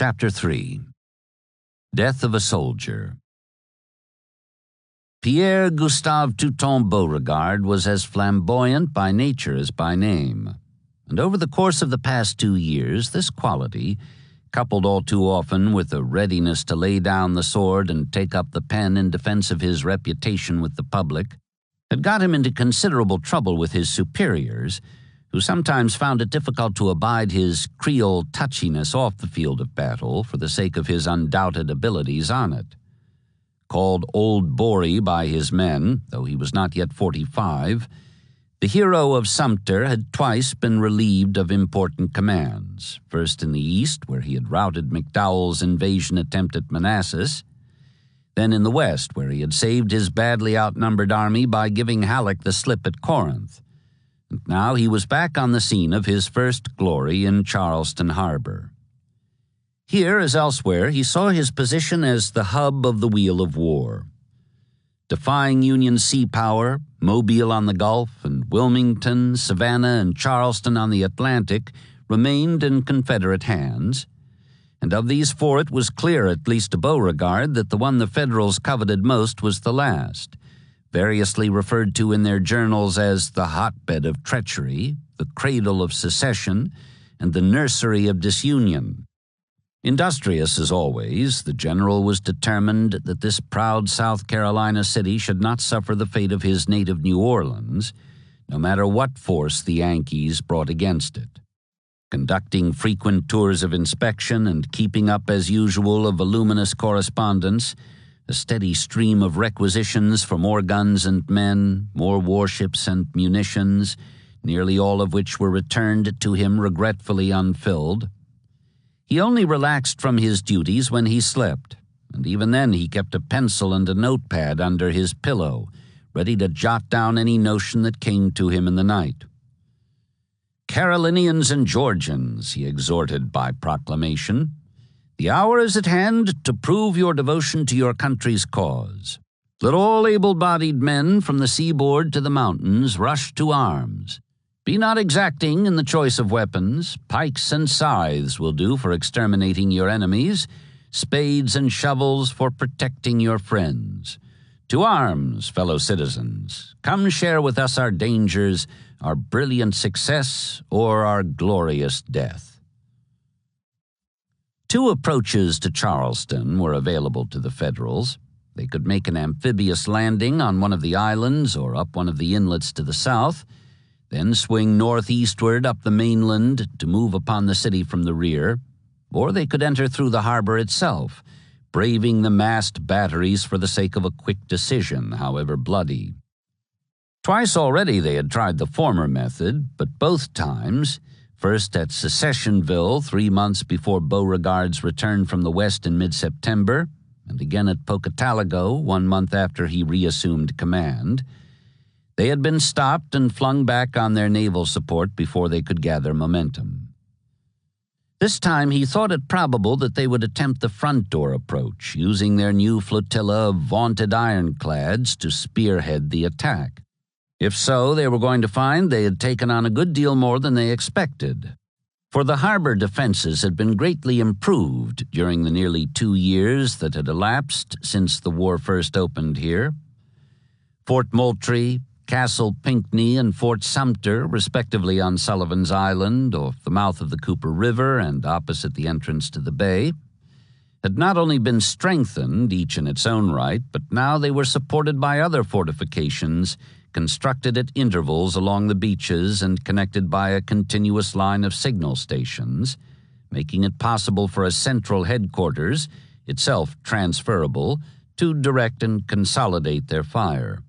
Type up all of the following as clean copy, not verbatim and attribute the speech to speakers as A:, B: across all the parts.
A: Chapter 3. Death of a Soldier. Pierre Gustave Touton Beauregard was as flamboyant by nature as by name, and over the course of the past 2 years, this quality, coupled all too often with a readiness to lay down the sword and take up the pen in defense of his reputation with the public, had got him into considerable trouble with his superiors, who sometimes found it difficult to abide his Creole touchiness off the field of battle for the sake of his undoubted abilities on it. Called Old Bory by his men, though he was not yet 45, the hero of Sumter had twice been relieved of important commands, first in the East, where he had routed McDowell's invasion attempt at Manassas, then in the West, where he had saved his badly outnumbered army by giving Halleck the slip at Corinth. And now he was back on the scene of his first glory in Charleston Harbor. Here, as elsewhere, he saw his position as the hub of the wheel of war. Defying Union sea power, Mobile on the Gulf, and Wilmington, Savannah, and Charleston on the Atlantic remained in Confederate hands, and of these four it was clear, at least to Beauregard, that the one the Federals coveted most was the last, variously referred to in their journals as the hotbed of treachery, the cradle of secession, and the nursery of disunion. Industrious as always, the general was determined that this proud South Carolina city should not suffer the fate of his native New Orleans, no matter what force the Yankees brought against it. Conducting frequent tours of inspection and keeping up as usual a voluminous correspondence, a steady stream of requisitions for more guns and men, more warships and munitions, nearly all of which were returned to him regretfully unfilled. He only relaxed from his duties when he slept, and even then he kept a pencil and a notepad under his pillow, ready to jot down any notion that came to him in the night. "Carolinians and Georgians," he exhorted by proclamation, "the hour is at hand to prove your devotion to your country's cause. Let all able-bodied men from the seaboard to the mountains rush to arms. Be not exacting in the choice of weapons. Pikes and scythes will do for exterminating your enemies, spades and shovels for protecting your friends. To arms, fellow citizens. Come share with us our dangers, our brilliant success, or our glorious death." 2 approaches to Charleston were available to the Federals. They could make an amphibious landing on one of the islands or up one of the inlets to the south, then swing northeastward up the mainland to move upon the city from the rear, or they could enter through the harbor itself, braving the massed batteries for the sake of a quick decision, however bloody. Twice already they had tried the former method, but both times, first at Secessionville 3 months before Beauregard's return from the West in mid-September, and again at Pocataligo 1 month after he reassumed command, they had been stopped and flung back on their naval support before they could gather momentum. This time he thought it probable that they would attempt the front door approach, using their new flotilla of vaunted ironclads to spearhead the attack. If so, they were going to find they had taken on a good deal more than they expected. For the harbor defenses had been greatly improved during the nearly 2 years that had elapsed since the war first opened here. Fort Moultrie, Castle Pinckney, and Fort Sumter, respectively on Sullivan's Island, off the mouth of the Cooper River and opposite the entrance to the bay, had not only been strengthened, each in its own right, but now they were supported by other fortifications constructed at intervals along the beaches and connected by a continuous line of signal stations, making it possible for a central headquarters, itself transferable, to direct and consolidate their fire.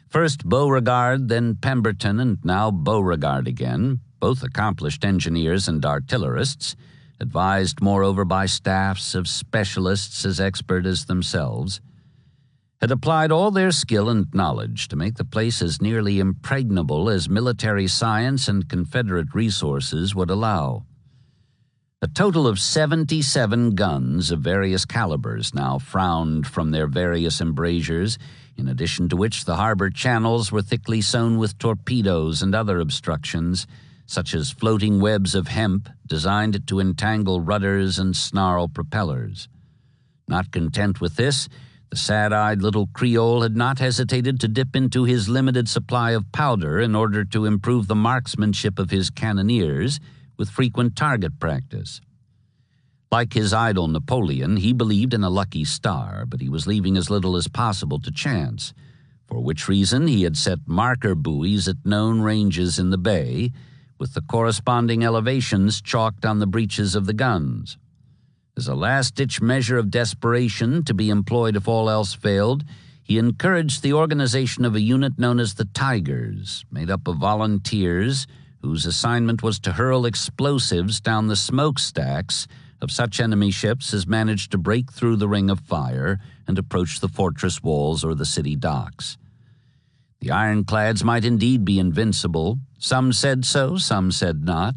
A: First Beauregard, then Pemberton, and now Beauregard again, both accomplished engineers and artillerists, advised moreover by staffs of specialists as expert as themselves, had applied all their skill and knowledge to make the place as nearly impregnable as military science and Confederate resources would allow. A total of 77 guns of various calibers now frowned from their various embrasures, in addition to which the harbor channels were thickly sown with torpedoes and other obstructions, such as floating webs of hemp designed to entangle rudders and snarl propellers. Not content with this, the sad-eyed little Creole had not hesitated to dip into his limited supply of powder in order to improve the marksmanship of his cannoneers with frequent target practice. Like his idol Napoleon, he believed in a lucky star, but he was leaving as little as possible to chance, for which reason he had set marker buoys at known ranges in the bay, with the corresponding elevations chalked on the breeches of the guns. As a last-ditch measure of desperation to be employed if all else failed, he encouraged the organization of a unit known as the Tigers, made up of volunteers whose assignment was to hurl explosives down the smokestacks of such enemy ships as managed to break through the ring of fire and approach the fortress walls or the city docks. The ironclads might indeed be invincible. Some said so, some said not.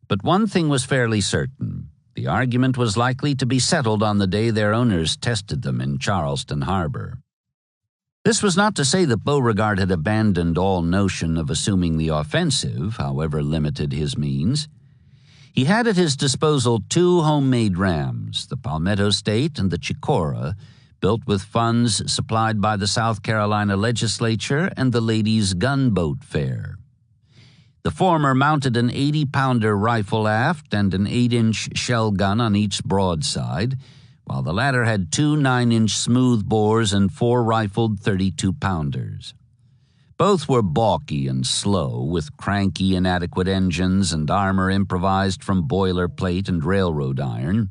A: But one thing was fairly certain. The argument was likely to be settled on the day their owners tested them in Charleston Harbor. This was not to say that Beauregard had abandoned all notion of assuming the offensive, however limited his means. He had at his disposal 2 homemade rams, the Palmetto State and the Chicora, built with funds supplied by the South Carolina legislature and the Ladies' Gunboat Fair. The former mounted an 80-pounder rifle aft and an 8-inch shell gun on each broadside, while the latter had 2 9-inch smooth bores and 4 rifled 32-pounders. Both were balky and slow, with cranky, inadequate engines and armor improvised from boilerplate and railroad iron.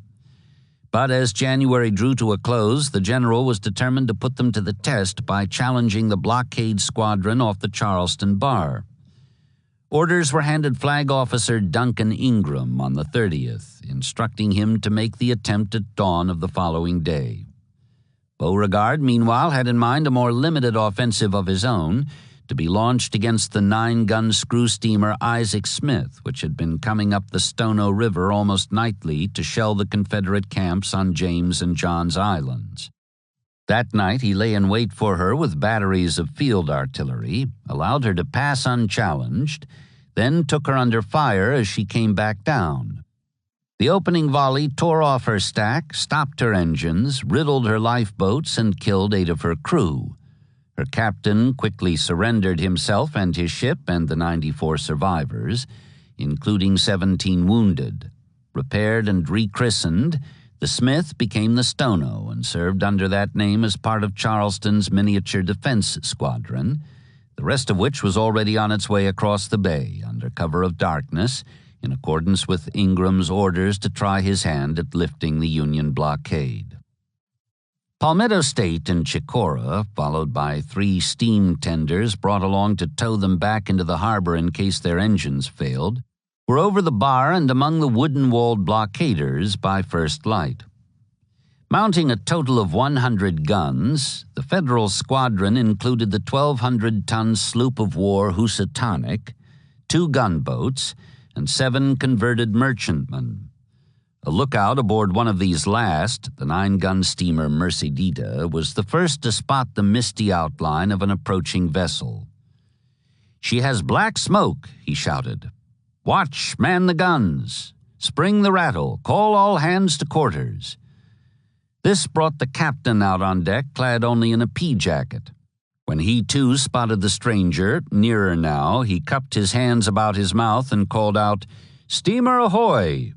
A: But as January drew to a close, the general was determined to put them to the test by challenging the blockade squadron off the Charleston bar. Orders were handed Flag Officer Duncan Ingram on the 30th, instructing him to make the attempt at dawn of the following day. Beauregard, meanwhile, had in mind a more limited offensive of his own to be launched against the 9-gun screw steamer Isaac Smith, which had been coming up the Stono River almost nightly to shell the Confederate camps on James and John's Islands. That night he lay in wait for her with batteries of field artillery, allowed her to pass unchallenged, then took her under fire as she came back down. The opening volley tore off her stack, stopped her engines, riddled her lifeboats, and killed 8 of her crew. Her captain quickly surrendered himself and his ship and the 94 survivors, including 17 wounded. Repaired and rechristened, the Smith became the Stono and served under that name as part of Charleston's miniature defense squadron, the rest of which was already on its way across the bay under cover of darkness, in accordance with Ingram's orders to try his hand at lifting the Union blockade. Palmetto State and Chicora, followed by 3 steam tenders brought along to tow them back into the harbor in case their engines failed, were over the bar and among the wooden-walled blockaders by first light. Mounting a total of 100 guns, the Federal squadron included the 1,200-ton sloop of war Housatonic, 2 gunboats, and 7 converted merchantmen. A lookout aboard one of these last, the 9-gun steamer Meridian, was the first to spot the misty outline of an approaching vessel. "She has black smoke," he shouted. "Watch, man the guns. Spring the rattle. Call all hands to quarters." This brought the captain out on deck, clad only in a pea-jacket. When he, too, spotted the stranger, nearer now, he cupped his hands about his mouth and called out, "Steamer ahoy!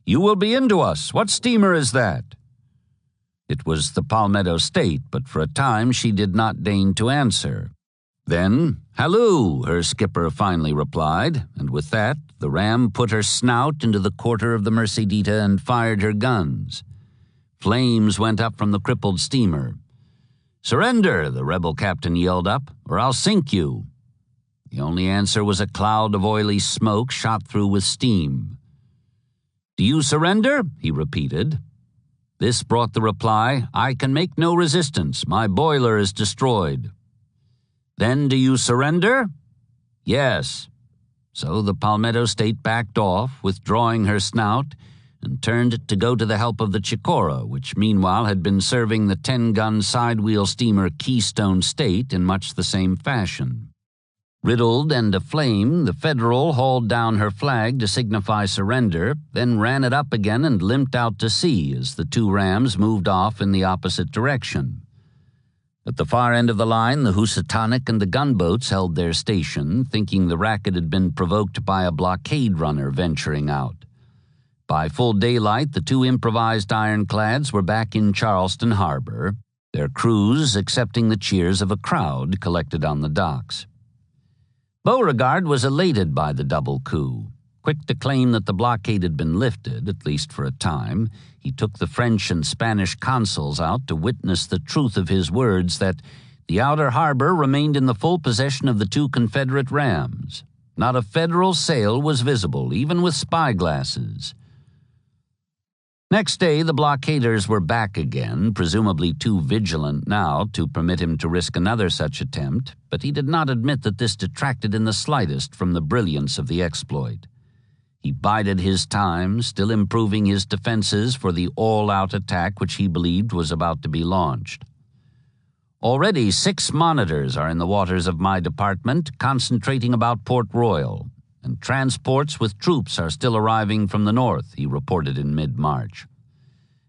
A: You will be into us. What steamer is that?" It was the Palmetto State, but for a time she did not deign to answer. Then, "Halloo," her skipper finally replied, and with that, the ram put her snout into the quarter of the Meridian and fired her guns. Flames went up from the crippled steamer. "Surrender," the rebel captain yelled up, "or I'll sink you." The only answer was a cloud of oily smoke shot through with steam. "Do you surrender?" he repeated. This brought the reply, "I can make no resistance. My boiler is destroyed." "Then do you surrender?" "Yes." So the Palmetto State backed off, withdrawing her snout, and turned to go to the help of the Chicora, which meanwhile had been serving the 10-gun sidewheel steamer Keystone State in much the same fashion. Riddled and aflame, the Federal hauled down her flag to signify surrender, then ran it up again and limped out to sea as the two rams moved off in the opposite direction. At the far end of the line, the Housatonic and the gunboats held their station, thinking the racket had been provoked by a blockade runner venturing out. By full daylight, the two improvised ironclads were back in Charleston harbor, their crews accepting the cheers of a crowd collected on the docks. Beauregard was elated by the double coup. Quick to claim that the blockade had been lifted, at least for a time, he took the French and Spanish consuls out to witness the truth of his words that the outer harbor remained in the full possession of the two Confederate rams. Not a Federal sail was visible, even with spyglasses. Next day, the blockaders were back again, presumably too vigilant now to permit him to risk another such attempt, but he did not admit that this detracted in the slightest from the brilliance of the exploit. He bided his time, still improving his defenses for the all-out attack which he believed was about to be launched. Already 6 monitors are in the waters of my department, concentrating about Port Royal, and transports with troops are still arriving from the north, he reported in mid-March.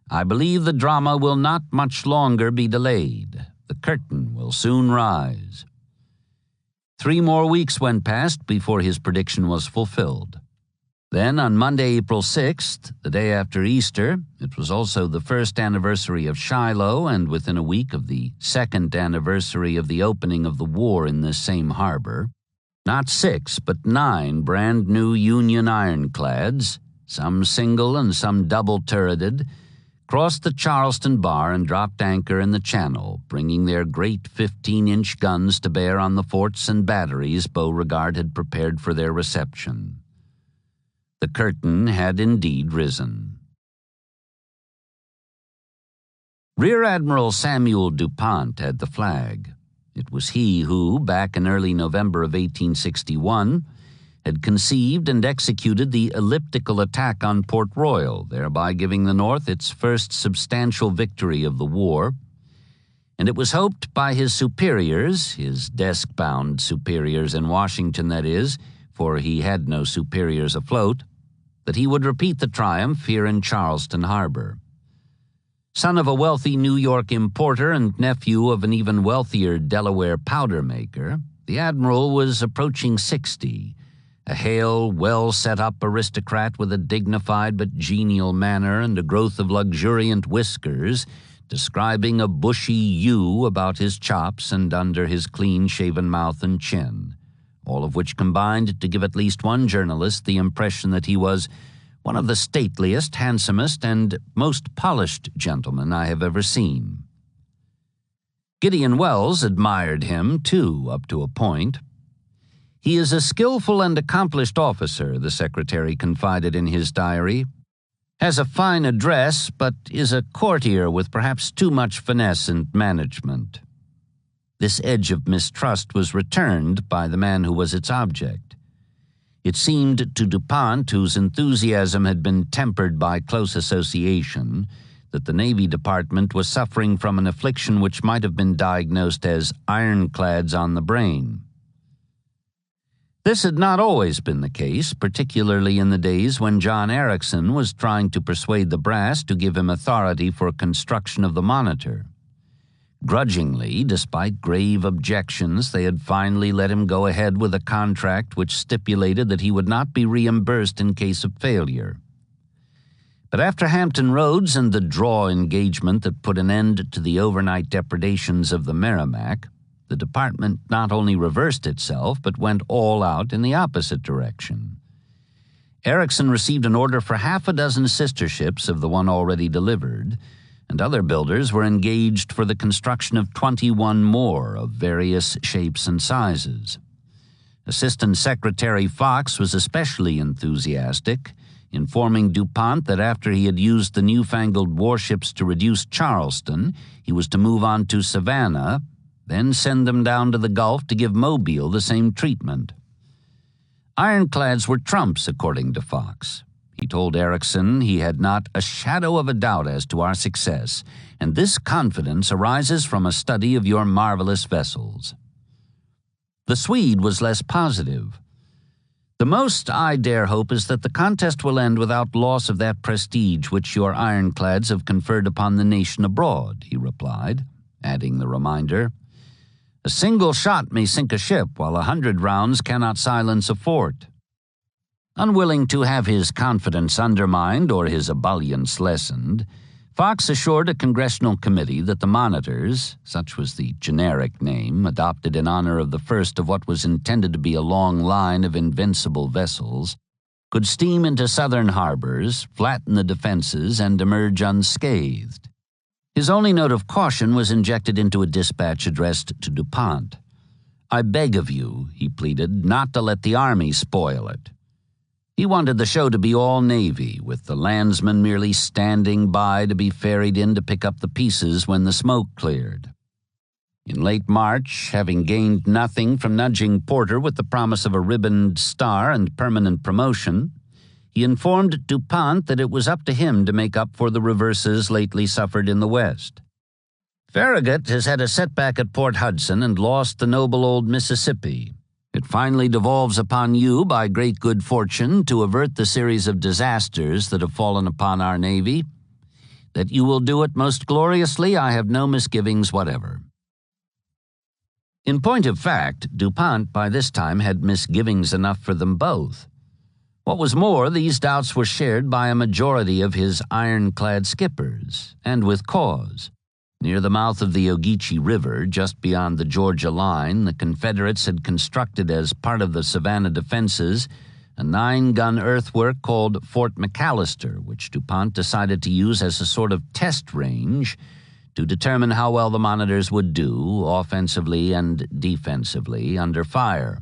A: I believe the drama will not much longer be delayed. The curtain will soon rise. 3 more weeks went past before his prediction was fulfilled. Then, on Monday, April 6th, the day after Easter, it was also the first anniversary of Shiloh and within a week of the second anniversary of the opening of the war in this same harbor, not 6, but 9 brand-new Union ironclads, some single and some double-turreted, crossed the Charleston bar and dropped anchor in the channel, bringing their great 15-inch guns to bear on the forts and batteries Beauregard had prepared for their reception. The curtain had indeed risen. Rear Admiral Samuel DuPont had the flag. It was he who, back in early November of 1861, had conceived and executed the elliptical attack on Port Royal, thereby giving the North its first substantial victory of the war. And it was hoped by his superiors, his desk-bound superiors in Washington, that is, for he had no superiors afloat, that he would repeat the triumph here in Charleston harbor. Son of a wealthy New York importer and nephew of an even wealthier Delaware powder maker, the admiral was approaching 60, a hale, well-set-up aristocrat with a dignified but genial manner and a growth of luxuriant whiskers, describing a bushy U about his chops and under his clean-shaven mouth and chin, all of which combined to give at least one journalist the impression that he was one of the stateliest, handsomest, and most polished gentlemen I have ever seen. Gideon Welles admired him, too, up to a point. He is a skillful and accomplished officer, the secretary confided in his diary. Has a fine address, but is a courtier with perhaps too much finesse and management. This edge of mistrust was returned by the man who was its object. It seemed to DuPont, whose enthusiasm had been tempered by close association, that the Navy Department was suffering from an affliction which might have been diagnosed as ironclads on the brain. This had not always been the case, particularly in the days when John Erickson was trying to persuade the brass to give him authority for construction of the Monitor. Grudgingly, despite grave objections, they had finally let him go ahead with a contract which stipulated that he would not be reimbursed in case of failure. But after Hampton Roads and the draw engagement that put an end to the overnight depredations of the Merrimac, the department not only reversed itself, but went all out in the opposite direction. Erickson received an order for 6 sister ships of the one already delivered, and other builders were engaged for the construction of 21 more of various shapes and sizes. Assistant Secretary Fox was especially enthusiastic, informing DuPont that after he had used the newfangled warships to reduce Charleston, he was to move on to Savannah, then send them down to the Gulf to give Mobile the same treatment. Ironclads were trumps, according to Fox. He told Erickson he had not a shadow of a doubt as to our success, and this confidence arises from a study of your marvelous vessels. The Swede was less positive. "The most I dare hope is that the contest will end without loss of that prestige which your ironclads have conferred upon the nation abroad," he replied, adding the reminder, "A single shot may sink a ship, while 100 rounds cannot silence a fort." Unwilling to have his confidence undermined or his ebullience lessened, Fox assured a congressional committee that the monitors, such was the generic name adopted in honor of the first of what was intended to be a long line of invincible vessels, could steam into southern harbors, flatten the defenses, and emerge unscathed. His only note of caution was injected into a dispatch addressed to DuPont. "I beg of you," he pleaded, "not to let the Army spoil it." He wanted the show to be all Navy, with the landsmen merely standing by to be ferried in to pick up the pieces when the smoke cleared. In late March, having gained nothing from nudging Porter with the promise of a ribboned star and permanent promotion, he informed DuPont that it was up to him to make up for the reverses lately suffered in the West. "Farragut has had a setback at Port Hudson and lost the noble old Mississippi. It finally devolves upon you, by great good fortune, to avert the series of disasters that have fallen upon our Navy. That you will do it most gloriously, I have no misgivings whatever." In point of fact, DuPont by this time had misgivings enough for them both. What was more, these doubts were shared by a majority of his ironclad skippers, and with cause. Near the mouth of the Ogeechee River, just beyond the Georgia line, the Confederates had constructed as part of the Savannah defenses a 9-gun earthwork called Fort McAllister, which DuPont decided to use as a sort of test range to determine how well the monitors would do, offensively and defensively, under fire.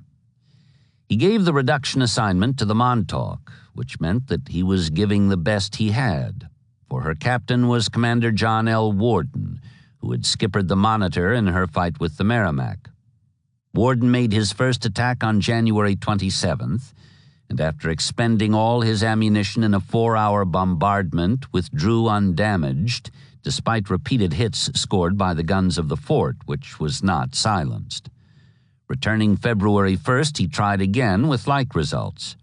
A: He gave the reduction assignment to the Montauk, which meant that he was giving the best he had, for her captain was Commander John L. Worden, who had skippered the Monitor in her fight with the Merrimac. Worden made his first attack on January 27th, and after expending all his ammunition in a 4-hour bombardment, withdrew undamaged, despite repeated hits scored by the guns of the fort, which was not silenced. Returning February 1st, he tried again with like results.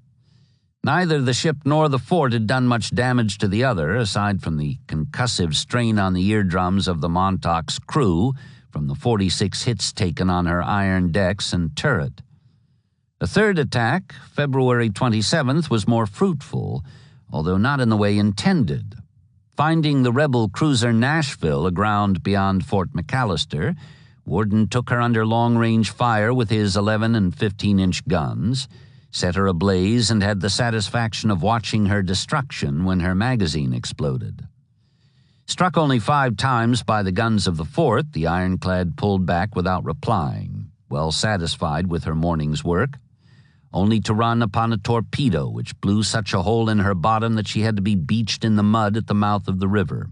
A: Neither the ship nor the fort had done much damage to the other, aside from the concussive strain on the eardrums of the Montauk's crew from the 46 hits taken on her iron decks and turret. A third attack, February 27th, was more fruitful, although not in the way intended. Finding the rebel cruiser Nashville aground beyond Fort McAllister, Worden took her under long-range fire with his 11- and 15-inch guns, set her ablaze, and had the satisfaction of watching her destruction when her magazine exploded. Struck only 5 times by the guns of the fort, the ironclad pulled back without replying, well satisfied with her morning's work, only to run upon a torpedo which blew such a hole in her bottom that she had to be beached in the mud at the mouth of the river.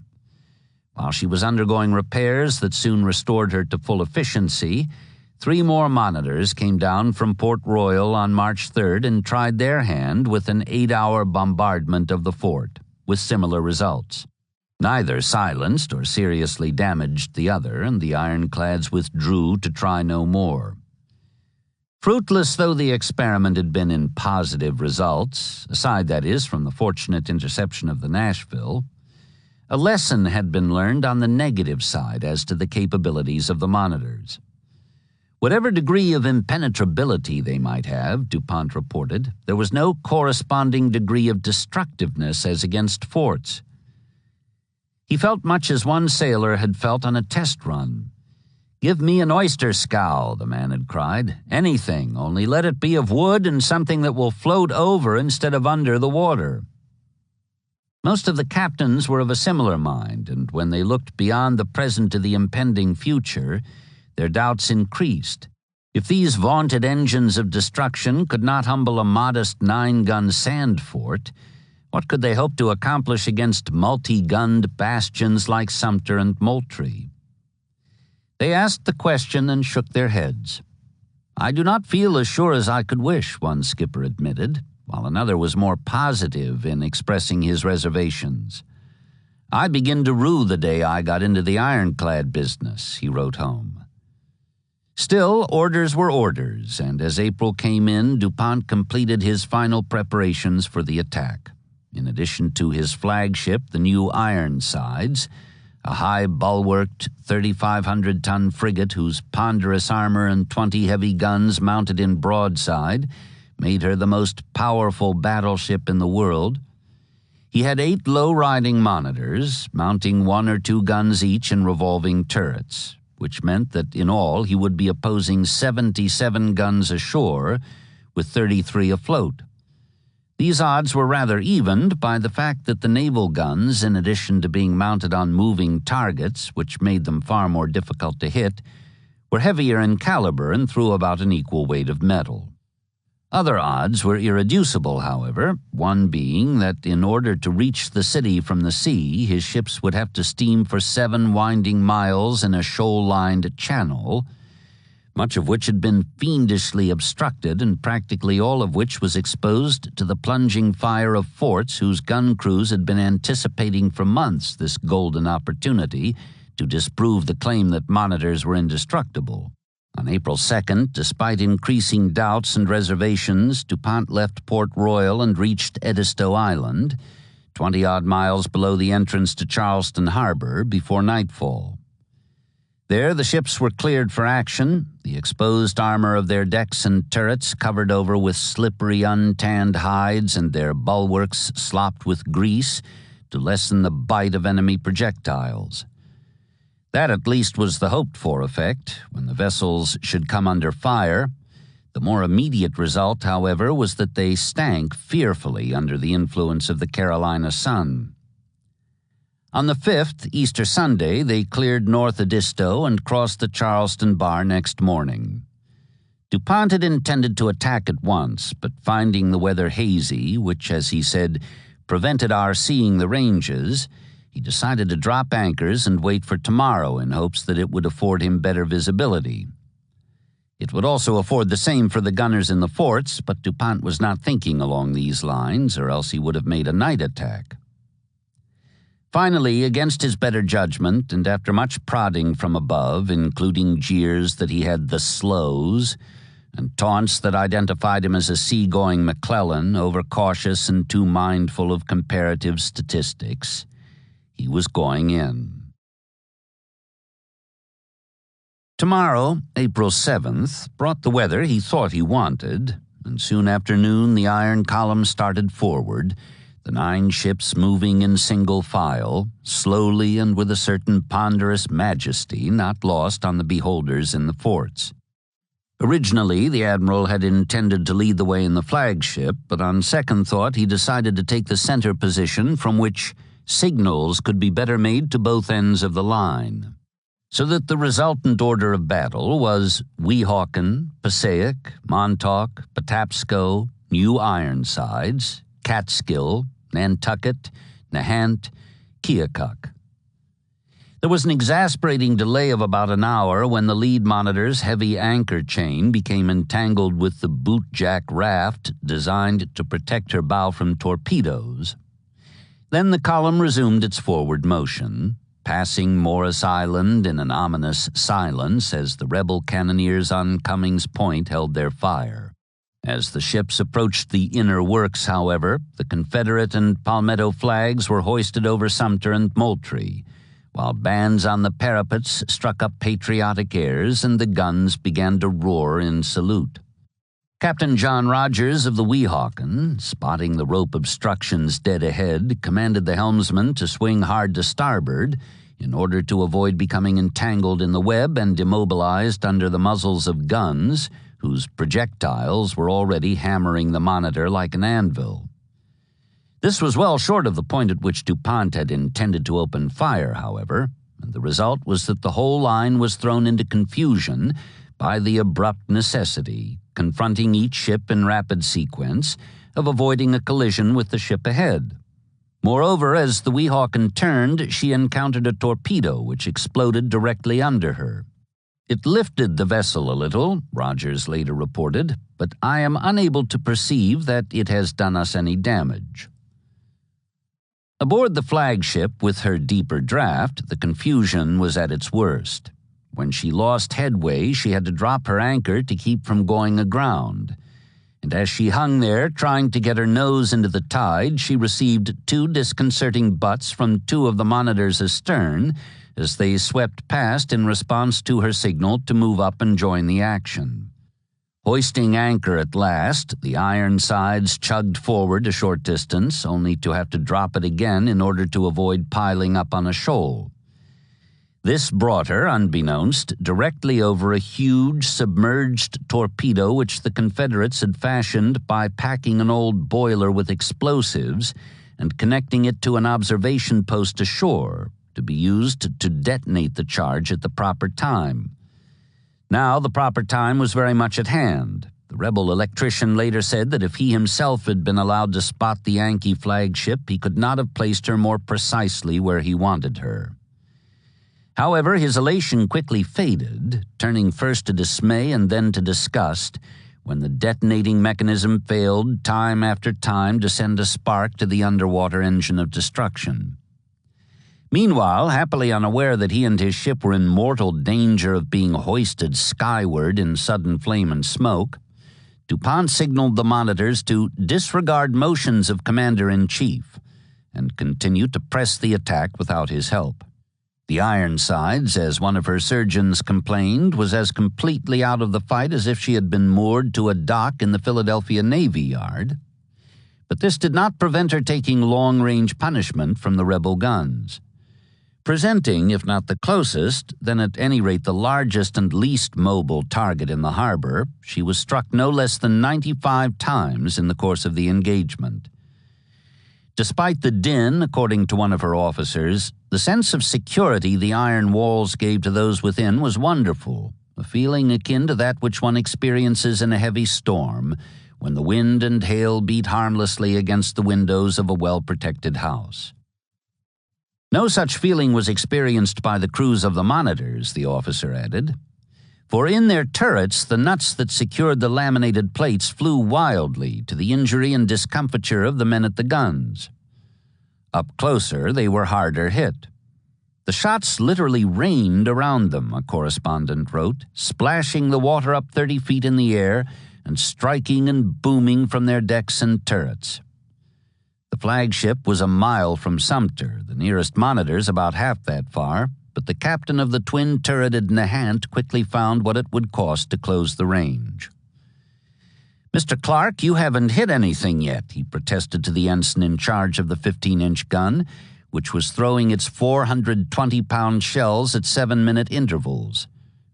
A: While she was undergoing repairs that soon restored her to full efficiency, 3 more monitors came down from Port Royal on March 3rd and tried their hand with an 8-hour bombardment of the fort, with similar results. Neither silenced or seriously damaged the other, and the ironclads withdrew to try no more. Fruitless though the experiment had been in positive results, aside, that is, from the fortunate interception of the Nashville, a lesson had been learned on the negative side as to the capabilities of the monitors. Whatever degree of impenetrability they might have, DuPont reported, there was no corresponding degree of destructiveness as against forts. He felt much as one sailor had felt on a test run. "Give me an oyster scow," the man had cried. "Anything, only let it be of wood and something that will float over instead of under the water." Most of the captains were of a similar mind, and when they looked beyond the present to the impending future, their doubts increased. If these vaunted engines of destruction could not humble a modest 9-gun sand fort, what could they hope to accomplish against multi-gunned bastions like Sumter and Moultrie? They asked the question and shook their heads. "I do not feel as sure as I could wish," one skipper admitted, while another was more positive in expressing his reservations. "I begin to rue the day I got into the ironclad business," he wrote home. Still, orders were orders, and as April came in, DuPont completed his final preparations for the attack. In addition to his flagship, the new Ironsides, a high-bulwarked 3,500-ton frigate whose ponderous armor and 20 heavy guns mounted in broadside made her the most powerful battleship in the world. He had 8 low-riding monitors, mounting 1 or 2 guns each in revolving turrets, which meant that in all he would be opposing 77 guns ashore with 33 afloat. These odds were rather evened by the fact that the naval guns, in addition to being mounted on moving targets, which made them far more difficult to hit, were heavier in caliber and threw about an equal weight of metal. Other odds were irreducible, however, one being that in order to reach the city from the sea, his ships would have to steam for 7 winding miles in a shoal-lined channel, much of which had been fiendishly obstructed and practically all of which was exposed to the plunging fire of forts whose gun crews had been anticipating for months this golden opportunity to disprove the claim that monitors were indestructible. On April 2nd, despite increasing doubts and reservations, DuPont left Port Royal and reached Edisto Island, 20-odd miles below the entrance to Charleston Harbor, before nightfall. There, the ships were cleared for action, the exposed armor of their decks and turrets covered over with slippery, untanned hides and their bulwarks slopped with grease to lessen the bite of enemy projectiles. That at least was the hoped-for effect when the vessels should come under fire. The more immediate result, however, was that they stank fearfully under the influence of the Carolina sun. On the 5th, Easter Sunday, they cleared north Edisto and crossed the Charleston Bar next morning. DuPont had intended to attack at once, but finding the weather hazy, which, as he said, prevented our seeing the ranges, he decided to drop anchors and wait for tomorrow in hopes that it would afford him better visibility. It would also afford the same for the gunners in the forts, but DuPont was not thinking along these lines, or else he would have made a night attack. Finally, against his better judgment, and after much prodding from above, including jeers that he had the slows, and taunts that identified him as a sea-going McClellan, overcautious and too mindful of comparative statistics, he was going in. Tomorrow, April 7th, brought the weather he thought he wanted, and soon after noon the iron column started forward, the 9 ships moving in single file, slowly and with a certain ponderous majesty not lost on the beholders in the forts. Originally, the admiral had intended to lead the way in the flagship, but on second thought he decided to take the center position from which signals could be better made to both ends of the line, so that the resultant order of battle was Weehawken, Passaic, Montauk, Patapsco, New Ironsides, Catskill, Nantucket, Nahant, Keokuk. There was an exasperating delay of about an hour when the lead monitor's heavy anchor chain became entangled with the bootjack raft designed to protect her bow from torpedoes. Then the column resumed its forward motion, passing Morris Island in an ominous silence as the rebel cannoneers on Cummings Point held their fire. As the ships approached the inner works, however, the Confederate and Palmetto flags were hoisted over Sumter and Moultrie, while bands on the parapets struck up patriotic airs and the guns began to roar in salute. Captain John Rogers of the Weehawken, spotting the rope obstructions dead ahead, commanded the helmsman to swing hard to starboard in order to avoid becoming entangled in the web and immobilized under the muzzles of guns whose projectiles were already hammering the monitor like an anvil. This was well short of the point at which DuPont had intended to open fire, however, and the result was that the whole line was thrown into confusion by the abrupt necessity, confronting each ship in rapid sequence, of avoiding a collision with the ship ahead. Moreover, as the Weehawken turned, she encountered a torpedo which exploded directly under her. It lifted the vessel a little, Rogers later reported, but I am unable to perceive that it has done us any damage. Aboard the flagship, with her deeper draft, the confusion was at its worst. When she lost headway, she had to drop her anchor to keep from going aground. And as she hung there, trying to get her nose into the tide, she received 2 disconcerting butts from 2 of the monitors astern as they swept past in response to her signal to move up and join the action. Hoisting anchor at last, the Ironsides chugged forward a short distance, only to have to drop it again in order to avoid piling up on a shoal. This brought her, unbeknownst, directly over a huge submerged torpedo which the Confederates had fashioned by packing an old boiler with explosives and connecting it to an observation post ashore to be used to detonate the charge at the proper time. Now the proper time was very much at hand. The rebel electrician later said that if he himself had been allowed to spot the Yankee flagship, he could not have placed her more precisely where he wanted her. However, his elation quickly faded, turning first to dismay and then to disgust, when the detonating mechanism failed time after time to send a spark to the underwater engine of destruction. Meanwhile, happily unaware that he and his ship were in mortal danger of being hoisted skyward in sudden flame and smoke, DuPont signaled the monitors to disregard motions of Commander-in-Chief and continue to press the attack without his help. The Ironsides, as one of her surgeons complained, was as completely out of the fight as if she had been moored to a dock in the Philadelphia Navy Yard. But this did not prevent her taking long-range punishment from the rebel guns. Presenting, if not the closest, then at any rate the largest and least mobile target in the harbor, she was struck no less than 95 times in the course of the engagement. Despite the din, according to one of her officers, the sense of security the iron walls gave to those within was wonderful, a feeling akin to that which one experiences in a heavy storm, when the wind and hail beat harmlessly against the windows of a well-protected house. No such feeling was experienced by the crews of the monitors, the officer added, for in their turrets the nuts that secured the laminated plates flew wildly to the injury and discomfiture of the men at the guns. Up closer, they were harder hit. The shots literally rained around them, a correspondent wrote, splashing the water up 30 feet in the air and striking and booming from their decks and turrets. The flagship was a mile from Sumter, the nearest monitors about half that far, but the captain of the twin-turreted Nahant quickly found what it would cost to close the range. "Mr. Clark, you haven't hit anything yet," he protested to the ensign in charge of the 15-inch gun, which was throwing its 420-pound shells at 7-minute intervals.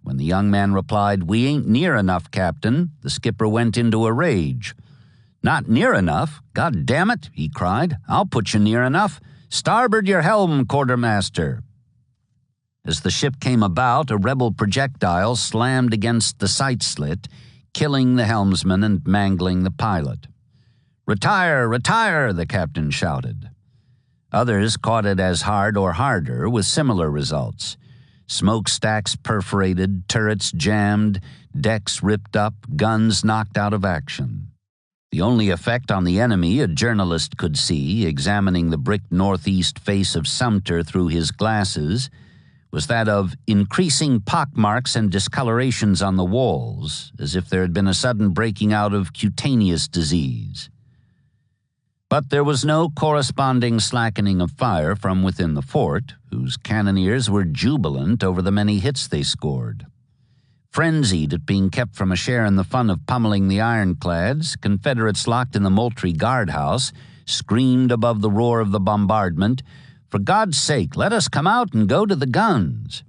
A: When the young man replied, "We ain't near enough, Captain," the skipper went into a rage. "Not near enough? God damn it," he cried. "I'll put you near enough. Starboard your helm, quartermaster." As the ship came about, a rebel projectile slammed against the sight slit, killing the helmsman and mangling the pilot. "Retire, retire," the captain shouted. Others caught it as hard or harder, with similar results. Smokestacks perforated, turrets jammed, decks ripped up, guns knocked out of action. The only effect on the enemy a journalist could see, examining the brick northeast face of Sumter through his glasses, was that of increasing pockmarks and discolorations on the walls, as if there had been a sudden breaking out of cutaneous disease. But there was no corresponding slackening of fire from within the fort, whose cannoneers were jubilant over the many hits they scored. Frenzied at being kept from a share in the fun of pummeling the ironclads, Confederates locked in the Moultrie guardhouse screamed above the roar of the bombardment, "For God's sake, let us come out and go to the guns."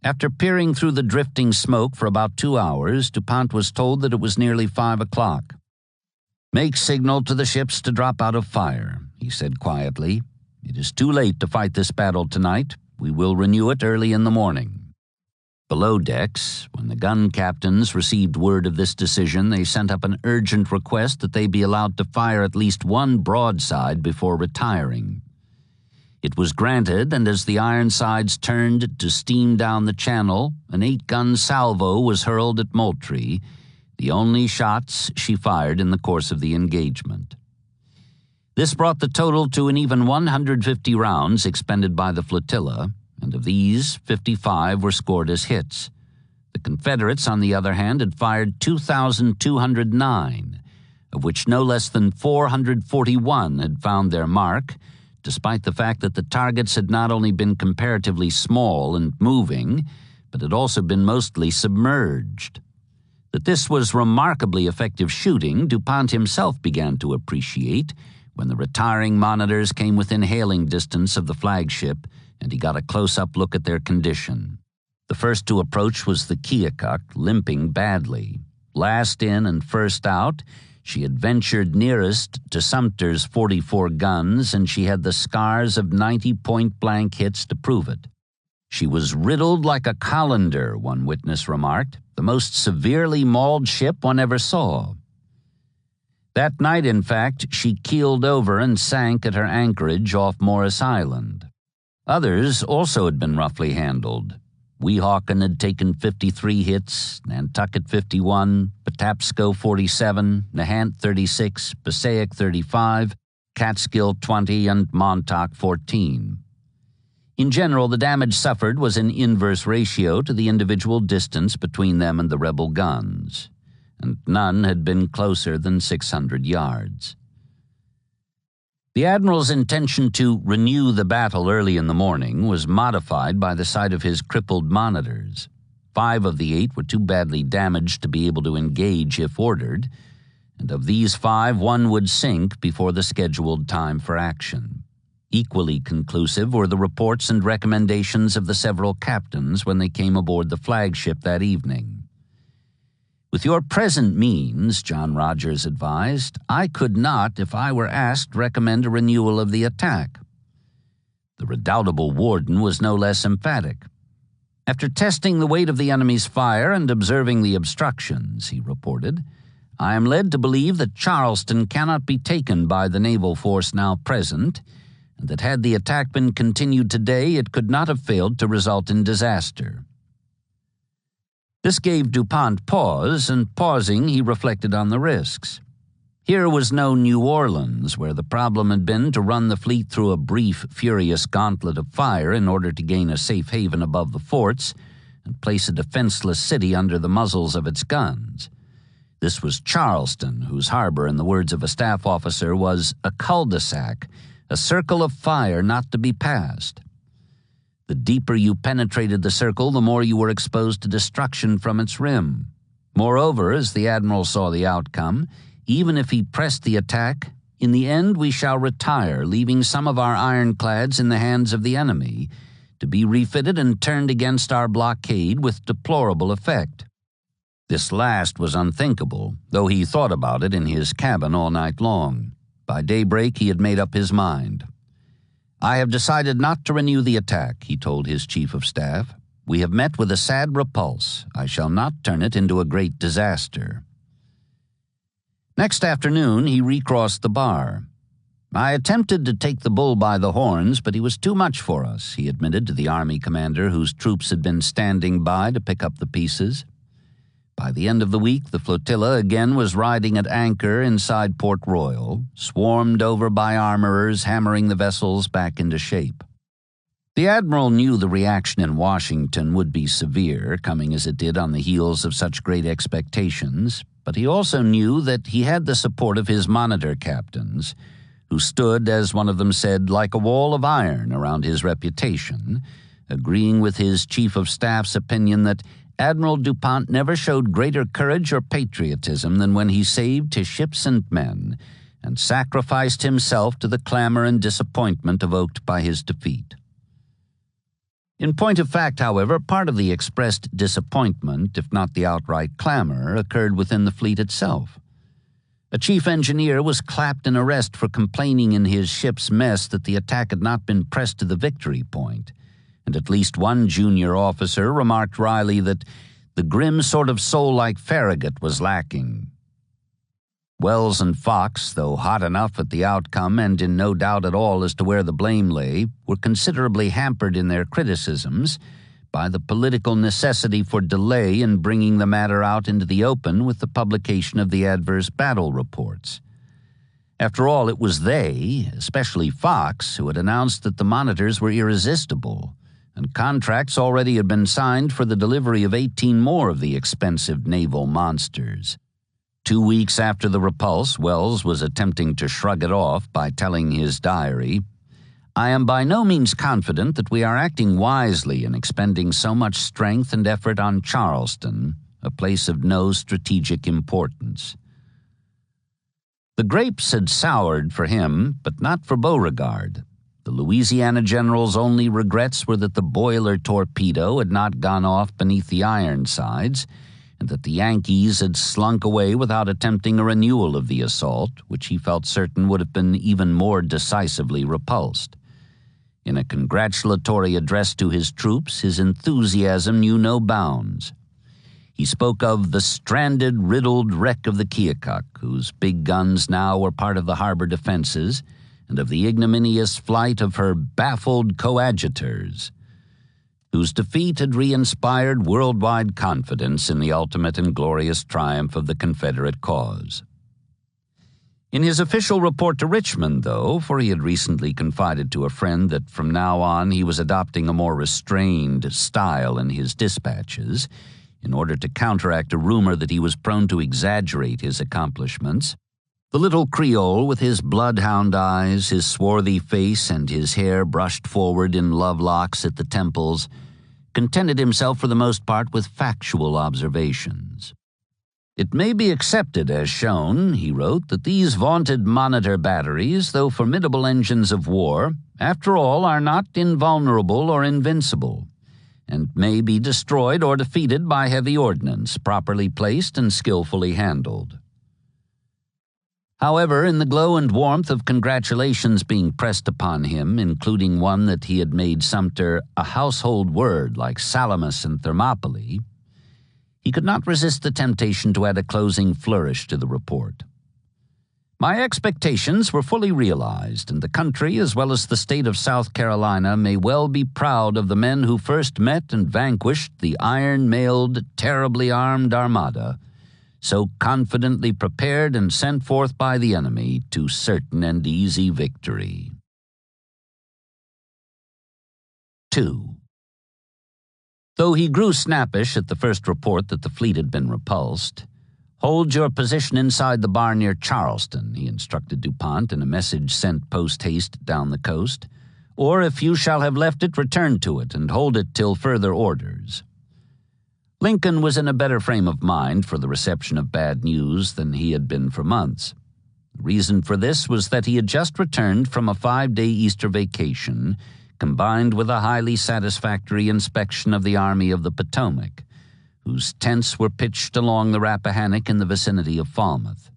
A: After peering through the drifting smoke for about 2 hours, DuPont was told that it was nearly 5 o'clock. "Make signal to the ships to drop out of fire," he said quietly. "It is too late to fight this battle tonight. We will renew it early in the morning." Below decks, when the gun captains received word of this decision, they sent up an urgent request that they be allowed to fire at least one broadside before retiring. It was granted, and as the Ironsides turned to steam down the channel, an 8-gun salvo was hurled at Moultrie, the only shots she fired in the course of the engagement. This brought the total to an even 150 rounds expended by the flotilla, and of these, 55 were scored as hits. The Confederates, on the other hand, had fired 2,209, of which no less than 441 had found their mark, despite the fact that the targets had not only been comparatively small and moving, but had also been mostly submerged. That this was remarkably effective shooting, DuPont himself began to appreciate when the retiring monitors came within hailing distance of the flagship and he got a close-up look at their condition. The first to approach was the Keokuk, limping badly. Last in and first out, she had ventured nearest to Sumter's 44 guns, and she had the scars of 90 point-blank hits to prove it. She was riddled like a colander, one witness remarked, the most severely mauled ship one ever saw. That night, in fact, she keeled over and sank at her anchorage off Morris Island. Others also had been roughly handled. Weehawken had taken 53 hits, Nantucket 51, Patapsco 47, Nahant 36, Passaic 35, Catskill 20, and Montauk 14. In general, the damage suffered was in inverse ratio to the individual distance between them and the rebel guns, and none had been closer than 600 yards. The admiral's intention to renew the battle early in the morning was modified by the sight of his crippled monitors. 5 of the 8 were too badly damaged to be able to engage if ordered, and of these 5, 1 would sink before the scheduled time for action. Equally conclusive were the reports and recommendations of the several captains when they came aboard the flagship that evening. "With your present means," John Rogers advised, "I could not, if I were asked, recommend a renewal of the attack." The redoubtable Warden was no less emphatic. "After testing the weight of the enemy's fire and observing the obstructions," he reported, "I am led to believe that Charleston cannot be taken by the naval force now present, and that had the attack been continued today, it could not have failed to result in disaster." This gave DuPont pause, and pausing, he reflected on the risks. Here was no New Orleans, where the problem had been to run the fleet through a brief, furious gauntlet of fire in order to gain a safe haven above the forts and place a defenseless city under the muzzles of its guns. This was Charleston, whose harbor, in the words of a staff officer, was a cul-de-sac, a circle of fire not to be passed. The deeper you penetrated the circle, the more you were exposed to destruction from its rim. Moreover, as the admiral saw the outcome, even if he pressed the attack, in the end we shall retire, leaving some of our ironclads in the hands of the enemy, to be refitted and turned against our blockade with deplorable effect. This last was unthinkable, though he thought about it in his cabin all night long. By daybreak he had made up his mind. "I have decided not to renew the attack," he told his chief of staff. "We have met with a sad repulse. I shall not turn it into a great disaster." Next afternoon he recrossed the bar. "I attempted to take the bull by the horns, but he was too much for us," he admitted to the army commander whose troops had been standing by to pick up the pieces. By the end of the week, the flotilla again was riding at anchor inside Port Royal, swarmed over by armorers hammering the vessels back into shape. The admiral knew the reaction in Washington would be severe, coming as it did on the heels of such great expectations, but he also knew that he had the support of his monitor captains, who stood, as one of them said, like a wall of iron around his reputation, agreeing with his chief of staff's opinion that Admiral DuPont never showed greater courage or patriotism than when he saved his ships and men and sacrificed himself to the clamor and disappointment evoked by his defeat. In point of fact, however, part of the expressed disappointment, if not the outright clamor, occurred within the fleet itself. A chief engineer was clapped in arrest for complaining in his ship's mess that the attack had not been pressed to the victory point, and at least one junior officer remarked wryly that the grim sort of soul like Farragut was lacking. Wells and Fox, though hot enough at the outcome and in no doubt at all as to where the blame lay, were considerably hampered in their criticisms by the political necessity for delay in bringing the matter out into the open with the publication of the adverse battle reports. After all, it was they, especially Fox, who had announced that the monitors were irresistible, and contracts already had been signed for the delivery of 18 more of the expensive naval monsters. 2 weeks after the repulse, Wells was attempting to shrug it off by telling his diary, "I am by no means confident that we are acting wisely in expending so much strength and effort on Charleston, a place of no strategic importance." The grapes had soured for him, but not for Beauregard. The Louisiana general's only regrets were that the boiler torpedo had not gone off beneath the Ironsides, and that the Yankees had slunk away without attempting a renewal of the assault, which he felt certain would have been even more decisively repulsed. In a congratulatory address to his troops, his enthusiasm knew no bounds. He spoke of the stranded, riddled wreck of the Keokuk, whose big guns now were part of the harbor defenses, and of the ignominious flight of her baffled coadjutors, whose defeat had re-inspired worldwide confidence in the ultimate and glorious triumph of the Confederate cause. In his official report to Richmond, though, for he had recently confided to a friend that from now on he was adopting a more restrained style in his dispatches, in order to counteract a rumor that he was prone to exaggerate his accomplishments, the little Creole, with his bloodhound eyes, his swarthy face, and his hair brushed forward in love locks at the temples, contented himself for the most part with factual observations. "It may be accepted as shown," he wrote, "that these vaunted monitor batteries, though formidable engines of war, after all are not invulnerable or invincible, and may be destroyed or defeated by heavy ordnance, properly placed and skillfully handled." However, in the glow and warmth of congratulations being pressed upon him, including one that he had made Sumter a household word like Salamis and Thermopylae, he could not resist the temptation to add a closing flourish to the report. "My expectations were fully realized, and the country, as well as the state of South Carolina, may well be proud of the men who first met and vanquished the iron-mailed, terribly armed armada, so confidently prepared and sent forth by the enemy to certain and easy victory." 2. Though he grew snappish at the first report that the fleet had been repulsed, "Hold your position inside the bar near Charleston," he instructed DuPont in a message sent post-haste down the coast, "or if you shall have left it, return to it and hold it till further orders." Lincoln was in a better frame of mind for the reception of bad news than he had been for months. The reason for this was that he had just returned from a 5-day Easter vacation, combined with a highly satisfactory inspection of the Army of the Potomac, whose tents were pitched along the Rappahannock in the vicinity of Falmouth.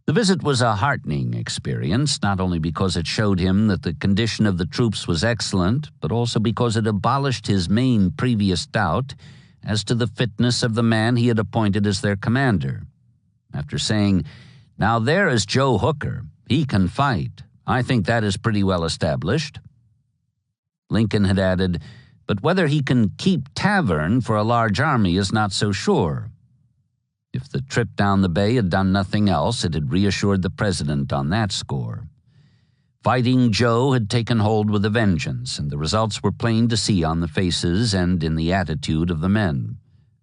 A: The visit was a heartening experience, not only because it showed him that the condition of the troops was excellent, but also because it abolished his main previous doubt as to the fitness of the man he had appointed as their commander. After saying, "Now there is Joe Hooker. He can fight. I think that is pretty well established," Lincoln had added, "But whether he can keep tavern for a large army is not so sure." If the trip down the bay had done nothing else, it had reassured the president on that score. Fighting Joe had taken hold with a vengeance, and the results were plain to see on the faces and in the attitude of the men.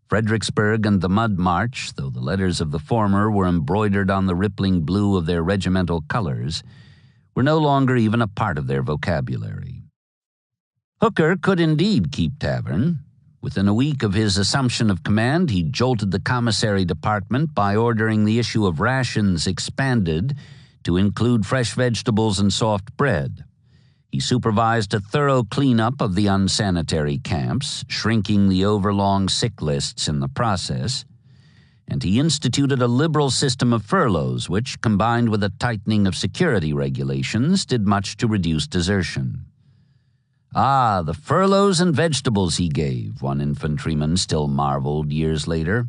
A: Fredericksburg and the Mud March, though the letters of the former were embroidered on the rippling blue of their regimental colors, were no longer even a part of their vocabulary. Hooker could indeed keep tavern. Within a week of his assumption of command, he jolted the commissary department by ordering the issue of rations expanded to include fresh vegetables and soft bread. He supervised a thorough cleanup of the unsanitary camps, shrinking the overlong sick lists in the process, and he instituted a liberal system of furloughs which, combined with a tightening of security regulations, did much to reduce desertion. "Ah, the furloughs and vegetables he gave," one infantryman still marveled years later.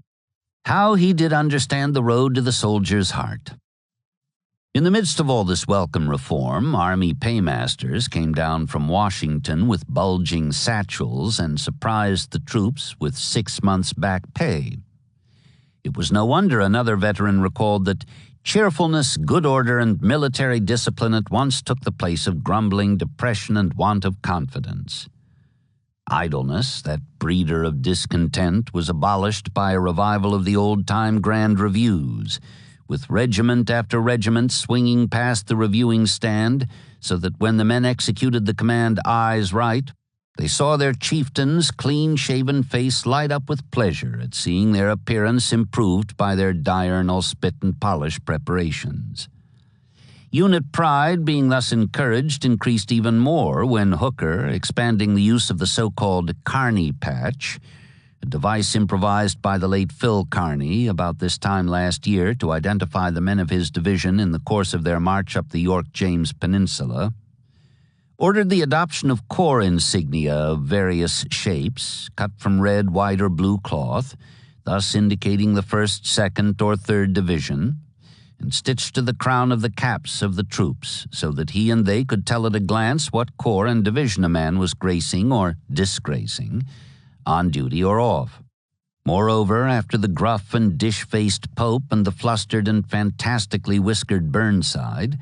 A: "How he did understand the road to the soldier's heart." In the midst of all this welcome reform, Army paymasters came down from Washington with bulging satchels and surprised the troops with 6 months' back pay. It was no wonder another veteran recalled that cheerfulness, good order, and military discipline at once took the place of grumbling, depression, and want of confidence. Idleness, that breeder of discontent, was abolished by a revival of the old-time grand reviews, with regiment after regiment swinging past the reviewing stand so that when the men executed the command "Eyes right," they saw their chieftain's clean-shaven face light up with pleasure at seeing their appearance improved by their diurnal spit and polish preparations. Unit pride, being thus encouraged, increased even more when Hooker, expanding the use of the so-called Kearney patch, a device improvised by the late Phil Kearney about this time last year to identify the men of his division in the course of their march up the York-James Peninsula, ordered the adoption of corps insignia of various shapes, cut from red, white, or blue cloth, thus indicating the 1st, 2nd, or 3rd Division, and stitched to the crown of the caps of the troops so that he and they could tell at a glance what corps and division a man was gracing or disgracing, on duty or off. Moreover, after the gruff and dish-faced Pope and the flustered and fantastically whiskered Burnside,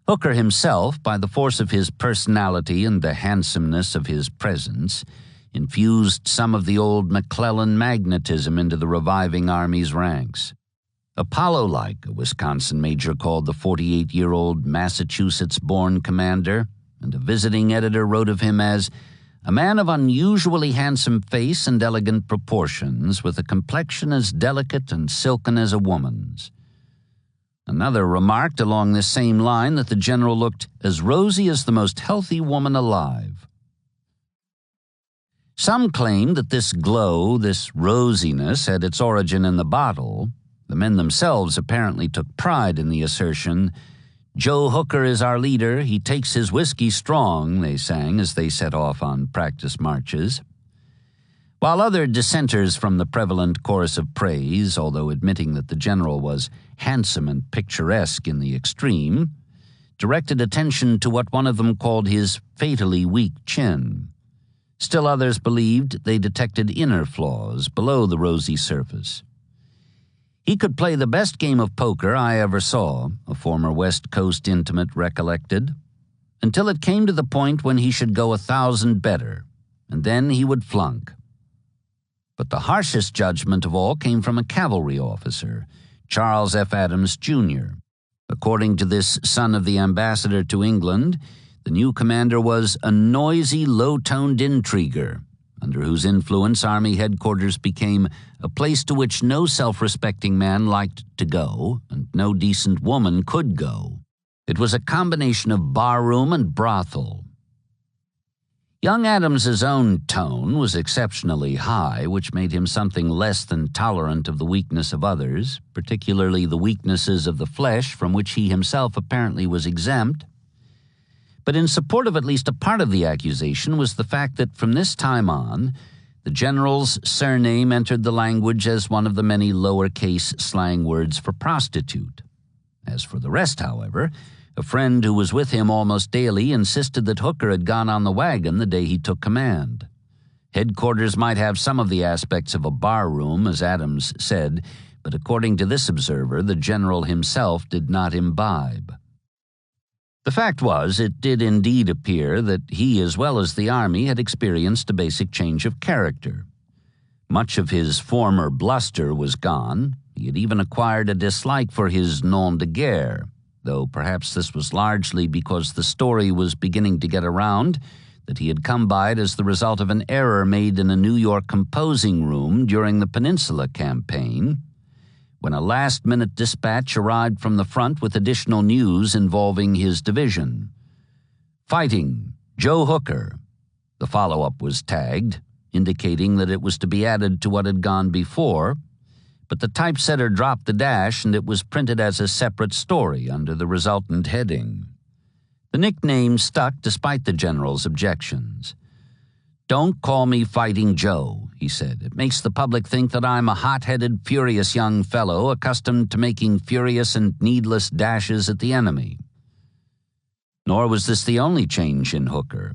A: Hooker himself, by the force of his personality and the handsomeness of his presence, infused some of the old McClellan magnetism into the reviving Army's ranks. Apollo-like, a Wisconsin major called the 48-year-old Massachusetts-born commander, and a visiting editor wrote of him as a man of unusually handsome face and elegant proportions, with a complexion as delicate and silken as a woman's. Another remarked along this same line that the general looked as rosy as the most healthy woman alive. Some claimed that this glow, this rosiness, had its origin in the bottle. The men themselves apparently took pride in the assertion. "Joe Hooker is our leader. He takes his whiskey strong," they sang as they set off on practice marches. While other dissenters from the prevalent chorus of praise, although admitting that the general was handsome and picturesque in the extreme, directed attention to what one of them called his fatally weak chin. Still others believed they detected inner flaws below the rosy surface. "He could play the best game of poker I ever saw," a former West Coast intimate recollected, "until it came to the point when he should go 1,000 better, and then he would flunk." But the harshest judgment of all came from a cavalry officer, Charles F. Adams, Jr. According to this son of the ambassador to England, the new commander was a noisy, low-toned intriguer, under whose influence Army headquarters became a place to which no self-respecting man liked to go, and no decent woman could go. It was a combination of barroom and brothel. Young Adams's own tone was exceptionally high, which made him something less than tolerant of the weakness of others, particularly the weaknesses of the flesh from which he himself apparently was exempt. But in support of at least a part of the accusation was the fact that from this time on, the general's surname entered the language as one of the many lowercase slang words for prostitute. As for the rest, however, a friend who was with him almost daily insisted that Hooker had gone on the wagon the day he took command. Headquarters might have some of the aspects of a barroom, as Adams said, but according to this observer, the general himself did not imbibe. The fact was, it did indeed appear that he, as well as the Army, had experienced a basic change of character. Much of his former bluster was gone. He had even acquired a dislike for his nom de guerre, though perhaps this was largely because the story was beginning to get around that he had come by it as the result of an error made in a New York composing room during the Peninsula Campaign, when a last-minute dispatch arrived from the front with additional news involving his division. "Fighting, Joe Hooker." The follow-up was tagged, indicating that it was to be added to what had gone before, but the typesetter dropped the dash and it was printed as a separate story under the resultant heading. The nickname stuck despite the general's objections. "Don't call me Fighting Joe," he said. "It makes the public think that I'm a hot-headed, furious young fellow accustomed to making furious and needless dashes at the enemy." Nor was this the only change in Hooker.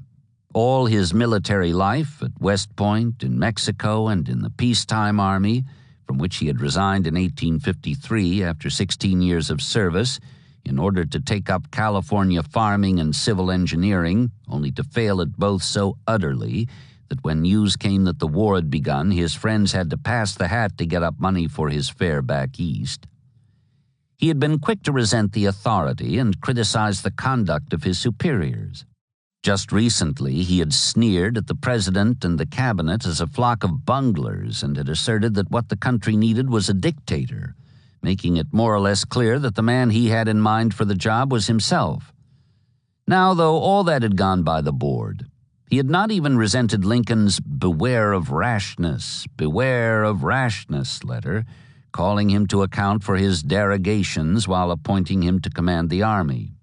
A: All his military life at West Point, in Mexico, and in the peacetime Army, from which he had resigned in 1853 after 16 years of service, in order to take up California farming and civil engineering, only to fail at both so utterly that when news came that the war had begun, his friends had to pass the hat to get up money for his fare back east. He had been quick to resent the authority and criticize the conduct of his superiors. Just recently, he had sneered at the president and the cabinet as a flock of bunglers and had asserted that what the country needed was a dictator, making it more or less clear that the man he had in mind for the job was himself. Now, though all that had gone by the board, he had not even resented Lincoln's beware of rashness letter, calling him to account for his derogations while appointing him to command the army.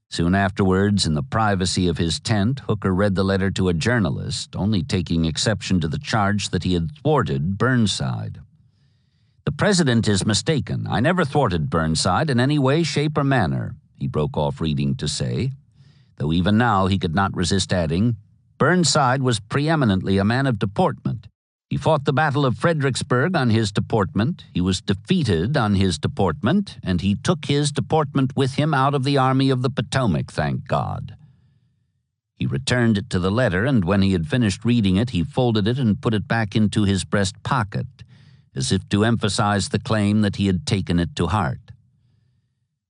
A: Soon afterwards, in the privacy of his tent, Hooker read the letter to a journalist, only taking exception to the charge that he had thwarted Burnside. "The president is mistaken. I never thwarted Burnside in any way, shape, or manner," he broke off reading to say, though even now he could not resist adding, "Burnside was preeminently a man of deportment. He fought the Battle of Fredericksburg on his deportment, he was defeated on his deportment, and he took his deportment with him out of the Army of the Potomac, thank God." He returned it to the letter, and when he had finished reading it, he folded it and put it back into his breast pocket, as if to emphasize the claim that he had taken it to heart.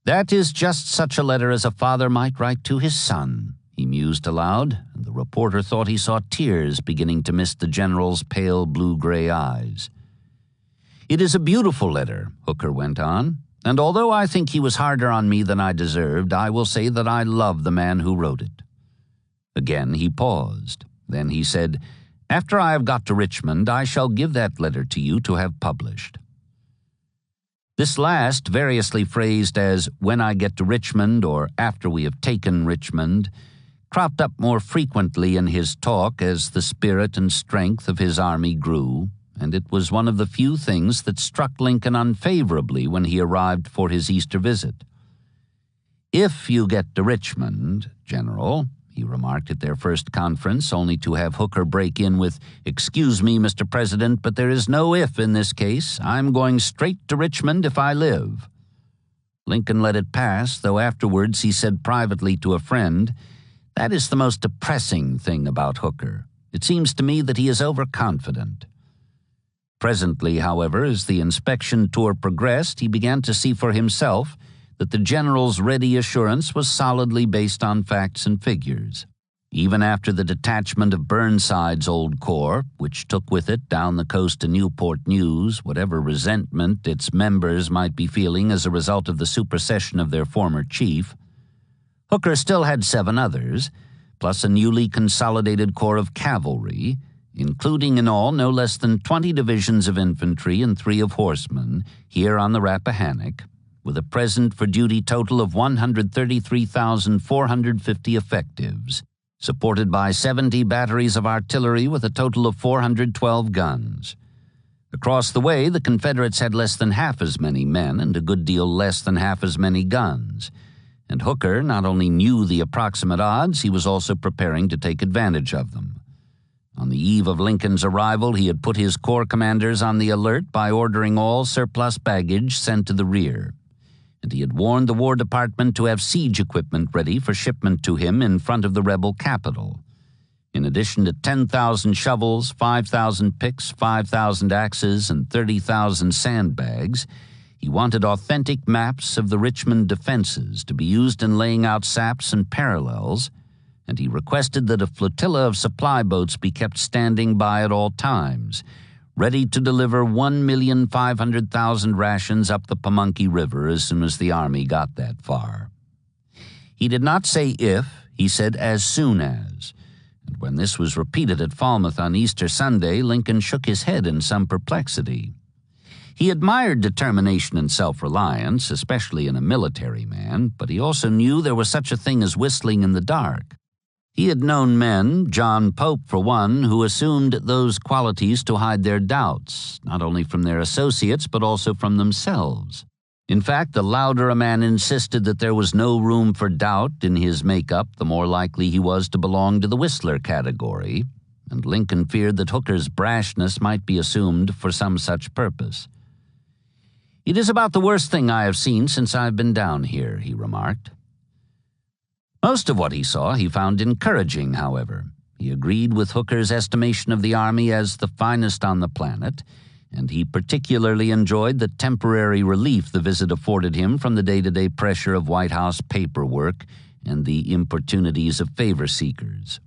A: "That is just such a letter as a father might write to his son," he mused aloud, and the reporter thought he saw tears beginning to mist the general's pale blue-gray eyes. "It is a beautiful letter," Hooker went on, "and although I think he was harder on me than I deserved, I will say that I love the man who wrote it." Again he paused. Then he said, "After I have got to Richmond, I shall give that letter to you to have published." This last, variously phrased as "when I get to Richmond" or "after we have taken Richmond," cropped up more frequently in his talk as the spirit and strength of his army grew, and it was one of the few things that struck Lincoln unfavorably when he arrived for his Easter visit. "If you get to Richmond, General," he remarked at their first conference, only to have Hooker break in with, "Excuse me, Mr. President, but there is no if in this case. I'm going straight to Richmond if I live." Lincoln let it pass, though afterwards he said privately to a friend, "That is the most depressing thing about Hooker. It seems to me that he is overconfident." Presently, however, as the inspection tour progressed, he began to see for himself that the general's ready assurance was solidly based on facts and figures. Even after the detachment of Burnside's old corps, which took with it down the coast to Newport News whatever resentment its members might be feeling as a result of the supersession of their former chief, Hooker still had 7 others, plus a newly consolidated corps of cavalry, including in all no less than 20 divisions of infantry and 3 of horsemen, here on the Rappahannock, with a present-for-duty total of 133,450 effectives, supported by 70 batteries of artillery with a total of 412 guns. Across the way, the Confederates had less than half as many men and a good deal less than half as many guns, and Hooker not only knew the approximate odds, he was also preparing to take advantage of them. On the eve of Lincoln's arrival, he had put his corps commanders on the alert by ordering all surplus baggage sent to the rear, and he had warned the War Department to have siege equipment ready for shipment to him in front of the rebel capital. In addition to 10,000 shovels, 5,000 picks, 5,000 axes, and 30,000 sandbags, he wanted authentic maps of the Richmond defenses to be used in laying out saps and parallels, and he requested that a flotilla of supply boats be kept standing by at all times, ready to deliver 1,500,000 rations up the Pamunkey River as soon as the Army got that far. He did not say if, he said as soon as, and when this was repeated at Falmouth on Easter Sunday, Lincoln shook his head in some perplexity. He admired determination and self-reliance, especially in a military man, but he also knew there was such a thing as whistling in the dark. He had known men, John Pope for one, who assumed those qualities to hide their doubts, not only from their associates but also from themselves. In fact, the louder a man insisted that there was no room for doubt in his makeup, the more likely he was to belong to the whistler category, and Lincoln feared that Hooker's brashness might be assumed for some such purpose. "It is about the worst thing I have seen since I've been down here," he remarked. Most of what he saw he found encouraging, however. He agreed with Hooker's estimation of the Army as the finest on the planet, and he particularly enjoyed the temporary relief the visit afforded him from the day-to-day pressure of White House paperwork and the importunities of favor seekers.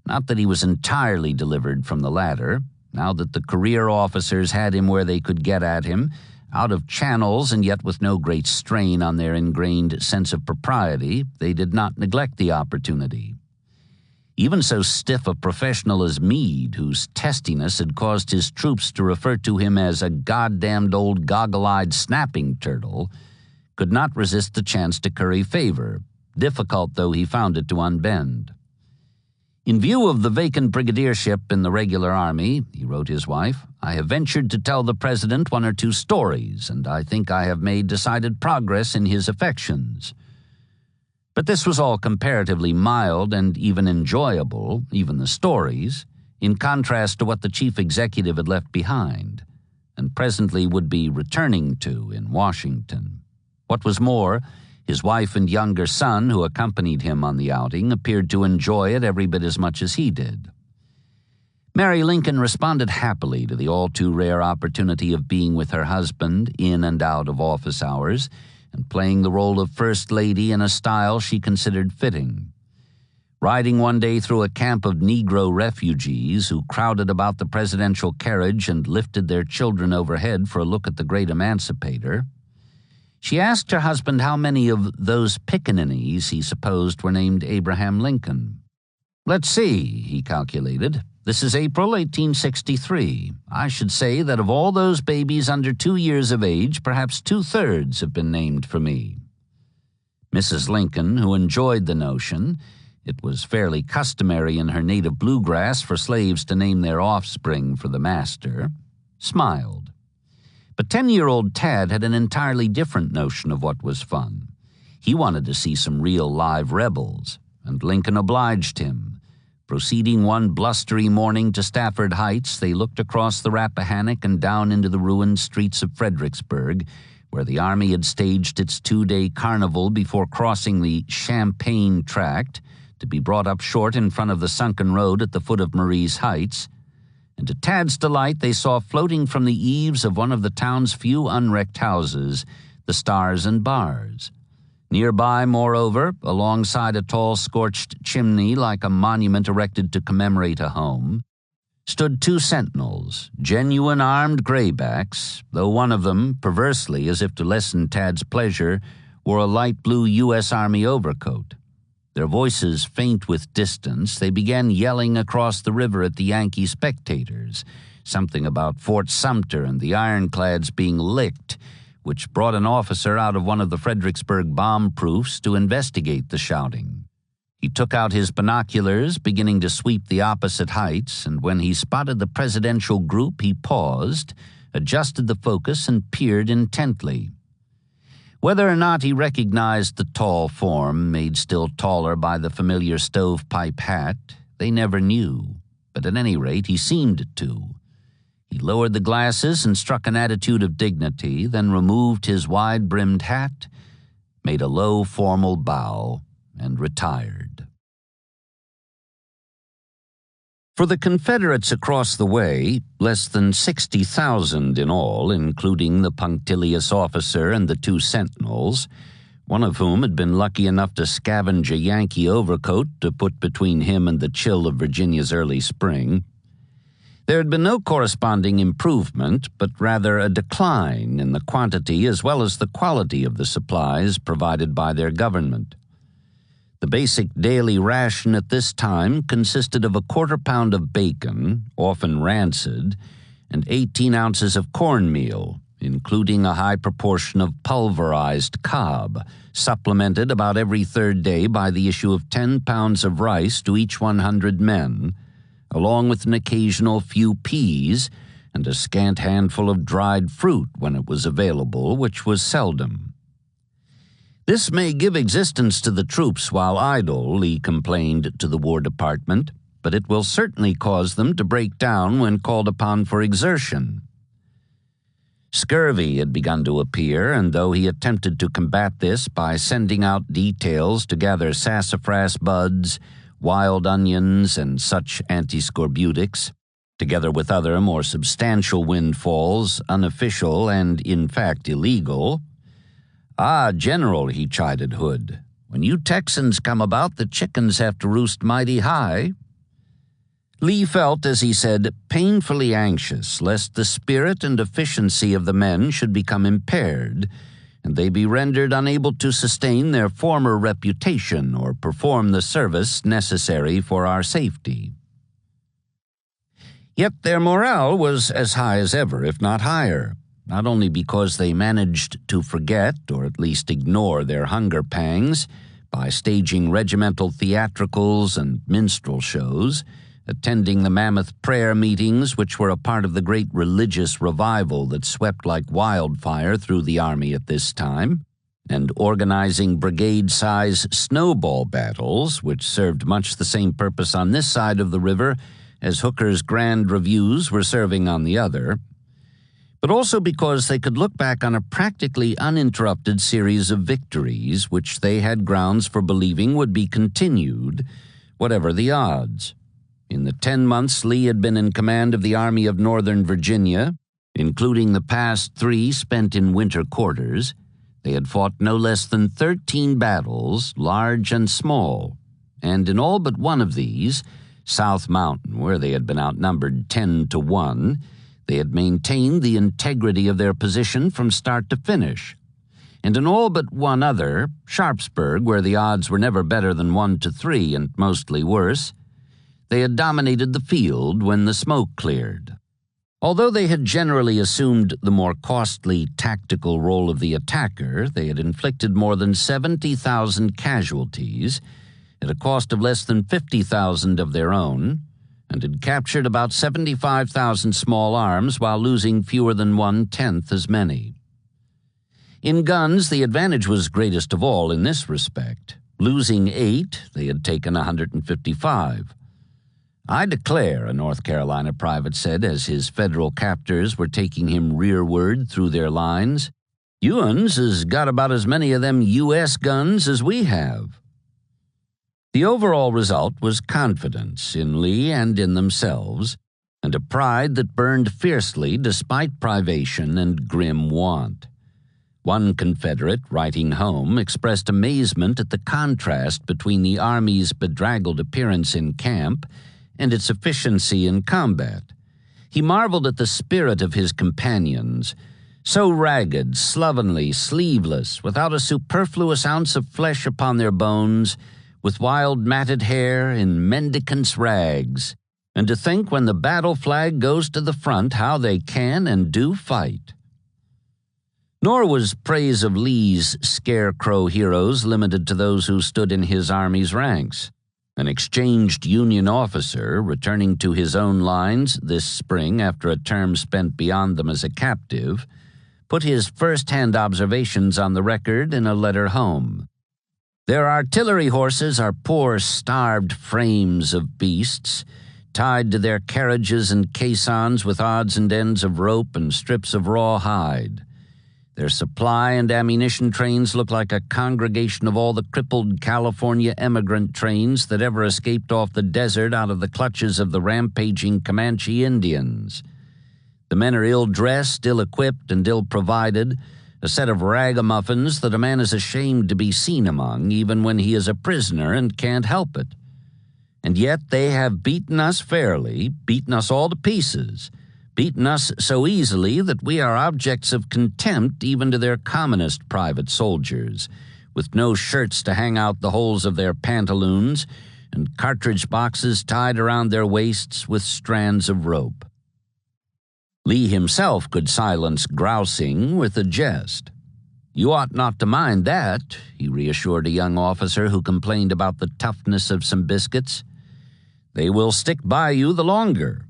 A: Not that he was entirely delivered from the latter. Now that the career officers had him where they could get at him, out of channels and yet with no great strain on their ingrained sense of propriety, they did not neglect the opportunity. Even so stiff a professional as Meade, whose testiness had caused his troops to refer to him as a goddamned old goggle-eyed snapping turtle, could not resist the chance to curry favor, difficult though he found it to unbend. "In view of the vacant brigadiership in the regular army," he wrote his wife, "I have ventured to tell the president one or two stories, and I think I have made decided progress in his affections." But this was all comparatively mild and even enjoyable, even the stories, in contrast to what the chief executive had left behind, and presently would be returning to in Washington. What was more, his wife and younger son, who accompanied him on the outing, appeared to enjoy it every bit as much as he did. Mary Lincoln responded happily to the all-too-rare opportunity of being with her husband in and out of office hours and playing the role of First Lady in a style she considered fitting. Riding one day through a camp of Negro refugees who crowded about the presidential carriage and lifted their children overhead for a look at the great emancipator, she asked her husband how many of those pickaninnies he supposed were named Abraham Lincoln. "Let's see," he calculated. "This is April 1863. I should say that of all those babies under 2 years of age, perhaps 2/3 have been named for me." Mrs. Lincoln, who enjoyed the notion, it was fairly customary in her native bluegrass for slaves to name their offspring for the master, smiled. But 10-year-old Tad had an entirely different notion of what was fun. He wanted to see some real live rebels, and Lincoln obliged him. Proceeding one blustery morning to Stafford Heights, they looked across the Rappahannock and down into the ruined streets of Fredericksburg, where the Army had staged its 2-day carnival before crossing the Champaign Tract, to be brought up short in front of the sunken road at the foot of Marie's Heights. And to Tad's delight, they saw floating from the eaves of one of the town's few unwrecked houses the Stars and Bars. Nearby, moreover, alongside a tall scorched chimney like a monument erected to commemorate a home, stood 2 sentinels, genuine armed graybacks, though one of them, perversely as if to lessen Tad's pleasure, wore a light blue U.S. Army overcoat. Their voices faint with distance, they began yelling across the river at the Yankee spectators, something about Fort Sumter and the ironclads being licked, which brought an officer out of one of the Fredericksburg bomb-proofs to investigate the shouting. He took out his binoculars, beginning to sweep the opposite heights, and when he spotted the presidential group, he paused, adjusted the focus, and peered intently. Whether or not he recognized the tall form, made still taller by the familiar stovepipe hat, they never knew, but at any rate he seemed to. He lowered the glasses and struck an attitude of dignity, then removed his wide-brimmed hat, made a low formal bow, and retired. For the Confederates across the way, less than 60,000 in all, including the punctilious officer and the 2 sentinels, one of whom had been lucky enough to scavenge a Yankee overcoat to put between him and the chill of Virginia's early spring, there had been no corresponding improvement, but rather a decline in the quantity as well as the quality of the supplies provided by their government. The basic daily ration at this time consisted of a 1/4 pound of bacon, often rancid, and 18 ounces of cornmeal, including a high proportion of pulverized cob, supplemented about every 3rd day by the issue of 10 pounds of rice to each 100 men, along with an occasional few peas and a scant handful of dried fruit when it was available, which was seldom. "This may give existence to the troops while idle," Lee complained to the War Department, "but it will certainly cause them to break down when called upon for exertion." Scurvy had begun to appear, and though he attempted to combat this by sending out details to gather sassafras buds, wild onions, and such antiscorbutics, together with other more substantial windfalls, unofficial and, in fact, illegal. "Ah, General," he chided Hood, "when you Texans come about, the chickens have to roost mighty high." Lee felt, as he said, painfully anxious lest the spirit and efficiency of the men should become impaired, and they be rendered unable to sustain their former reputation or perform the service necessary for our safety. Yet their morale was as high as ever, if not higher, not only because they managed to forget, or at least ignore, their hunger pangs by staging regimental theatricals and minstrel shows, attending the mammoth prayer meetings which were a part of the great religious revival that swept like wildfire through the army at this time, and organizing brigade-size snowball battles, which served much the same purpose on this side of the river as Hooker's grand reviews were serving on the other, but also because they could look back on a practically uninterrupted series of victories which they had grounds for believing would be continued, whatever the odds. In the 10 months Lee had been in command of the Army of Northern Virginia, including the past 3 spent in winter quarters, they had fought no less than 13 battles, large and small, and in all but one of these, South Mountain, where they had been outnumbered 10-1, they had maintained the integrity of their position from start to finish. And in all but one other, Sharpsburg, where the odds were never better than 1-3 and mostly worse, they had dominated the field when the smoke cleared. Although they had generally assumed the more costly tactical role of the attacker, they had inflicted more than 70,000 casualties at a cost of less than 50,000 of their own, and had captured about 75,000 small arms while losing fewer than 1/10 as many. In guns, the advantage was greatest of all in this respect. Losing 8, they had taken 155. "I declare," a North Carolina private said as his federal captors were taking him rearward through their lines, "you uns has got about as many of them U.S. guns as we have." The overall result was confidence in Lee and in themselves, and a pride that burned fiercely despite privation and grim want. One Confederate, writing home, expressed amazement at the contrast between the Army's bedraggled appearance in camp and its efficiency in combat. He marveled at the spirit of his companions, so ragged, slovenly, sleeveless, without a superfluous ounce of flesh upon their bones, with wild matted hair in mendicant's rags, and to think when the battle flag goes to the front how they can and do fight. Nor was praise of Lee's scarecrow heroes limited to those who stood in his army's ranks. An exchanged Union officer, returning to his own lines this spring after a term spent beyond them as a captive, put his first-hand observations on the record in a letter home. "Their artillery horses are poor, starved frames of beasts, tied to their carriages and caissons with odds and ends of rope and strips of raw hide. Their supply and ammunition trains look like a congregation of all the crippled California emigrant trains that ever escaped off the desert out of the clutches of the rampaging Comanche Indians. The men are ill-dressed, ill-equipped, and ill-provided, a set of ragamuffins that a man is ashamed to be seen among, even when he is a prisoner and can't help it. And yet they have beaten us fairly, beaten us all to pieces, beaten us so easily that we are objects of contempt even to their commonest private soldiers, with no shirts to hang out the holes of their pantaloons, and cartridge boxes tied around their waists with strands of rope." Lee himself could silence grousing with a jest. "You ought not to mind that," he reassured a young officer who complained about the toughness of some biscuits. "They will stick by you the longer."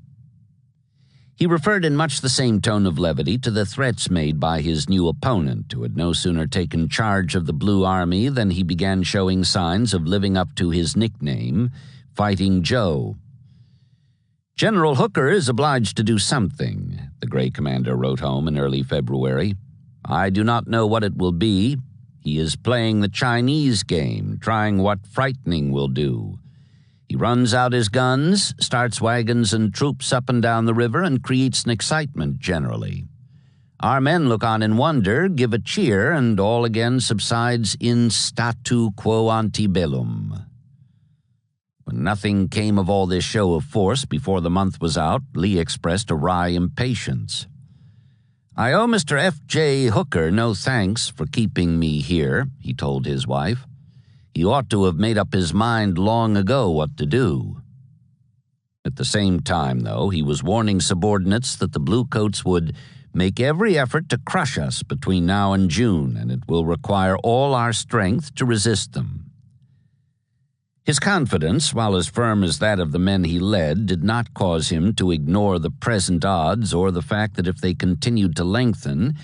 A: He referred in much the same tone of levity to the threats made by his new opponent, who had no sooner taken charge of the Blue Army than he began showing signs of living up to his nickname, Fighting Joe. "General Hooker is obliged to do something," the gray commander wrote home in early February. "I do not know what it will be. He is playing the Chinese game, trying what frightening will do. He runs out his guns, starts wagons and troops up and down the river, and creates an excitement generally. Our men look on in wonder, give a cheer, and all again subsides in statu quo ante bellum. When nothing came of all this show of force before the month was out, Lee expressed a wry impatience. "I owe Mr. F.J. Hooker no thanks for keeping me here," he told his wife. "He ought to have made up his mind long ago what to do." At the same time, though, he was warning subordinates that the Bluecoats would make every effort to crush us between now and June, and it will require all our strength to resist them. His confidence, while as firm as that of the men he led, did not cause him to ignore the present odds or the fact that if they continued to lengthen,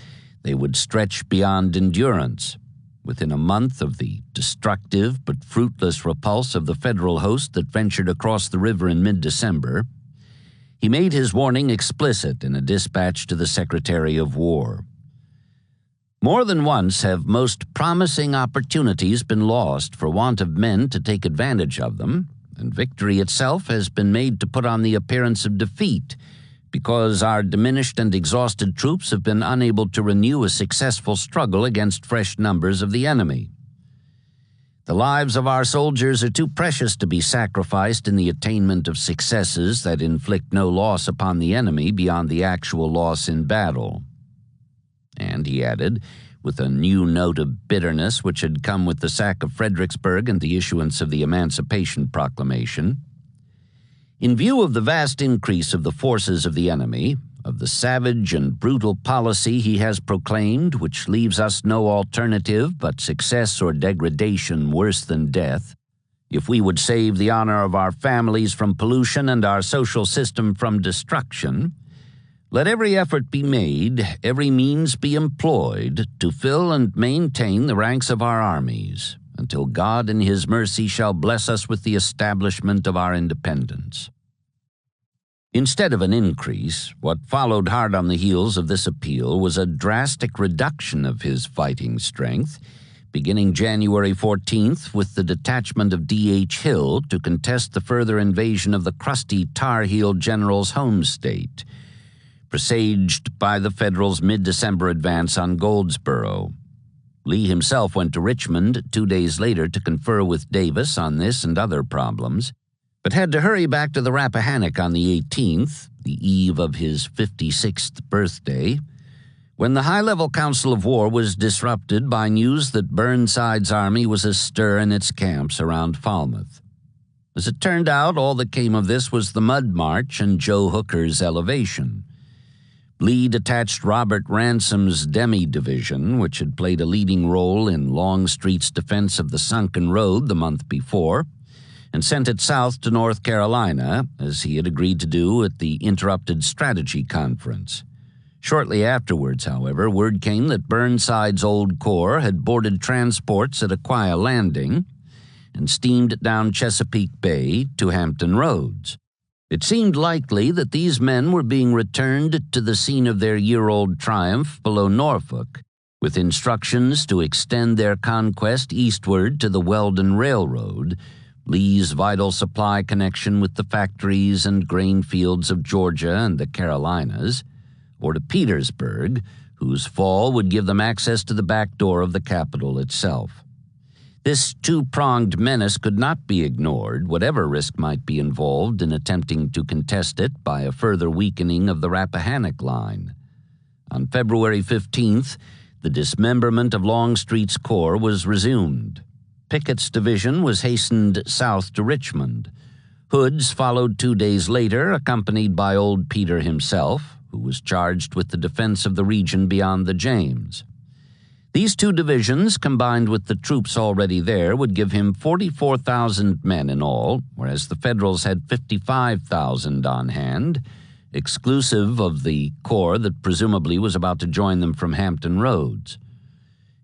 A: they would stretch beyond endurance. Within a month of the destructive but fruitless repulse of the Federal host that ventured across the river in mid-December, he made his warning explicit in a dispatch to the Secretary of War. "More than once have most promising opportunities been lost for want of men to take advantage of them, and victory itself has been made to put on the appearance of defeat, because our diminished and exhausted troops have been unable to renew a successful struggle against fresh numbers of the enemy. The lives of our soldiers are too precious to be sacrificed in the attainment of successes that inflict no loss upon the enemy beyond the actual loss in battle." And he added, with a new note of bitterness which had come with the sack of Fredericksburg and the issuance of the Emancipation Proclamation, "In view of the vast increase of the forces of the enemy, of the savage and brutal policy he has proclaimed, which leaves us no alternative but success or degradation worse than death, if we would save the honor of our families from pollution and our social system from destruction, let every effort be made, every means be employed, to fill and maintain the ranks of our armies, until God in His mercy shall bless us with the establishment of our independence." Instead of an increase, what followed hard on the heels of this appeal was a drastic reduction of his fighting strength, beginning January 14th with the detachment of D.H. Hill to contest the further invasion of the crusty Tar-Heel general's home state, presaged by the Federals' mid-December advance on Goldsboro. Lee himself went to Richmond 2 days later to confer with Davis on this and other problems, but had to hurry back to the Rappahannock on the 18th, the eve of his 56th birthday, when the high-level Council of War was disrupted by news that Burnside's army was astir in its camps around Falmouth. As it turned out, all that came of this was the Mud March and Joe Hooker's elevation. Lee detached Robert Ransom's Demi Division, which had played a leading role in Longstreet's defense of the Sunken Road the month before, and sent it south to North Carolina, as he had agreed to do at the Interrupted Strategy Conference. Shortly afterwards, however, word came that Burnside's Old Corps had boarded transports at Aquia Landing and steamed down Chesapeake Bay to Hampton Roads. It seemed likely that these men were being returned to the scene of their year-old triumph below Norfolk, with instructions to extend their conquest eastward to the Weldon Railroad, Lee's vital supply connection with the factories and grain fields of Georgia and the Carolinas, or to Petersburg, whose fall would give them access to the back door of the capital itself. This two-pronged menace could not be ignored, whatever risk might be involved in attempting to contest it by a further weakening of the Rappahannock line. On February 15th, the dismemberment of Longstreet's corps was resumed. Pickett's division was hastened south to Richmond. Hood's followed 2 days later, accompanied by Old Peter himself, who was charged with the defense of the region beyond the James. These two divisions, combined with the troops already there, would give him 44,000 men in all, whereas the Federals had 55,000 on hand, exclusive of the corps that presumably was about to join them from Hampton Roads.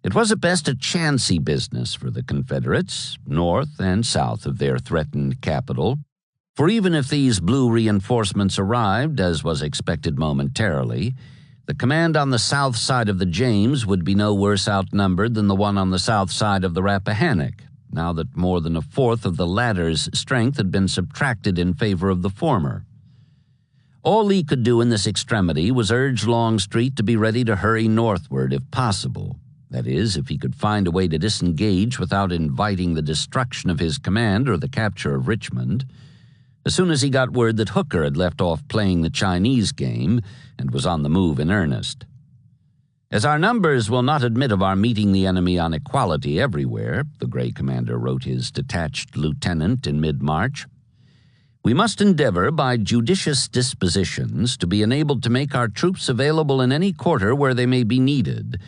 A: It was at best a chancy business for the Confederates, north and south of their threatened capital, for even if these blue reinforcements arrived, as was expected momentarily, the command on the south side of the James would be no worse outnumbered than the one on the south side of the Rappahannock, now that more than a fourth of the latter's strength had been subtracted in favor of the former. All Lee could do in this extremity was urge Longstreet to be ready to hurry northward if possible. That is, if he could find a way to disengage without inviting the destruction of his command or the capture of Richmond. As soon as he got word that Hooker had left off playing the Chinese game and was on the move in earnest. As our numbers will not admit of our meeting the enemy on equality everywhere, the Gray commander wrote his detached lieutenant in mid-March, we must endeavor by judicious dispositions to be enabled to make our troops available in any quarter where they may be needed,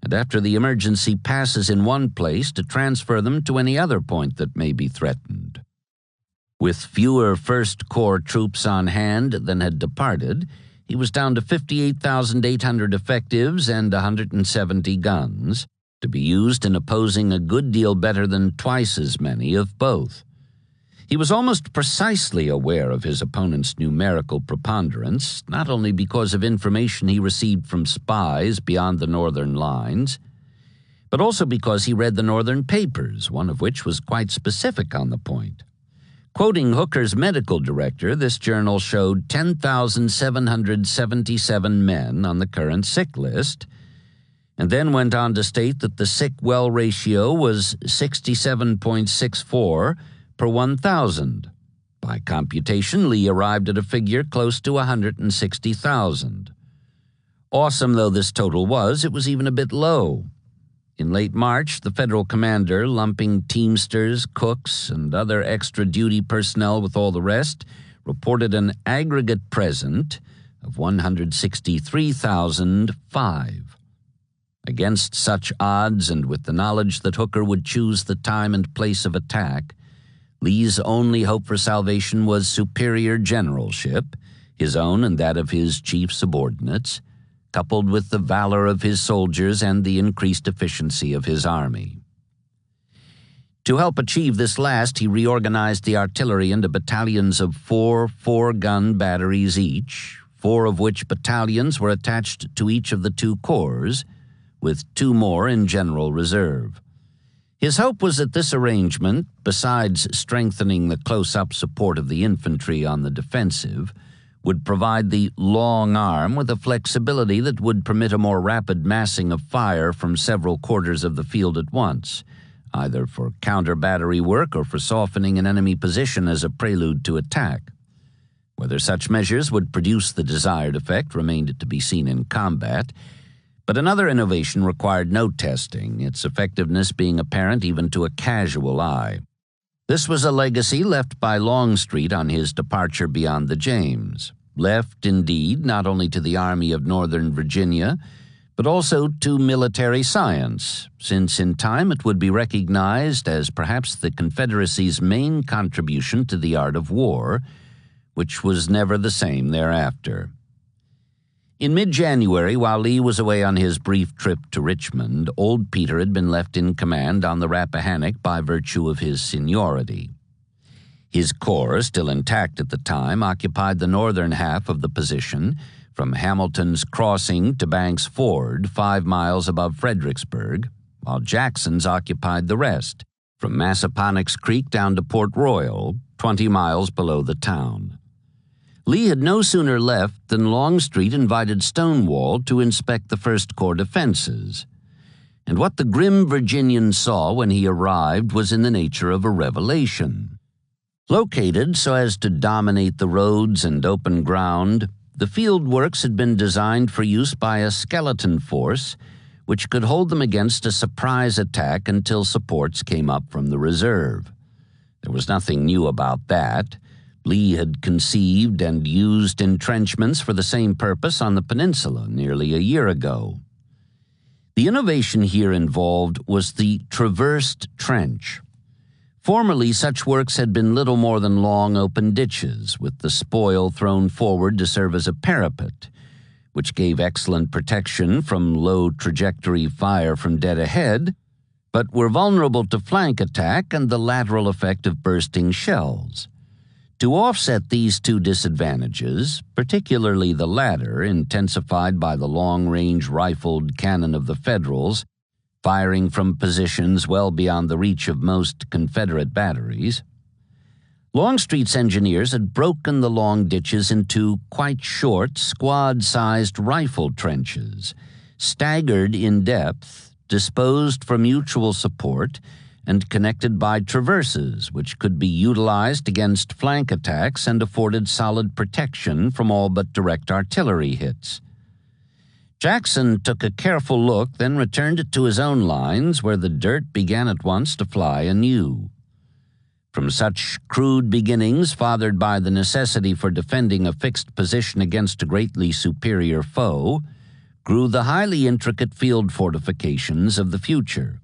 A: and after the emergency passes in one place to transfer them to any other point that may be threatened. With fewer First Corps troops on hand than had departed, he was down to 58,800 effectives and 170 guns, to be used in opposing a good deal better than twice as many of both. He was almost precisely aware of his opponent's numerical preponderance, not only because of information he received from spies beyond the northern lines, but also because he read the northern papers, one of which was quite specific on the point. Quoting Hooker's medical director, this journal showed 10,777 men on the current sick list, and then went on to state that the sick-well ratio was 67.64 per 1,000. By computation, Lee arrived at a figure close to 160,000. Awesome though this total was, it was even a bit low. In late March, the federal commander, lumping teamsters, cooks, and other extra-duty personnel with all the rest, reported an aggregate present of 163,005. Against such odds, and with the knowledge that Hooker would choose the time and place of attack, Lee's only hope for salvation was superior generalship, his own and that of his chief subordinates, coupled with the valor of his soldiers and the increased efficiency of his army. To help achieve this last, he reorganized the artillery into battalions of 4 4-gun batteries each, 4 of which battalions were attached to each of the 2 corps, with 2 more in general reserve. His hope was that this arrangement, besides strengthening the close-up support of the infantry on the defensive, would provide the long arm with a flexibility that would permit a more rapid massing of fire from several quarters of the field at once, either for counter-battery work or for softening an enemy position as a prelude to attack. Whether such measures would produce the desired effect remained to be seen in combat, but another innovation required no testing, its effectiveness being apparent even to a casual eye. This was a legacy left by Longstreet on his departure beyond the James, left, indeed, not only to the Army of Northern Virginia, but also to military science, since in time it would be recognized as perhaps the Confederacy's main contribution to the art of war, which was never the same thereafter. In mid-January, while Lee was away on his brief trip to Richmond, Old Peter had been left in command on the Rappahannock by virtue of his seniority. His corps, still intact at the time, occupied the northern half of the position, from Hamilton's Crossing to Banks Ford, 5 miles above Fredericksburg, while Jackson's occupied the rest, from Massaponax Creek down to Port Royal, 20 miles below the town. Lee had no sooner left than Longstreet invited Stonewall to inspect the First Corps defenses. And what the grim Virginian saw when he arrived was in the nature of a revelation. Located so as to dominate the roads and open ground, the field works had been designed for use by a skeleton force which could hold them against a surprise attack until supports came up from the reserve. There was nothing new about that. Lee had conceived and used entrenchments for the same purpose on the peninsula nearly a year ago. The innovation here involved was the traversed trench. Formerly, such works had been little more than long open ditches, with the spoil thrown forward to serve as a parapet, which gave excellent protection from low trajectory fire from dead ahead, but were vulnerable to flank attack and the lateral effect of bursting shells. To offset these 2 disadvantages, particularly the latter, intensified by the long-range rifled cannon of the Federals, firing from positions well beyond the reach of most Confederate batteries. Longstreet's engineers had broken the long ditches into quite short, squad-sized rifle trenches, staggered in depth, disposed for mutual support, and connected by traverses, which could be utilized against flank attacks and afforded solid protection from all but direct artillery hits. Jackson took a careful look, then returned it to his own lines, where the dirt began at once to fly anew. From such crude beginnings, fathered by the necessity for defending a fixed position against a greatly superior foe, grew the highly intricate field fortifications of the future.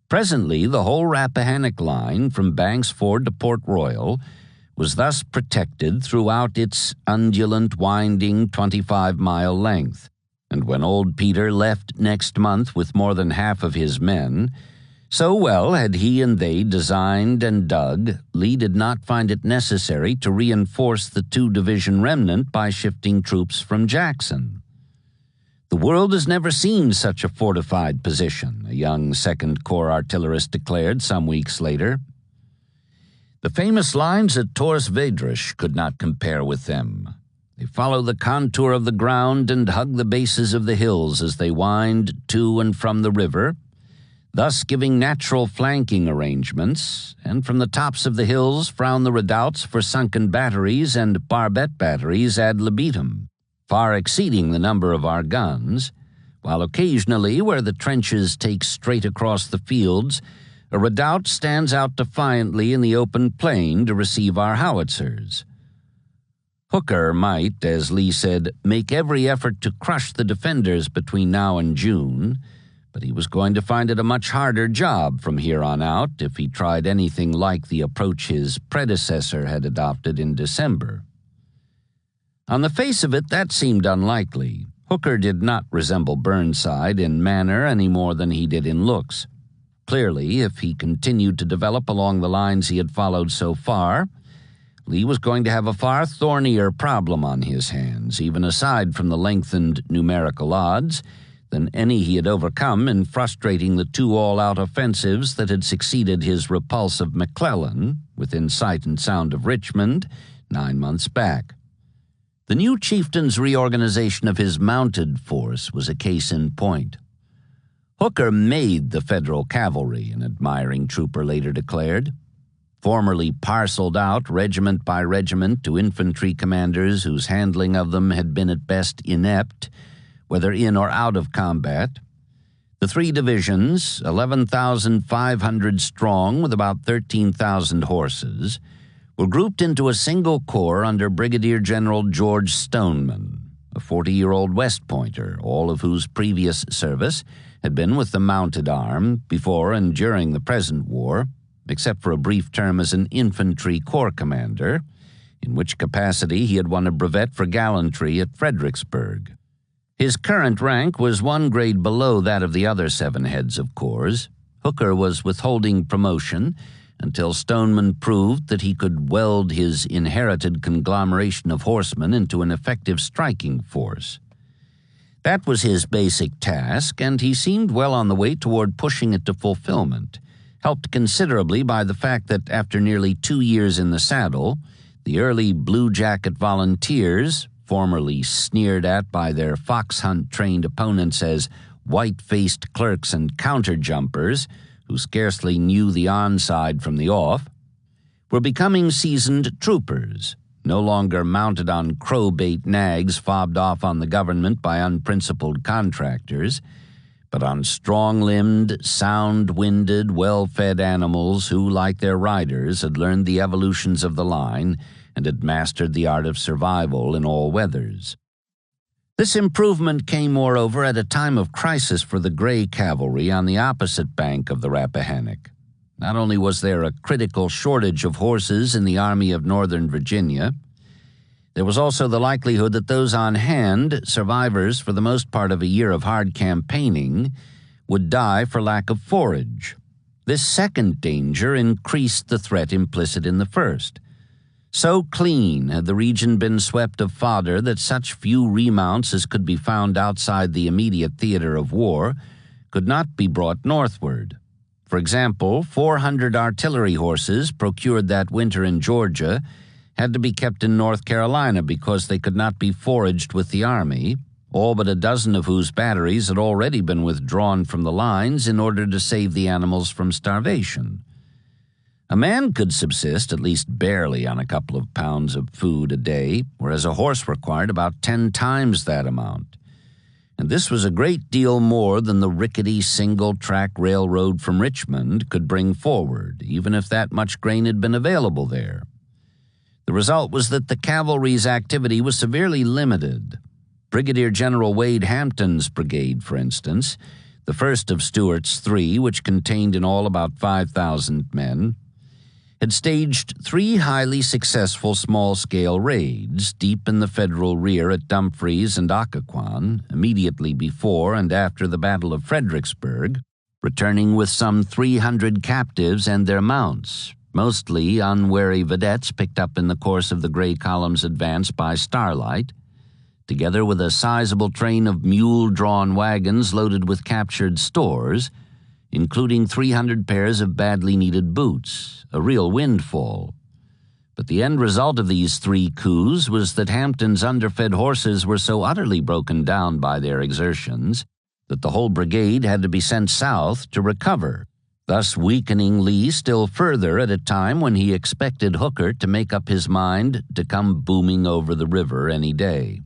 A: Presently, the whole Rappahannock line from Banks Ford to Port Royal was thus protected throughout its undulant, winding 25-mile length, and when old Peter left next month with more than half of his men, so well had he and they designed and dug, Lee did not find it necessary to reinforce the two-division remnant by shifting troops from Jackson. "The world has never seen such a fortified position," a young Second Corps artillerist declared some weeks later. "The famous lines at Torres Vedras could not compare with them. They follow the contour of the ground and hug the bases of the hills as they wind to and from the river, thus giving natural flanking arrangements, and from the tops of the hills frown the redoubts for sunken batteries and barbette batteries ad libitum, far exceeding the number of our guns, while occasionally, where the trenches take straight across the fields, a redoubt stands out defiantly in the open plain to receive our howitzers. Hooker might, as Lee said, make every effort to crush the defenders between now and June, but he was going to find it a much harder job from here on out if he tried anything like the approach his predecessor had adopted in December. On the face of it, that seemed unlikely. Hooker did not resemble Burnside in manner any more than he did in looks. Clearly, if he continued to develop along the lines he had followed so far, Lee was going to have a far thornier problem on his hands, even aside from the lengthened numerical odds, than any he had overcome in frustrating the two all-out offensives that had succeeded his repulse of McClellan, within sight and sound of Richmond, 9 months back. The new chieftain's reorganization of his mounted force was a case in point. Hooker made the Federal cavalry, an admiring trooper later declared. Formerly parceled out regiment by regiment to infantry commanders whose handling of them had been at best inept, whether in or out of combat, the three divisions, 11,500 strong with about 13,000 horses, were grouped into a single corps under Brigadier General George Stoneman, a 40-year-old West Pointer, all of whose previous service had been with the Mounted Arm before and during the present war, except for a brief term as an infantry corps commander, in which capacity he had won a brevet for gallantry at Fredericksburg. His current rank was one grade below that of the other 7 heads of corps. Hooker was withholding promotion until Stoneman proved that he could weld his inherited conglomeration of horsemen into an effective striking force. That was his basic task, and he seemed well on the way toward pushing it to fulfillment, helped considerably by the fact that after nearly 2 years in the saddle, the early Blue Jacket volunteers, formerly sneered at by their fox hunt-trained opponents as white-faced clerks and counter-jumpers who scarcely knew the onside from the off, were becoming seasoned troopers, no longer mounted on crowbait nags fobbed off on the government by unprincipled contractors, but on strong-limbed, sound-winded, well-fed animals who, like their riders, had learned the evolutions of the line and had mastered the art of survival in all weathers. This improvement came, moreover, at a time of crisis for the Gray Cavalry on the opposite bank of the Rappahannock. Not only was there a critical shortage of horses in the Army of Northern Virginia, there was also the likelihood that those on hand, survivors for the most part of a year of hard campaigning, would die for lack of forage. This second danger increased the threat implicit in the first. So clean had the region been swept of fodder that such few remounts as could be found outside the immediate theater of war could not be brought northward. For example, 400 artillery horses procured that winter in Georgia had to be kept in North Carolina because they could not be foraged with the army, all but a dozen of whose batteries had already been withdrawn from the lines in order to save the animals from starvation. A man could subsist at least barely on a couple of pounds of food a day, whereas a horse required about 10 times that amount. And this was a great deal more than the rickety single-track railroad from Richmond could bring forward, even if that much grain had been available there. The result was that the cavalry's activity was severely limited. Brigadier General Wade Hampton's brigade, for instance, the first of Stuart's 3, which contained in all about 5,000 men, had staged 3 highly successful small-scale raids deep in the Federal rear at Dumfries and Occoquan, immediately before and after the Battle of Fredericksburg, returning with some 300 captives and their mounts, mostly unwary vedettes picked up in the course of the Gray Column's advance by starlight, together with a sizable train of mule-drawn wagons loaded with captured stores, including 300 pairs of badly needed boots, a real windfall. But the end result of these 3 coups was that Hampton's underfed horses were so utterly broken down by their exertions that the whole brigade had to be sent south to recover, thus weakening Lee still further at a time when he expected Hooker to make up his mind to come booming over the river any day.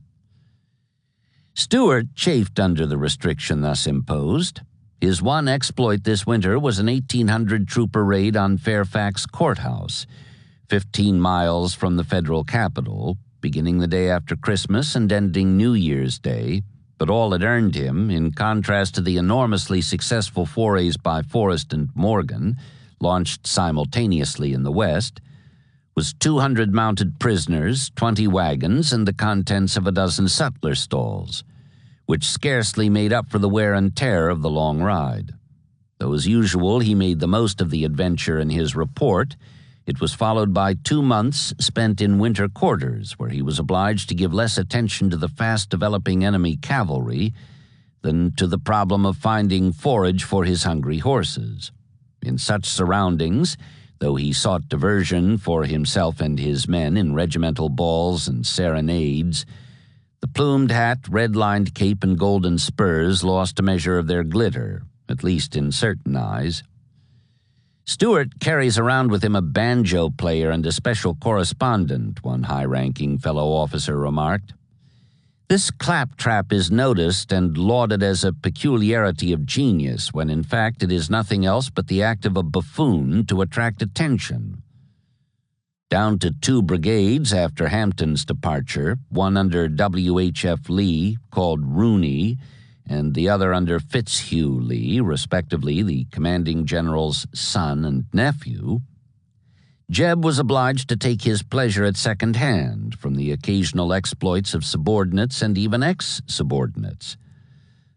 A: Stuart chafed under the restriction thus imposed. His one exploit this winter was an 1,800 trooper raid on Fairfax Courthouse, 15 miles from the federal capital, beginning the day after Christmas and ending New Year's Day, but all it earned him, in contrast to the enormously successful forays by Forrest and Morgan, launched simultaneously in the West, was 200 mounted prisoners, 20 wagons, and the contents of a dozen sutler stalls, which scarcely made up for the wear and tear of the long ride. Though as usual he made the most of the adventure in his report, it was followed by 2 months spent in winter quarters, where he was obliged to give less attention to the fast-developing enemy cavalry than to the problem of finding forage for his hungry horses. In such surroundings, though he sought diversion for himself and his men in regimental balls and serenades, the plumed hat, red-lined cape, and golden spurs lost a measure of their glitter, at least in certain eyes. Stuart carries around with him a banjo player and a special correspondent, one high-ranking fellow officer remarked. This claptrap is noticed and lauded as a peculiarity of genius, when in fact it is nothing else but the act of a buffoon to attract attention. Down to 2 brigades after Hampton's departure, one under W.H.F. Lee, called Rooney, and the other under Fitzhugh Lee, respectively the commanding general's son and nephew, Jeb was obliged to take his pleasure at second hand from the occasional exploits of subordinates and even ex-subordinates.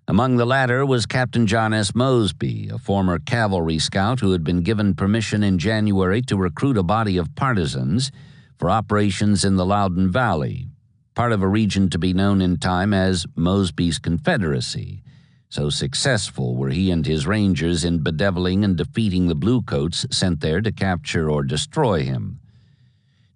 A: Among the latter was Captain John S. Mosby, a former cavalry scout who had been given permission in January to recruit a body of partisans for operations in the Loudoun Valley, part of a region to be known in time as Mosby's Confederacy. So successful were he and his rangers in bedeviling and defeating the bluecoats sent there to capture or destroy him.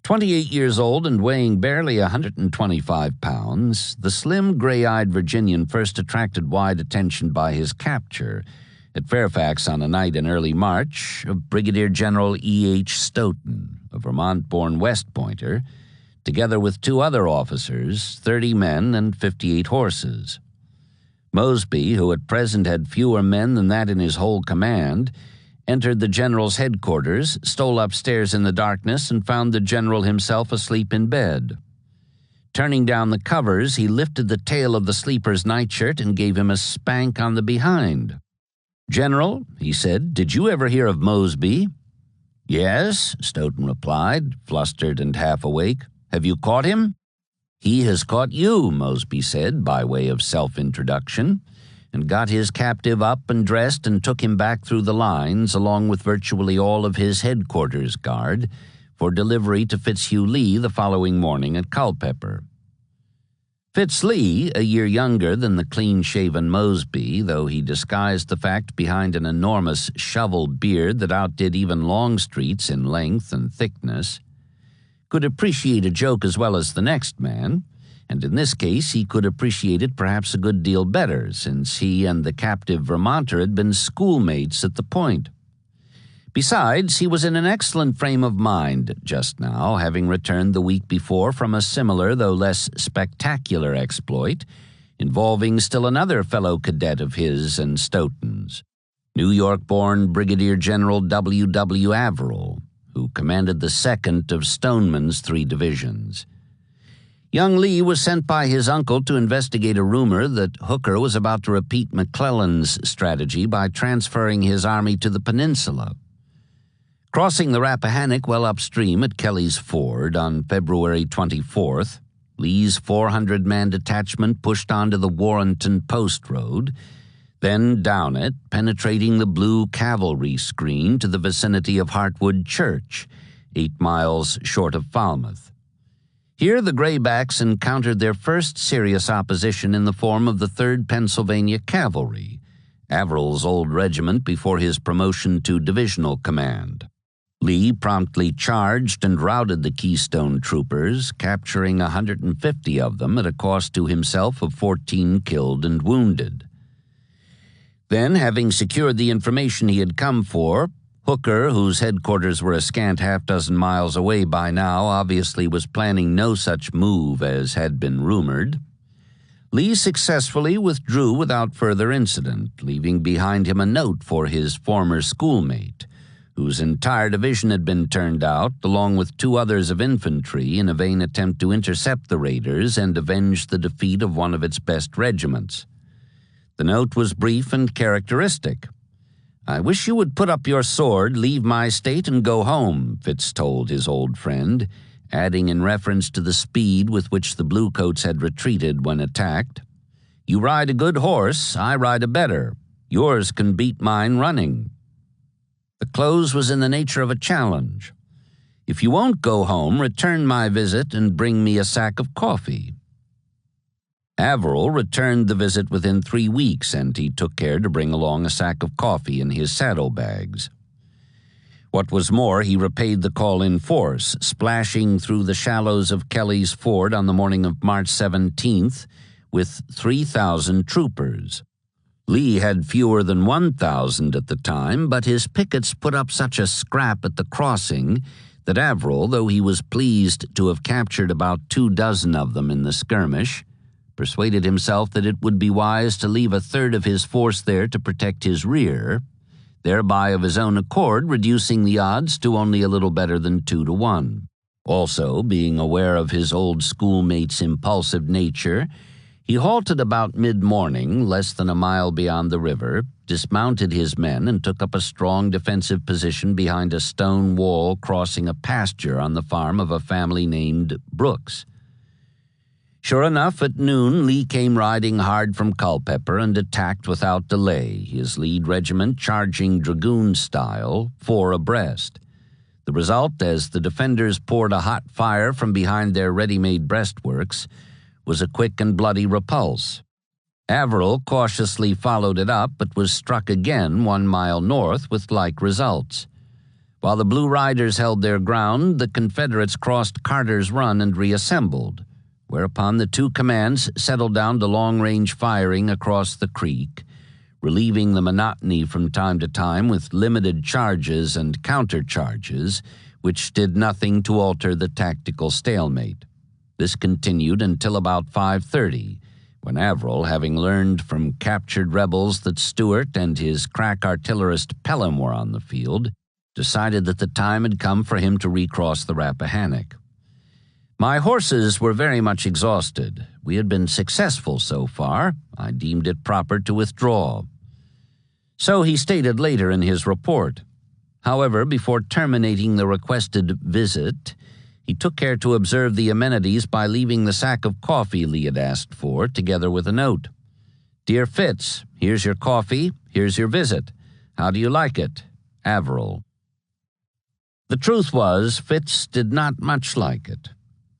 A: 28 years old and weighing barely 125 pounds, the slim, gray-eyed Virginian first attracted wide attention by his capture at Fairfax on a night in early March of Brigadier General E.H. Stoughton, a Vermont-born West Pointer, together with 2 other officers, 30 men, and 58 horses. Mosby, who at present had fewer men than that in his whole command, entered the general's headquarters, stole upstairs in the darkness, and found the general himself asleep in bed. Turning down the covers, he lifted the tail of the sleeper's nightshirt and gave him a spank on the behind. "General," he said, "did you ever hear of Mosby?" "Yes," Stoughton replied, flustered and half awake. "Have you caught him?" "He has caught you," Mosby said, by way of self-introduction, and got his captive up and dressed and took him back through the lines, along with virtually all of his headquarters guard, for delivery to Fitzhugh Lee the following morning at Culpeper. Fitz Lee, a year younger than the clean-shaven Mosby, though he disguised the fact behind an enormous shovel beard that outdid even Longstreet's in length and thickness, could appreciate a joke as well as the next man, and in this case he could appreciate it perhaps a good deal better, since he and the captive Vermonter had been schoolmates at the Point. Besides, he was in an excellent frame of mind just now, having returned the week before from a similar, though less spectacular exploit, involving still another fellow cadet of his and Stoughton's, New York-born Brigadier General W. W. Averill, who commanded the second of Stoneman's 3 divisions. Young Lee was sent by his uncle to investigate a rumor that Hooker was about to repeat McClellan's strategy by transferring his army to the peninsula. Crossing the Rappahannock well upstream at Kelly's Ford on February 24th, Lee's 400-man detachment pushed onto the Warrenton Post Road, then down it, penetrating the blue cavalry screen to the vicinity of Hartwood Church, 8 miles short of Falmouth. Here the Graybacks encountered their first serious opposition in the form of the 3rd Pennsylvania Cavalry, Averill's old regiment before his promotion to divisional command. Lee promptly charged and routed the Keystone troopers, capturing 150 of them at a cost to himself of 14 killed and wounded. Then, having secured the information he had come for, Hooker, whose headquarters were a scant half-dozen miles away by now, obviously was planning no such move as had been rumored. Lee successfully withdrew without further incident, leaving behind him a note for his former schoolmate, whose entire division had been turned out, along with 2 others of infantry, in a vain attempt to intercept the raiders and avenge the defeat of one of its best regiments. The note was brief and characteristic. "I wish you would put up your sword, leave my state, and go home," Fitz told his old friend, adding in reference to the speed with which the Bluecoats had retreated when attacked, "You ride a good horse, I ride a better. Yours can beat mine running." The close was in the nature of a challenge. "If you won't go home, return my visit and bring me a sack of coffee." Averill returned the visit within 3 weeks, and he took care to bring along a sack of coffee in his saddlebags. What was more, he repaid the call in force, splashing through the shallows of Kelly's Ford on the morning of March 17th with 3,000 troopers. Lee had fewer than 1,000 at the time, but his pickets put up such a scrap at the crossing that Averill, though he was pleased to have captured about 24 of them in the skirmish, persuaded himself that it would be wise to leave a third of his force there to protect his rear, thereby of his own accord reducing the odds to only a little better than 2-1. Also, being aware of his old schoolmate's impulsive nature, he halted about mid-morning, less than a mile beyond the river, dismounted his men, and took up a strong defensive position behind a stone wall crossing a pasture on the farm of a family named Brooks. Sure enough, at noon, Lee came riding hard from Culpeper and attacked without delay, his lead regiment charging dragoon style, 4 abreast. The result, as the defenders poured a hot fire from behind their ready-made breastworks, was a quick and bloody repulse. Averill cautiously followed it up, but was struck again 1 mile north with like results. While the Blue Riders held their ground, the Confederates crossed Carter's Run and reassembled, whereupon the 2 commands settled down to long-range firing across the creek, relieving the monotony from time to time with limited charges and countercharges, which did nothing to alter the tactical stalemate. This continued until about 5:30, when Averill, having learned from captured rebels that Stuart and his crack artillerist Pelham were on the field, decided that the time had come for him to recross the Rappahannock. "My horses were very much exhausted. We had been successful so far. I deemed it proper to withdraw." So he stated later in his report. However, before terminating the requested visit, he took care to observe the amenities by leaving the sack of coffee Lee had asked for, together with a note. "Dear Fitz, here's your coffee, here's your visit. How do you like it? Averill." The truth was, Fitz did not much like it.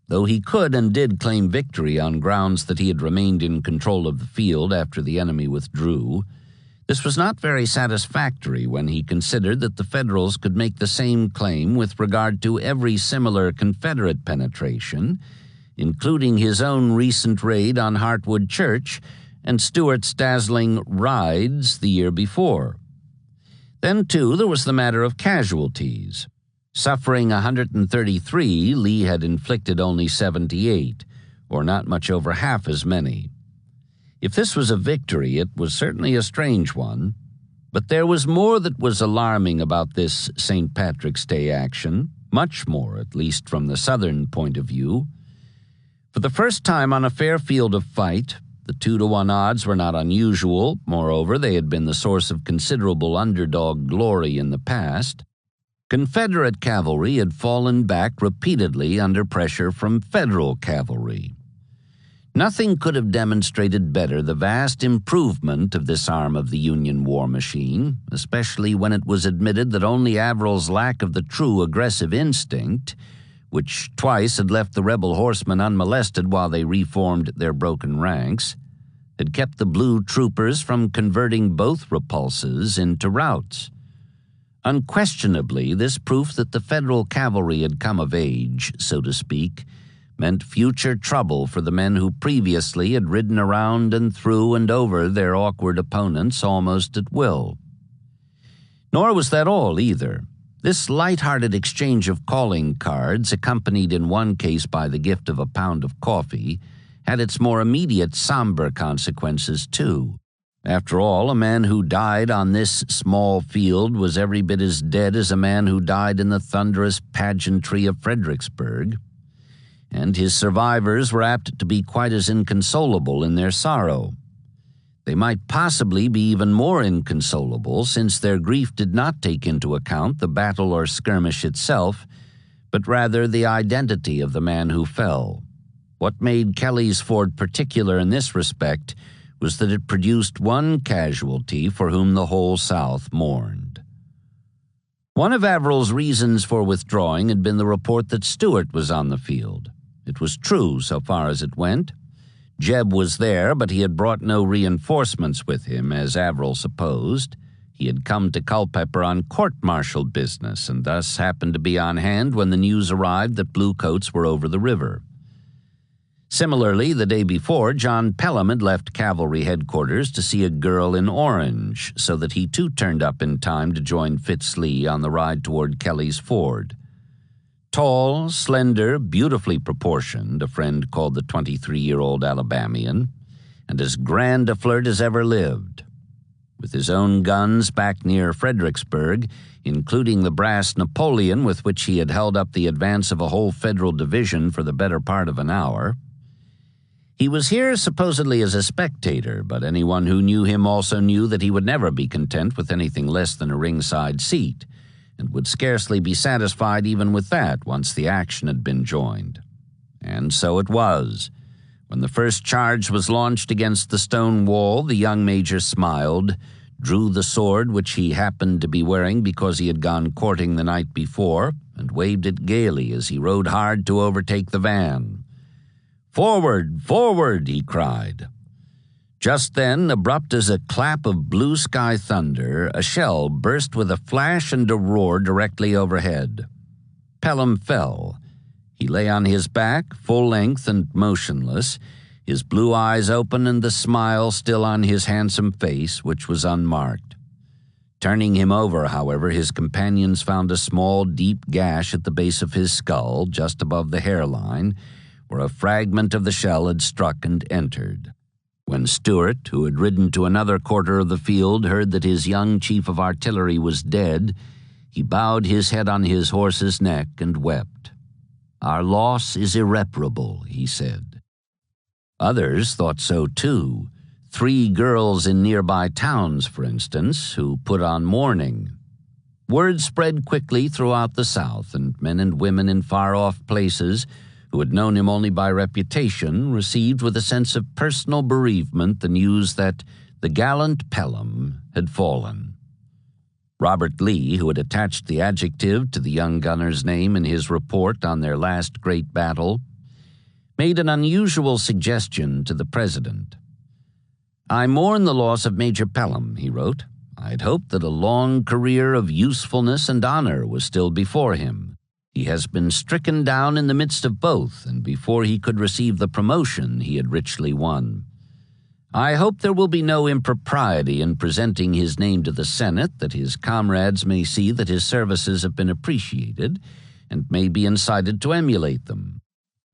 A: though he could and did claim victory on grounds that he had remained in control of the field after the enemy withdrew. This was not very satisfactory when he considered that the Federals could make the same claim with regard to every similar Confederate penetration, including his own recent raid on Hartwood Church and Stuart's dazzling raids the year before. Then, too, there was the matter of casualties. Suffering 133, Lee had inflicted only 78, or not much over half as many. If this was a victory, it was certainly a strange one, but there was more that was alarming about this St. Patrick's Day action, much more, at least from the Southern point of view. For the first time on a fair field of fight, the 2-to-1 odds were not unusual. Moreover, they had been the source of considerable underdog glory in the past. Confederate cavalry had fallen back repeatedly under pressure from Federal cavalry. Nothing could have demonstrated better the vast improvement of this arm of the Union war machine, especially when it was admitted that only Averill's lack of the true aggressive instinct, which twice had left the rebel horsemen unmolested while they reformed their broken ranks, had kept the blue troopers from converting both repulses into routs. Unquestionably, this proof that the Federal cavalry had come of age, so to speak, meant future trouble for the men who previously had ridden around and through and over their awkward opponents almost at will. Nor was that all, either. This light-hearted exchange of calling cards, accompanied in one case by the gift of a pound of coffee, had its more immediate somber consequences, too. After all, a man who died on this small field was every bit as dead as a man who died in the thunderous pageantry of Fredericksburg, and his survivors were apt to be quite as inconsolable in their sorrow. They might possibly be even more inconsolable, since their grief did not take into account the battle or skirmish itself, but rather the identity of the man who fell. What made Kelly's Ford particular in this respect was that it produced one casualty for whom the whole South mourned. One of Averill's reasons for withdrawing had been the report that Stuart was on the field. It was true so far as it went. Jeb was there, but he had brought no reinforcements with him, as Averill supposed. He had come to Culpeper on court-martial business, and thus happened to be on hand when the news arrived that bluecoats were over the river. Similarly, the day before, John Pelham had left cavalry headquarters to see a girl in orange, so that he too turned up in time to join Fitz Lee on the ride toward Kelly's Ford. Tall, slender, beautifully proportioned, a friend called the 23-year-old Alabamian, and as grand a flirt as ever lived. With his own guns back near Fredericksburg, including the brass Napoleon with which he had held up the advance of a whole Federal division for the better part of an hour. He was here supposedly as a spectator, but anyone who knew him also knew that he would never be content with anything less than a ringside seat, and would scarcely be satisfied even with that once the action had been joined. And so it was. When the first charge was launched against the stone wall, the young major smiled, drew the sword which he happened to be wearing because he had gone courting the night before, and waved it gaily as he rode hard to overtake the van. "Forward! Forward!" he cried. Just then, abrupt as a clap of blue sky thunder, a shell burst with a flash and a roar directly overhead. Pelham fell. He lay on his back, full length and motionless, his blue eyes open and the smile still on his handsome face, which was unmarked. Turning him over, however, his companions found a small, deep gash at the base of his skull, just above the hairline, where a fragment of the shell had struck and entered. When Stuart, who had ridden to another quarter of the field, heard that his young chief of artillery was dead, he bowed his head on his horse's neck and wept. "Our loss is irreparable," he said. Others thought so too. 3 girls in nearby towns, for instance, who put on mourning. Word spread quickly throughout the South, and men and women in far-off places who had known him only by reputation, received with a sense of personal bereavement the news that the gallant Pelham had fallen. Robert Lee, who had attached the adjective to the young gunner's name in his report on their last great battle, made an unusual suggestion to the president. "I mourn the loss of Major Pelham," he wrote. "I had hoped that a long career of usefulness and honor was still before him. He has been stricken down in the midst of both, and before he could receive the promotion he had richly won. I hope there will be no impropriety in presenting his name to the Senate, that his comrades may see that his services have been appreciated and may be incited to emulate them."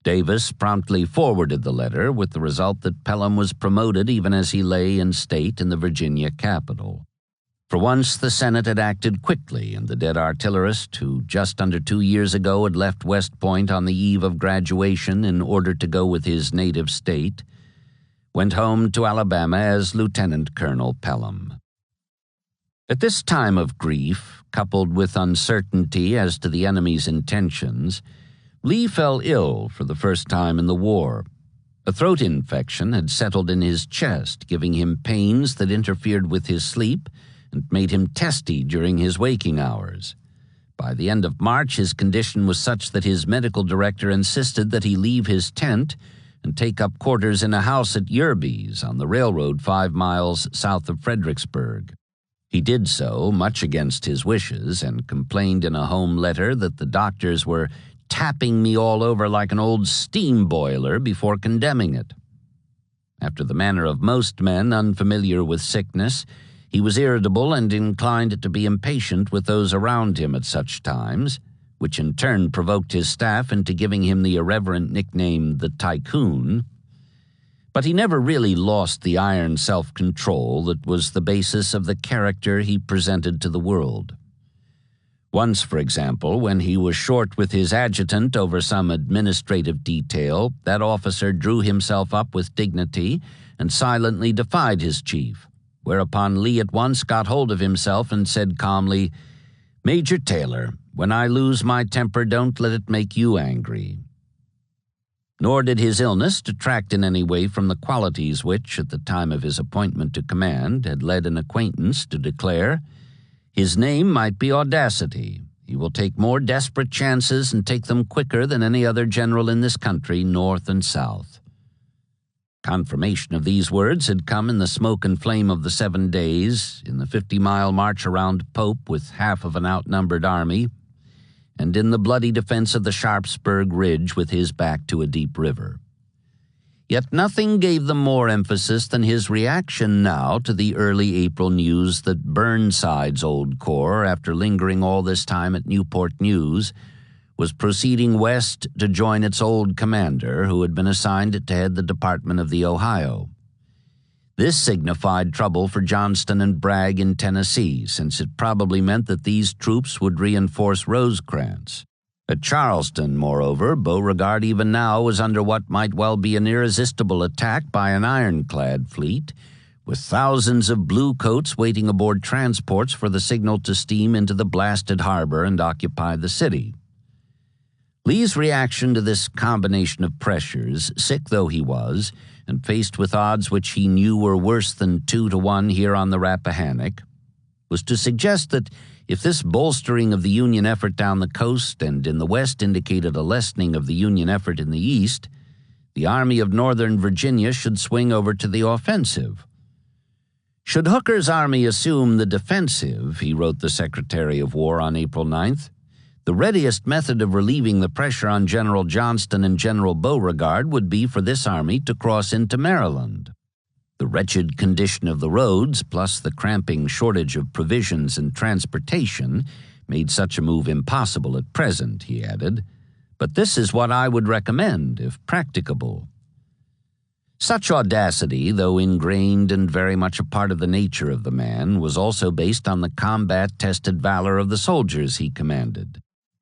A: Davis promptly forwarded the letter, with the result that Pelham was promoted even as he lay in state in the Virginia capital. For once, the Senate had acted quickly, and the dead artillerist, who just under 2 years ago had left West Point on the eve of graduation in order to go with his native state, went home to Alabama as Lieutenant Colonel Pelham. At this time of grief, coupled with uncertainty as to the enemy's intentions, Lee fell ill for the first time in the war. A throat infection had settled in his chest, giving him pains that interfered with his sleep and made him testy during his waking hours. By the end of March, his condition was such that his medical director insisted that he leave his tent and take up quarters in a house at Yerby's on the railroad 5 miles south of Fredericksburg. He did so, much against his wishes, and complained in a home letter that the doctors were tapping me all over like an old steam boiler before condemning it. After the manner of most men unfamiliar with sickness, he was irritable and inclined to be impatient with those around him at such times, which in turn provoked his staff into giving him the irreverent nickname the Tycoon. But he never really lost the iron self-control that was the basis of the character he presented to the world. Once, for example, when he was short with his adjutant over some administrative detail, that officer drew himself up with dignity and silently defied his chief, whereupon Lee at once got hold of himself and said calmly, "Major Taylor, when I lose my temper, don't let it make you angry." Nor did his illness detract in any way from the qualities which, at the time of his appointment to command, had led an acquaintance to declare, "His name might be Audacity. He will take more desperate chances and take them quicker than any other general in this country, North and South." Confirmation of these words had come in the smoke and flame of the 7 days, in the 50-mile march around Pope with half of an outnumbered army, and in the bloody defense of the Sharpsburg Ridge with his back to a deep river. Yet nothing gave them more emphasis than his reaction now to the early April news that Burnside's old corps, after lingering all this time at Newport News, was proceeding west to join its old commander, who had been assigned to head the Department of the Ohio. This signified trouble for Johnston and Bragg in Tennessee, since it probably meant that these troops would reinforce Rosecrans. At Charleston, moreover, Beauregard even now was under what might well be an irresistible attack by an ironclad fleet, with thousands of bluecoats waiting aboard transports for the signal to steam into the blasted harbor and occupy the city. Lee's reaction to this combination of pressures, sick though he was, and faced with odds which he knew were worse than 2-1 here on the Rappahannock, was to suggest that if this bolstering of the Union effort down the coast and in the west indicated a lessening of the Union effort in the east, the Army of Northern Virginia should swing over to the offensive. Should Hooker's army assume the defensive, he wrote the Secretary of War on April 9th, the readiest method of relieving the pressure on General Johnston and General Beauregard would be for this army to cross into Maryland. The wretched condition of the roads, plus the cramping shortage of provisions and transportation, made such a move impossible at present, he added. But this is what I would recommend, if practicable. Such audacity, though ingrained and very much a part of the nature of the man, was also based on the combat-tested valor of the soldiers he commanded.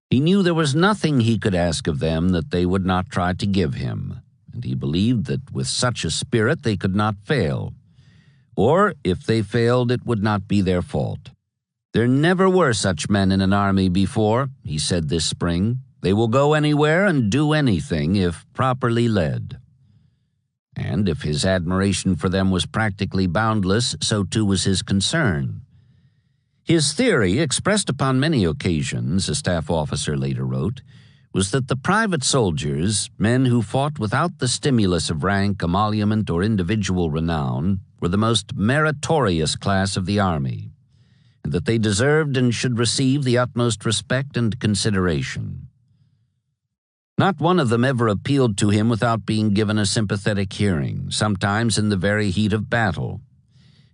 A: He knew there was nothing he could ask of them that they would not try to give him, and he believed that with such a spirit they could not fail. Or, if they failed, it would not be their fault. There never were such men in an army before, he said this spring. They will go anywhere and do anything if properly led. And if his admiration for them was practically boundless, so too was his concern. His theory, expressed upon many occasions, a staff officer later wrote, was that the private soldiers, men who fought without the stimulus of rank, emolument, or individual renown, were the most meritorious class of the army, and that they deserved and should receive the utmost respect and consideration. Not one of them ever appealed to him without being given a sympathetic hearing, sometimes in the very heat of battle.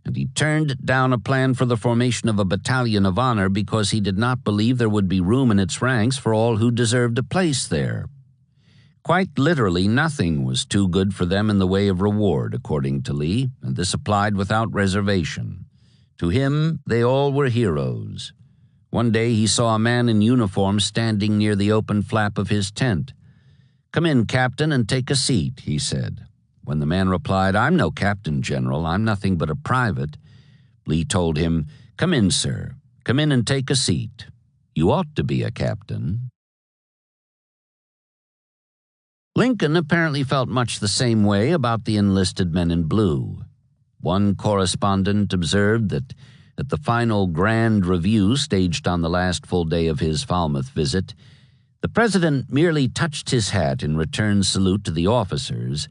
A: And he turned down a plan for the formation of a battalion of honor because he did not believe there would be room in its ranks for all who deserved a place there. Quite literally, nothing was too good for them in the way of reward, according to Lee, and this applied without reservation. To him, they all were heroes. One day he saw a man in uniform standing near the open flap of his tent. "Come in, Captain, and take a seat," he said. When the man replied, "I'm no captain, General. I'm nothing but a private," Lee told him, "Come in, sir. Come in and take a seat. You ought to be a captain." Lincoln apparently felt much the same way about the enlisted men in blue. One correspondent observed that at the final grand review staged on the last full day of his Falmouth visit, the president merely touched his hat in return salute to the officers,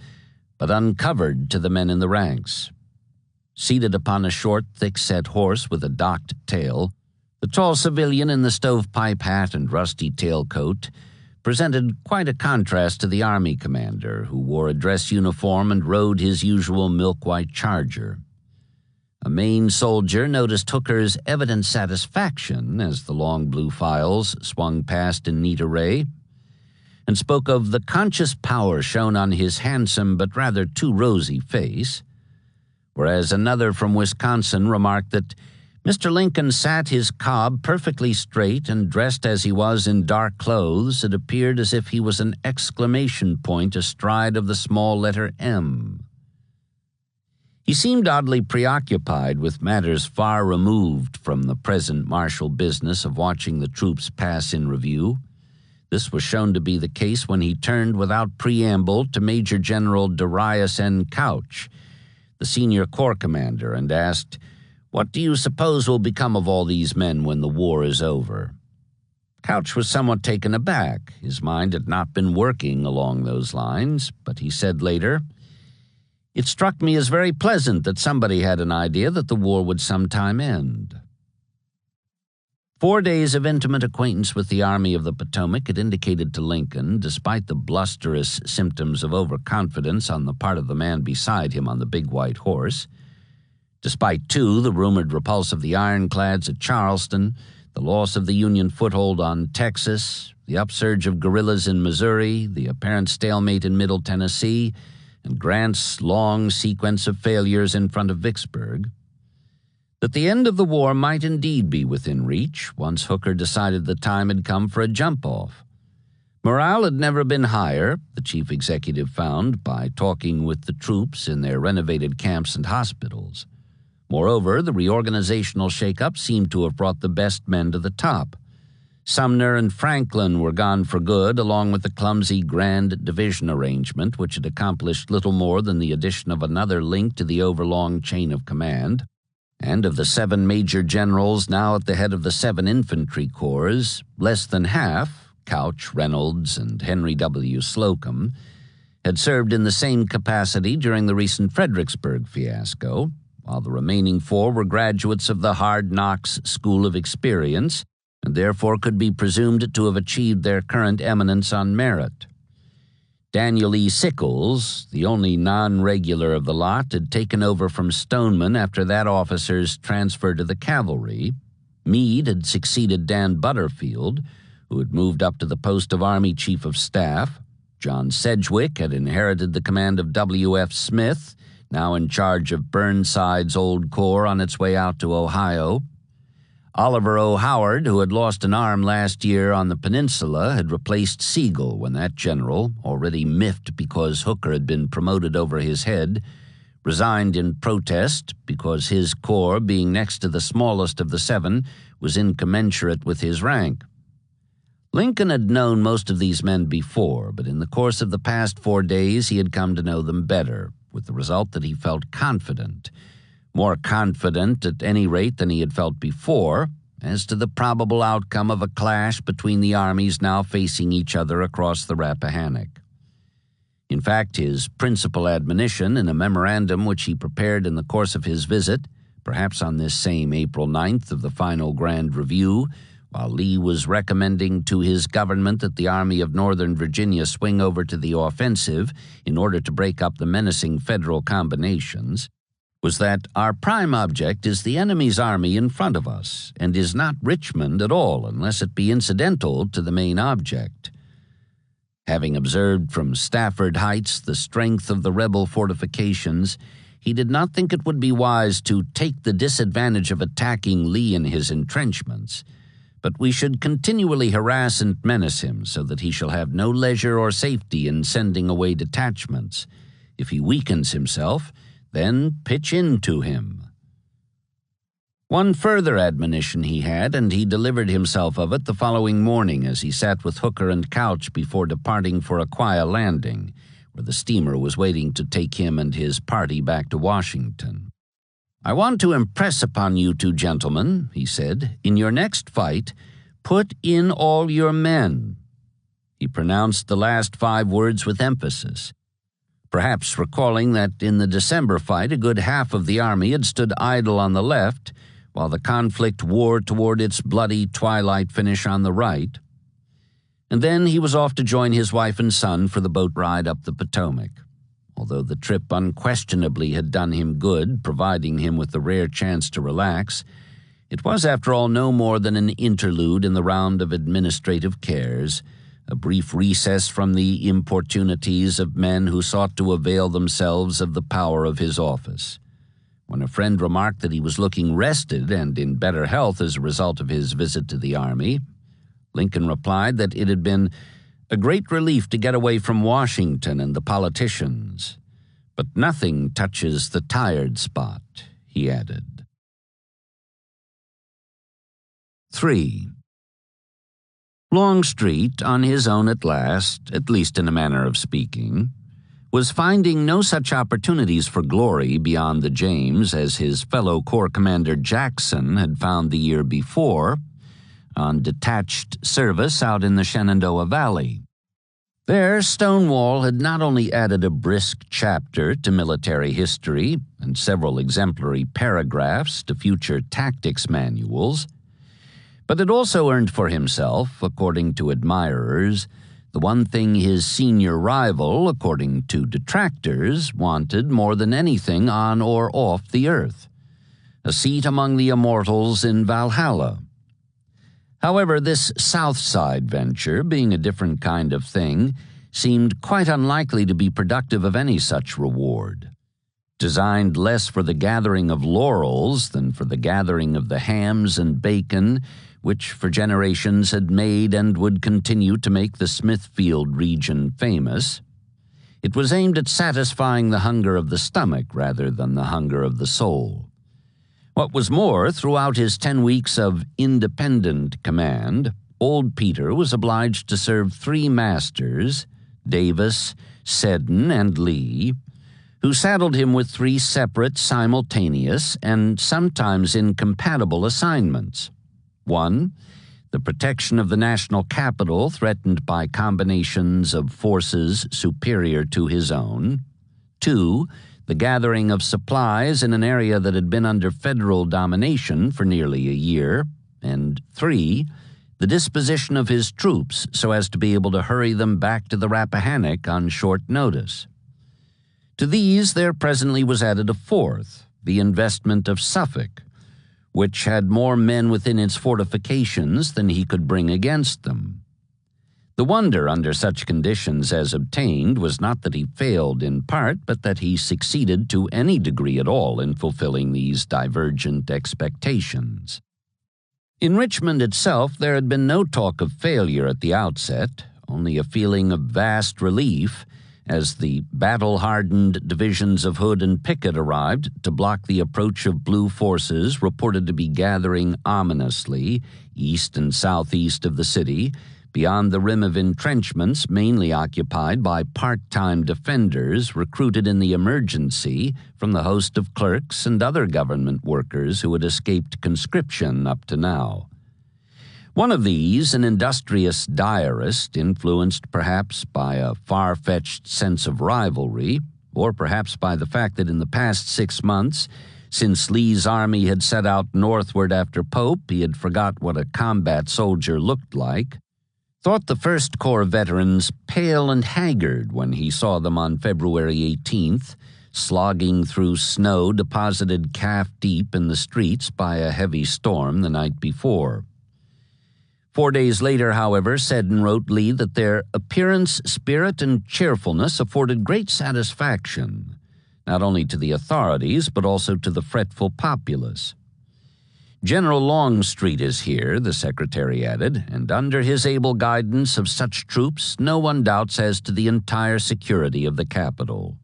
A: but uncovered to the men in the ranks. Seated upon a short, thick-set horse with a docked tail, the tall civilian in the stovepipe hat and rusty tailcoat presented quite a contrast to the Army commander, who wore a dress uniform and rode his usual milk-white charger. A Maine soldier noticed Hooker's evident satisfaction as the long blue files swung past in neat array, and spoke of the conscious power shown on his handsome but rather too rosy face, whereas another from Wisconsin remarked that Mr. Lincoln sat his cob perfectly straight and dressed as he was in dark clothes. It appeared as if he was an exclamation point astride of the small letter M. He seemed oddly preoccupied with matters far removed from the present martial business of watching the troops pass in review. This was shown to be the case when he turned without preamble to Major General Darius N. Couch, the senior corps commander, and asked, "What do you suppose will become of all these men when the war is over?" Couch was somewhat taken aback. His mind had not been working along those lines, but he said later, "It struck me as very pleasant that somebody had an idea that the war would sometime end." 4 days of intimate acquaintance with the Army of the Potomac had indicated to Lincoln, despite the blusterous symptoms of overconfidence on the part of the man beside him on the big white horse, despite, too, the rumored repulse of the ironclads at Charleston, the loss of the Union foothold on Texas, the upsurge of guerrillas in Missouri, the apparent stalemate in Middle Tennessee, and Grant's long sequence of failures in front of Vicksburg, that the end of the war might indeed be within reach once Hooker decided the time had come for a jump-off. Morale had never been higher, the chief executive found by talking with the troops in their renovated camps and hospitals. Moreover, the reorganizational shake-up seemed to have brought the best men to the top. Sumner and Franklin were gone for good, along with the clumsy grand division arrangement, which had accomplished little more than the addition of another link to the overlong chain of command. And of the 7 major generals now at the head of the 7 infantry corps, less than half, Couch, Reynolds, and Henry W. Slocum, had served in the same capacity during the recent Fredericksburg fiasco, while the remaining 4 were graduates of the Hard Knocks School of Experience, and therefore could be presumed to have achieved their current eminence on merit. Daniel E. Sickles, the only non-regular of the lot, had taken over from Stoneman after that officer's transfer to the cavalry. Meade had succeeded Dan Butterfield, who had moved up to the post of Army Chief of Staff. John Sedgwick had inherited the command of W.F. Smith, now in charge of Burnside's old corps on its way out to Ohio. Oliver O. Howard, who had lost an arm last year on the peninsula, had replaced Sigel when that general, already miffed because Hooker had been promoted over his head, resigned in protest because his corps, being next to the smallest of the 7, was incommensurate with his rank. Lincoln had known most of these men before, but in the course of the past 4 days he had come to know them better, with the result that he felt confident. More confident, at any rate, than he had felt before, as to the probable outcome of a clash between the armies now facing each other across the Rappahannock. In fact, his principal admonition in a memorandum which he prepared in the course of his visit, perhaps on this same April 9th of the final Grand Review, while Lee was recommending to his government that the Army of Northern Virginia swing over to the offensive in order to break up the menacing Federal combinations, was that our prime object is the enemy's army in front of us, and is not Richmond at all unless it be incidental to the main object. Having observed from Stafford Heights the strength of the rebel fortifications, he did not think it would be wise to take the disadvantage of attacking Lee in his entrenchments, but we should continually harass and menace him so that he shall have no leisure or safety in sending away detachments. If he weakens himself, then pitch into him. One further admonition he had, and he delivered himself of it the following morning as he sat with Hooker and Couch before departing for Aquia Landing, where the steamer was waiting to take him and his party back to Washington. "I want to impress upon you two gentlemen," he said, "in your next fight, put in all your men." He pronounced the last 5 words with emphasis, perhaps recalling that in the December fight a good half of the army had stood idle on the left, while the conflict wore toward its bloody twilight finish on the right. And then he was off to join his wife and son for the boat ride up the Potomac. Although the trip unquestionably had done him good, providing him with the rare chance to relax, it was, after all, no more than an interlude in the round of administrative cares, a brief recess from the importunities of men who sought to avail themselves of the power of his office. When a friend remarked that he was looking rested and in better health as a result of his visit to the army, Lincoln replied that it had been a great relief to get away from Washington and the politicians. "But nothing touches the tired spot," he added. 3. Longstreet, on his own at last, at least in a manner of speaking, was finding no such opportunities for glory beyond the James as his fellow Corps Commander Jackson had found the year before, on detached service out in the Shenandoah Valley. There, Stonewall had not only added a brisk chapter to military history and several exemplary paragraphs to future tactics manuals, but had also earned for himself, according to admirers, the one thing his senior rival, according to detractors, wanted more than anything on or off the earth: a seat among the immortals in Valhalla. However, this South Side venture, being a different kind of thing, seemed quite unlikely to be productive of any such reward. Designed less for the gathering of laurels than for the gathering of the hams and bacon which for generations had made and would continue to make the Smithfield region famous, it was aimed at satisfying the hunger of the stomach rather than the hunger of the soul. What was more, throughout his 10 weeks of independent command, old Peter was obliged to serve 3 masters, Davis, Seddon, and Lee, who saddled him with 3 separate, simultaneous, and sometimes incompatible assignments. 1. The protection of the national capital threatened by combinations of forces superior to his own. 2. The gathering of supplies in an area that had been under federal domination for nearly a year. And 3. The disposition of his troops so as to be able to hurry them back to the Rappahannock on short notice. To these there presently was added a 4th, the investment of Suffolk, which had more men within its fortifications than he could bring against them. The wonder under such conditions as obtained was not that he failed in part, but that he succeeded to any degree at all in fulfilling these divergent expectations. In Richmond itself there had been no talk of failure at the outset, only a feeling of vast relief, as the battle-hardened divisions of Hood and Pickett arrived to block the approach of blue forces reported to be gathering ominously east and southeast of the city, beyond the rim of entrenchments mainly occupied by part-time defenders recruited in the emergency from the host of clerks and other government workers who had escaped conscription up to now. One of these, an industrious diarist, influenced perhaps by a far-fetched sense of rivalry, or perhaps by the fact that in the past 6 months, since Lee's army had set out northward after Pope, he had forgot what a combat soldier looked like, thought the First Corps veterans pale and haggard when he saw them on February 18th, slogging through snow deposited calf-deep in the streets by a heavy storm the night before. 4 days later, however, Seddon wrote Lee that their appearance, spirit, and cheerfulness afforded great satisfaction, not only to the authorities, but also to the fretful populace. General Longstreet is here, the secretary added, and under his able guidance of such troops, no one doubts as to the entire security of the capital.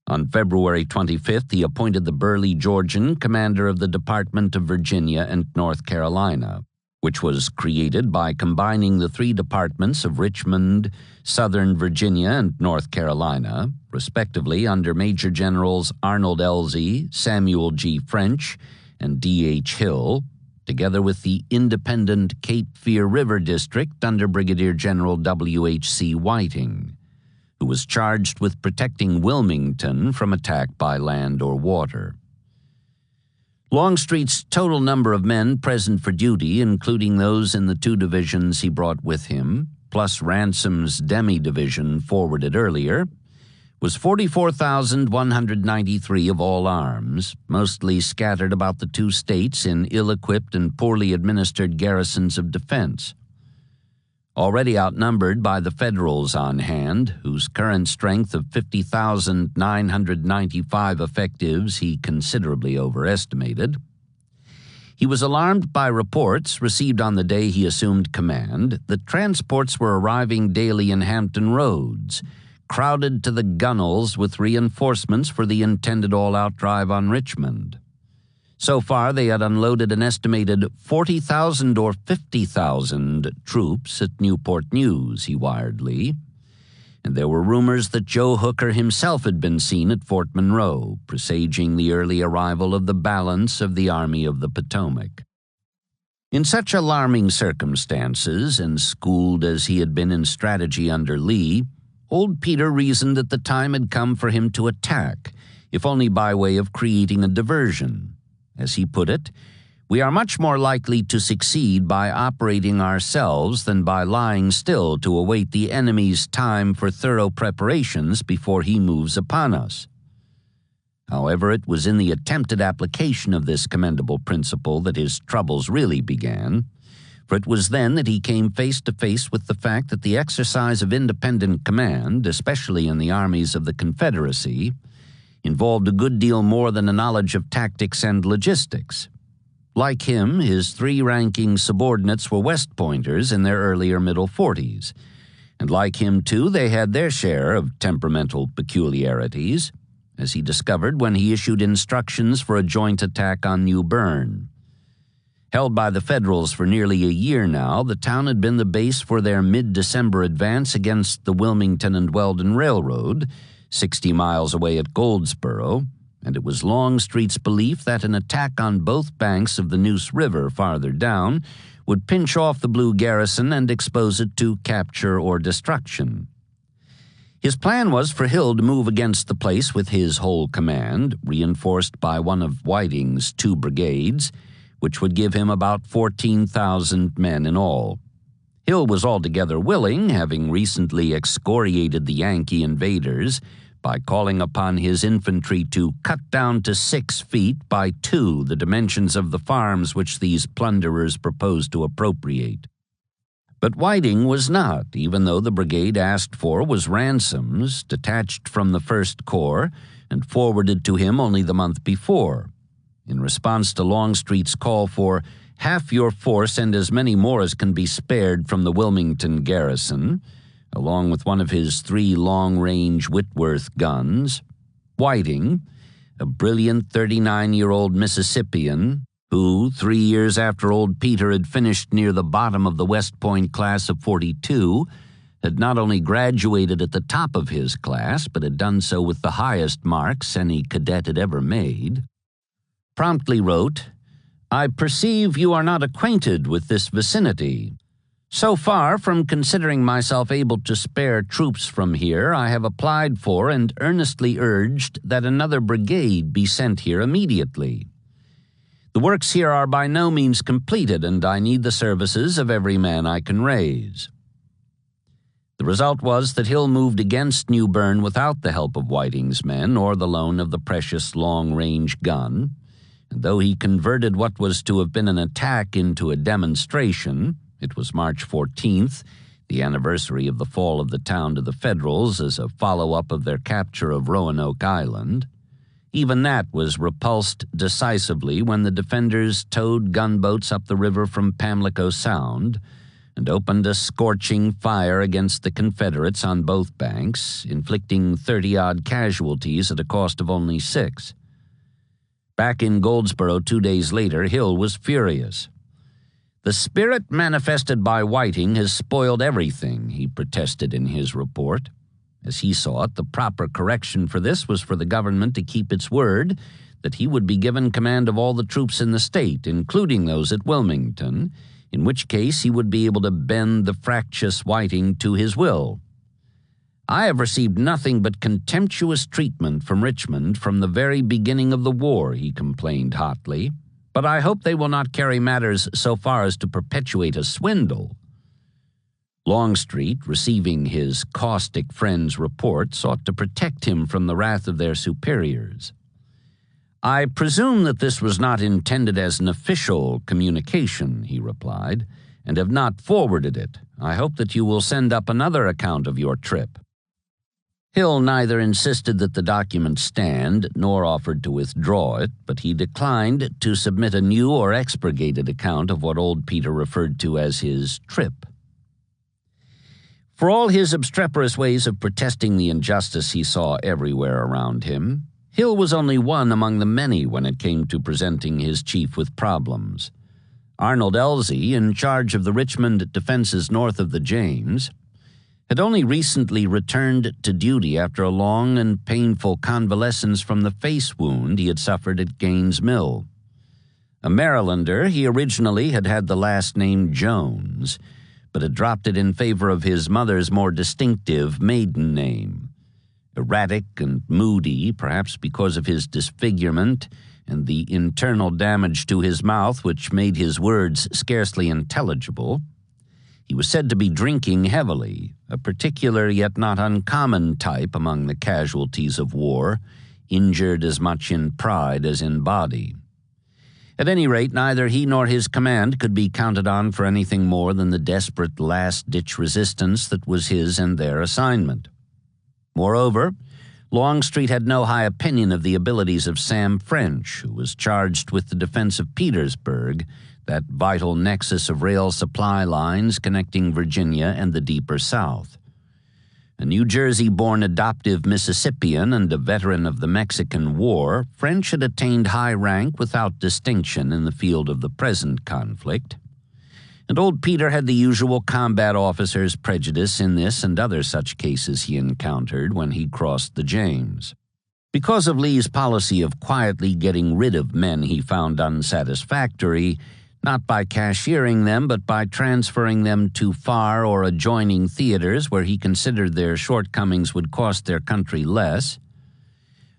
A: On February 25th, he appointed the burly Georgian commander of the Department of Virginia and North Carolina, which was created by combining the 3 departments of Richmond, Southern Virginia, and North Carolina, respectively under Major Generals Arnold Elzey, Samuel G. French, and D.H. Hill, together with the independent Cape Fear River District under Brigadier General W.H.C. Whiting, who was charged with protecting Wilmington from attack by land or water. Longstreet's total number of men present for duty, including those in the 2 divisions he brought with him, plus Ransom's demi-division forwarded earlier, was 44,193 of all arms, mostly scattered about the 2 states in ill-equipped and poorly administered garrisons of defense. Already outnumbered by the Federals on hand, whose current strength of 50,995 effectives he considerably overestimated, he was alarmed by reports received on the day he assumed command that transports were arriving daily in Hampton Roads, crowded to the gunwales with reinforcements for the intended all-out drive on Richmond. So far, they had unloaded an estimated 40,000 or 50,000 troops at Newport News, he wired Lee, and there were rumors that Joe Hooker himself had been seen at Fort Monroe, presaging the early arrival of the balance of the Army of the Potomac. In such alarming circumstances, and schooled as he had been in strategy under Lee, old Peter reasoned that the time had come for him to attack, if only by way of creating a diversion. As he put it, "We are much more likely to succeed by operating ourselves than by lying still to await the enemy's time for thorough preparations before he moves upon us." However, it was in the attempted application of this commendable principle that his troubles really began, for it was then that he came face to face with the fact that the exercise of independent command, especially in the armies of the Confederacy, involved a good deal more than a knowledge of tactics and logistics. Like him, his 3 ranking subordinates were West Pointers in their earlier middle 40s, and like him, too, they had their share of temperamental peculiarities, as he discovered when he issued instructions for a joint attack on New Bern. Held by the Federals for nearly a year now, the town had been the base for their mid-December advance against the Wilmington and Weldon Railroad, 60 miles away at Goldsboro, and it was Longstreet's belief that an attack on both banks of the Neuse River farther down would pinch off the Blue garrison and expose it to capture or destruction. His plan was for Hill to move against the place with his whole command, reinforced by one of Whiting's 2 brigades, which would give him about 14,000 men in all. Hill was altogether willing, having recently excoriated the Yankee invaders by calling upon his infantry to cut down to 6 feet by 2 the dimensions of the farms which these plunderers proposed to appropriate. But Whiting was not, even though the brigade asked for was Ransom's, detached from the First Corps and forwarded to him only the month before. In response to Longstreet's call for half your force and as many more as can be spared from the Wilmington garrison, along with one of his 3 long-range Whitworth guns. Whiting, a brilliant 39-year-old Mississippian who, 3 years after old Peter had finished near the bottom of the West Point class of '42, had not only graduated at the top of his class, but had done so with the highest marks any cadet had ever made, promptly wrote, "I perceive you are not acquainted with this vicinity. So far from considering myself able to spare troops from here, I have applied for and earnestly urged that another brigade be sent here immediately. The works here are by no means completed, and I need the services of every man I can raise." The result was that Hill moved against New Bern without the help of Whiting's men or the loan of the precious long-range gun, and though he converted what was to have been an attack into a demonstration, it was March 14th, the anniversary of the fall of the town to the Federals as a follow-up of their capture of Roanoke Island. Even that was repulsed decisively when the defenders towed gunboats up the river from Pamlico Sound and opened a scorching fire against the Confederates on both banks, inflicting 30-odd casualties at a cost of only 6. Back in Goldsboro 2 days later, Hill was furious. "The spirit manifested by Whiting has spoiled everything," he protested in his report. As he saw it, the proper correction for this was for the government to keep its word that he would be given command of all the troops in the state, including those at Wilmington, in which case he would be able to bend the fractious Whiting to his will. "I have received nothing but contemptuous treatment from Richmond from the very beginning of the war," he complained hotly, "but I hope they will not carry matters so far as to perpetuate a swindle." Longstreet, receiving his caustic friend's report, sought to protect him from the wrath of their superiors. "I presume that this was not intended as an official communication," he replied, "and have not forwarded it. I hope that you will send up another account of your trip." Hill neither insisted that the document stand nor offered to withdraw it, but he declined to submit a new or expurgated account of what old Peter referred to as his trip. For all his obstreperous ways of protesting the injustice he saw everywhere around him, Hill was only one among the many when it came to presenting his chief with problems. Arnold Elzey, in charge of the Richmond defenses north of the James, had only recently returned to duty after a long and painful convalescence from the face wound he had suffered at Gaines' Mill. A Marylander, he originally had had the last name Jones, but had dropped it in favor of his mother's more distinctive maiden name. Erratic and moody, perhaps because of his disfigurement and the internal damage to his mouth which made his words scarcely intelligible, he was said to be drinking heavily, a particular yet not uncommon type among the casualties of war, injured as much in pride as in body. At any rate, neither he nor his command could be counted on for anything more than the desperate last-ditch resistance that was his and their assignment. Moreover, Longstreet had no high opinion of the abilities of Sam French, who was charged with the defense of Petersburg, that vital nexus of rail supply lines connecting Virginia and the deeper South. A New Jersey-born adoptive Mississippian and a veteran of the Mexican War, French had attained high rank without distinction in the field of the present conflict, and old Peter had the usual combat officer's prejudice in this and other such cases he encountered when he crossed the James. Because of Lee's policy of quietly getting rid of men he found unsatisfactory, not by cashiering them but by transferring them to far or adjoining theaters where he considered their shortcomings would cost their country less,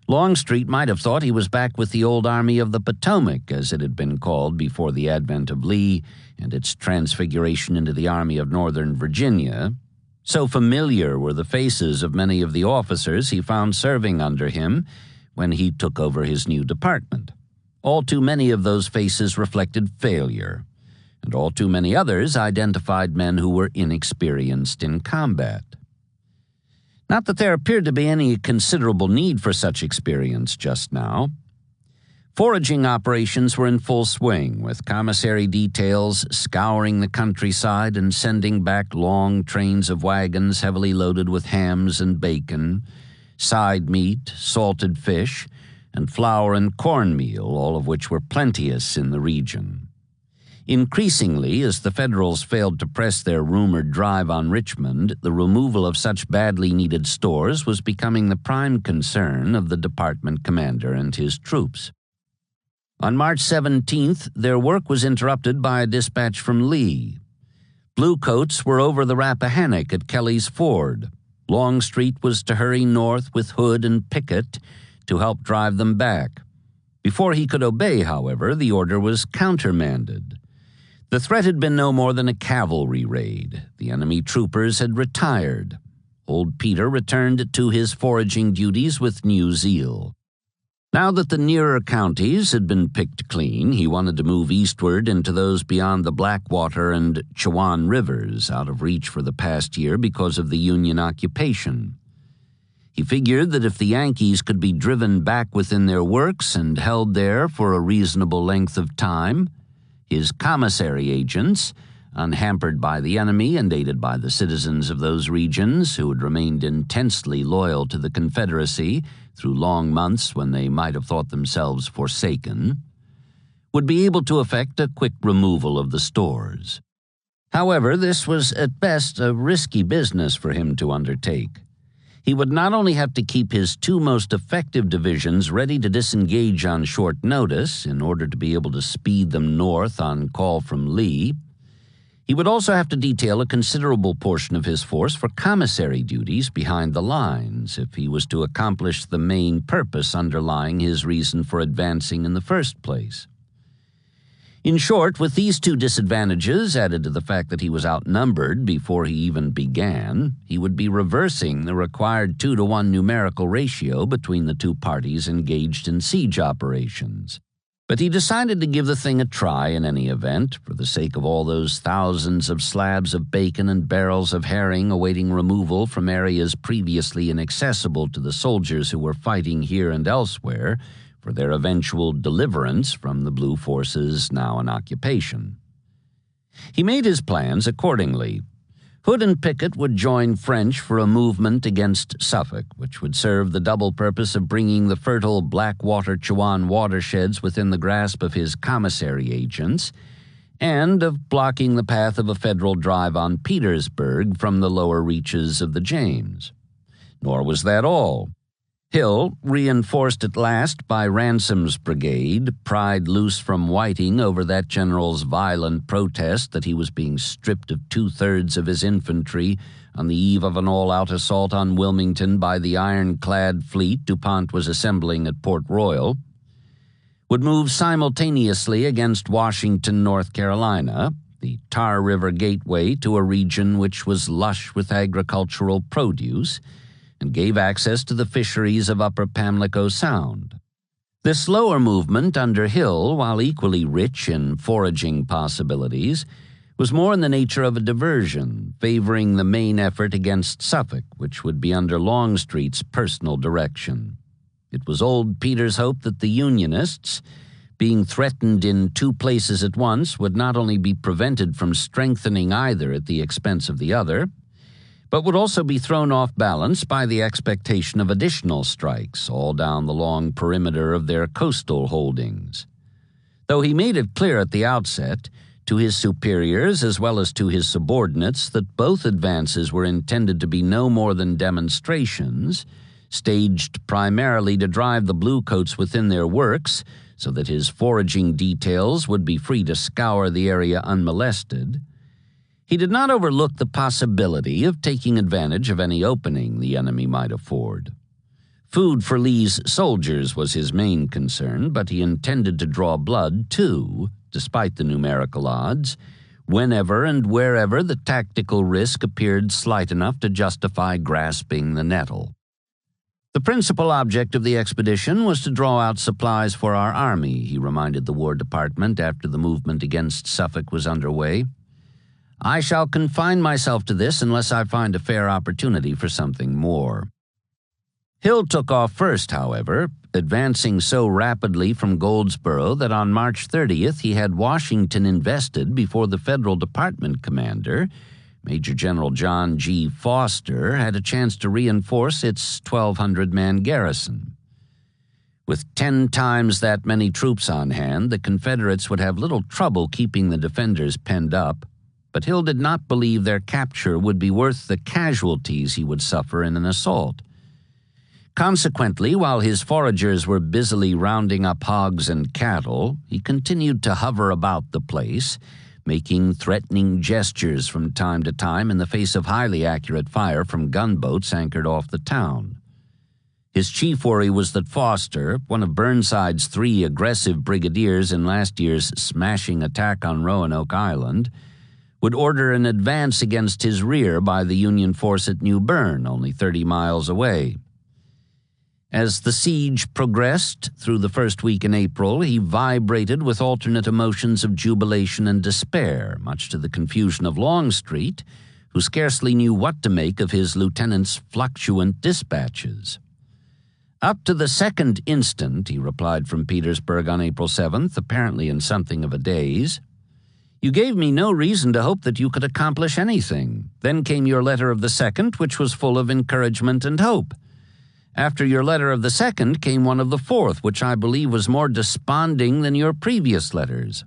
A: Longstreet might have thought he was back with the old Army of the Potomac, as it had been called before the advent of Lee and its transfiguration into the Army of Northern Virginia. So familiar were the faces of many of the officers he found serving under him when he took over his new department. All too many of those faces reflected failure, and all too many others identified men who were inexperienced in combat. Not that there appeared to be any considerable need for such experience just now. Foraging operations were in full swing, with commissary details scouring the countryside and sending back long trains of wagons heavily loaded with hams and bacon, side meat, salted fish, and flour and cornmeal, all of which were plenteous in the region. Increasingly, as the Federals failed to press their rumored drive on Richmond, the removal of such badly needed stores was becoming the prime concern of the department commander and his troops. On March 17th, their work was interrupted by a dispatch from Lee. Bluecoats were over the Rappahannock at Kelly's Ford. Longstreet was to hurry north with Hood and Pickett to help drive them back. Before he could obey, however, the order was countermanded. The threat had been no more than a cavalry raid. The enemy troopers had retired. Old Peter returned to his foraging duties with new zeal. Now that the nearer counties had been picked clean, he wanted to move eastward into those beyond the Blackwater and Chowan rivers, out of reach for the past year because of the Union occupation. He figured that if the Yankees could be driven back within their works and held there for a reasonable length of time, his commissary agents, unhampered by the enemy and aided by the citizens of those regions who had remained intensely loyal to the Confederacy through long months when they might have thought themselves forsaken, would be able to effect a quick removal of the stores. However, this was at best a risky business for him to undertake. He would not only have to keep his two most effective divisions ready to disengage on short notice in order to be able to speed them north on call from Lee, he would also have to detail a considerable portion of his force for commissary duties behind the lines if he was to accomplish the main purpose underlying his reason for advancing in the first place. In short, with these two disadvantages added to the fact that he was outnumbered before he even began, he would be reversing the required 2-to-1 numerical ratio between the two parties engaged in siege operations. But he decided to give the thing a try in any event, for the sake of all those thousands of slabs of bacon and barrels of herring awaiting removal from areas previously inaccessible to the soldiers who were fighting here and elsewhere for their eventual deliverance from the Blue forces now in occupation. He made his plans accordingly. Hood and Pickett would join French for a movement against Suffolk, which would serve the double purpose of bringing the fertile Blackwater-Chowan watersheds within the grasp of his commissary agents, and of blocking the path of a Federal drive on Petersburg from the lower reaches of the James. Nor was that all. Hill, reinforced at last by Ransom's brigade, pried loose from Whiting over that general's violent protest that he was being stripped of 2/3 of his infantry on the eve of an all-out assault on Wilmington by the ironclad fleet DuPont was assembling at Port Royal, would move simultaneously against Washington, North Carolina, the Tar River gateway to a region which was lush with agricultural produce, and gave access to the fisheries of Upper Pamlico Sound. This slower movement under Hill, while equally rich in foraging possibilities, was more in the nature of a diversion, favoring the main effort against Suffolk, which would be under Longstreet's personal direction. It was old Peter's hope that the Unionists, being threatened in two places at once, would not only be prevented from strengthening either at the expense of the other, but would also be thrown off balance by the expectation of additional strikes all down the long perimeter of their coastal holdings. Though he made it clear at the outset, to his superiors as well as to his subordinates, that both advances were intended to be no more than demonstrations, staged primarily to drive the Bluecoats within their works so that his foraging details would be free to scour the area unmolested, he did not overlook the possibility of taking advantage of any opening the enemy might afford. Food for Lee's soldiers was his main concern, but he intended to draw blood, too, despite the numerical odds, whenever and wherever the tactical risk appeared slight enough to justify grasping the nettle. The principal object of the expedition was to draw out supplies for our army, he reminded the War Department after the movement against Suffolk was underway. I shall confine myself to this unless I find a fair opportunity for something more. Hill took off first, however, advancing so rapidly from Goldsboro that on March 30th he had Washington invested before the Federal Department commander, Major General John G. Foster, had a chance to reinforce its 1,200-man garrison. With 10 times that many troops on hand, the Confederates would have little trouble keeping the defenders penned up, but Hill did not believe their capture would be worth the casualties he would suffer in an assault. Consequently, while his foragers were busily rounding up hogs and cattle, he continued to hover about the place, making threatening gestures from time to time in the face of highly accurate fire from gunboats anchored off the town. His chief worry was that Foster, one of Burnside's 3 aggressive brigadiers in last year's smashing attack on Roanoke Island, would order an advance against his rear by the Union force at New Bern, only 30 miles away. As the siege progressed through the first week in April, he vibrated with alternate emotions of jubilation and despair, much to the confusion of Longstreet, who scarcely knew what to make of his lieutenant's fluctuant dispatches. "Up to the 2nd instant," he replied from Petersburg on April 7th, apparently in something of a daze, "you gave me no reason to hope that you could accomplish anything. Then came your letter of the 2nd, which was full of encouragement and hope. After your letter of the 2nd came one of the 4th, which I believe was more desponding than your previous letters.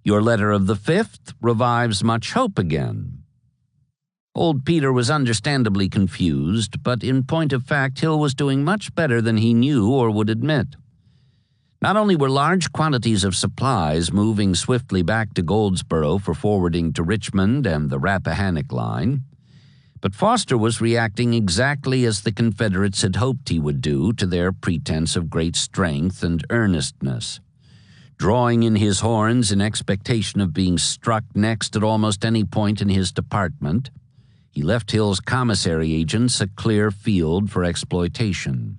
A: Your letter of the 5th revives much hope again." Old Peter was understandably confused, but in point of fact Hill was doing much better than he knew or would admit. Not only were large quantities of supplies moving swiftly back to Goldsboro for forwarding to Richmond and the Rappahannock line, but Foster was reacting exactly as the Confederates had hoped he would do to their pretense of great strength and earnestness. Drawing in his horns in expectation of being struck next at almost any point in his department, he left Hill's commissary agents a clear field for exploitation.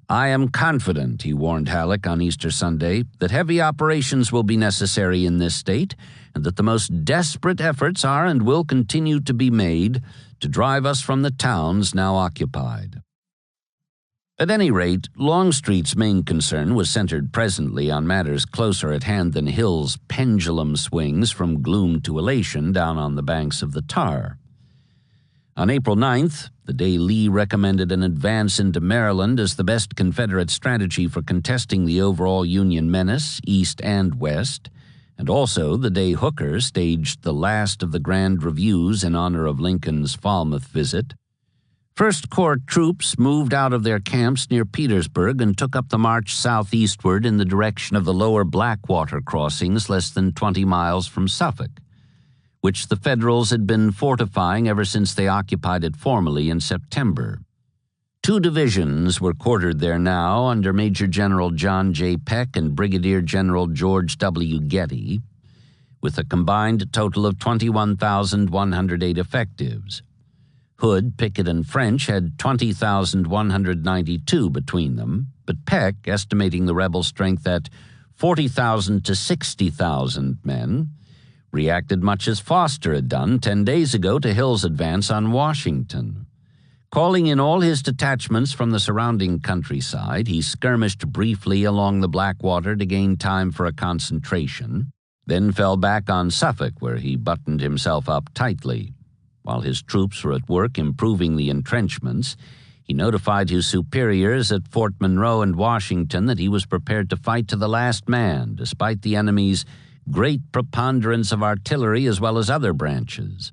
A: "I am confident," he warned Halleck on Easter Sunday, "that heavy operations will be necessary in this state, and that the most desperate efforts are and will continue to be made to drive us from the towns now occupied." At any rate, Longstreet's main concern was centered presently on matters closer at hand than Hill's pendulum swings from gloom to elation down on the banks of the Tar. On April 9th, the day Lee recommended an advance into Maryland as the best Confederate strategy for contesting the overall Union menace, east and west, and also the day Hooker staged the last of the grand reviews in honor of Lincoln's Falmouth visit, First Corps troops moved out of their camps near Petersburg and took up the march southeastward in the direction of the lower Blackwater crossings less than 20 miles from Suffolk, which the Federals had been fortifying ever since they occupied it formally in September. 2 divisions were quartered there now under Major General John J. Peck and Brigadier General George W. Getty, with a combined total of 21,108 effectives. Hood, Pickett, and French had 20,192 between them, but Peck, estimating the rebel strength at 40,000 to 60,000 men, reacted much as Foster had done 10 days ago to Hill's advance on Washington. Calling in all his detachments from the surrounding countryside, he skirmished briefly along the Blackwater to gain time for a concentration, then fell back on Suffolk, where he buttoned himself up tightly. While his troops were at work improving the entrenchments, he notified his superiors at Fort Monroe and Washington that he was prepared to fight to the last man, despite the enemy's great preponderance of artillery as well as other branches.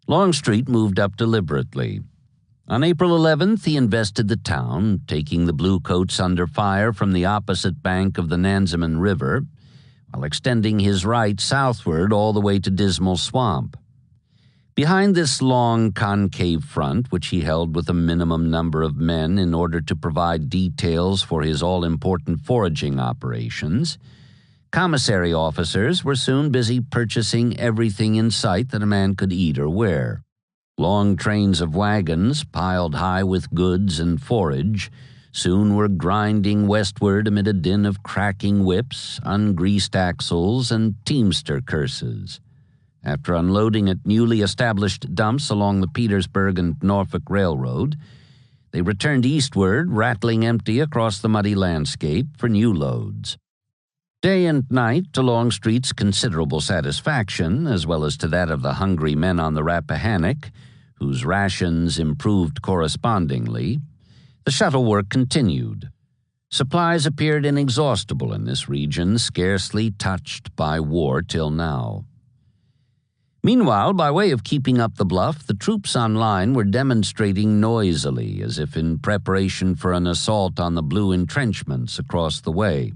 A: Longstreet moved up deliberately. On April 11th, he invested the town, taking the Bluecoats under fire from the opposite bank of the Nansemond River, while extending his right southward all the way to Dismal Swamp. Behind this long concave front, which he held with a minimum number of men in order to provide details for his all-important foraging operations, commissary officers were soon busy purchasing everything in sight that a man could eat or wear. Long trains of wagons, piled high with goods and forage, soon were grinding westward amid a din of cracking whips, ungreased axles, and teamster curses. After unloading at newly established dumps along the Petersburg and Norfolk Railroad, They returned eastward, rattling empty across the muddy landscape for new loads. Day and night, to Longstreet's considerable satisfaction, as well as to that of the hungry men on the Rappahannock, whose rations improved correspondingly, the shuttle work continued. Supplies appeared inexhaustible in this region, scarcely touched by war till now. Meanwhile, by way of keeping up the bluff, the troops on line were demonstrating noisily, as if in preparation for an assault on the blue entrenchments across the way.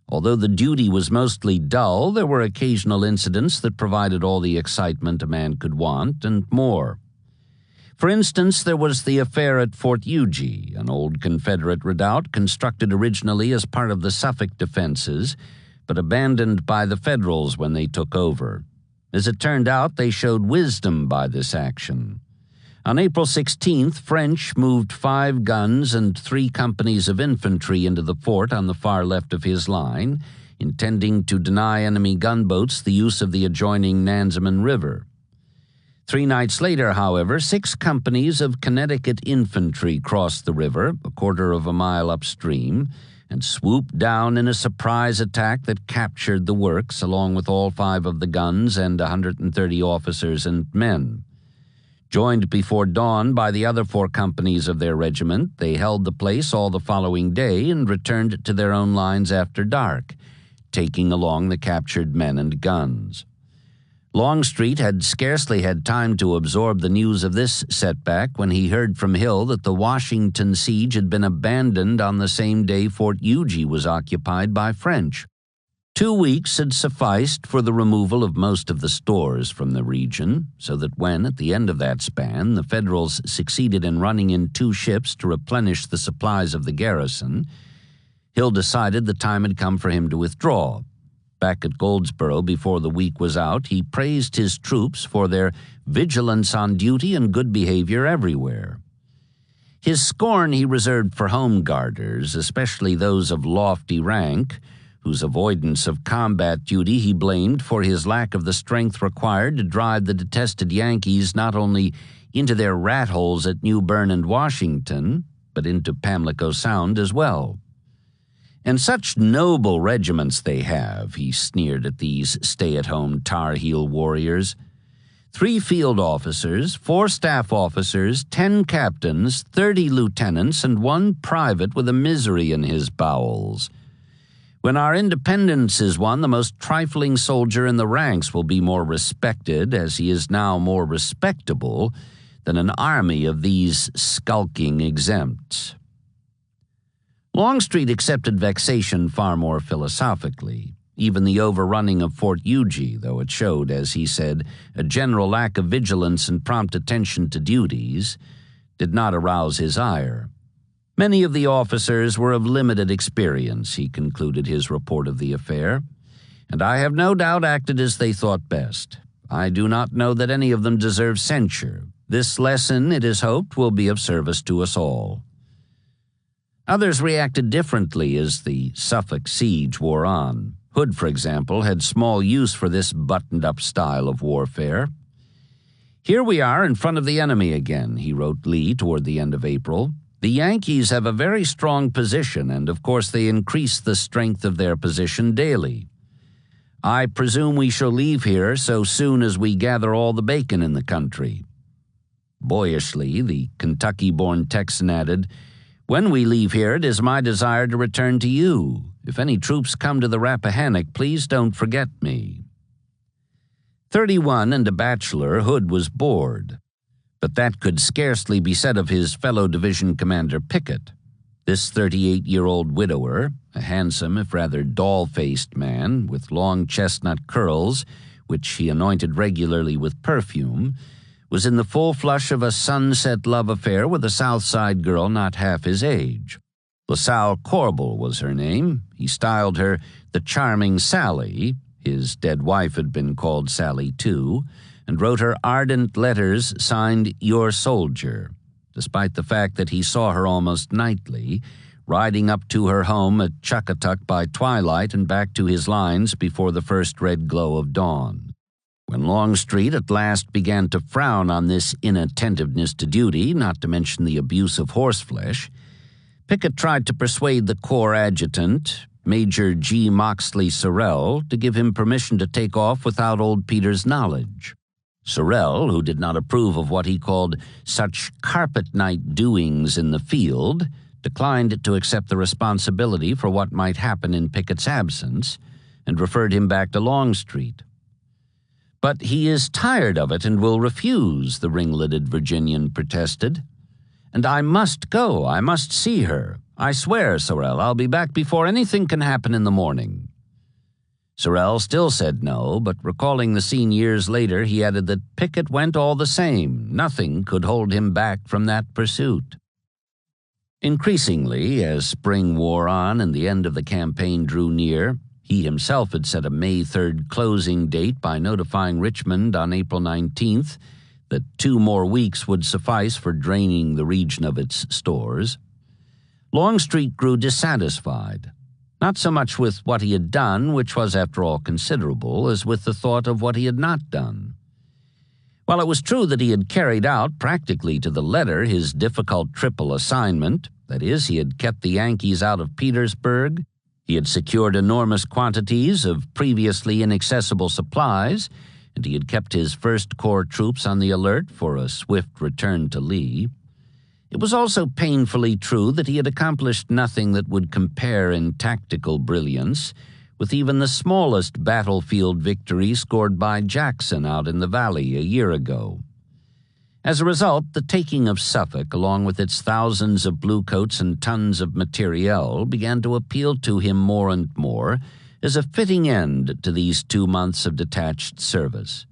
A: Although the duty was mostly dull, there were occasional incidents that provided all the excitement a man could want and more. For instance, there was the affair at Fort Huger, an old Confederate redoubt constructed originally as part of the Suffolk defenses, but abandoned by the Federals when they took over. As it turned out, they showed wisdom by this action. On April 16th, French moved 5 guns and 3 companies of infantry into the fort on the far left of his line, intending to deny enemy gunboats the use of the adjoining Nansemond River. 3 nights later, however, 6 companies of Connecticut infantry crossed the river, a quarter of a mile upstream, and swooped down in a surprise attack that captured the works, along with all 5 of the guns and 130 officers and men. Joined before dawn by the other 4 companies of their regiment, they held the place all the following day and returned to their own lines after dark, taking along the captured men and guns. Longstreet had scarcely had time to absorb the news of this setback when he heard from Hill that the Washington siege had been abandoned on the same day Fort Huger was occupied by French. 2 weeks had sufficed for the removal of most of the stores from the region, so that when, at the end of that span, the Federals succeeded in running in 2 ships to replenish the supplies of the garrison, Hill decided the time had come for him to withdraw. Back at Goldsboro before the week was out, he praised his troops for their vigilance on duty and good behavior everywhere. His scorn he reserved for home guarders, especially those of lofty rank, whose avoidance of combat duty he blamed for his lack of the strength required to drive the detested Yankees not only into their rat holes at New Bern and Washington, but into Pamlico Sound as well. "And such noble regiments they have," he sneered at these stay-at-home Tar Heel warriors. 3 field officers, 4 staff officers, 10 captains, 30 lieutenants, and 1 private with a misery in his bowels. When our independence is won, the most trifling soldier in the ranks will be more respected, as he is now more respectable, than an army of these skulking exempts. Longstreet accepted vexation far more philosophically. Even the overrunning of Fort Huger, though it showed, as he said, a general lack of vigilance and prompt attention to duties, did not arouse his ire. Many of the officers were of limited experience, he concluded his report of the affair, and I have no doubt acted as they thought best. I do not know that any of them deserve censure. This lesson, it is hoped, will be of service to us all. Others reacted differently as the Suffolk siege wore on. Hood, for example, had small use for this buttoned-up style of warfare. "Here we are in front of the enemy again," he wrote Lee toward the end of April. "The Yankees have a very strong position, and of course they increase the strength of their position daily. I presume we shall leave here so soon as we gather all the bacon in the country." Boyishly, the Kentucky-born Texan added, "When we leave here, it is my desire to return to you. If any troops come to the Rappahannock, please don't forget me." 31 and a bachelor, Hood was bored. But that could scarcely be said of his fellow division commander Pickett. This 38-year-old widower, a handsome if rather doll-faced man with long chestnut curls, which he anointed regularly with perfume, was in the full flush of a sunset love affair with a South Side girl not half his age. LaSalle Corbel was her name. He styled her the charming Sally. His dead wife had been called Sally too, and wrote her ardent letters signed Your Soldier, despite the fact that he saw her almost nightly, riding up to her home at Chuckatuck by twilight and back to his lines before the first red glow of dawn. When Longstreet at last began to frown on this inattentiveness to duty, not to mention the abuse of horseflesh, Pickett tried to persuade the Corps adjutant, Major G. Moxley Sorrell, to give him permission to take off without old Peter's knowledge. Sorrell, who did not approve of what he called such carpet night doings in the field, declined to accept the responsibility for what might happen in Pickett's absence and referred him back to Longstreet. "But he is tired of it and will refuse," the ringleted Virginian protested. "And I must go. I must see her. I swear, Sorrell, I'll be back before anything can happen in the morning." Sorrell still said no, but recalling the scene years later, he added that Pickett went all the same. Nothing could hold him back from that pursuit. Increasingly, as spring wore on and the end of the campaign drew near, he himself had set a May 3rd closing date by notifying Richmond on April 19th that 2 more weeks would suffice for draining the region of its stores. Longstreet grew dissatisfied, not so much with what he had done, which was, after all, considerable, as with the thought of what he had not done. While it was true that he had carried out, practically to the letter, his difficult triple assignment, that is, he had kept the Yankees out of Petersburg, he had secured enormous quantities of previously inaccessible supplies, and he had kept his First Corps troops on the alert for a swift return to Lee. It was also painfully true that he had accomplished nothing that would compare in tactical brilliance with even the smallest battlefield victory scored by Jackson out in the valley a year ago. As a result, the taking of Suffolk, along with its thousands of bluecoats and tons of materiel, began to appeal to him more and more as a fitting end to these 2 months of detached service.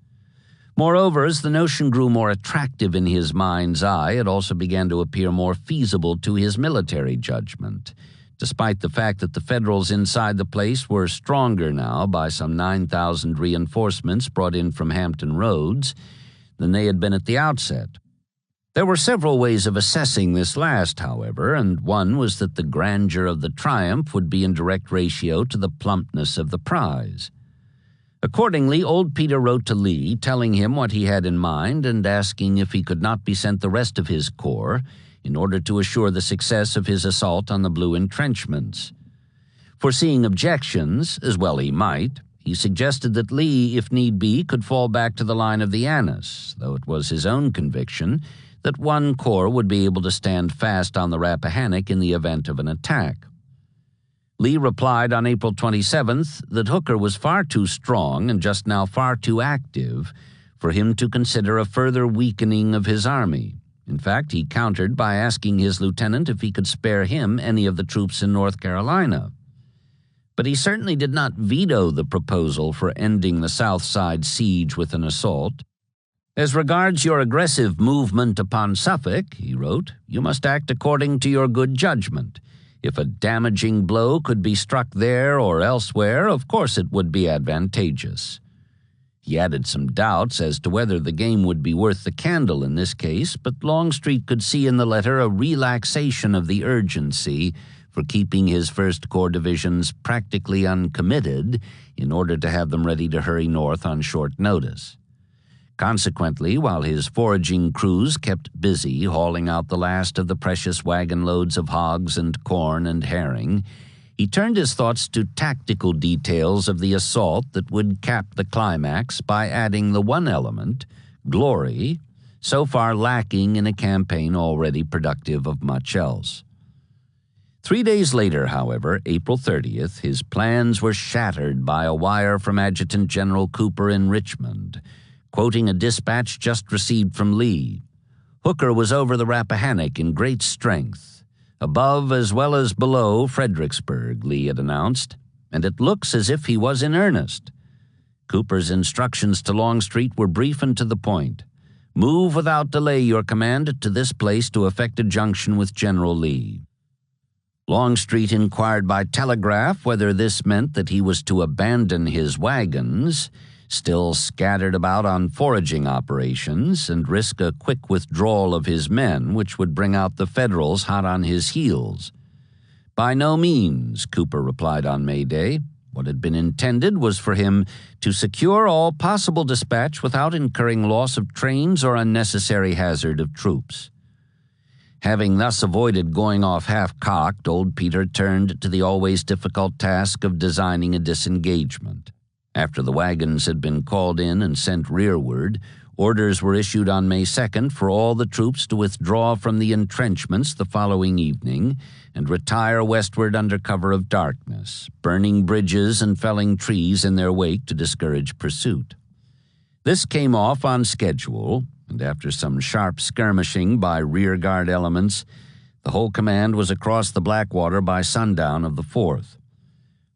A: Moreover, as the notion grew more attractive in his mind's eye, it also began to appear more feasible to his military judgment, despite the fact that the Federals inside the place were stronger now by some 9,000 reinforcements brought in from Hampton Roads than they had been at the outset. There were several ways of assessing this last, however, and one was that the grandeur of the triumph would be in direct ratio to the plumpness of the prize. Accordingly, old Peter wrote to Lee, telling him what he had in mind and asking if he could not be sent the rest of his corps in order to assure the success of his assault on the Blue entrenchments. Foreseeing objections, as well he might, he suggested that Lee, if need be, could fall back to the line of the Annis, though it was his own conviction that one corps would be able to stand fast on the Rappahannock in the event of an attack. Lee replied on April 27th that Hooker was far too strong and just now far too active for him to consider a further weakening of his army. In fact, he countered by asking his lieutenant if he could spare him any of the troops in North Carolina. But he certainly did not veto the proposal for ending the South Side siege with an assault. "As regards your aggressive movement upon Suffolk," he wrote, "you must act according to your good judgment. If a damaging blow could be struck there or elsewhere, of course it would be advantageous." He added some doubts as to whether the game would be worth the candle in this case, but Longstreet could see in the letter a relaxation of the urgency for keeping his First Corps divisions practically uncommitted in order to have them ready to hurry north on short notice. Consequently, while his foraging crews kept busy hauling out the last of the precious wagon loads of hogs and corn and herring, he turned his thoughts to tactical details of the assault that would cap the climax by adding the one element, glory, so far lacking in a campaign already productive of much else. 3 days later, however, April 30th, his plans were shattered by a wire from Adjutant General Cooper in Richmond, quoting a dispatch just received from Lee. Hooker was over the Rappahannock in great strength, above as well as below Fredericksburg, Lee had announced, and it looks as if he was in earnest. Cooper's instructions to Longstreet were brief and to the point. "Move without delay your command to this place to effect a junction with General Lee." Longstreet inquired by telegraph whether this meant that he was to abandon his wagons, still scattered about on foraging operations, and risk a quick withdrawal of his men, which would bring out the Federals hot on his heels. "By no means," Cooper replied on May Day. What had been intended was for him to secure all possible dispatch without incurring loss of trains or unnecessary hazard of troops. Having thus avoided going off half-cocked, old Peter turned to the always difficult task of designing a disengagement. After the wagons had been called in and sent rearward, orders were issued on May 2nd for all the troops to withdraw from the entrenchments the following evening and retire westward under cover of darkness, burning bridges and felling trees in their wake to discourage pursuit. This came off on schedule, and after some sharp skirmishing by rearguard elements, the whole command was across the Blackwater by sundown of the 4th.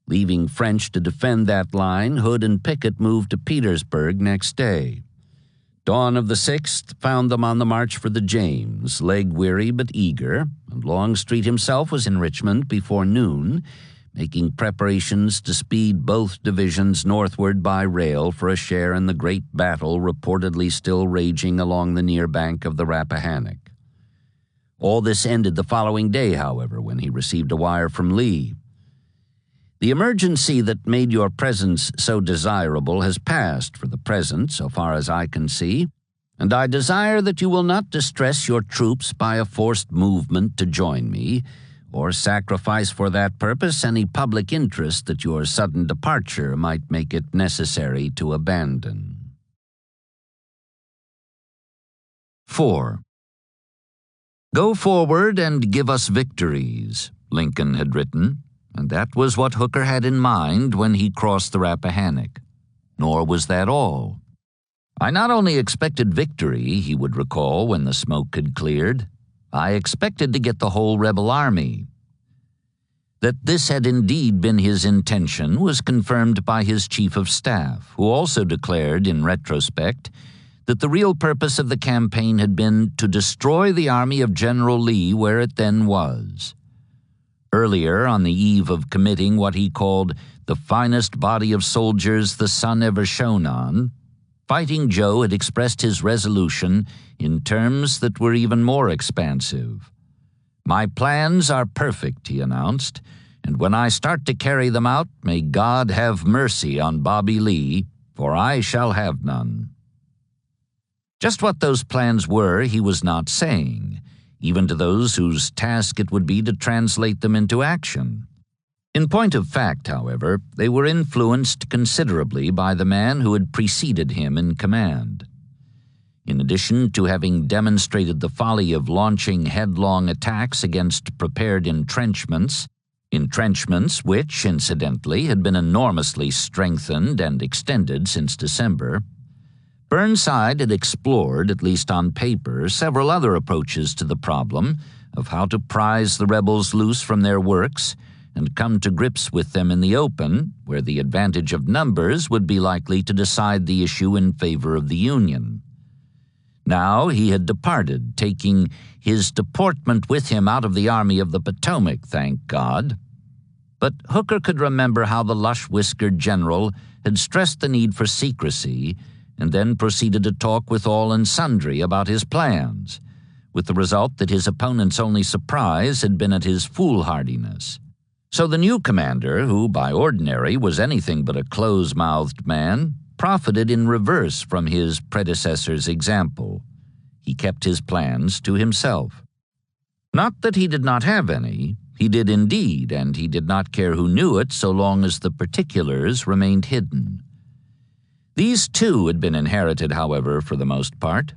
A: Leaving French to defend that line, Hood and Pickett moved to Petersburg next day. Dawn of the 6th found them on the march for the James, leg-weary but eager, and Longstreet himself was in Richmond before noon, making preparations to speed both divisions northward by rail for a share in the great battle reportedly still raging along the near bank of the Rappahannock. All this ended the following day, however, when he received a wire from Lee. The emergency that made your presence so desirable has passed for the present, so far as I can see, and I desire that you will not distress your troops by a forced movement to join me, or sacrifice for that purpose any public interest that your sudden departure might make it necessary to abandon. 4. Go forward and give us victories, Lincoln had written. And that was what Hooker had in mind when he crossed the Rappahannock. Nor was that all. I not only expected victory, he would recall when the smoke had cleared, I expected to get the whole rebel army. That this had indeed been his intention was confirmed by his chief of staff, who also declared in retrospect that the real purpose of the campaign had been to destroy the army of General Lee where it then was. Earlier, on the eve of committing what he called the finest body of soldiers the sun ever shone on, Fighting Joe had expressed his resolution in terms that were even more expansive. "My plans are perfect," he announced, "and when I start to carry them out, may God have mercy on Bobby Lee, for I shall have none." Just what those plans were he was not saying, even to those whose task it would be to translate them into action. In point of fact, however, they were influenced considerably by the man who had preceded him in command. In addition to having demonstrated the folly of launching headlong attacks against prepared entrenchments which, incidentally, had been enormously strengthened and extended since December, Burnside had explored, at least on paper, several other approaches to the problem of how to prise the rebels loose from their works and come to grips with them in the open, where the advantage of numbers would be likely to decide the issue in favor of the Union. Now he had departed, taking his deportment with him out of the Army of the Potomac, thank God. But Hooker could remember how the lush-whiskered general had stressed the need for secrecy and then proceeded to talk with all and sundry about his plans, with the result that his opponent's only surprise had been at his foolhardiness. So the new commander, who by ordinary was anything but a close-mouthed man, profited in reverse from his predecessor's example. He kept his plans to himself. Not that he did not have any. He did indeed, and he did not care who knew it so long as the particulars remained hidden. These too had been inherited, however, for the most part.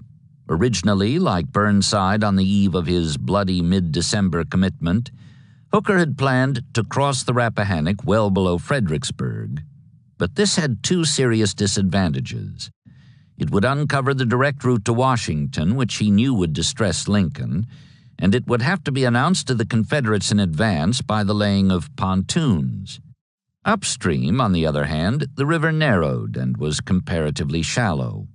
A: Originally, like Burnside on the eve of his bloody mid-December commitment, Hooker had planned to cross the Rappahannock well below Fredericksburg. But this had two serious disadvantages. It would uncover the direct route to Washington, which he knew would distress Lincoln, and it would have to be announced to the Confederates in advance by the laying of pontoons. Upstream, on the other hand, the river narrowed and was comparatively shallow.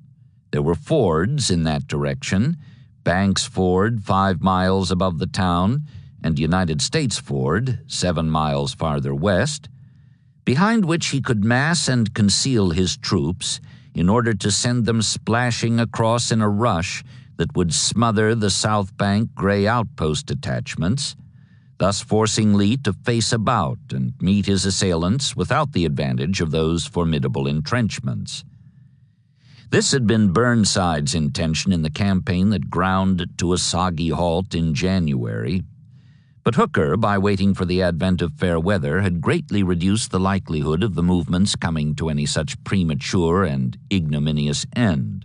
A: There were fords in that direction, Banks Ford 5 miles above the town, and United States Ford 7 miles farther west, behind which he could mass and conceal his troops in order to send them splashing across in a rush that would smother the South Bank Gray outpost detachments, thus forcing Lee to face about and meet his assailants without the advantage of those formidable entrenchments. This had been Burnside's intention in the campaign that ground to a soggy halt in January. But Hooker, by waiting for the advent of fair weather, had greatly reduced the likelihood of the movement's coming to any such premature and ignominious end.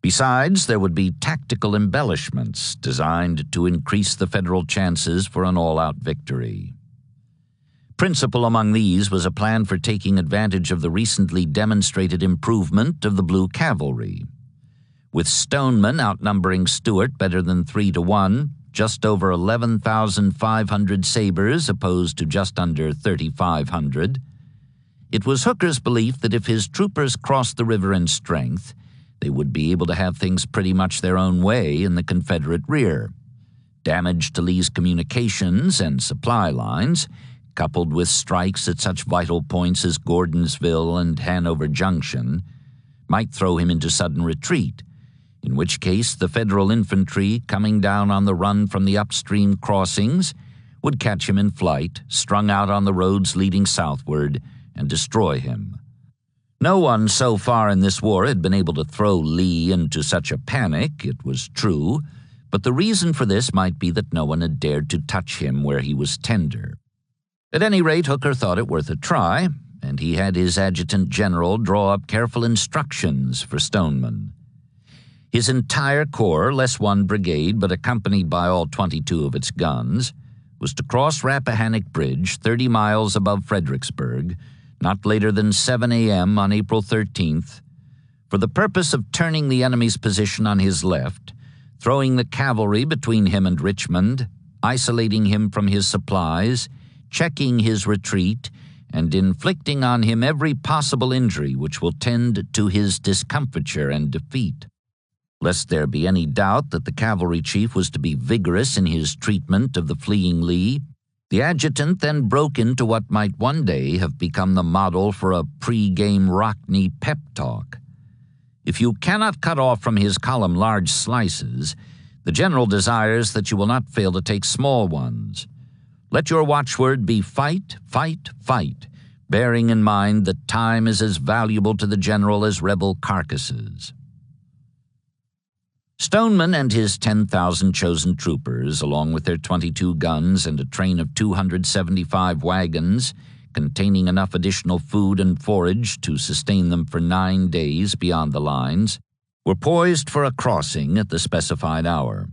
A: Besides, there would be tactical embellishments designed to increase the Federal chances for an all-out victory. Principal among these was a plan for taking advantage of the recently demonstrated improvement of the Blue Cavalry. With Stoneman outnumbering Stuart better than 3-1, just over 11,500 sabres opposed to just under 3,500, it was Hooker's belief that if his troopers crossed the river in strength, they would be able to have things pretty much their own way in the Confederate rear. Damage to Lee's communications and supply lines, coupled with strikes at such vital points as Gordonsville and Hanover Junction, might throw him into sudden retreat, in which case the Federal infantry coming down on the run from the upstream crossings would catch him in flight, strung out on the roads leading southward, and destroy him. No one so far in this war had been able to throw Lee into such a panic, it was true, but the reason for this might be that no one had dared to touch him where he was tender. At any rate, Hooker thought it worth a try, and he had his adjutant general draw up careful instructions for Stoneman. His entire corps, less one brigade but accompanied by all 22 of its guns, was to cross Rappahannock Bridge 30 miles above Fredericksburg, not later than 7 a.m. on April 13th, for the purpose of turning the enemy's position on his left, throwing the cavalry between him and Richmond, isolating him from his supplies, checking his retreat, and inflicting on him every possible injury which will tend to his discomfiture and defeat. Lest there be any doubt that the cavalry chief was to be vigorous in his treatment of the fleeing Lee, the adjutant then broke into what might one day have become the model for a pre-game Rockney pep talk. If you cannot cut off from his column large slices, the general desires that you will not fail to take small ones. Let your watchword be fight, fight, fight, bearing in mind that time is as valuable to the general as rebel carcasses. Stoneman and his 10,000 chosen troopers, along with their 22 guns and a train of 275 wagons containing enough additional food and forage to sustain them for 9 days beyond the lines, were poised for a crossing at the specified hour.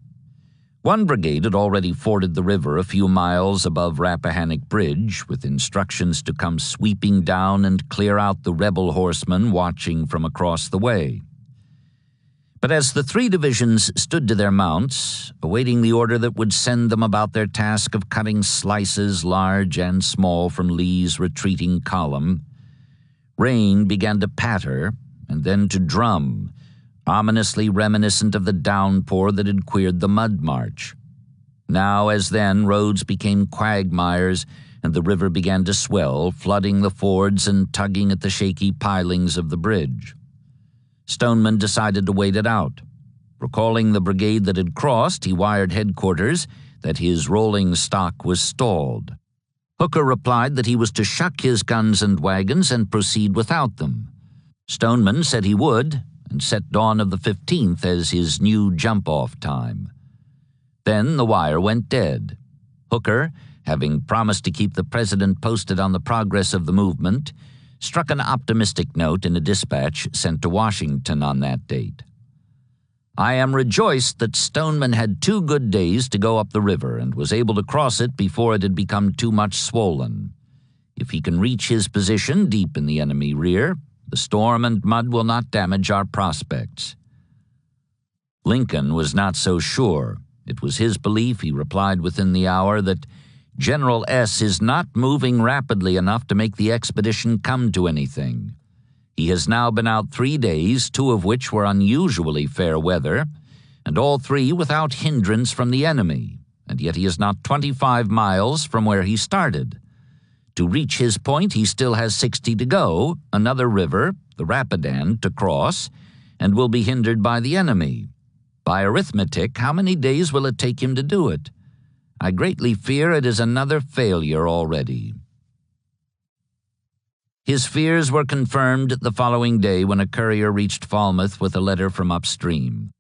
A: One brigade had already forded the river a few miles above Rappahannock Bridge, with instructions to come sweeping down and clear out the rebel horsemen watching from across the way. But as the 3 divisions stood to their mounts, awaiting the order that would send them about their task of cutting slices large and small from Lee's retreating column, rain began to patter and then to drum, ominously reminiscent of the downpour that had queered the mud march. Now, as then, roads became quagmires and the river began to swell, flooding the fords and tugging at the shaky pilings of the bridge. Stoneman decided to wait it out. Recalling the brigade that had crossed, he wired headquarters that his rolling stock was stalled. Hooker replied that he was to shuck his guns and wagons and proceed without them. Stoneman said he would, and set dawn of the 15th as his new jump-off time. Then the wire went dead. Hooker, having promised to keep the president posted on the progress of the movement, struck an optimistic note in a dispatch sent to Washington on that date. I am rejoiced that Stoneman had 2 good days to go up the river and was able to cross it before it had become too much swollen. If he can reach his position deep in the enemy rear, the storm and mud will not damage our prospects. Lincoln was not so sure. It was his belief, he replied within the hour, that General S. is not moving rapidly enough to make the expedition come to anything. He has now been out 3 days, 2 of which were unusually fair weather, and all 3 without hindrance from the enemy, and yet he is not 25 miles from where he started. To reach his point, he still has 60 to go, another river, the Rapidan, to cross, and will be hindered by the enemy. By arithmetic, how many days will it take him to do it? I greatly fear it is another failure already." His fears were confirmed the following day when a courier reached Falmouth with a letter from upstream.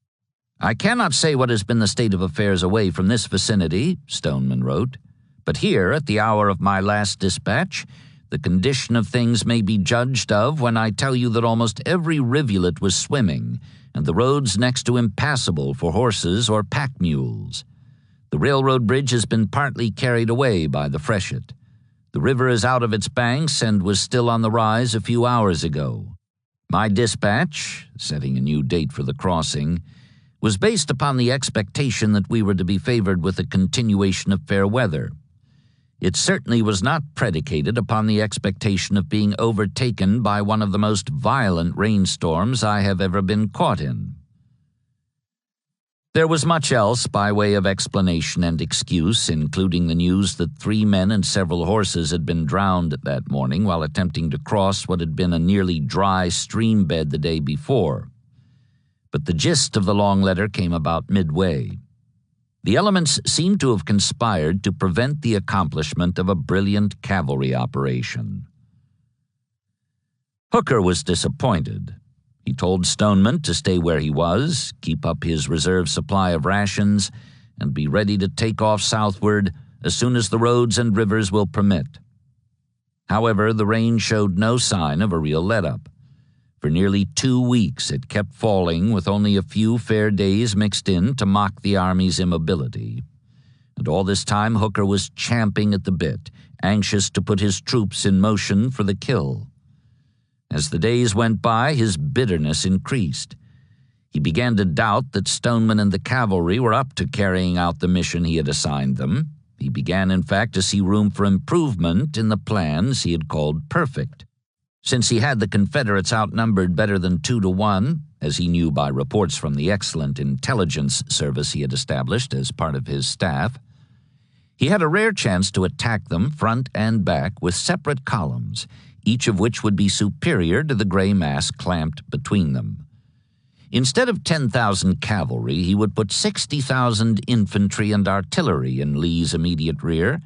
A: "I cannot say what has been the state of affairs away from this vicinity," Stoneman wrote, "but here, at the hour of my last dispatch, the condition of things may be judged of when I tell you that almost every rivulet was swimming, and the roads next to impassable for horses or pack mules. The railroad bridge has been partly carried away by the freshet. The river is out of its banks and was still on the rise a few hours ago. My dispatch, setting a new date for the crossing, was based upon the expectation that we were to be favored with a continuation of fair weather. It certainly was not predicated upon the expectation of being overtaken by one of the most violent rainstorms I have ever been caught in." There was much else by way of explanation and excuse, including the news that 3 men and several horses had been drowned that morning while attempting to cross what had been a nearly dry stream bed the day before. But the gist of the long letter came about midway. The elements seemed to have conspired to prevent the accomplishment of a brilliant cavalry operation. Hooker was disappointed. He told Stoneman to stay where he was, keep up his reserve supply of rations, and be ready to take off southward as soon as the roads and rivers will permit. However, the rain showed no sign of a real let-up. For nearly 2 weeks it kept falling, with only a few fair days mixed in to mock the Army's immobility. And all this time Hooker was champing at the bit, anxious to put his troops in motion for the kill. As the days went by, his bitterness increased. He began to doubt that Stoneman and the cavalry were up to carrying out the mission he had assigned them. He began, in fact, to see room for improvement in the plans he had called perfect. Since he had the Confederates outnumbered better than 2 to 1, as he knew by reports from the excellent intelligence service he had established as part of his staff, he had a rare chance to attack them front and back with separate columns, each of which would be superior to the gray mass clamped between them. Instead of 10,000 cavalry, he would put 60,000 infantry and artillery in Lee's immediate rear,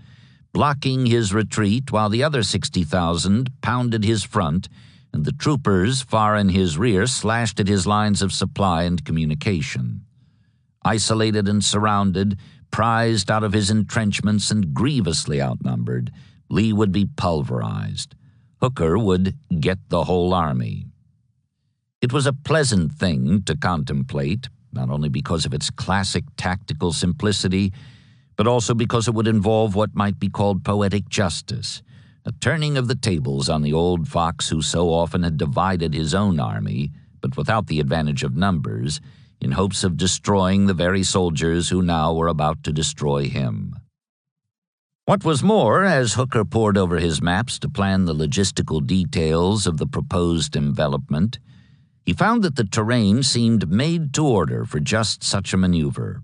A: blocking his retreat while the other 60,000 pounded his front and the troopers far in his rear slashed at his lines of supply and communication. Isolated and surrounded, prized out of his entrenchments and grievously outnumbered, Lee would be pulverized. Hooker would get the whole army. It was a pleasant thing to contemplate, not only because of its classic tactical simplicity, but also because it would involve what might be called poetic justice, a turning of the tables on the old fox who so often had divided his own army, but without the advantage of numbers, in hopes of destroying the very soldiers who now were about to destroy him. What was more, as Hooker pored over his maps to plan the logistical details of the proposed envelopment, he found that the terrain seemed made to order for just such a maneuver.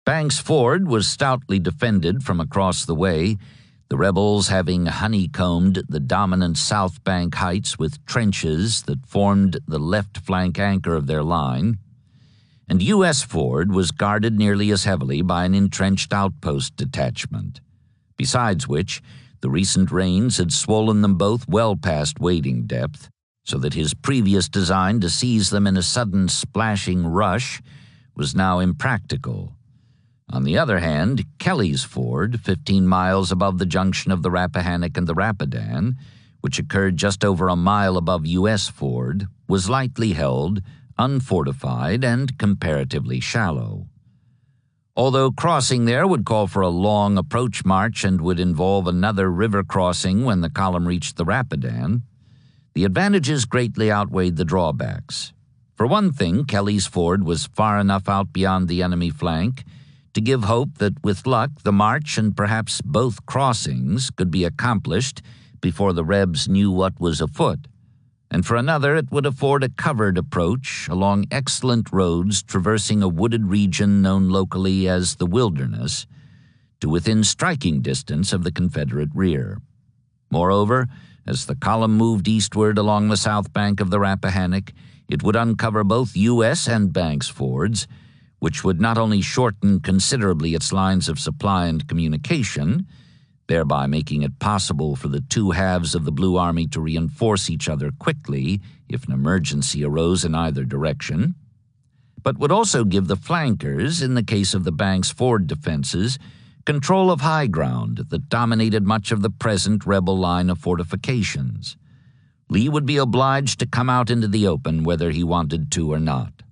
A: Banks' Ford was stoutly defended from across the way, the rebels having honeycombed the dominant South Bank heights with trenches that formed the left flank anchor of their line, and U.S. Ford was guarded nearly as heavily by an entrenched outpost detachment. Besides which, the recent rains had swollen them both well past wading depth, so that his previous design to seize them in a sudden splashing rush was now impractical. On the other hand, Kelly's Ford, 15 miles above the junction of the Rappahannock and the Rapidan, which occurred just over a mile above U.S. Ford, was lightly held, unfortified, and comparatively shallow. Although crossing there would call for a long approach march and would involve another river crossing when the column reached the Rapidan, the advantages greatly outweighed the drawbacks. For one thing, Kelly's Ford was far enough out beyond the enemy flank to give hope that with luck the march and perhaps both crossings could be accomplished before the Rebs knew what was afoot. And for another, it would afford a covered approach along excellent roads traversing a wooded region known locally as the Wilderness to within striking distance of the Confederate rear. Moreover, as the column moved eastward along the south bank of the Rappahannock, it would uncover both U.S. and Banks Fords, which would not only shorten considerably its lines of supply and communication, thereby making it possible for the two halves of the Blue Army to reinforce each other quickly if an emergency arose in either direction, but would also give the flankers, in the case of the bank's forward defenses, control of high ground that dominated much of the present rebel line of fortifications. Lee would be obliged to come out into the open whether he wanted to or not.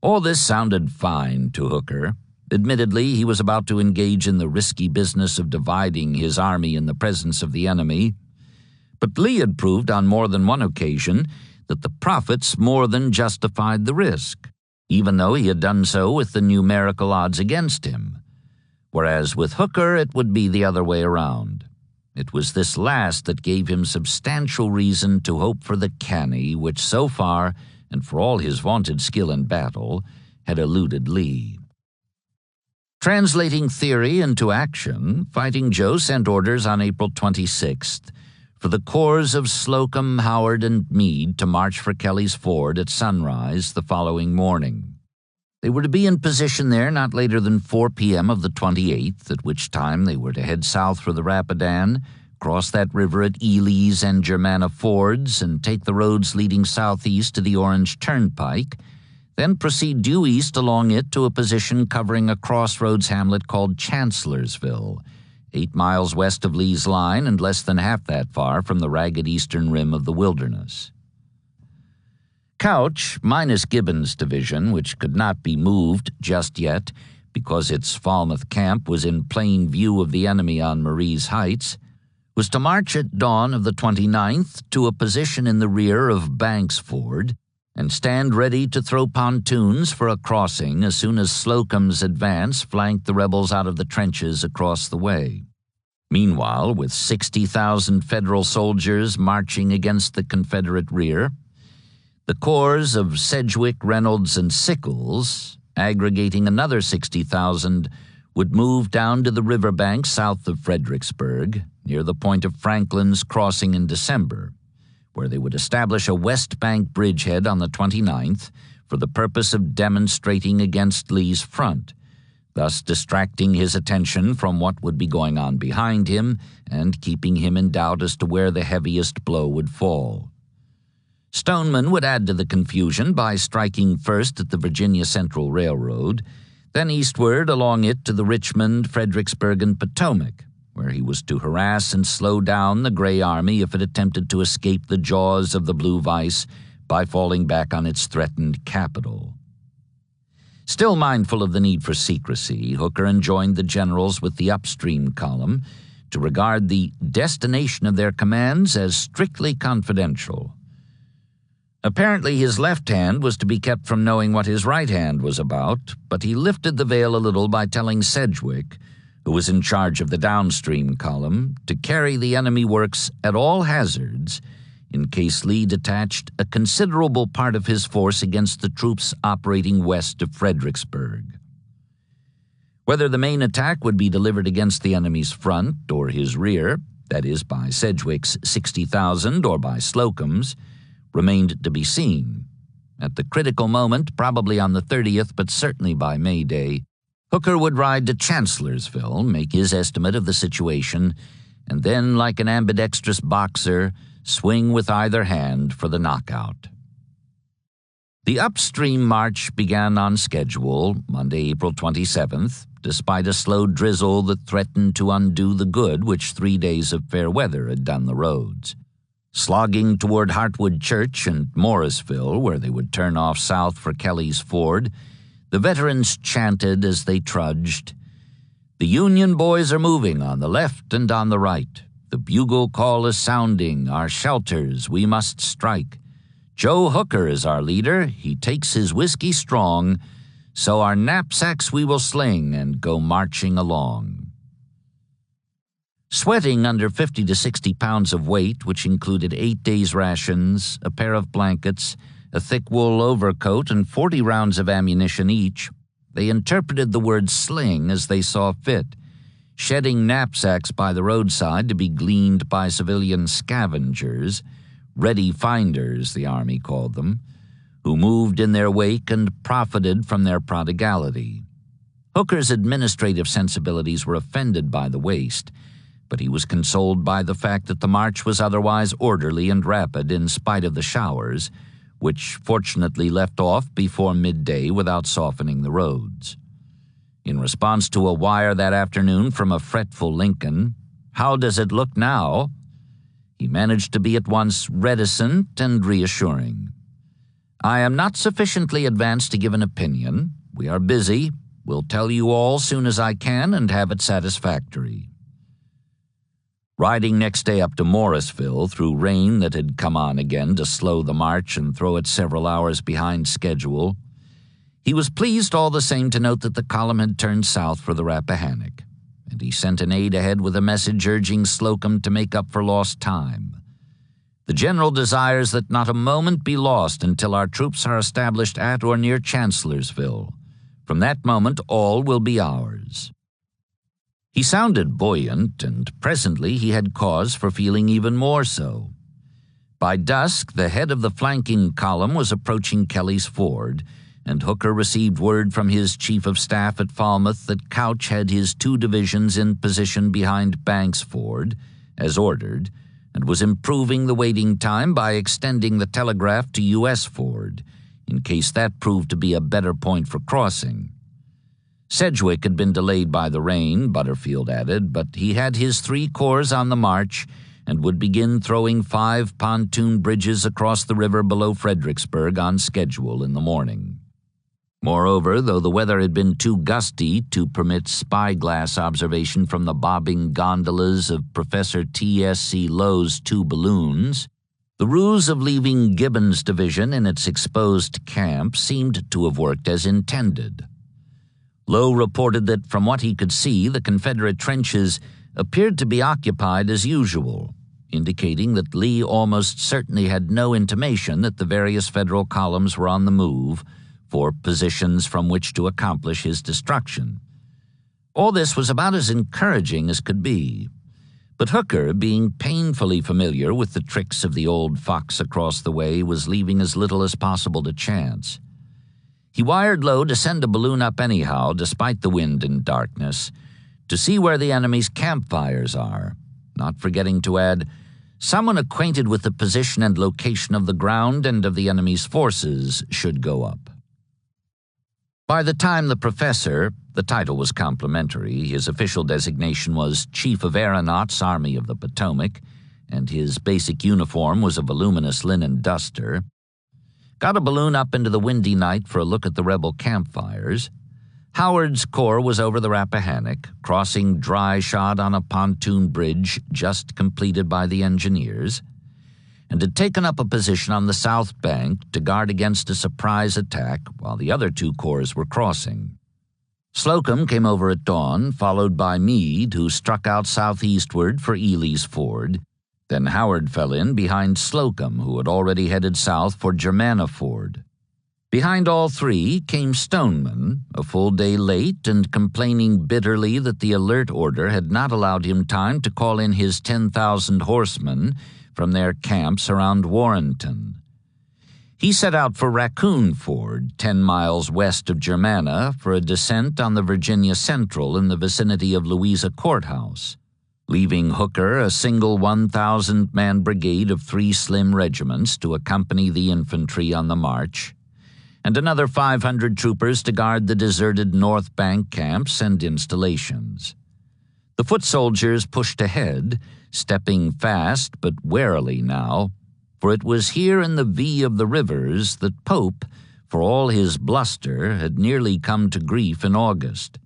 A: All this sounded fine to Hooker. Admittedly, he was about to engage in the risky business of dividing his army in the presence of the enemy, but Lee had proved on more than one occasion that the profits more than justified the risk, even though he had done so with the numerical odds against him, whereas with Hooker it would be the other way around. It was this last that gave him substantial reason to hope for the canny which so far, and for all his vaunted skill in battle, had eluded Lee. Translating theory into action, Fighting Joe sent orders on April 26th for the corps of Slocum, Howard, and Meade to march for Kelly's Ford at sunrise the following morning. They were to be in position there not later than 4 p.m. of the 28th, at which time they were to head south for the Rapidan, cross that river at Ely's and Germanna Fords, and take the roads leading southeast to the Orange Turnpike, then proceed due east along it to a position covering a crossroads hamlet called Chancellorsville, 8 miles west of Lee's line and less than half that far from the ragged eastern rim of the wilderness. Couch, minus Gibbon's division, which could not be moved just yet because its Falmouth camp was in plain view of the enemy on Marie's Heights, was to march at dawn of the 29th to a position in the rear of Banks Ford and stand ready to throw pontoons for a crossing as soon as Slocum's advance flanked the rebels out of the trenches across the way. Meanwhile, with 60,000 Federal soldiers marching against the Confederate rear, the corps of Sedgwick, Reynolds, and Sickles, aggregating another 60,000, would move down to the riverbank south of Fredericksburg, near the point of Franklin's Crossing in December, where they would establish a West Bank bridgehead on the 29th for the purpose of demonstrating against Lee's front, thus distracting his attention from what would be going on behind him and keeping him in doubt as to where the heaviest blow would fall. Stoneman would add to the confusion by striking first at the Virginia Central Railroad, then eastward along it to the Richmond, Fredericksburg, and Potomac, where he was to harass and slow down the Gray Army if it attempted to escape the jaws of the Blue Vice by falling back on its threatened capital. Still mindful of the need for secrecy, Hooker enjoined the generals with the upstream column to regard the destination of their commands as strictly confidential. Apparently his left hand was to be kept from knowing what his right hand was about, but he lifted the veil a little by telling Sedgwick, who was in charge of the downstream column, to carry the enemy works at all hazards in case Lee detached a considerable part of his force against the troops operating west of Fredericksburg. Whether the main attack would be delivered against the enemy's front or his rear, that is, by Sedgwick's 60,000 or by Slocum's, remained to be seen. At the critical moment, probably on the 30th, but certainly by May Day, Hooker would ride to Chancellorsville, make his estimate of the situation, and then, like an ambidextrous boxer, swing with either hand for the knockout. The upstream march began on schedule, Monday, April 27th, despite a slow drizzle that threatened to undo the good which 3 days of fair weather had done the roads. Slogging toward Hartwood Church and Morrisville, where they would turn off south for Kelly's Ford, the veterans chanted as they trudged, "The Union boys are moving on the left and on the right. The bugle call is sounding, our shelters we must strike. Joe Hooker is our leader, he takes his whiskey strong, so our knapsacks we will sling and go marching along." Sweating under 50 to 60 pounds of weight, which included 8 days' rations, a pair of blankets, a thick wool overcoat, and 40 rounds of ammunition each, they interpreted the word sling as they saw fit, shedding knapsacks by the roadside to be gleaned by civilian scavengers, ready finders the Army called them, who moved in their wake and profited from their prodigality. Hooker's administrative sensibilities were offended by the waste, but he was consoled by the fact that the march was otherwise orderly and rapid in spite of the showers, which fortunately left off before midday without softening the roads. In response to a wire that afternoon from a fretful Lincoln, "How does it look now?" he managed to be at once reticent and reassuring. "I am not sufficiently advanced to give an opinion. We are busy. Will tell you all soon as I can and have it satisfactory." Riding next day up to Morrisville through rain that had come on again to slow the march and throw it several hours behind schedule, he was pleased all the same to note that the column had turned south for the Rappahannock, and he sent an aide ahead with a message urging Slocum to make up for lost time. "The general desires that not a moment be lost until our troops are established at or near Chancellorsville. From that moment all will be ours." He sounded buoyant, and presently he had cause for feeling even more so. By dusk, the head of the flanking column was approaching Kelly's Ford, and Hooker received word from his chief of staff at Falmouth that Couch had his 2 divisions in position behind Banks' Ford, as ordered, and was improving the waiting time by extending the telegraph to U.S. Ford, in case that proved to be a better point for crossing. Sedgwick had been delayed by the rain, Butterfield added, but he had his 3 corps on the march and would begin throwing 5 pontoon bridges across the river below Fredericksburg on schedule in the morning. Moreover, though the weather had been too gusty to permit spyglass observation from the bobbing gondolas of Professor T.S.C. Lowe's 2 balloons, the ruse of leaving Gibbon's division in its exposed camp seemed to have worked as intended. Lowe reported that from what he could see, the Confederate trenches appeared to be occupied as usual, indicating that Lee almost certainly had no intimation that the various Federal columns were on the move for positions from which to accomplish his destruction. All this was about as encouraging as could be. But Hooker, being painfully familiar with the tricks of the old fox across the way, was leaving as little as possible to chance. He wired Lowe to send a balloon up anyhow, despite the wind and darkness, to see where the enemy's campfires are, not forgetting to add, "Someone acquainted with the position and location of the ground and of the enemy's forces should go up." By the time the professor, the title was complimentary, his official designation was Chief of Aeronauts, Army of the Potomac, and his basic uniform was a voluminous linen duster, got a balloon up into the windy night for a look at the rebel campfires, Howard's corps was over the Rappahannock, crossing dry shod on a pontoon bridge just completed by the engineers, and had taken up a position on the south bank to guard against a surprise attack while the other 2 corps were crossing. Slocum came over at dawn, followed by Meade, who struck out southeastward for Ely's Ford. Then Howard fell in behind Slocum, who had already headed south for Germanna Ford. Behind all 3 came Stoneman, a full day late and complaining bitterly that the alert order had not allowed him time to call in his 10,000 horsemen from their camps around Warrenton. He set out for Raccoon Ford, 10 miles west of Germanna, for a descent on the Virginia Central in the vicinity of Louisa Courthouse, leaving Hooker a single 1,000-man brigade of 3 slim regiments to accompany the infantry on the march, and another 500 troopers to guard the deserted North Bank camps and installations. The foot soldiers pushed ahead, stepping fast but warily now, for it was here in the V of the rivers that Pope, for all his bluster, had nearly come to grief in August.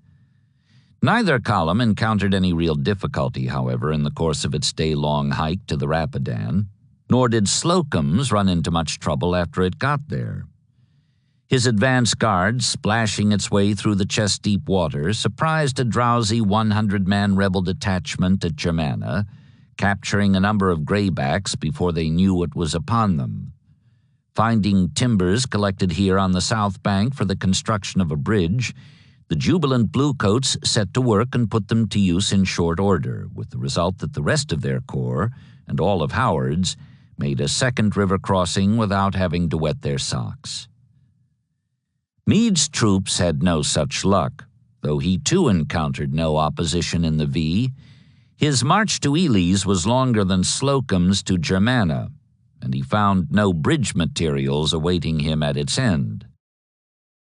A: Neither column encountered any real difficulty, however, in the course of its day-long hike to the Rapidan, nor did Slocum's run into much trouble after it got there. His advance guard, splashing its way through the chest-deep water, surprised a drowsy 100-man rebel detachment at Germanna, capturing a number of graybacks before they knew what was upon them. Finding timbers collected here on the south bank for the construction of a bridge, the jubilant bluecoats set to work and put them to use in short order, with the result that the rest of their corps, and all of Howard's, made a second river crossing without having to wet their socks. Meade's troops had no such luck, though he too encountered no opposition in the V. His march to Ely's was longer than Slocum's to Germanna, and he found no bridge materials awaiting him at its end.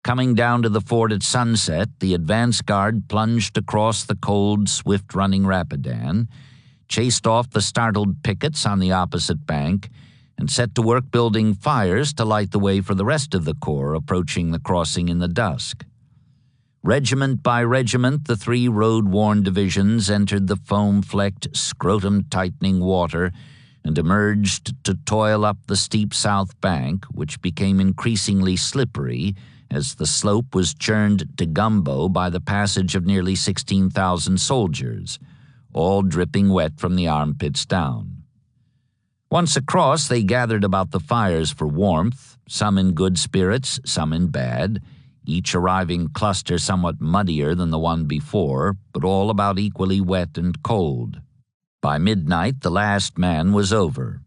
A: Coming down to the fort at sunset, the advance guard plunged across the cold, swift-running Rapidan, chased off the startled pickets on the opposite bank, and set to work building fires to light the way for the rest of the corps approaching the crossing in the dusk. Regiment by regiment, the three road-worn divisions entered the foam-flecked, scrotum-tightening water and emerged to toil up the steep south bank, which became increasingly slippery as the slope was churned to gumbo by the passage of nearly 16,000 soldiers, all dripping wet from the armpits down. Once across, they gathered about the fires for warmth, some in good spirits, some in bad, each arriving cluster somewhat muddier than the one before, but all about equally wet and cold. By midnight, the last man was over.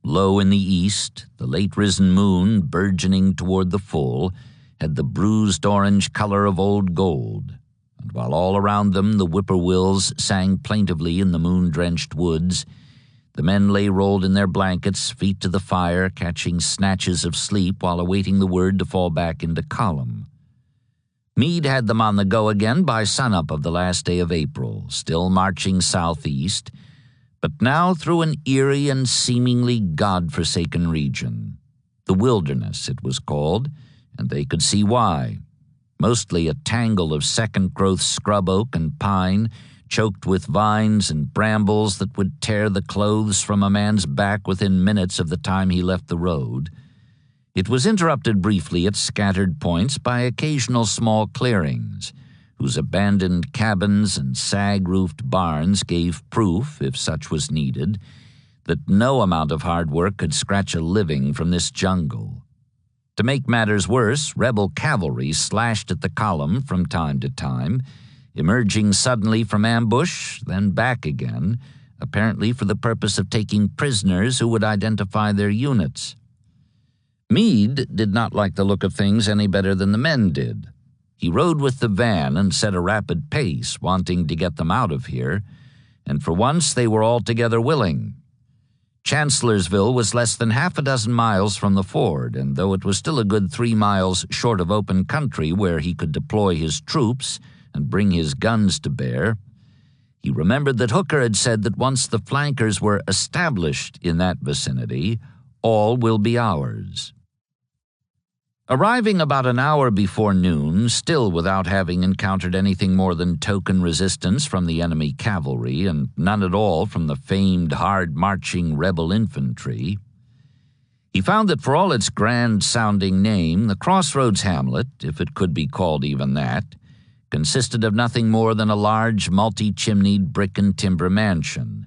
A: Low in the east, the late-risen moon, burgeoning toward the full, had the bruised orange color of old gold, and while all around them the whippoorwills sang plaintively in the moon-drenched woods, the men lay rolled in their blankets, feet to the fire, catching snatches of sleep while awaiting the word to fall back into column. Meade had them on the go again by sunup of the last day of April, still marching southeast, but now through an eerie and seemingly God-forsaken region. The wilderness, it was called, and they could see why. Mostly a tangle of second-growth scrub oak and pine, choked with vines and brambles that would tear the clothes from a man's back within minutes of the time he left the road. It was interrupted briefly at scattered points by occasional small clearings, whose abandoned cabins and sag-roofed barns gave proof, if such was needed, that no amount of hard work could scratch a living from this jungle. To make matters worse, rebel cavalry slashed at the column from time to time, emerging suddenly from ambush, then back again, apparently for the purpose of taking prisoners who would identify their units. Meade did not like the look of things any better than the men did. He rode with the van and set a rapid pace, wanting to get them out of here, and for once they were altogether willing. Chancellorsville was less than half a dozen miles from the ford, and though it was still a good 3 miles short of open country where he could deploy his troops and bring his guns to bear, he remembered that Hooker had said that once the flankers were established in that vicinity, all will be ours. Arriving about an hour before noon, still without having encountered anything more than token resistance from the enemy cavalry and none at all from the famed hard-marching rebel infantry, he found that for all its grand-sounding name, the Crossroads hamlet, if it could be called even that, consisted of nothing more than a large multi-chimneyed brick and timber mansion,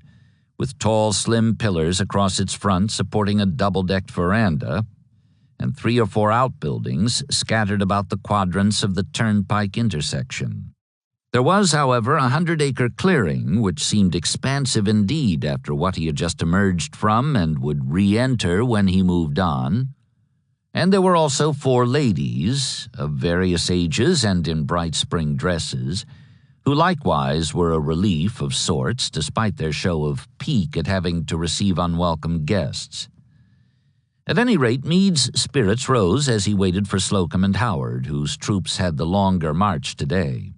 A: with tall, slim pillars across its front supporting a double-decked veranda, and 3 or 4 outbuildings scattered about the quadrants of the turnpike intersection. There was, however, a 100-acre clearing, which seemed expansive indeed after what he had just emerged from and would re-enter when he moved on. And there were also 4 ladies, of various ages and in bright spring dresses, who likewise were a relief of sorts despite their show of pique at having to receive unwelcome guests. At any rate, Meade's spirits rose as he waited for Slocum and Howard, whose troops had the longer march today.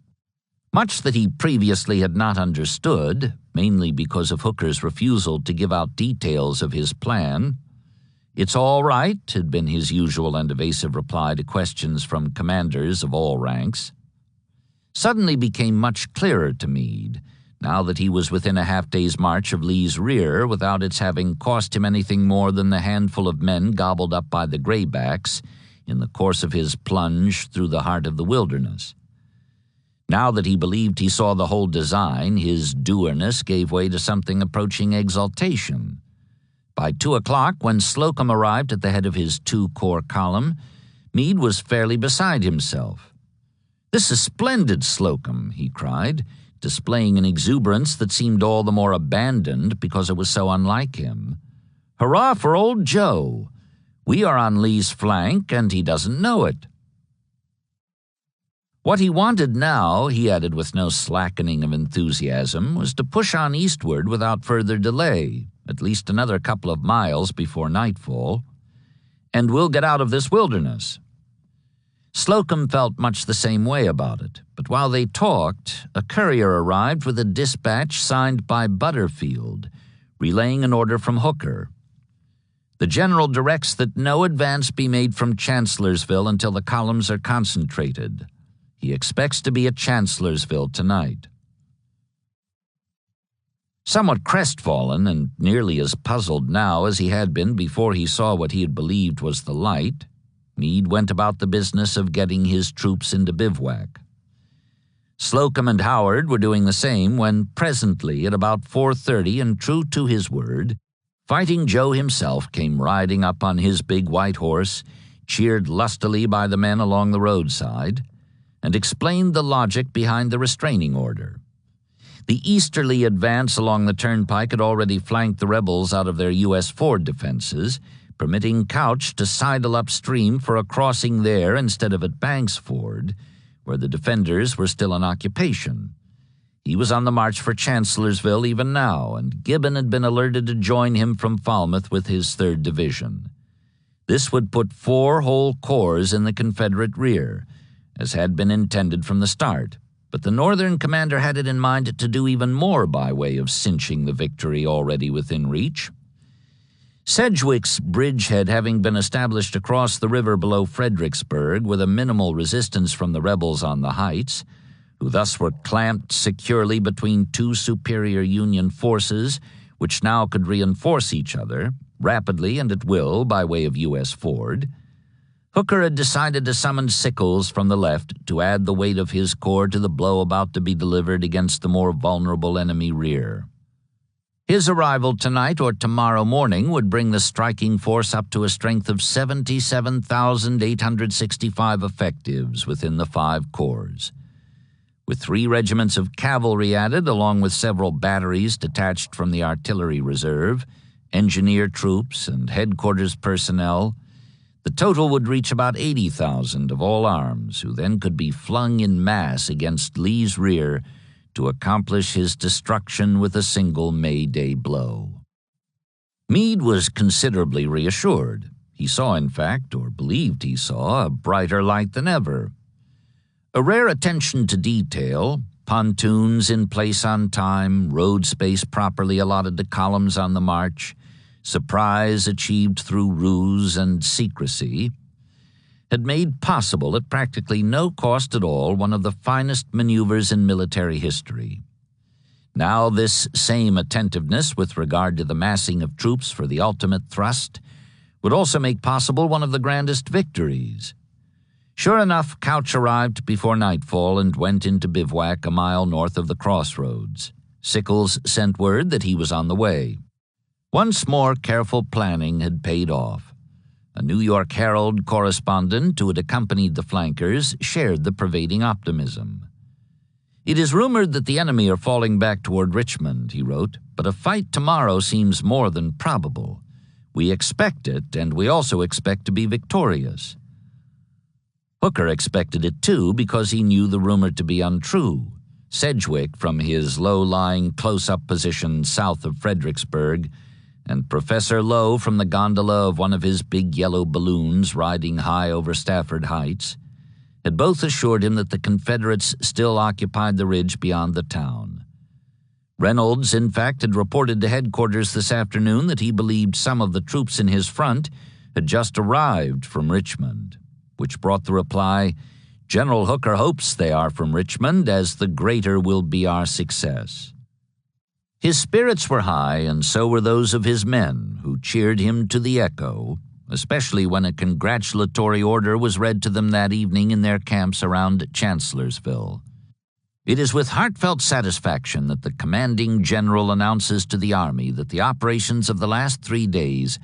A: Much that he previously had not understood, mainly because of Hooker's refusal to give out details of his plan. "It's all right," had been his usual and evasive reply to questions from commanders of all ranks. Suddenly became much clearer to Meade, now that he was within a half-day's march of Lee's rear without its having cost him anything more than the handful of men gobbled up by the graybacks in the course of his plunge through the heart of the wilderness. Now that he believed he saw the whole design, his dourness gave way to something approaching exultation. By 2 o'clock, when Slocum arrived at the head of his 2-corps column, Meade was fairly beside himself. "This is splendid, Slocum," he cried, displaying an exuberance that seemed all the more abandoned because it was so unlike him. Hurrah for old Joe! We are on Lee's flank, and he doesn't know it." What he wanted now, he added with no slackening of enthusiasm, was to push on eastward without further delay, at least another couple of miles before nightfall, and we'll get out of this wilderness. Slocum felt much the same way about it, but while they talked, a courier arrived with a dispatch signed by Butterfield, relaying an order from Hooker. The general directs that no advance be made from Chancellorsville until the columns are concentrated. He expects to be at Chancellorsville tonight. Somewhat crestfallen and nearly as puzzled now as he had been before he saw what he had believed was the light, Meade went about the business of getting his troops into bivouac. Slocum and Howard were doing the same when presently at about 4:30, and true to his word, Fighting Joe himself came riding up on his big white horse, cheered lustily by the men along the roadside, and explained the logic behind the restraining order. The easterly advance along the turnpike had already flanked the rebels out of their U.S. Ford defenses, permitting Couch to sidle upstream for a crossing there instead of at Banks Ford, where the defenders were still in occupation. He was on the march for Chancellorsville even now, and Gibbon had been alerted to join him from Falmouth with his 3rd Division. This would put 4 whole corps in the Confederate rear, as had been intended from the start. But the Northern commander had it in mind to do even more by way of cinching the victory already within reach. Sedgwick's bridgehead having been established across the river below Fredericksburg with a minimal resistance from the rebels on the heights, who thus were clamped securely between 2 superior Union forces which now could reinforce each other, rapidly and at will by way of U.S. Ford, Hooker had decided to summon Sickles from the left to add the weight of his corps to the blow about to be delivered against the more vulnerable enemy rear. His arrival tonight or tomorrow morning would bring the striking force up to a strength of 77,865 effectives within the 5 corps. With 3 regiments of cavalry added, along with several batteries detached from the artillery reserve, engineer troops, and headquarters personnel, the total would reach about 80,000 of all arms, who then could be flung in mass against Lee's rear to accomplish his destruction with a single May Day blow. Meade was considerably reassured. He saw, in fact, or believed he saw, a brighter light than ever. A rare attention to detail, pontoons in place on time, road space properly allotted to columns on the march, surprise achieved through ruse and secrecy, had made possible at practically no cost at all one of the finest maneuvers in military history. Now this same attentiveness with regard to the massing of troops for the ultimate thrust would also make possible one of the grandest victories. Sure enough, Couch arrived before nightfall and went into bivouac a mile north of the crossroads. Sickles sent word that he was on the way. Once more, careful planning had paid off. A New York Herald correspondent who had accompanied the flankers shared the pervading optimism. "It is rumored that the enemy are falling back toward Richmond," he wrote, "but a fight tomorrow seems more than probable. We expect it, and we also expect to be victorious." Hooker expected it too because he knew the rumor to be untrue. Sedgwick, from his low-lying close-up position south of Fredericksburg, and Professor Lowe from the gondola of one of his big yellow balloons riding high over Stafford Heights, had both assured him that the Confederates still occupied the ridge beyond the town. Reynolds, in fact, had reported to headquarters this afternoon that he believed some of the troops in his front had just arrived from Richmond, which brought the reply, "General Hooker hopes they are from Richmond, as the greater will be our success." His spirits were high, and so were those of his men, who cheered him to the echo, especially when a congratulatory order was read to them that evening in their camps around Chancellorsville. It is with heartfelt satisfaction that the commanding general announces to the army that the operations of the last 3 days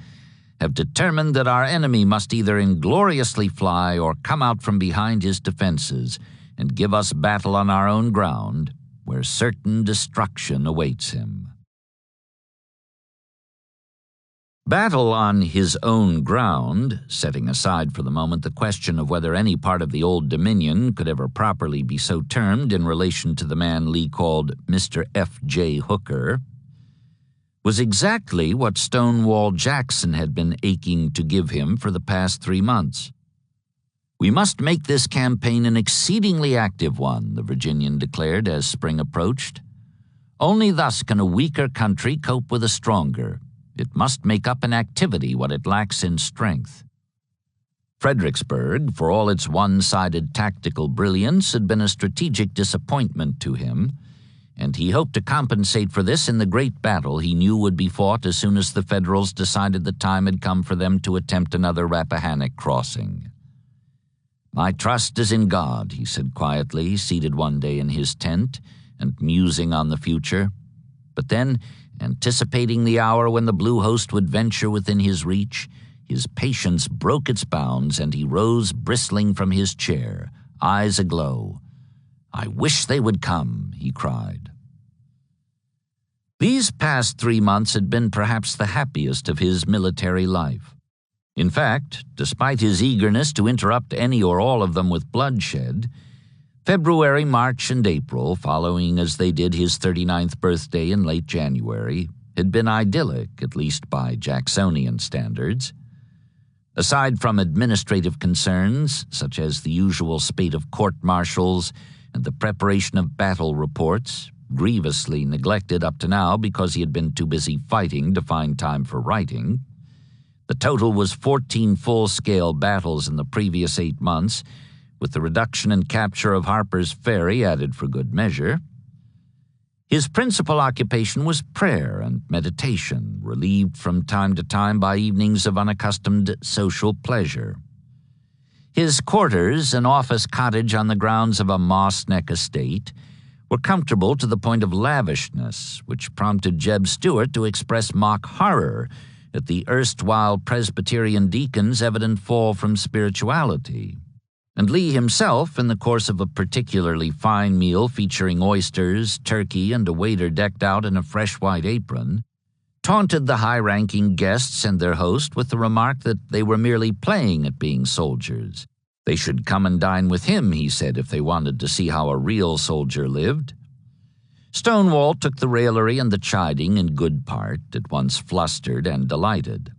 A: have determined that our enemy must either ingloriously fly or come out from behind his defenses and give us battle on our own ground, where certain destruction awaits him. Battle on his own ground, setting aside for the moment the question of whether any part of the Old Dominion could ever properly be so termed in relation to the man Lee called Mr. F.J. Hooker, was exactly what Stonewall Jackson had been aching to give him for the past 3 months. "We must make this campaign an exceedingly active one," the Virginian declared as spring approached. "Only thus can a weaker country cope with a stronger. It must make up in activity what it lacks in strength." Fredericksburg, for all its one-sided tactical brilliance, had been a strategic disappointment to him, and he hoped to compensate for this in the great battle he knew would be fought as soon as the Federals decided the time had come for them to attempt another Rappahannock crossing. "My trust is in God," he said quietly, seated one day in his tent and musing on the future. But then, anticipating the hour when the blue host would venture within his reach, his patience broke its bounds, and he rose bristling from his chair, eyes aglow. "I wish they would come," he cried. These past 3 months had been perhaps the happiest of his military life. In fact, despite his eagerness to interrupt any or all of them with bloodshed, February, March, and April, following as they did his 39th birthday in late January, had been idyllic, at least by Jacksonian standards. Aside from administrative concerns, such as the usual spate of court-martials and the preparation of battle reports, grievously neglected up to now because he had been too busy fighting to find time for writing, the total was 14 full-scale battles in the previous 8 months, with the reduction and capture of Harper's Ferry added for good measure. His principal occupation was prayer and meditation, relieved from time to time by evenings of unaccustomed social pleasure. His quarters, an office cottage on the grounds of a Moss Neck estate, were comfortable to the point of lavishness, which prompted Jeb Stuart to express mock horror at the erstwhile Presbyterian deacon's evident fall from spirituality. And Lee himself, in the course of a particularly fine meal featuring oysters, turkey, and a waiter decked out in a fresh white apron, taunted the high-ranking guests and their host with the remark that they were merely playing at being soldiers. They should come and dine with him, he said, if they wanted to see how a real soldier lived. Stonewall took the raillery and the chiding in good part, at once flustered and delighted.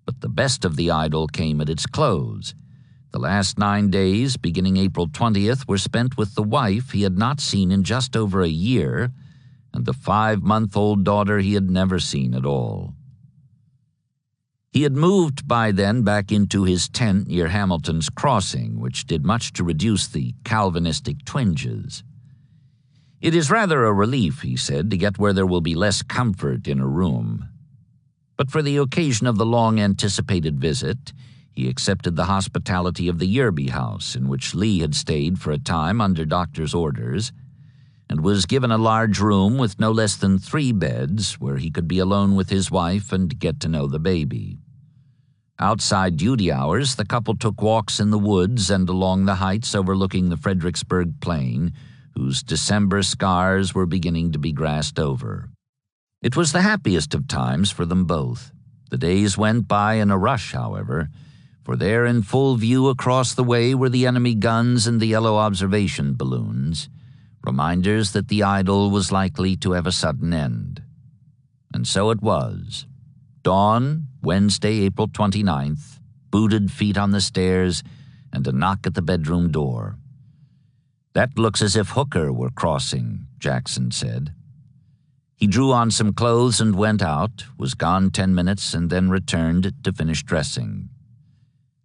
A: But the best of the idyll came at its close. The last 9 days, beginning April 20th, were spent with the wife he had not seen in just over a year, and the 5-month-old daughter he had never seen at all. He had moved by then back into his tent near Hamilton's Crossing, which did much to reduce the Calvinistic twinges. "It is rather a relief," he said, "to get where there will be less comfort in a room." But for the occasion of the long-anticipated visit, he accepted the hospitality of the Yerby House, in which Lee had stayed for a time under doctor's orders, and was given a large room with no less than 3 beds where he could be alone with his wife and get to know the baby. Outside duty hours, the couple took walks in the woods and along the heights overlooking the Fredericksburg plain, whose December scars were beginning to be grassed over. It was the happiest of times for them both. The days went by in a rush, however, for there in full view across the way were the enemy guns and the yellow observation balloons, reminders that the idyll was likely to have a sudden end. And so it was. Dawn, Wednesday, April 29th, booted feet on the stairs, and a knock at the bedroom door. "That looks as if Hooker were crossing," Jackson said. He drew on some clothes and went out, was gone 10 minutes, and then returned to finish dressing.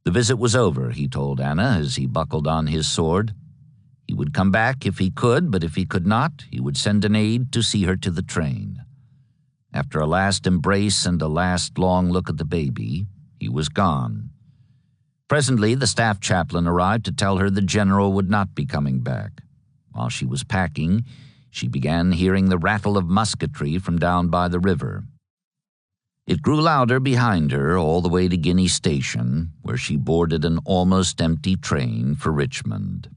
A: The visit was over, he told Anna as he buckled on his sword. He would come back if he could, but if he could not, he would send an aide to see her to the train. After a last embrace and a last long look at the baby, he was gone. Presently, the staff chaplain arrived to tell her the general would not be coming back. While she was packing, she began hearing the rattle of musketry from down by the river. It grew louder behind her all the way to Guinea Station, where she boarded an almost empty train for Richmond.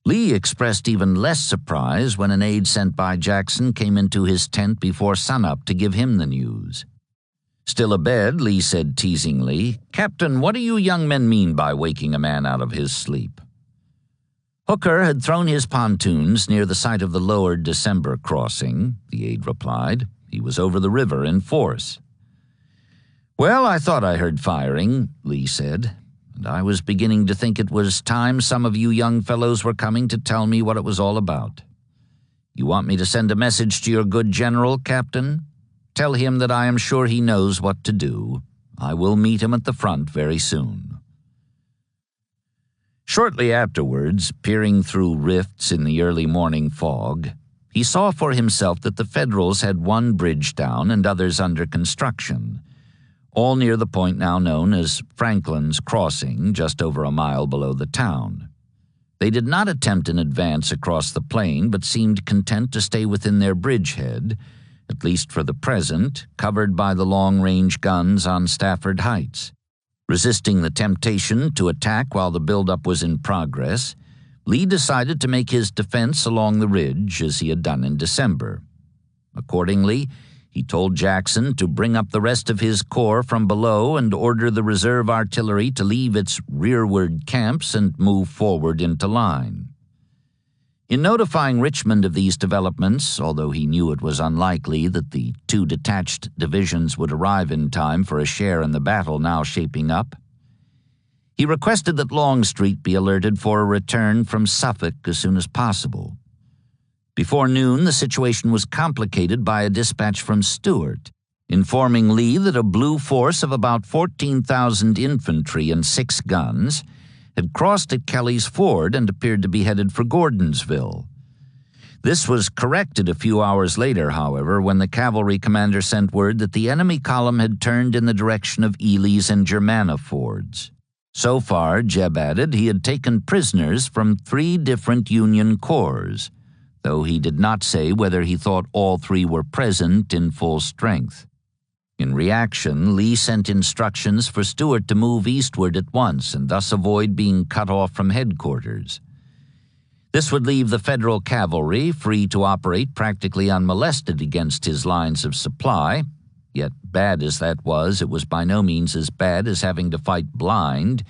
A: Lee expressed even less surprise when an aide sent by Jackson came into his tent before sunup to give him the news. Still abed, Lee said teasingly, "Captain, what do you young men mean by waking a man out of his sleep?" Hooker had thrown his pontoons near the site of the lower December crossing, the aide replied. He was over the river in force. "Well, I thought I heard firing," Lee said, "and I was beginning to think it was time some of you young fellows were coming to tell me what it was all about. You want me to send a message to your good general, Captain? Tell him that I am sure he knows what to do. I will meet him at the front very soon." Shortly afterwards, peering through rifts in the early morning fog, he saw for himself that the Federals had one bridge down and others under construction, all near the point now known as Franklin's Crossing, just over a mile below the town. They did not attempt an advance across the plain, but seemed content to stay within their bridgehead, at least for the present, covered by the long-range guns on Stafford Heights. Resisting the temptation to attack while the buildup was in progress, Lee decided to make his defense along the ridge as he had done in December. Accordingly, he told Jackson to bring up the rest of his corps from below and order the reserve artillery to leave its rearward camps and move forward into line. In notifying Richmond of these developments, although he knew it was unlikely that the two detached divisions would arrive in time for a share in the battle now shaping up, he requested that Longstreet be alerted for a return from Suffolk as soon as possible. Before noon, the situation was complicated by a dispatch from Stuart, informing Lee that a blue force of about 14,000 infantry and 6 guns had crossed at Kelly's Ford and appeared to be headed for Gordonsville. This was corrected a few hours later, however, when the cavalry commander sent word that the enemy column had turned in the direction of Ely's and Germanna Fords. So far, Jeb added, he had taken prisoners from 3 different Union corps, though he did not say whether he thought all 3 were present in full strength. In reaction, Lee sent instructions for Stuart to move eastward at once and thus avoid being cut off from headquarters. This would leave the Federal cavalry free to operate practically unmolested against his lines of supply, yet bad as that was, it was by no means as bad as having to fight blind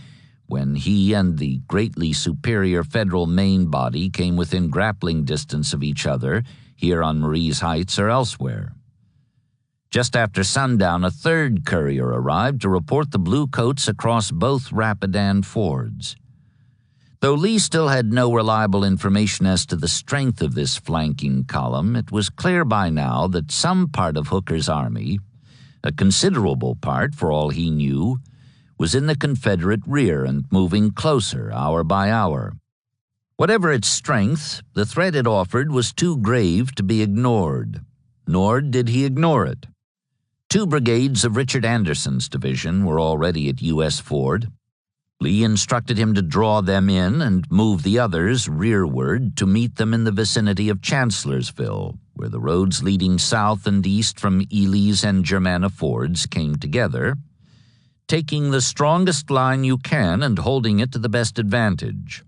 A: when he and the greatly superior Federal main body came within grappling distance of each other, here on Marie's Heights or elsewhere. Just after sundown, a 3rd courier arrived to report the Bluecoats across both Rapidan fords. Though Lee still had no reliable information as to the strength of this flanking column, it was clear by now that some part of Hooker's army, a considerable part for all he knew, was in the Confederate rear and moving closer hour by hour. Whatever its strength, the threat it offered was too grave to be ignored. Nor did he ignore it. 2 brigades of Richard Anderson's division were already at U.S. Ford. Lee instructed him to draw them in and move the others rearward to meet them in the vicinity of Chancellorsville, where the roads leading south and east from Ely's and Germanna Fords came together, taking the strongest line you can and holding it to the best advantage.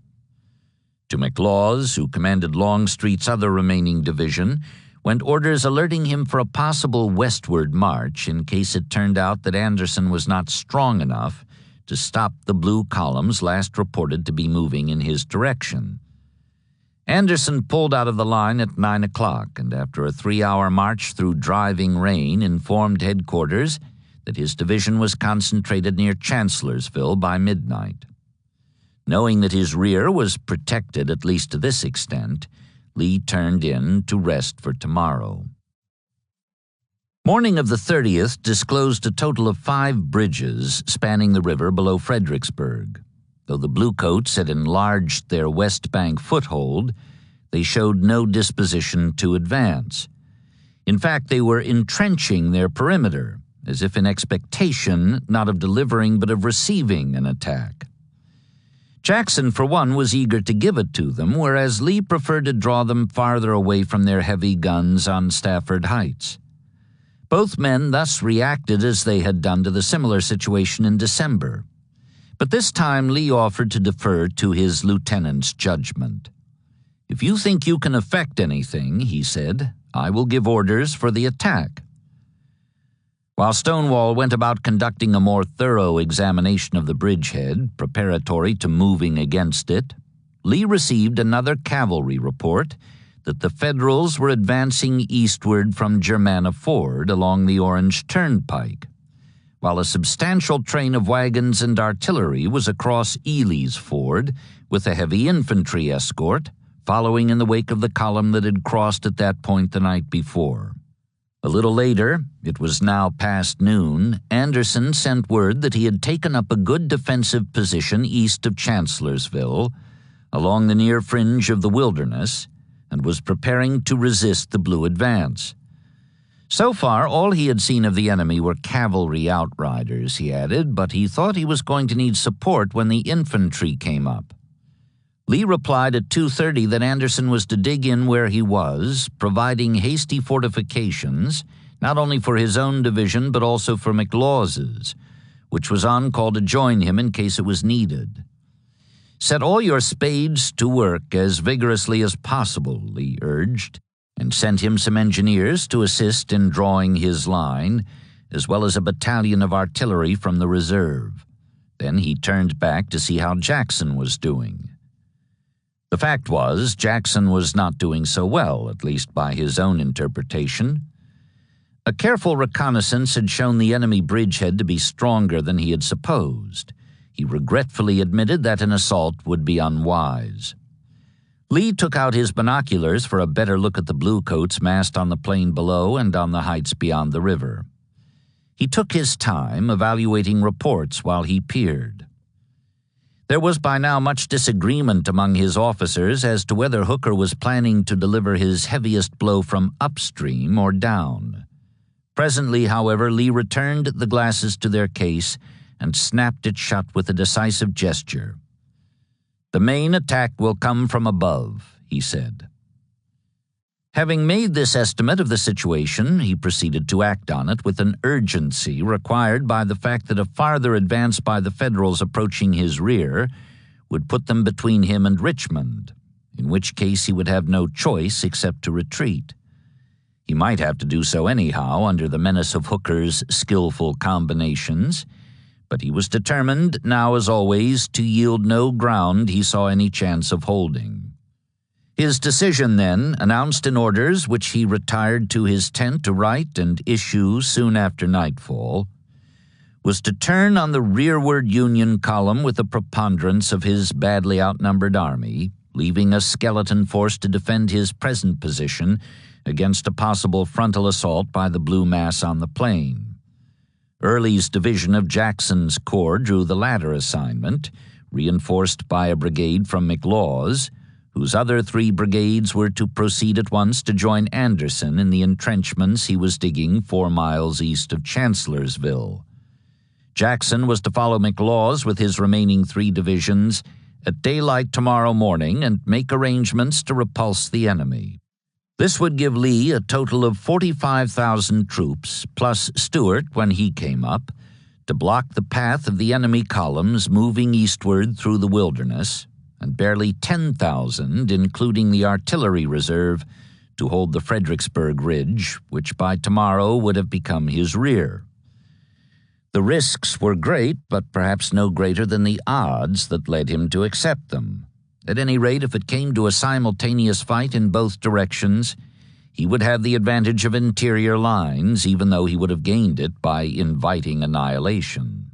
A: To McLaws, who commanded Longstreet's other remaining division, went orders alerting him for a possible westward march in case it turned out that Anderson was not strong enough to stop the blue columns last reported to be moving in his direction. Anderson pulled out of the line at 9 o'clock, and after a 3-hour march through driving rain, informed headquarters that his division was concentrated near Chancellorsville by midnight. Knowing that his rear was protected at least to this extent, Lee turned in to rest for tomorrow. Morning of the 30th disclosed a total of 5 bridges spanning the river below Fredericksburg. Though the Bluecoats had enlarged their west bank foothold, they showed no disposition to advance. In fact, they were entrenching their perimeter, as if in expectation not of delivering but of receiving an attack. Jackson, for one, was eager to give it to them, whereas Lee preferred to draw them farther away from their heavy guns on Stafford Heights. Both men thus reacted as they had done to the similar situation in December. But this time Lee offered to defer to his lieutenant's judgment. "If you think you can effect anything," he said, "I will give orders for the attack." While Stonewall went about conducting a more thorough examination of the bridgehead, preparatory to moving against it, Lee received another cavalry report that the Federals were advancing eastward from Germanna Ford along the Orange Turnpike, while a substantial train of wagons and artillery was across Ely's Ford with a heavy infantry escort following in the wake of the column that had crossed at that point the night before. A little later, it was now past noon, Anderson sent word that he had taken up a good defensive position east of Chancellorsville, along the near fringe of the Wilderness, and was preparing to resist the Blue advance. So far, all he had seen of the enemy were cavalry outriders, he added, but he thought he was going to need support when the infantry came up. Lee replied at 2:30 that Anderson was to dig in where he was, providing hasty fortifications, not only for his own division but also for McLaws's, which was on call to join him in case it was needed. "Set all your spades to work as vigorously as possible," Lee urged, and sent him some engineers to assist in drawing his line, as well as a battalion of artillery from the reserve. Then he turned back to see how Jackson was doing. The fact was, Jackson was not doing so well, at least by his own interpretation. A careful reconnaissance had shown the enemy bridgehead to be stronger than he had supposed. He regretfully admitted that an assault would be unwise. Lee took out his binoculars for a better look at the bluecoats massed on the plain below and on the heights beyond the river. He took his time evaluating reports while he peered. There was by now much disagreement among his officers as to whether Hooker was planning to deliver his heaviest blow from upstream or down. Presently, however, Lee returned the glasses to their case and snapped it shut with a decisive gesture. "The main attack will come from above," he said. Having made this estimate of the situation, he proceeded to act on it with an urgency required by the fact that a farther advance by the Federals approaching his rear would put them between him and Richmond, in which case he would have no choice except to retreat. He might have to do so anyhow under the menace of Hooker's skillful combinations, but he was determined, now as always, to yield no ground he saw any chance of holding. His decision, then, announced in orders which he retired to his tent to write and issue soon after nightfall, was to turn on the rearward Union column with the preponderance of his badly outnumbered army, leaving a skeleton force to defend his present position against a possible frontal assault by the blue mass on the plain. Early's division of Jackson's corps drew the latter assignment, reinforced by a brigade from McLaws's, whose other 3 brigades were to proceed at once to join Anderson in the entrenchments he was digging 4 miles east of Chancellorsville. Jackson was to follow McLaws's with his remaining 3 divisions at daylight tomorrow morning and make arrangements to repulse the enemy. This would give Lee a total of 45,000 troops, plus Stuart when he came up, to block the path of the enemy columns moving eastward through the Wilderness, and barely 10,000, including the artillery reserve, to hold the Fredericksburg Ridge, which by tomorrow would have become his rear. The risks were great, but perhaps no greater than the odds that led him to accept them. At any rate, if it came to a simultaneous fight in both directions, he would have the advantage of interior lines, even though he would have gained it by inviting annihilation.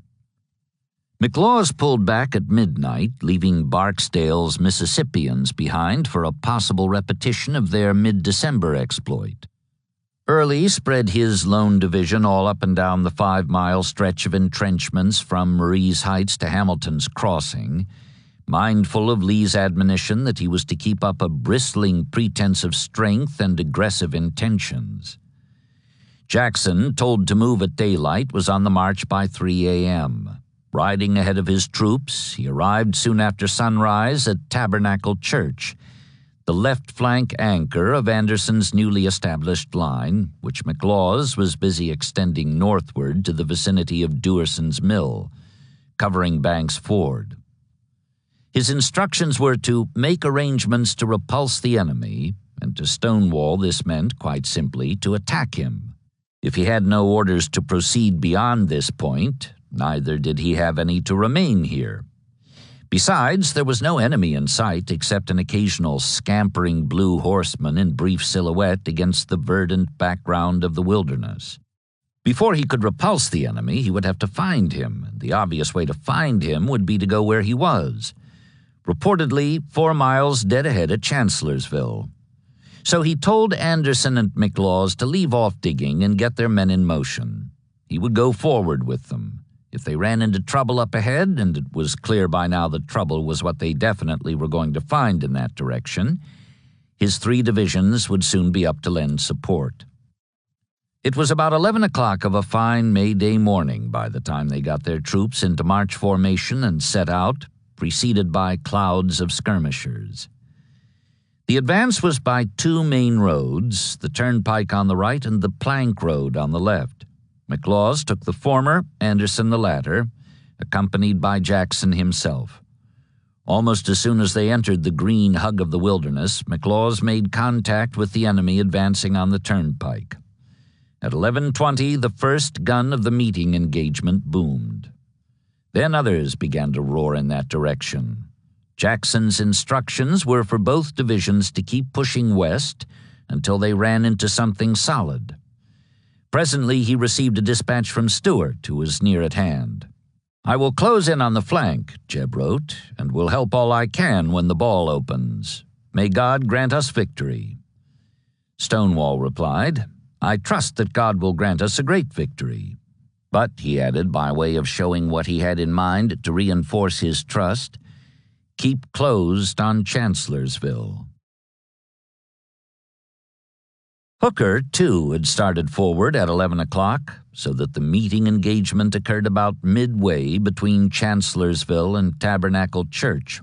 A: McLaws's pulled back at midnight, leaving Barksdale's Mississippians behind for a possible repetition of their mid-December exploit. Early spread his lone division all up and down the 5-mile stretch of entrenchments from Marie's Heights to Hamilton's Crossing, mindful of Lee's admonition that he was to keep up a bristling pretense of strength and aggressive intentions. Jackson, told to move at daylight, was on the march by 3 a.m. Riding ahead of his troops, he arrived soon after sunrise at Tabernacle Church, the left flank anchor of Anderson's newly established line, which McLaws's was busy extending northward to the vicinity of Dewerson's Mill, covering Banks Ford. His instructions were to make arrangements to repulse the enemy, and to Stonewall this meant, quite simply, to attack him. If he had no orders to proceed beyond this point, neither did he have any to remain here. Besides, there was no enemy in sight except an occasional scampering blue horseman in brief silhouette against the verdant background of the wilderness. Before he could repulse the enemy, he would have to find him, and the obvious way to find him would be to go where he was. Reportedly 4 miles dead ahead at Chancellorsville. So he told Anderson and McLaws to leave off digging and get their men in motion. He would go forward with them. If they ran into trouble up ahead, and it was clear by now that trouble was what they definitely were going to find in that direction, his 3 divisions would soon be up to lend support. It was about 11 o'clock of a fine May Day morning by the time they got their troops into march formation and set out, preceded by clouds of skirmishers. The advance was by 2 main roads, the turnpike on the right and the plank road on the left. McLaws took the former, Anderson the latter, accompanied by Jackson himself. Almost as soon as they entered the green hug of the wilderness, McLaws made contact with the enemy advancing on the turnpike. At 11:20, the first gun of the meeting engagement boomed. Then others began to roar in that direction. Jackson's instructions were for both divisions to keep pushing west until they ran into something solid. Presently, he received a dispatch from Stewart, who was near at hand. "I will close in on the flank," Jeb wrote, "and will help all I can when the ball opens. May God grant us victory." Stonewall replied, "I trust that God will grant us a great victory." But, he added, by way of showing what he had in mind to reinforce his trust, "Keep closed on Chancellorsville." Hooker, too, had started forward at 11 o'clock, so that the meeting engagement occurred about midway between Chancellorsville and Tabernacle Church.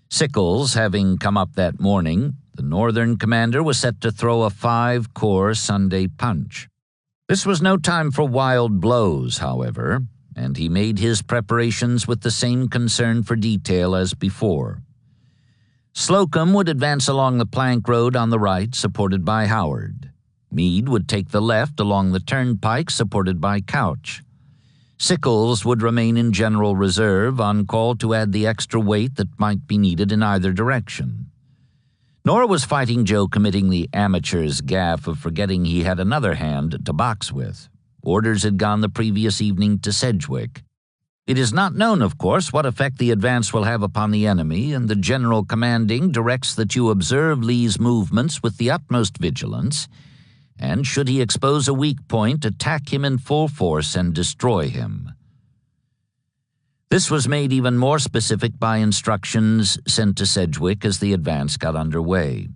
A: Sickles having come up that morning, the Northern commander was set to throw a 5-corps Sunday punch. This was no time for wild blows, however, and he made his preparations with the same concern for detail as before. Slocum would advance along the plank road on the right, supported by Howard. Meade would take the left along the turnpike, supported by Couch. Sickles would remain in general reserve, on call to add the extra weight that might be needed in either direction. Nor was Fighting Joe committing the amateur's gaffe of forgetting he had another hand to box with. Orders had gone the previous evening to Sedgwick. It is not known, of course, what effect the advance will have upon the enemy, and the general commanding directs that you observe Lee's movements with the utmost vigilance, and should he expose a weak point, attack him in full force and destroy him. This was made even more specific by instructions sent to Sedgwick as the advance got underway.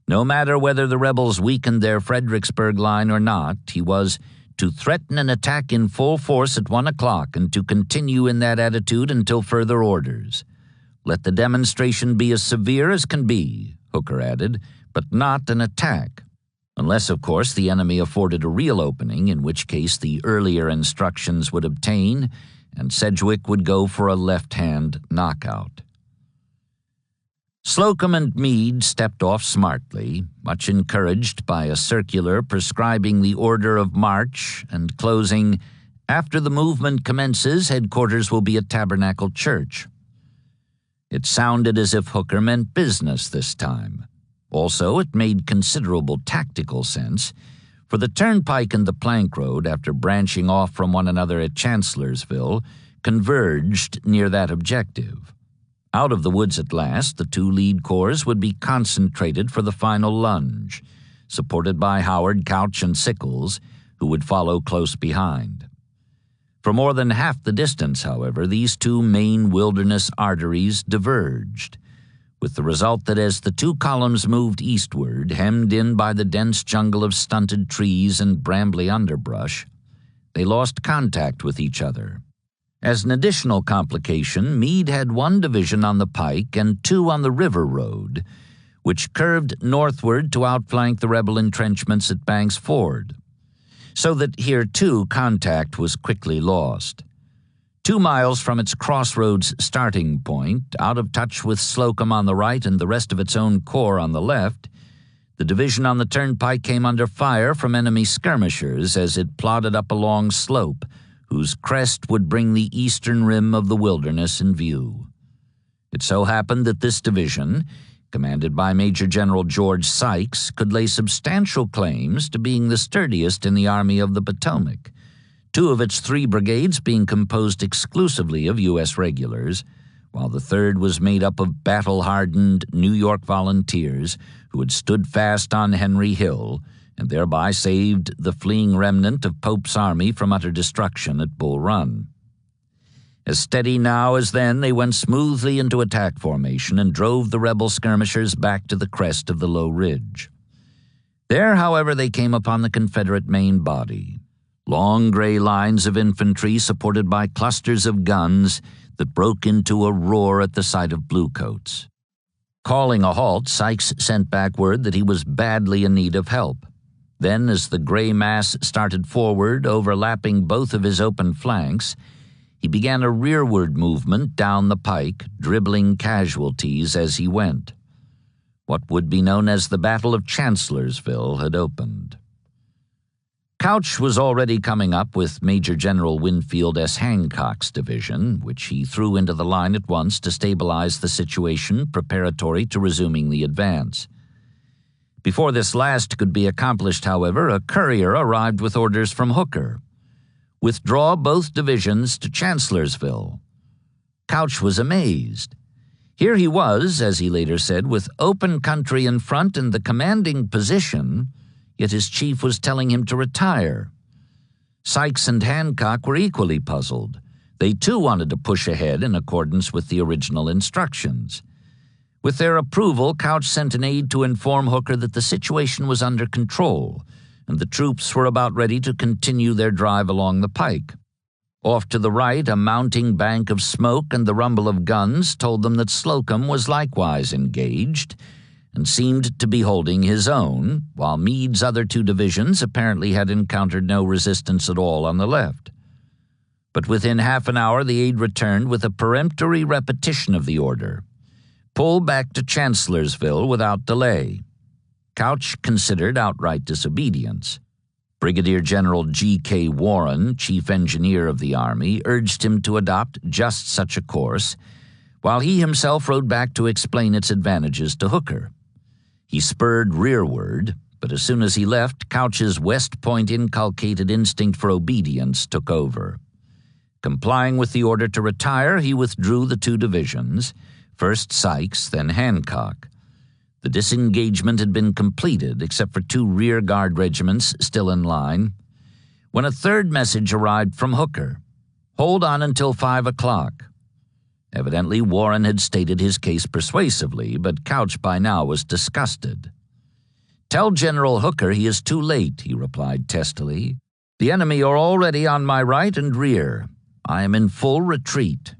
A: No matter whether the rebels weakened their Fredericksburg line or not, he was to threaten an attack in full force at 1 o'clock and to continue in that attitude until further orders. Let the demonstration be as severe as can be, Hooker added, but not an attack. Unless, of course, the enemy afforded a real opening, in which case the earlier instructions would obtain, and Sedgwick would go for a left-hand knockout. Slocum and Meade stepped off smartly, much encouraged by a circular prescribing the order of march and closing, "After the movement commences, headquarters will be at Tabernacle Church." It sounded as if Hooker meant business this time. Also, it made considerable tactical sense, for the turnpike and the plank road, after branching off from one another at Chancellorsville, converged near that objective. Out of the woods at last, the 2 lead corps would be concentrated for the final lunge, supported by Howard, Couch, and Sickles, who would follow close behind. For more than half the distance, however, these 2 main wilderness arteries diverged, with the result that as the 2 columns moved eastward, hemmed in by the dense jungle of stunted trees and brambly underbrush, they lost contact with each other. As an additional complication, Meade had 1 division on the pike and 2 on the river road, which curved northward to outflank the rebel entrenchments at Banks Ford, so that here, too, contact was quickly lost. 2 miles from its crossroads starting point, out of touch with Slocum on the right and the rest of its own corps on the left, The division on the turnpike came under fire from enemy skirmishers as it plodded up a long slope, whose crest would bring the eastern rim of the wilderness in view. It so happened that this division, commanded by Major General George Sykes, could lay substantial claims to being the sturdiest in the Army of the Potomac, two of its 3 brigades being composed exclusively of U.S. regulars, while the third was made up of battle-hardened New York volunteers who had stood fast on Henry Hill and thereby saved the fleeing remnant of Pope's army from utter destruction at Bull Run. As steady now as then, they went smoothly into attack formation and drove the rebel skirmishers back to the crest of the low ridge. There, however, they came upon the Confederate main body, long gray lines of infantry supported by clusters of guns that broke into a roar at the sight of bluecoats. Calling a halt, Sykes sent back word that he was badly in need of help. Then, as the gray mass started forward, overlapping both of his open flanks, he began a rearward movement down the pike, dribbling casualties as he went. What would be known as the Battle of Chancellorsville had opened. Couch was already coming up with Major General Winfield S. Hancock's division, which he threw into the line at once to stabilize the situation preparatory to resuming the advance. Before this last could be accomplished, however, a courier arrived with orders from Hooker. Withdraw both divisions to Chancellorsville. Couch was amazed. Here he was, as he later said, with open country in front and the commanding position, yet his chief was telling him to retire. Sykes and Hancock were equally puzzled. They too wanted to push ahead in accordance with the original instructions. With their approval, Couch sent an aide to inform Hooker that the situation was under control, and the troops were about ready to continue their drive along the pike. Off to the right, a mounting bank of smoke and the rumble of guns told them that Slocum was likewise engaged, and seemed to be holding his own, while Meade's other 2 divisions apparently had encountered no resistance at all on the left. But within half an hour the aide returned with a peremptory repetition of the order: pull back to Chancellorsville without delay. Couch considered outright disobedience. Brigadier General G.K. Warren, chief engineer of the Army, urged him to adopt just such a course, while he himself rode back to explain its advantages to Hooker. He spurred rearward, but as soon as he left, Couch's West Point inculcated instinct for obedience took over. Complying with the order to retire, he withdrew the 2 divisions, first Sykes, then Hancock. The disengagement had been completed, except for 2 rear guard regiments still in line, when a third message arrived from Hooker: hold on until 5 o'clock. Evidently, Warren had stated his case persuasively, but Couch by now was disgusted. Tell General Hooker he is too late, he replied testily. The enemy are already on my right and rear. I am in full retreat.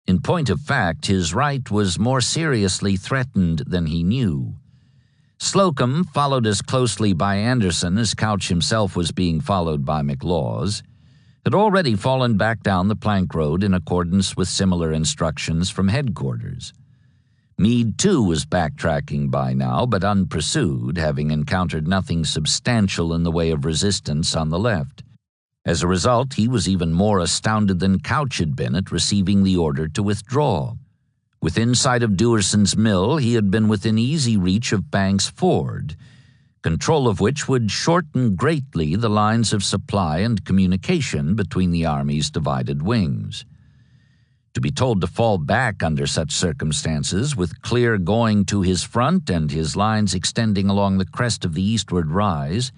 A: In point of fact, his right was more seriously threatened than he knew. Slocum, followed as closely by Anderson as Couch himself was being followed by McLaws, had already fallen back down the plank road in accordance with similar instructions from headquarters. Meade, too, was backtracking by now, but unpursued, having encountered nothing substantial in the way of resistance on the left. As a result, he was even more astounded than Couch had been at receiving the order to withdraw. Within sight of Dewerson's Mill, he had been within easy reach of Banks' Ford, control of which would shorten greatly the lines of supply and communication between the Army's divided wings. To be told to fall back under such circumstances, with clear going to his front and his lines extending along the crest of the eastward rise,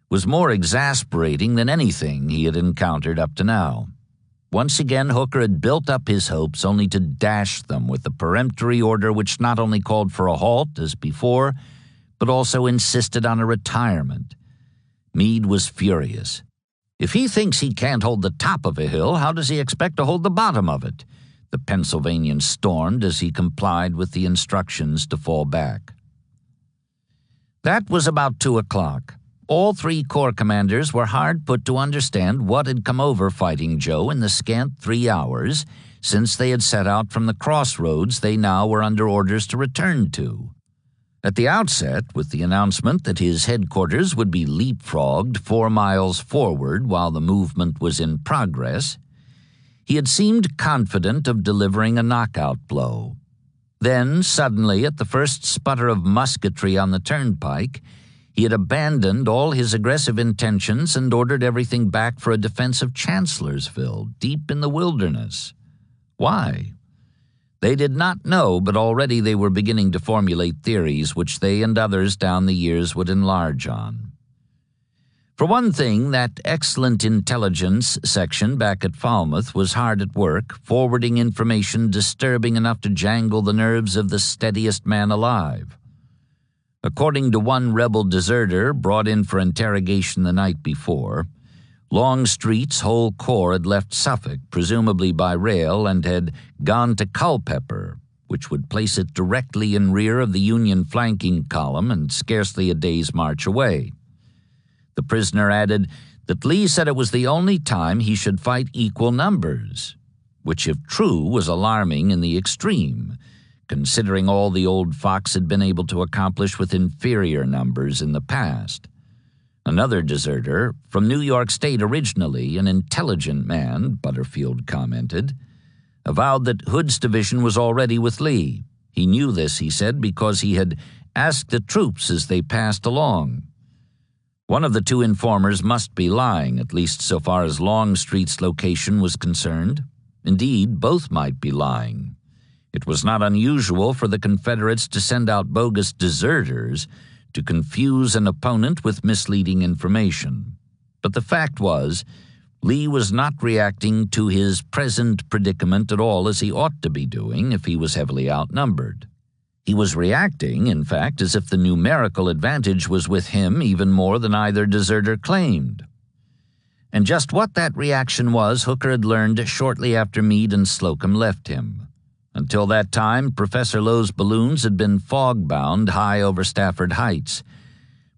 A: was more exasperating than anything he had encountered up to now. Once again, Hooker had built up his hopes only to dash them with a peremptory order which not only called for a halt, as before, but also insisted on a retirement. Meade was furious. If he thinks he can't hold the top of a hill, how does he expect to hold the bottom of it? The Pennsylvanian stormed as he complied with the instructions to fall back. That was about 2 o'clock. All 3 corps commanders were hard put to understand what had come over Fighting Joe in the scant 3 hours since they had set out from the crossroads they now were under orders to return to. At the outset, with the announcement that his headquarters would be leapfrogged 4 miles forward while the movement was in progress, he had seemed confident of delivering a knockout blow. Then, suddenly, at the first sputter of musketry on the turnpike, he had abandoned all his aggressive intentions and ordered everything back for a defense of Chancellorsville, deep in the wilderness. Why? They did not know, but already they were beginning to formulate theories which they and others down the years would enlarge on. For one thing, that excellent intelligence section back at Falmouth was hard at work, forwarding information disturbing enough to jangle the nerves of the steadiest man alive. According to one rebel deserter brought in for interrogation the night before, Longstreet's whole corps had left Suffolk, presumably by rail, and had gone to Culpeper, which would place it directly in rear of the Union flanking column and scarcely a day's march away. The prisoner added that Lee said it was the only time he should fight equal numbers, which, if true, was alarming in the extreme, considering all the old fox had been able to accomplish with inferior numbers in the past. Another deserter, from New York State originally, an intelligent man, Butterfield commented, avowed that Hood's division was already with Lee. He knew this, he said, because he had asked the troops as they passed along. One of the two informers must be lying, at least so far as Longstreet's location was concerned. Indeed, both might be lying. It was not unusual for the Confederates to send out bogus deserters to confuse an opponent with misleading information. But the fact was, Lee was not reacting to his present predicament at all as he ought to be doing if he was heavily outnumbered. He was reacting, in fact, as if the numerical advantage was with him even more than either deserter claimed. And just what that reaction was, Hooker had learned shortly after Meade and Slocum left him. Until that time, Professor Lowe's balloons had been fog-bound high over Stafford Heights.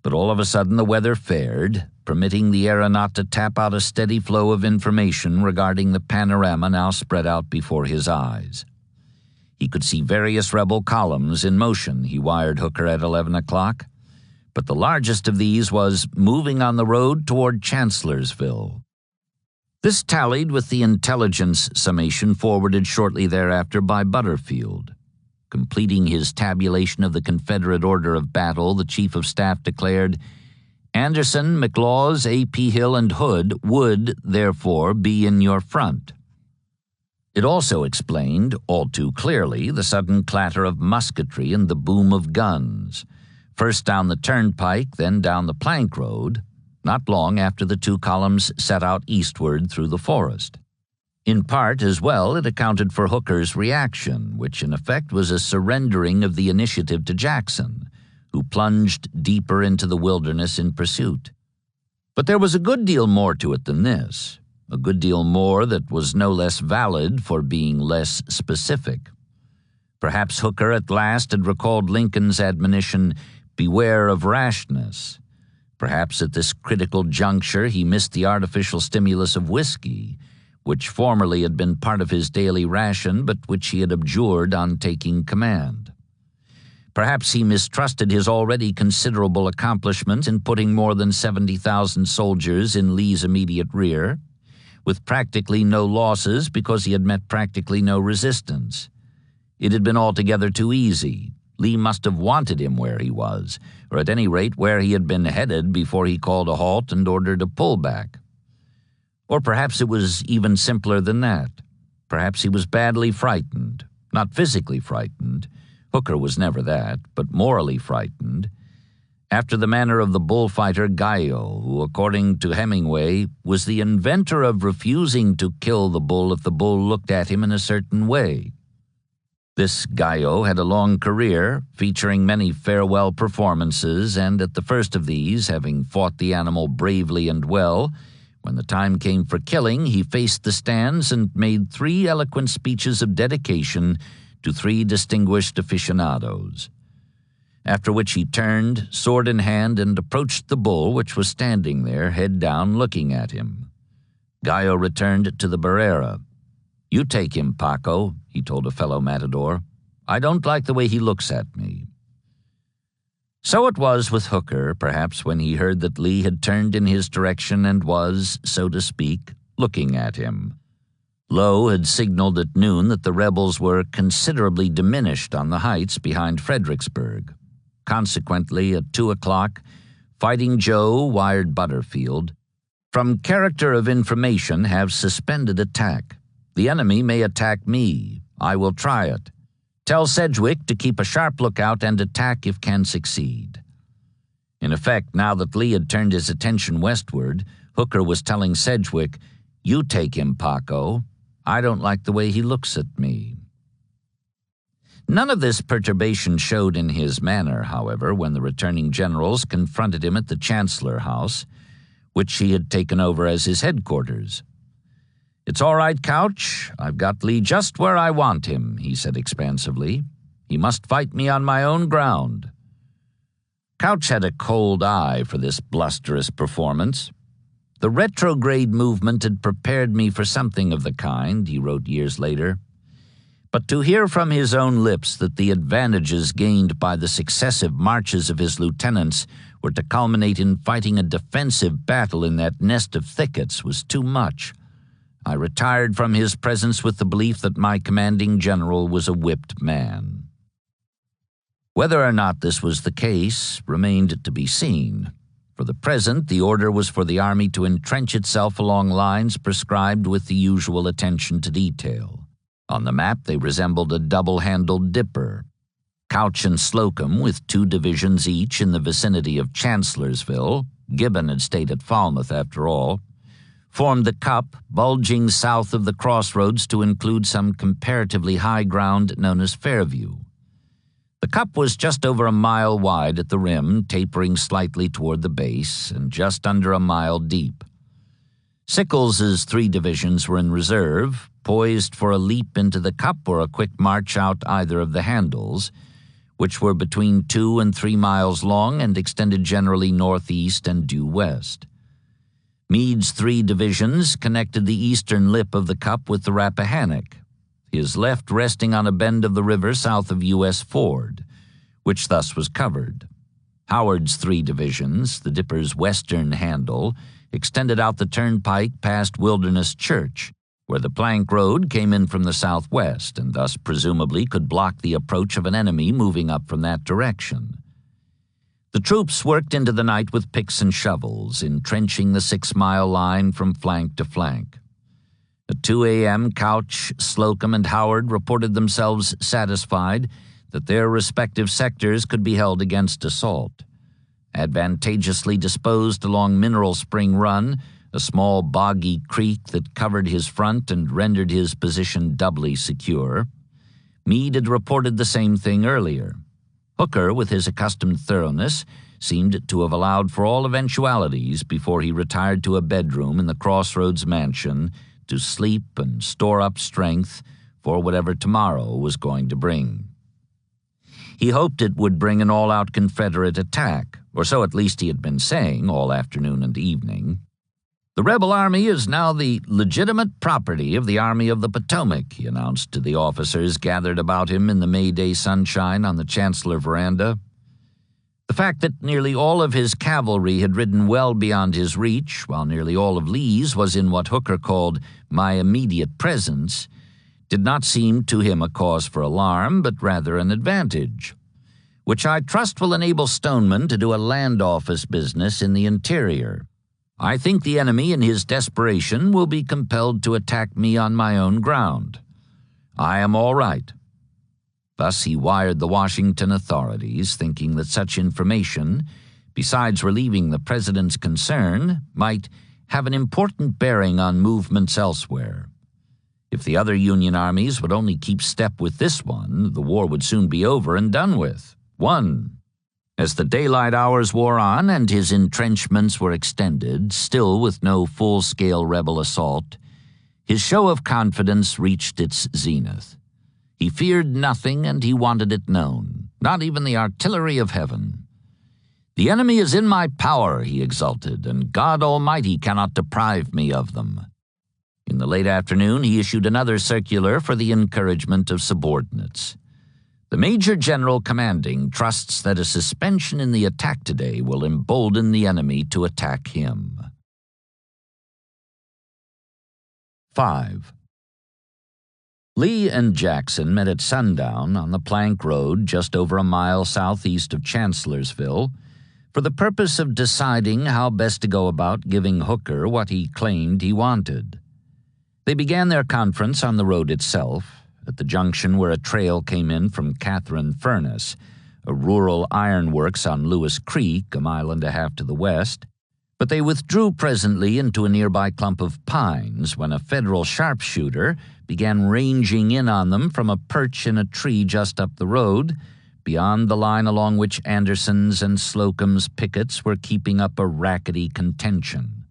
A: But all of a sudden the weather fared, permitting the aeronaut to tap out a steady flow of information regarding the panorama now spread out before his eyes. He could see various rebel columns in motion, he wired Hooker at 11 o'clock. But the largest of these was moving on the road toward Chancellorsville. This tallied with the intelligence summation forwarded shortly thereafter by Butterfield. Completing his tabulation of the Confederate order of battle, the Chief of Staff declared, Anderson, McLaws, A.P. Hill, and Hood would, therefore, be in your front. It also explained, all too clearly, the sudden clatter of musketry and the boom of guns, first down the turnpike, then down the plank road, not long after the two columns set out eastward through the forest. In part, as well, it accounted for Hooker's reaction, which in effect was a surrendering of the initiative to Jackson, who plunged deeper into the wilderness in pursuit. But there was a good deal more to it than this, a good deal more that was no less valid for being less specific. Perhaps Hooker at last had recalled Lincoln's admonition, "Beware of rashness." Perhaps at this critical juncture he missed the artificial stimulus of whiskey, which formerly had been part of his daily ration but which he had abjured on taking command. Perhaps he mistrusted his already considerable accomplishments in putting more than 70,000 soldiers in Lee's immediate rear, with practically no losses because he had met practically no resistance. It had been altogether too easy. Lee must have wanted him where he was, or at any rate where he had been headed before he called a halt and ordered a pullback. Or perhaps it was even simpler than that. Perhaps he was badly frightened, not physically frightened. Hooker was never that, but morally frightened, after the manner of the bullfighter Guyot, who, according to Hemingway, was the inventor of refusing to kill the bull if the bull looked at him in a certain way. This Guyot had a long career, featuring many farewell performances, and at the first of these, having fought the animal bravely and well, when the time came for killing, he faced the stands and made 3 eloquent speeches of dedication to 3 distinguished aficionados. After which he turned, sword in hand, and approached the bull, which was standing there, head down, looking at him. Guyot returned to the Barrera. "You take him, Paco," he told a fellow matador. "I don't like the way he looks at me." So it was with Hooker, perhaps when he heard that Lee had turned in his direction and was, so to speak, looking at him. Lowe had signaled at noon that the rebels were considerably diminished on the heights behind Fredericksburg. Consequently, at 2 o'clock, Fighting Joe wired Butterfield, "From character of information have suspended attack. The enemy may attack me. I will try it. Tell Sedgwick to keep a sharp lookout and attack if can succeed." In effect, now that Lee had turned his attention westward, Hooker was telling Sedgwick, "You take him, Paco. I don't like the way he looks at me." None of this perturbation showed in his manner, however, when the returning generals confronted him at the Chancellor House, which he had taken over as his headquarters. "It's all right, Couch. I've got Lee just where I want him," he said expansively. "He must fight me on my own ground." Couch had a cold eye for this blusterous performance. "The retrograde movement had prepared me for something of the kind," he wrote years later. But to hear from his own lips that the advantages gained by the successive marches of his lieutenants were to culminate in fighting a defensive battle in that nest of thickets was too much. I retired from his presence with the belief that my commanding general was a whipped man. Whether or not this was the case remained to be seen. For the present, the order was for the army to entrench itself along lines prescribed with the usual attention to detail. On the map, they resembled a double-handled dipper. Couch and Slocum, with 2 divisions each in the vicinity of Chancellorsville — Gibbon had stayed at Falmouth after all — formed the cup, bulging south of the crossroads to include some comparatively high ground known as Fairview. The cup was just over a mile wide at the rim, tapering slightly toward the base, and just under a mile deep. Sickles's 3 divisions were in reserve, poised for a leap into the cup or a quick march out either of the handles, which were between 2 and 3 miles long and extended generally northeast and due west. Meade's 3 divisions connected the eastern lip of the cup with the Rappahannock, his left resting on a bend of the river south of U.S. Ford, which thus was covered. Howard's 3 divisions, the Dipper's western handle, extended out the turnpike past Wilderness Church, where the plank road came in from the southwest and thus presumably could block the approach of an enemy moving up from that direction. The troops worked into the night with picks and shovels, entrenching the 6-mile line from flank to flank. At 2 a.m., Couch, Slocum, and Howard reported themselves satisfied that their respective sectors could be held against assault. Advantageously disposed along Mineral Spring Run, a small boggy creek that covered his front and rendered his position doubly secure, Meade had reported the same thing earlier. Hooker, with his accustomed thoroughness, seemed to have allowed for all eventualities before he retired to a bedroom in the Crossroads mansion to sleep and store up strength for whatever tomorrow was going to bring. He hoped it would bring an all-out Confederate attack, or so at least he had been saying all afternoon and evening. "The rebel army is now the legitimate property of the Army of the Potomac," he announced to the officers gathered about him in the May Day sunshine on the Chancellor veranda. The fact that nearly all of his cavalry had ridden well beyond his reach, while nearly all of Lee's was in what Hooker called "my immediate presence," did not seem to him a cause for alarm, but rather an advantage, "which I trust will enable Stoneman to do a land office business in the interior. I think the enemy in his desperation will be compelled to attack me on my own ground. I am all right." Thus he wired the Washington authorities, thinking that such information, besides relieving the president's concern, might have an important bearing on movements elsewhere. If the other Union armies would only keep step with this one, the war would soon be over and done with. Won. As the daylight hours wore on and his entrenchments were extended, still with no full-scale rebel assault, his show of confidence reached its zenith. He feared nothing and he wanted it known, not even the artillery of heaven. "The enemy is in my power," he exulted, "and God Almighty cannot deprive me of them." In the late afternoon, he issued another circular for the encouragement of subordinates. The Major General commanding trusts that a suspension in the attack today will embolden the enemy to attack him. 5. Lee and Jackson met at sundown on the plank road just over a mile southeast of Chancellorsville for the purpose of deciding how best to go about giving Hooker what he claimed he wanted. They began their conference on the road itself, at the junction where a trail came in from Catherine Furnace, a rural ironworks on Lewis Creek, a mile and a half to the west, but they withdrew presently into a nearby clump of pines when a Federal sharpshooter began ranging in on them from a perch in a tree just up the road, beyond the line along which Anderson's and Slocum's pickets were keeping up a rackety contention.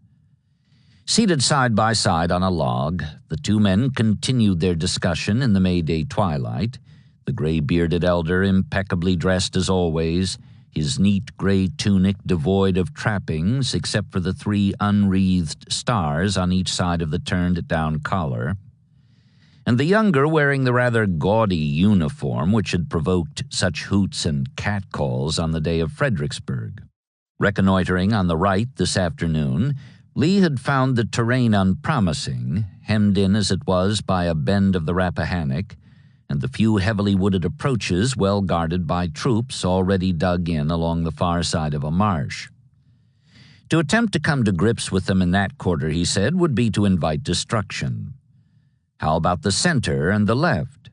A: Seated side by side on a log, the two men continued their discussion in the May-Day twilight, the gray-bearded elder impeccably dressed as always, his neat gray tunic devoid of trappings except for the 3 unwreathed stars on each side of the turned-down collar, and the younger wearing the rather gaudy uniform which had provoked such hoots and catcalls on the day of Fredericksburg. Reconnoitering on the right this afternoon, Lee had found the terrain unpromising, hemmed in as it was by a bend of the Rappahannock, and the few heavily wooded approaches well guarded by troops already dug in along the far side of a marsh. To attempt to come to grips with them in that quarter, he said, would be to invite destruction. How about the center and the left?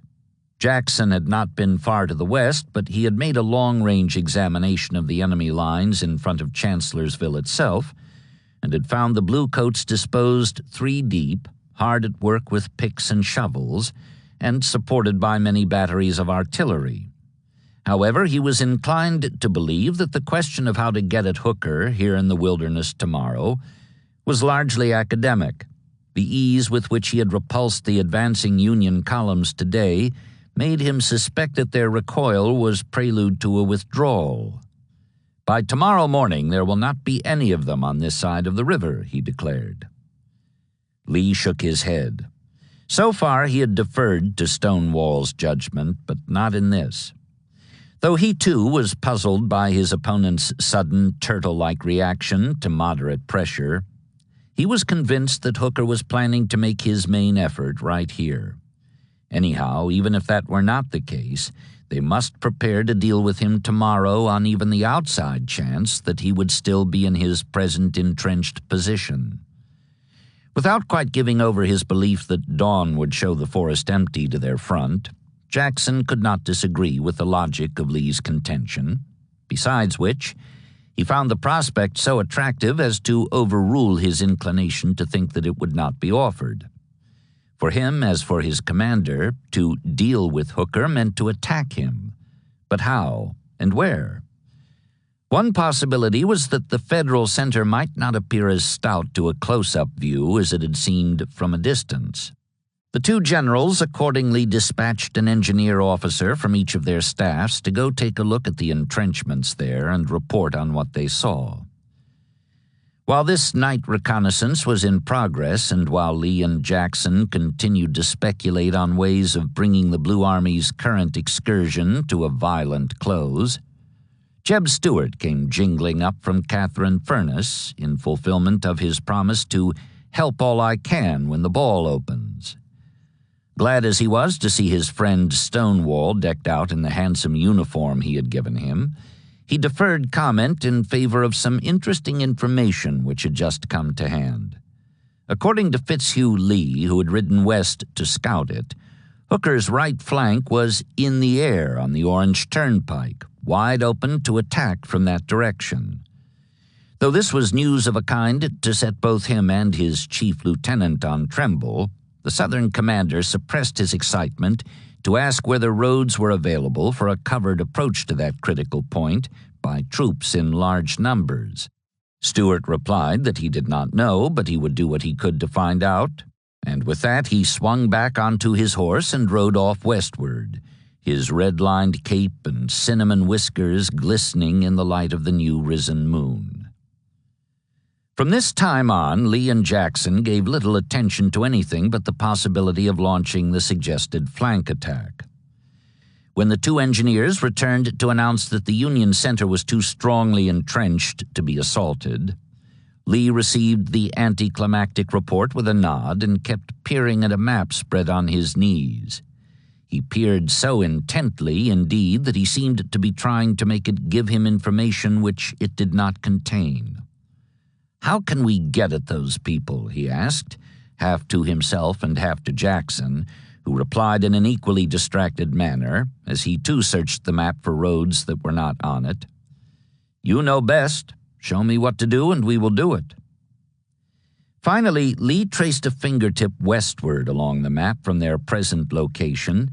A: Jackson had not been far to the west, but he had made a long-range examination of the enemy lines in front of Chancellorsville itself, and had found the bluecoats disposed 3 deep, hard at work with picks and shovels, and supported by many batteries of artillery. However, he was inclined to believe that the question of how to get at Hooker here in the wilderness tomorrow was largely academic. The ease with which he had repulsed the advancing Union columns today made him suspect that their recoil was prelude to a withdrawal. "By tomorrow morning there will not be any of them on this side of the river," he declared. Lee shook his head. So far he had deferred to Stonewall's judgment, but not in this. Though he too was puzzled by his opponent's sudden turtle-like reaction to moderate pressure, he was convinced that Hooker was planning to make his main effort right here. Anyhow, even if that were not the case, they must prepare to deal with him tomorrow on even the outside chance that he would still be in his present entrenched position. Without quite giving over his belief that dawn would show the forest empty to their front, Jackson could not disagree with the logic of Lee's contention, besides which he found the prospect so attractive as to overrule his inclination to think that it would not be offered. For him, as for his commander, to deal with Hooker meant to attack him. But how and where? One possibility was that the Federal center might not appear as stout to a close-up view as it had seemed from a distance. The two generals accordingly dispatched an engineer officer from each of their staffs to go take a look at the entrenchments there and report on what they saw. While this night reconnaissance was in progress, and while Lee and Jackson continued to speculate on ways of bringing the Blue Army's current excursion to a violent close, Jeb Stuart came jingling up from Catherine Furnace in fulfillment of his promise to help all I can when the ball opens. Glad as he was to see his friend Stonewall decked out in the handsome uniform he had given him, he deferred comment in favor of some interesting information which had just come to hand. According to Fitzhugh Lee, who had ridden west to scout it, Hooker's right flank was in the air on the Orange Turnpike, wide open to attack from that direction. Though this was news of a kind to set both him and his chief lieutenant on tremble, the Southern commander suppressed his excitement to ask whether roads were available for a covered approach to that critical point by troops in large numbers. Stuart replied that he did not know, but he would do what he could to find out, and with that he swung back onto his horse and rode off westward, his red-lined cape and cinnamon whiskers glistening in the light of the new-risen moon. From this time on, Lee and Jackson gave little attention to anything but the possibility of launching the suggested flank attack. When the two engineers returned to announce that the Union center was too strongly entrenched to be assaulted, Lee received the anticlimactic report with a nod and kept peering at a map spread on his knees. He peered so intently, indeed, that he seemed to be trying to make it give him information which it did not contain. "How can we get at those people?" he asked, half to himself and half to Jackson, who replied in an equally distracted manner, as he too searched the map for roads that were not on it. "You know best. Show me what to do, and we will do it." Finally, Lee traced a fingertip westward along the map from their present location,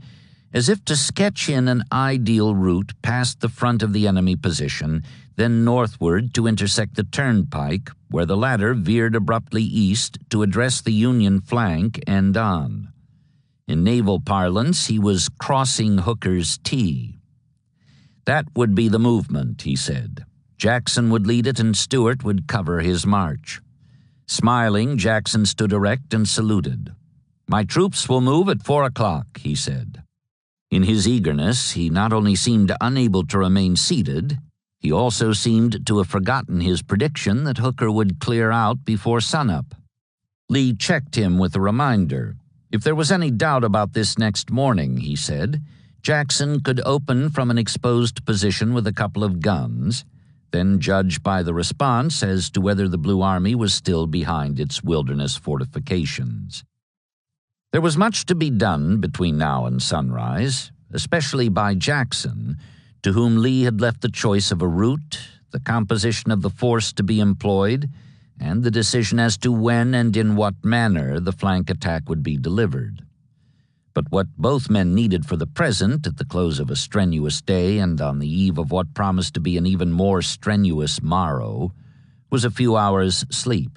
A: as if to sketch in an ideal route past the front of the enemy position, then northward to intersect the turnpike, where the latter veered abruptly east to address the Union flank end on. In naval parlance, he was crossing Hooker's T. That would be the movement, he said. Jackson would lead it and Stuart would cover his march. Smiling, Jackson stood erect and saluted. "My troops will move at 4 o'clock, he said. In his eagerness, he not only seemed unable to remain seated, he also seemed to have forgotten his prediction that Hooker would clear out before sunup. Lee checked him with a reminder. If there was any doubt about this next morning, he said, Jackson could open from an exposed position with a couple of guns, then judge by the response as to whether the Blue Army was still behind its wilderness fortifications. There was much to be done between now and sunrise, especially by Jackson, to whom Lee had left the choice of a route, the composition of the force to be employed, and the decision as to when and in what manner the flank attack would be delivered. But what both men needed for the present, at the close of a strenuous day and on the eve of what promised to be an even more strenuous morrow, was a few hours' sleep.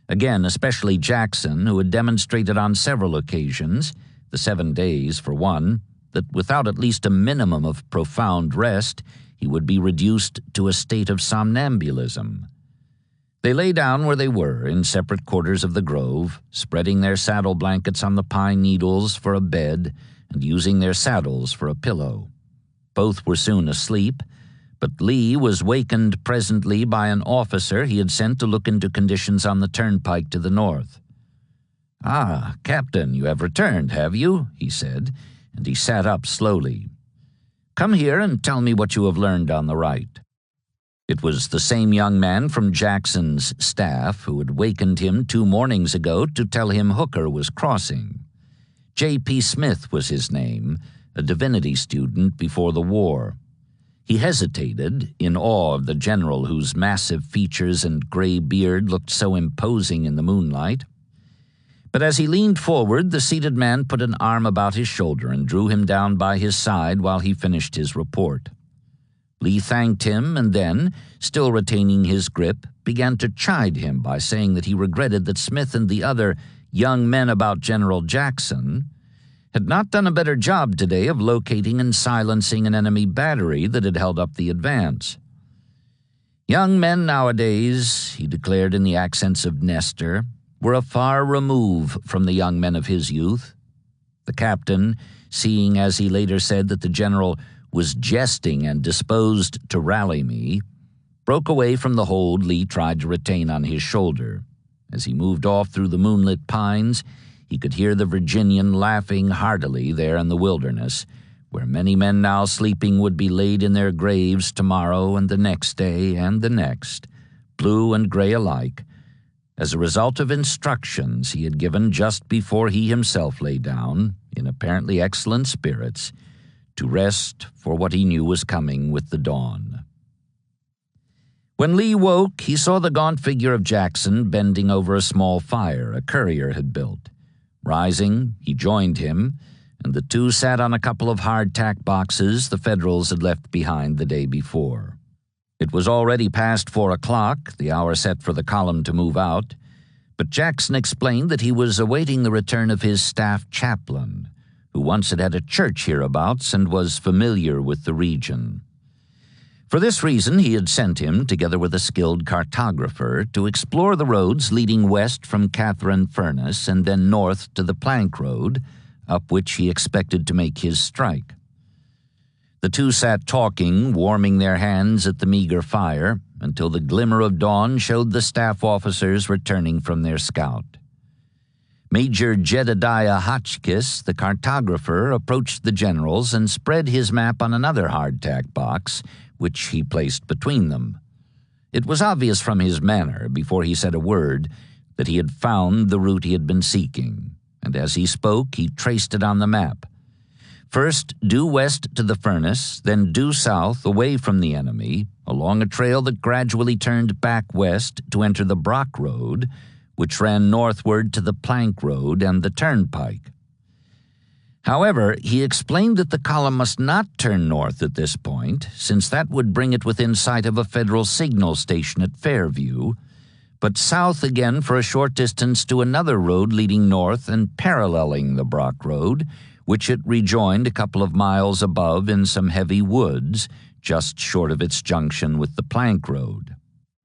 A: Again, especially Jackson, who had demonstrated on several occasions, the 7 days for one, that without at least a minimum of profound rest, he would be reduced to a state of somnambulism. They lay down where they were, in separate quarters of the grove, spreading their saddle blankets on the pine needles for a bed and using their saddles for a pillow. Both were soon asleep, but Lee was wakened presently by an officer he had sent to look into conditions on the turnpike to the north. "Ah, Captain, you have returned, have you?" he said, and he sat up slowly. "Come here and tell me what you have learned on the right." It was the same young man from Jackson's staff who had wakened him 2 mornings ago to tell him Hooker was crossing. J.P. Smith was his name, a divinity student before the war. He hesitated, in awe of the general whose massive features and gray beard looked so imposing in the moonlight. But as he leaned forward, the seated man put an arm about his shoulder and drew him down by his side while he finished his report. Lee thanked him and then, still retaining his grip, began to chide him by saying that he regretted that Smith and the other young men about General Jackson had not done a better job today of locating and silencing an enemy battery that had held up the advance. Young men nowadays, he declared in the accents of Nestor, were a far remove from the young men of his youth. The captain, seeing, as he later said, that the general was jesting and disposed to rally me, broke away from the hold Lee tried to retain on his shoulder. As he moved off through the moonlit pines, he could hear the Virginian laughing heartily there in the wilderness, where many men now sleeping would be laid in their graves tomorrow and the next day and the next, blue and gray alike, as a result of instructions he had given just before he himself lay down, in apparently excellent spirits, to rest for what he knew was coming with the dawn. When Lee woke, he saw the gaunt figure of Jackson bending over a small fire a courier had built. Rising, he joined him, and the two sat on a couple of hardtack boxes the Federals had left behind the day before. It was already past 4 o'clock, the hour set for the column to move out, but Jackson explained that he was awaiting the return of his staff chaplain, who once had had a church hereabouts and was familiar with the region. For this reason, he had sent him, together with a skilled cartographer, to explore the roads leading west from Catherine Furnace and then north to the Plank Road, up which he expected to make his strike. The two sat talking, warming their hands at the meager fire, until the glimmer of dawn showed the staff officers returning from their scout. Major Jedediah Hotchkiss, the cartographer, approached the generals and spread his map on another hardtack box, which he placed between them. It was obvious from his manner, before he said a word, that he had found the route he had been seeking, and as he spoke, he traced it on the map. First, due west to the furnace, then due south, away from the enemy, along a trail that gradually turned back west to enter the Brock Road, which ran northward to the Plank Road and the Turnpike. However, he explained that the column must not turn north at this point, since that would bring it within sight of a federal signal station at Fairview, but south again for a short distance to another road leading north and paralleling the Brock Road, which it rejoined a couple of miles above in some heavy woods, just short of its junction with the Plank Road.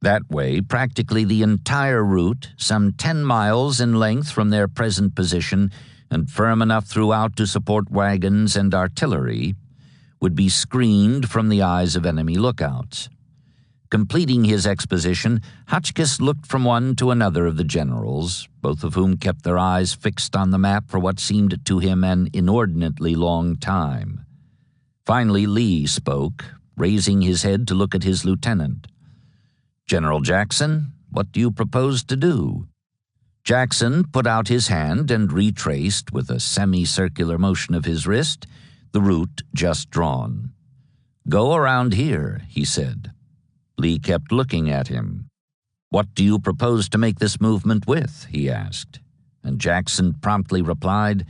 A: That way, practically the entire route, some 10 miles in length from their present position and firm enough throughout to support wagons and artillery, would be screened from the eyes of enemy lookouts. Completing his exposition, Hotchkiss looked from one to another of the generals, both of whom kept their eyes fixed on the map for what seemed to him an inordinately long time. Finally, Lee spoke, raising his head to look at his lieutenant. "General Jackson, what do you propose to do?" Jackson put out his hand and retraced, with a semicircular motion of his wrist, the route just drawn. "Go around here," he said. Lee kept looking at him. "What do you propose to make this movement with?" he asked, and Jackson promptly replied,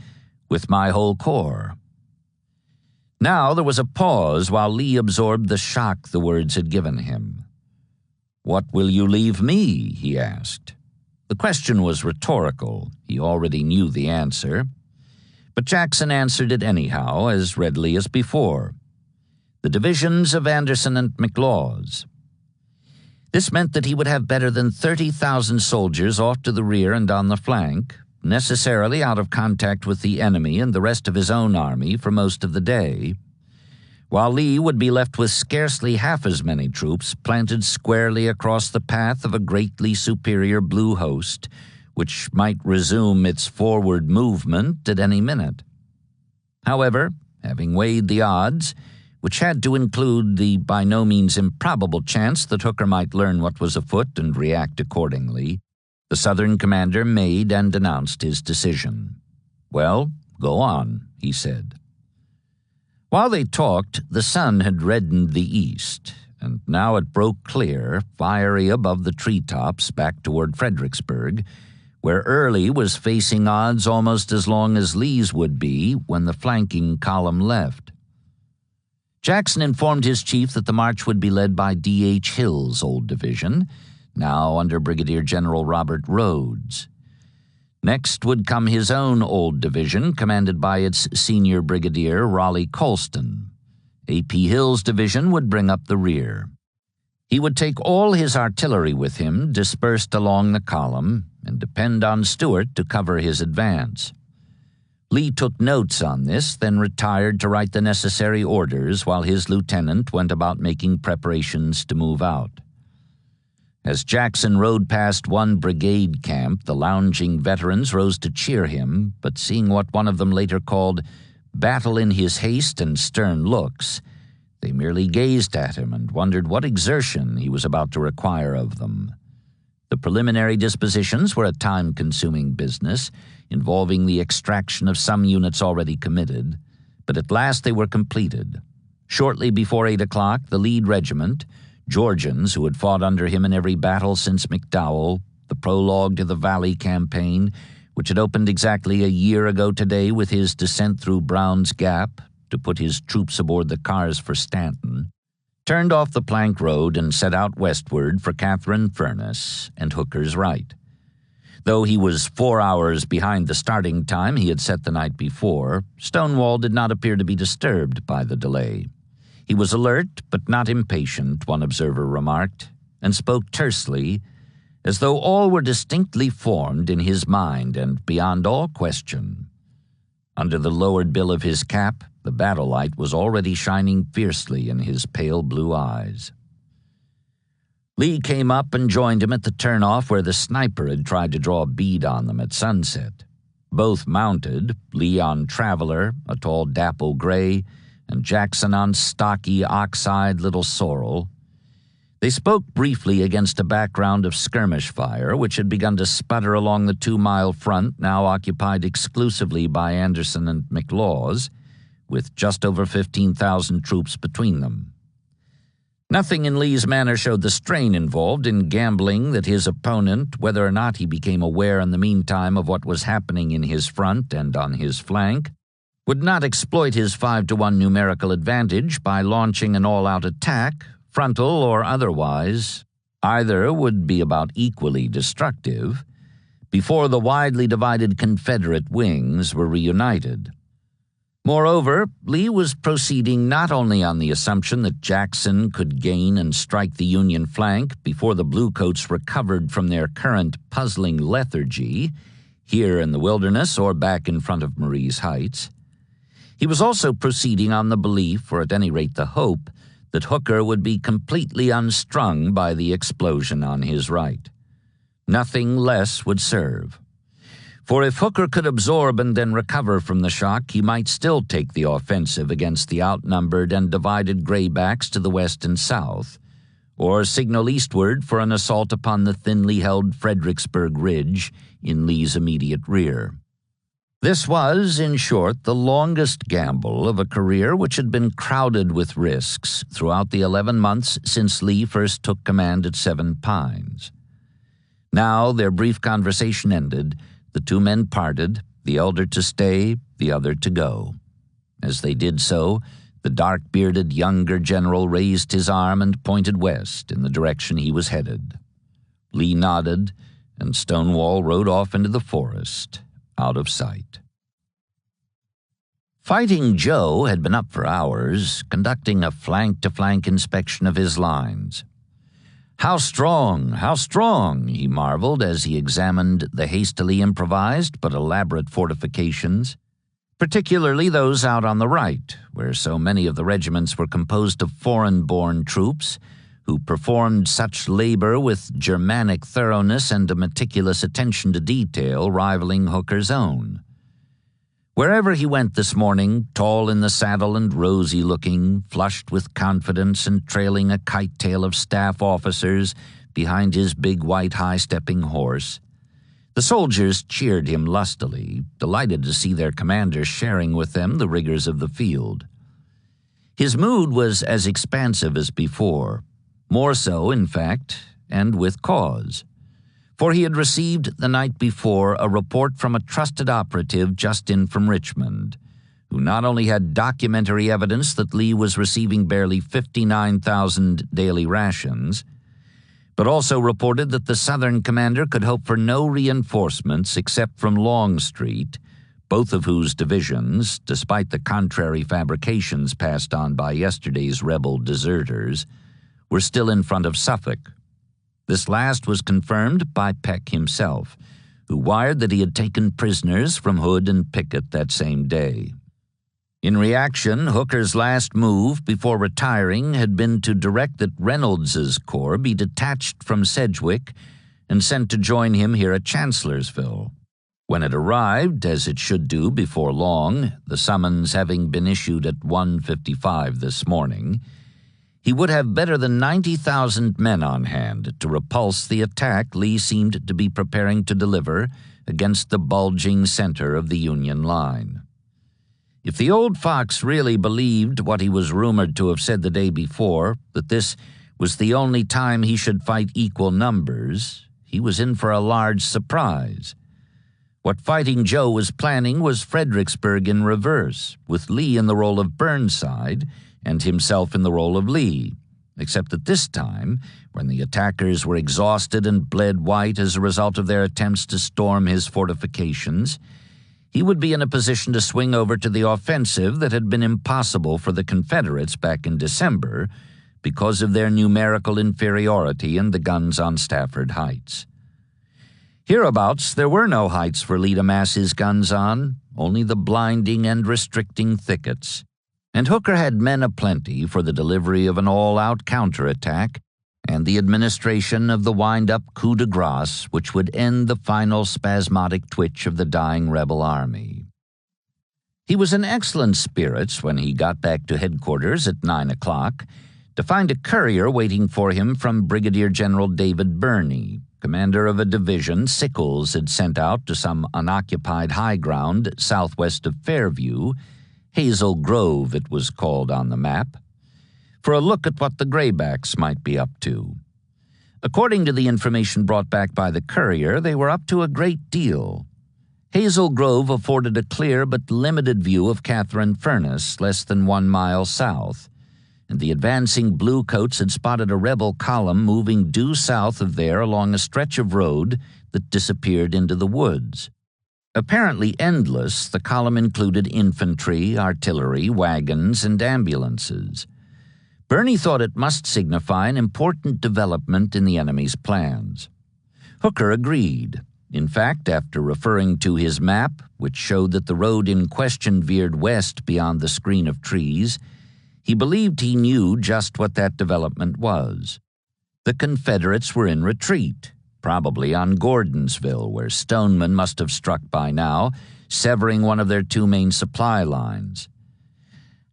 A: "With my whole corps." Now there was a pause while Lee absorbed the shock the words had given him. "What will you leave me?" he asked. The question was rhetorical. He already knew the answer. But Jackson answered it anyhow, as readily as before. "The divisions of Anderson and McLaws." This meant that he would have better than 30,000 soldiers off to the rear and on the flank, necessarily out of contact with the enemy and the rest of his own army for most of the day, while Lee would be left with scarcely half as many troops planted squarely across the path of a greatly superior blue host, which might resume its forward movement at any minute. However, having weighed the odds, which had to include the by no means improbable chance that Hooker might learn what was afoot and react accordingly, the Southern commander made and announced his decision. "Well, go on," he said. While they talked, the sun had reddened the east, and now it broke clear, fiery above the treetops back toward Fredericksburg, where Early was facing odds almost as long as Lee's would be when the flanking column left. Jackson informed his chief that the march would be led by D.H. Hill's old division, now under Brigadier General Robert Rhodes. Next would come his own old division, commanded by its senior brigadier, Raleigh Colston. A.P. Hill's division would bring up the rear. He would take all his artillery with him, dispersed along the column, and depend on Stuart to cover his advance. Lee took notes on this, then retired to write the necessary orders while his lieutenant went about making preparations to move out. As Jackson rode past one brigade camp, the lounging veterans rose to cheer him, but seeing what one of them later called battle in his haste and stern looks, they merely gazed at him and wondered what exertion he was about to require of them. The preliminary dispositions were a time-consuming business, involving the extraction of some units already committed, but at last they were completed. Shortly before 8 o'clock, the lead regiment, Georgians who had fought under him in every battle since McDowell, the prologue to the Valley Campaign, which had opened exactly a year ago today with his descent through Brown's Gap to put his troops aboard the cars for Stanton, turned off the Plank Road and set out westward for Catherine Furnace and Hooker's Right. Though he was 4 hours behind the starting time he had set the night before, Stonewall did not appear to be disturbed by the delay. He was alert but not impatient, one observer remarked, and spoke tersely, as though all were distinctly formed in his mind and beyond all question. Under the lowered bill of his cap, The battle light was already shining fiercely in his pale blue eyes. Lee came up and joined him at the turnoff where the sniper had tried to draw a bead on them at sunset. Both mounted, Lee on Traveler, a tall dapple gray, and Jackson on stocky, ox-eyed little sorrel. They spoke briefly against a background of skirmish fire, which had begun to sputter along the 2-mile front now occupied exclusively by Anderson and McLaws, with just over 15,000 troops between them. Nothing in Lee's manner showed the strain involved in gambling that his opponent, whether or not he became aware in the meantime of what was happening in his front and on his flank, would not exploit his 5-to-1 numerical advantage by launching an all-out attack, frontal or otherwise. Either would be about equally destructive before the widely divided Confederate wings were reunited. Moreover, Lee was proceeding not only on the assumption that Jackson could gain and strike the Union flank before the Bluecoats recovered from their current puzzling lethargy, here in the wilderness or back in front of Marie's Heights. He was also proceeding on the belief, or at any rate the hope, that Hooker would be completely unstrung by the explosion on his right. Nothing less would serve. For if Hooker could absorb and then recover from the shock, he might still take the offensive against the outnumbered and divided graybacks to the west and south, or signal eastward for an assault upon the thinly held Fredericksburg Ridge in Lee's immediate rear. This was, in short, the longest gamble of a career which had been crowded with risks throughout the 11 months since Lee first took command at Seven Pines. Now, their brief conversation ended, the two men parted, the elder to stay, the other to go. As they did so, the dark-bearded younger general raised his arm and pointed west in the direction he was headed. Lee nodded, and Stonewall rode off into the forest, out of sight. Fighting Joe had been up for hours, conducting a flank-to-flank inspection of his lines. How strong, he marveled as he examined the hastily improvised but elaborate fortifications, particularly those out on the right, where so many of the regiments were composed of foreign-born troops who performed such labor with Germanic thoroughness and a meticulous attention to detail rivaling Hooker's own. Wherever he went this morning, tall in the saddle and rosy-looking, flushed with confidence and trailing a kite-tail of staff officers behind his big white high-stepping horse, the soldiers cheered him lustily, delighted to see their commander sharing with them the rigors of the field. His mood was as expansive as before, more so, in fact, and with cause. For he had received the night before a report from a trusted operative just in from Richmond, who not only had documentary evidence that Lee was receiving barely 59,000 daily rations, but also reported that the Southern commander could hope for no reinforcements except from Longstreet, both of whose divisions, despite the contrary fabrications passed on by yesterday's rebel deserters, were still in front of Suffolk. This last was confirmed by Peck himself, who wired that he had taken prisoners from Hood and Pickett that same day. In reaction, Hooker's last move before retiring had been to direct that Reynolds's corps be detached from Sedgwick and sent to join him here at Chancellorsville. When it arrived, as it should do before long, the summons having been issued at 1:55 this morning, he would have better than 90,000 men on hand to repulse the attack Lee seemed to be preparing to deliver against the bulging center of the Union line. If the old fox really believed what he was rumored to have said the day before, that this was the only time he should fight equal numbers, he was in for a large surprise. What Fighting Joe was planning was Fredericksburg in reverse, with Lee in the role of Burnside and himself in the role of Lee, except that this time, when the attackers were exhausted and bled white as a result of their attempts to storm his fortifications, he would be in a position to swing over to the offensive that had been impossible for the Confederates back in December because of their numerical inferiority and the guns on Stafford Heights. Hereabouts, there were no heights for Lee to mass his guns on, only the blinding and restricting thickets, And Hooker had men aplenty for the delivery of an all-out counterattack and the administration of the wind-up coup de grace which would end the final spasmodic twitch of the dying rebel army. He was in excellent spirits when he got back to headquarters at 9 o'clock to find a courier waiting for him from Brigadier General David Birney, commander of a division Sickles had sent out to some unoccupied high ground southwest of Fairview, Hazel Grove it was called on the map, for a look at what the Graybacks might be up to. According to the information brought back by the courier, they were up to a great deal. Hazel Grove afforded a clear but limited view of Catherine Furnace, less than 1 mile south, and the advancing bluecoats had spotted a rebel column moving due south of there along a stretch of road that disappeared into the woods. Apparently endless, the column included infantry, artillery, wagons, and ambulances. Birney thought it must signify an important development in the enemy's plans. Hooker agreed. In fact, after referring to his map, which showed that the road in question veered west beyond the screen of trees, he believed he knew just what that development was. The Confederates were in retreat, probably on Gordonsville, where Stoneman must have struck by now, severing one of their 2 main supply lines.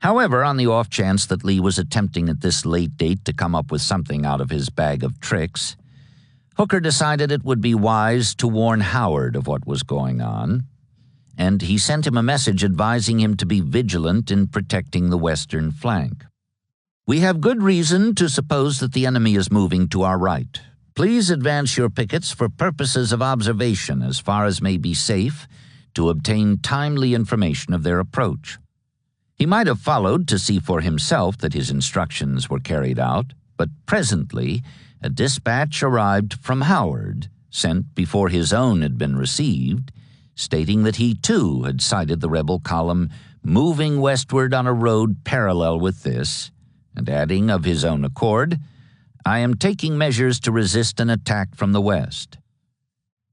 A: However, on the off chance that Lee was attempting at this late date to come up with something out of his bag of tricks, Hooker decided it would be wise to warn Howard of what was going on, and he sent him a message advising him to be vigilant in protecting the western flank. "We have good reason to suppose that the enemy is moving to our right. Please advance your pickets for purposes of observation as far as may be safe to obtain timely information of their approach." He might have followed to see for himself that his instructions were carried out, but presently a dispatch arrived from Howard, sent before his own had been received, stating that he too had sighted the rebel column moving westward on a road parallel with this, and adding of his own accord, "I am taking measures to resist an attack from the west."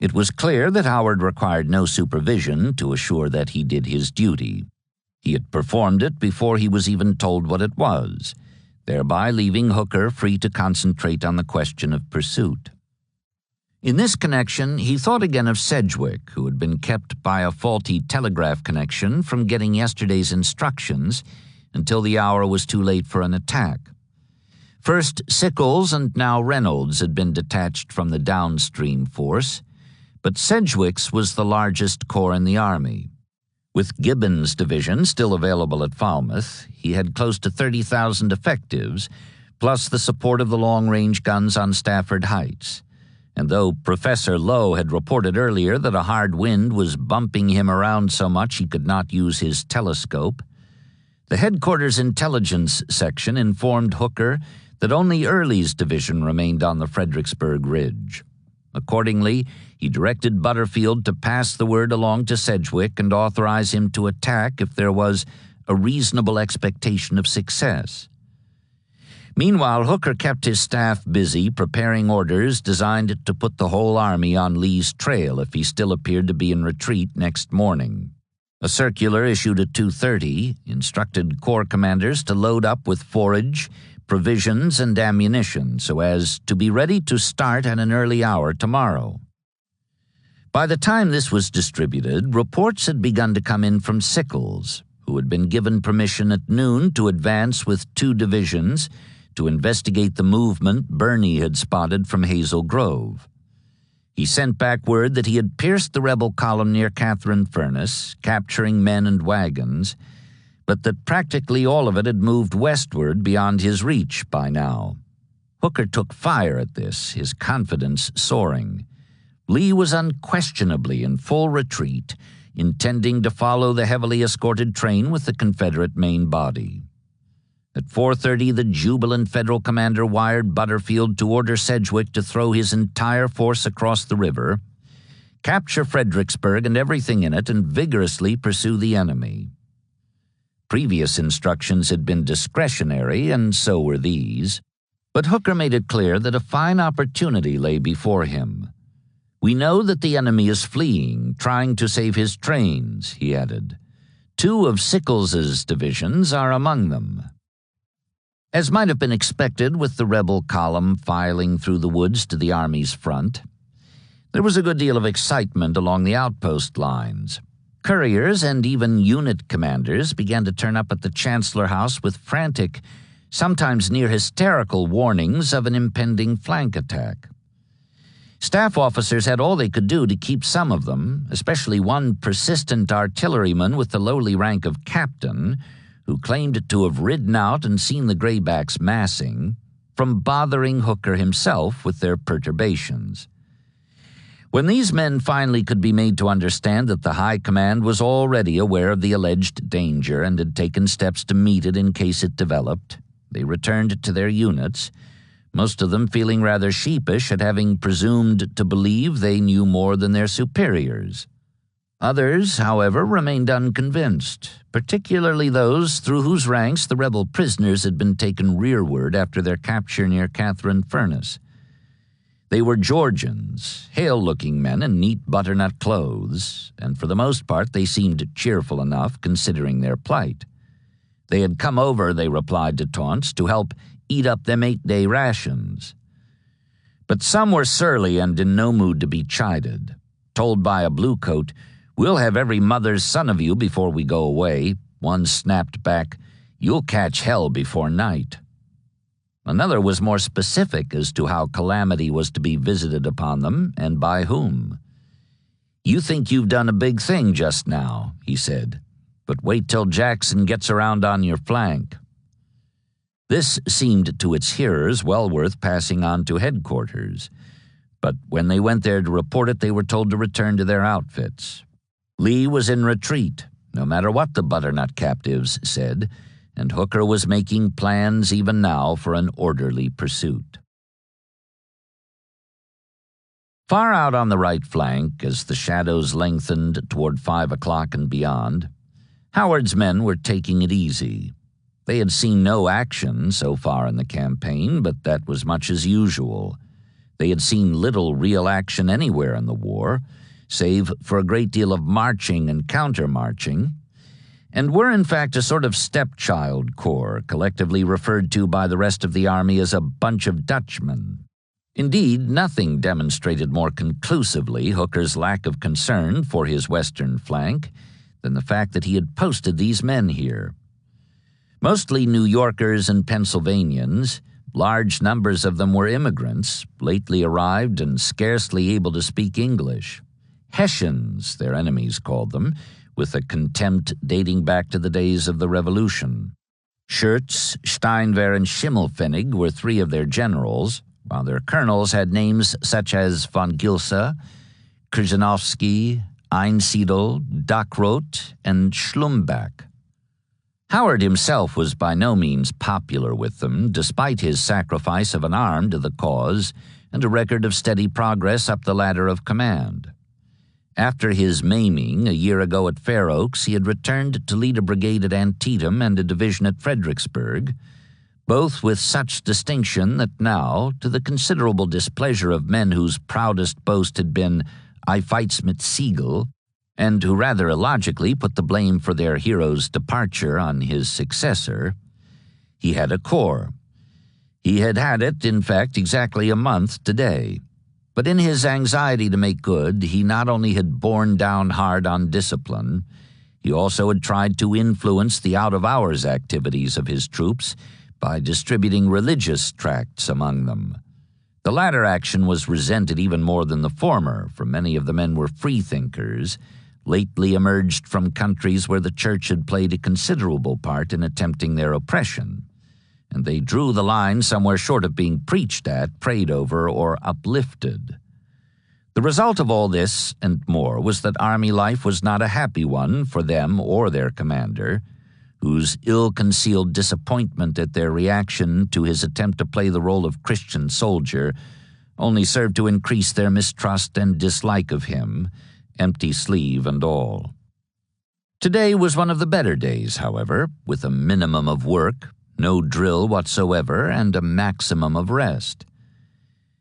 A: It was clear that Howard required no supervision to assure that he did his duty. He had performed it before he was even told what it was, thereby leaving Hooker free to concentrate on the question of pursuit. In this connection, he thought again of Sedgwick, who had been kept by a faulty telegraph connection from getting yesterday's instructions until the hour was too late for an attack. First Sickles and now Reynolds had been detached from the downstream force, but Sedgwick's was the largest corps in the Army. With Gibbon's division still available at Falmouth, he had close to 30,000 effectives, plus the support of the long-range guns on Stafford Heights. And though Professor Lowe had reported earlier that a hard wind was bumping him around so much he could not use his telescope, the headquarters intelligence section informed Hooker that only Early's division remained on the Fredericksburg Ridge. Accordingly, he directed Butterfield to pass the word along to Sedgwick and authorize him to attack if there was a reasonable expectation of success. Meanwhile, Hooker kept his staff busy preparing orders designed to put the whole army on Lee's trail if he still appeared to be in retreat next morning. A circular issued at 2:30 instructed corps commanders to load up with forage, provisions, and ammunition so as to be ready to start at an early hour tomorrow. By the time this was distributed, reports had begun to come in from Sickles, who had been given permission at noon to advance with 2 divisions to investigate the movement Birney had spotted from Hazel Grove. He sent back word that he had pierced the rebel column near Catherine Furnace, capturing men and wagons, but that practically all of it had moved westward beyond his reach by now. Hooker took fire at this, his confidence soaring. Lee was unquestionably in full retreat, intending to follow the heavily escorted train with the Confederate main body. At 4:30, the jubilant Federal commander wired Butterfield to order Sedgwick to throw his entire force across the river, capture Fredericksburg and everything in it, and vigorously pursue the enemy. Previous instructions had been discretionary, and so were these, but Hooker made it clear that a fine opportunity lay before him. "We know that the enemy is fleeing, trying to save his trains," he added. Two of Sickles's divisions are among them. As might have been expected with the rebel column filing through the woods to the Army's front, there was a good deal of excitement along the outpost lines. Couriers and even unit commanders began to turn up at the Chancellor House with frantic, sometimes near hysterical warnings of an impending flank attack. Staff officers had all they could do to keep some of them, especially one persistent artilleryman with the lowly rank of captain, who claimed to have ridden out and seen the Graybacks massing, from bothering Hooker himself with their perturbations. When these men finally could be made to understand that the High Command was already aware of the alleged danger and had taken steps to meet it in case it developed, they returned to their units, most of them feeling rather sheepish at having presumed to believe they knew more than their superiors. Others, however, remained unconvinced, particularly those through whose ranks the rebel prisoners had been taken rearward after their capture near Catherine Furnace. They were Georgians, hale-looking men in neat butternut clothes, and for the most part they seemed cheerful enough considering their plight. They had come over, they replied to taunts, to help eat up them 8-day rations. But some were surly and in no mood to be chided. Told by a bluecoat, "We'll have every mother's son of you before we go away," one snapped back, "You'll catch hell before night." Another was more specific as to how calamity was to be visited upon them and by whom. "You think you've done a big thing just now," he said, "but wait till Jackson gets around on your flank." This seemed to its hearers well worth passing on to headquarters, but when they went there to report it, they were told to return to their outfits. Lee was in retreat, no matter what the butternut captives said, and Hooker was making plans even now for an orderly pursuit. Far out on the right flank, as the shadows lengthened toward 5 o'clock and beyond, Howard's men were taking it easy. They had seen no action so far in the campaign, but that was much as usual. They had seen little real action anywhere in the war, save for a great deal of marching and counter-marching, and were in fact a sort of stepchild corps, collectively referred to by the rest of the army as a bunch of Dutchmen. Indeed, nothing demonstrated more conclusively Hooker's lack of concern for his western flank than the fact that he had posted these men here. Mostly New Yorkers and Pennsylvanians, large numbers of them were immigrants, lately arrived and scarcely able to speak English. Hessians, their enemies called them, with a contempt dating back to the days of the Revolution. Schurz, Steinwehr, and Schimmelpfennig were 3 of their generals, while their colonels had names such as von Gilsa, Krzyzanowski, Einsiedel, Dacroth, and Schlumbach. Howard himself was by no means popular with them, despite his sacrifice of an arm to the cause and a record of steady progress up the ladder of command. After his maiming a year ago at Fair Oaks, he had returned to lead a brigade at Antietam and a division at Fredericksburg, both with such distinction that now, to the considerable displeasure of men whose proudest boast had been "I fights mit Siegel," and who rather illogically put the blame for their hero's departure on his successor, he had a corps. He had had it, in fact, exactly a month today. But in his anxiety to make good, he not only had borne down hard on discipline, he also had tried to influence the out-of-hours activities of his troops by distributing religious tracts among them. The latter action was resented even more than the former, for many of the men were freethinkers, lately emerged from countries where the church had played a considerable part in attempting their oppression, and they drew the line somewhere short of being preached at, prayed over, or uplifted. The result of all this and more was that army life was not a happy one for them or their commander, whose ill-concealed disappointment at their reaction to his attempt to play the role of Christian soldier only served to increase their mistrust and dislike of him, empty sleeve and all. Today was one of the better days, however, with a minimum of work, no drill whatsoever, and a maximum of rest.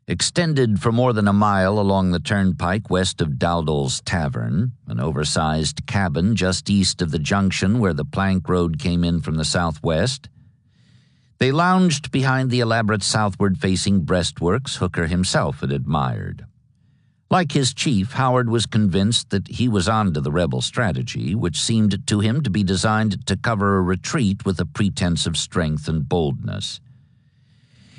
A: Extended for more than a mile along the turnpike west of Dowdall's Tavern, an oversized cabin just east of the junction where the plank road came in from the southwest. They lounged behind the elaborate southward-facing breastworks Hooker himself had admired. Like his chief, Howard was convinced that he was onto the rebel strategy, which seemed to him to be designed to cover a retreat with a pretense of strength and boldness.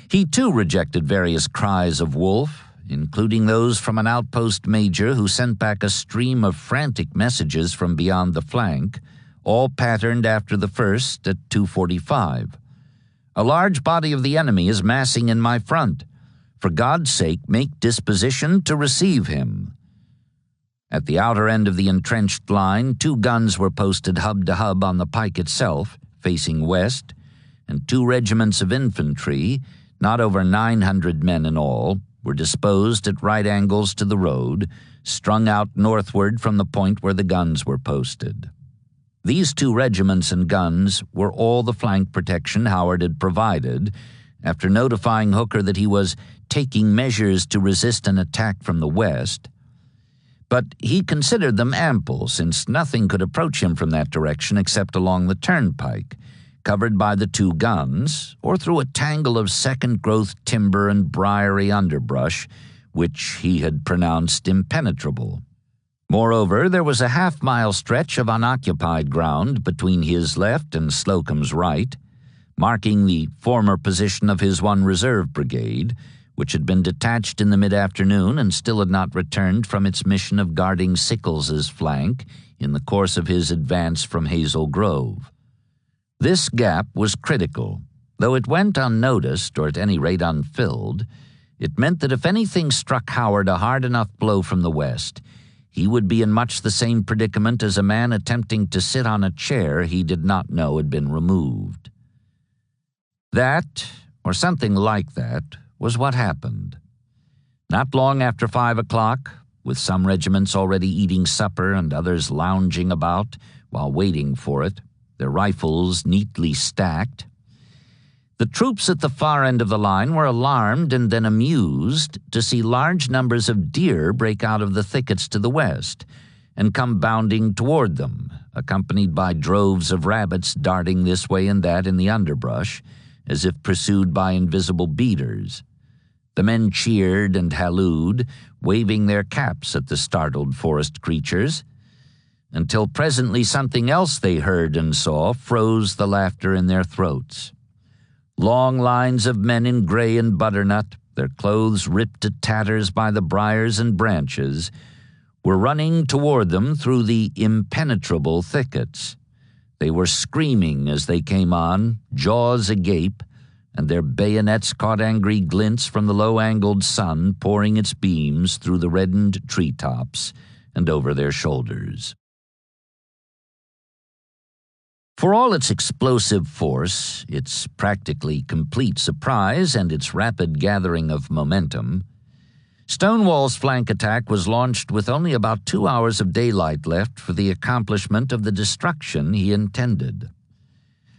A: He, too, rejected various cries of wolf, including those from an outpost major who sent back a stream of frantic messages from beyond the flank, all patterned after the first at 2:45. "A large body of the enemy is massing in my front. For God's sake, make disposition to receive him." At the outer end of the entrenched line, 2 guns were posted hub to hub on the pike itself, facing west, and 2 regiments of infantry, not over 900 men in all, were disposed at right angles to the road, strung out northward from the point where the guns were posted. These 2 regiments and guns were all the flank protection Howard had provided, after notifying Hooker that he was taking measures to resist an attack from the west. But he considered them ample, since nothing could approach him from that direction except along the turnpike, covered by the 2 guns, or through a tangle of second-growth timber and briery underbrush, which he had pronounced impenetrable. Moreover, there was a half-mile stretch of unoccupied ground between his left and Slocum's right, marking the former position of his 1 reserve brigade, which had been detached in the mid-afternoon and still had not returned from its mission of guarding Sickles's flank in the course of his advance from Hazel Grove. This gap was critical. Though it went unnoticed, or at any rate unfilled, it meant that if anything struck Howard a hard enough blow from the west, he would be in much the same predicament as a man attempting to sit on a chair he did not know had been removed. That, or something like that, was what happened. Not long after 5 o'clock, with some regiments already eating supper and others lounging about while waiting for it, their rifles neatly stacked, the troops at the far end of the line were alarmed and then amused to see large numbers of deer break out of the thickets to the west and come bounding toward them, accompanied by droves of rabbits darting this way and that in the underbrush, as if pursued by invisible beaters. The men cheered and hallooed, waving their caps at the startled forest creatures, until presently something else they heard and saw froze the laughter in their throats. Long lines of men in gray and butternut, their clothes ripped to tatters by the briars and branches, were running toward them through the impenetrable thickets. They were screaming as they came on, jaws agape, and their bayonets caught angry glints from the low-angled sun pouring its beams through the reddened treetops and over their shoulders. For all its explosive force, its practically complete surprise, and its rapid gathering of momentum, Stonewall's flank attack was launched with only about 2 hours of daylight left for the accomplishment of the destruction he intended.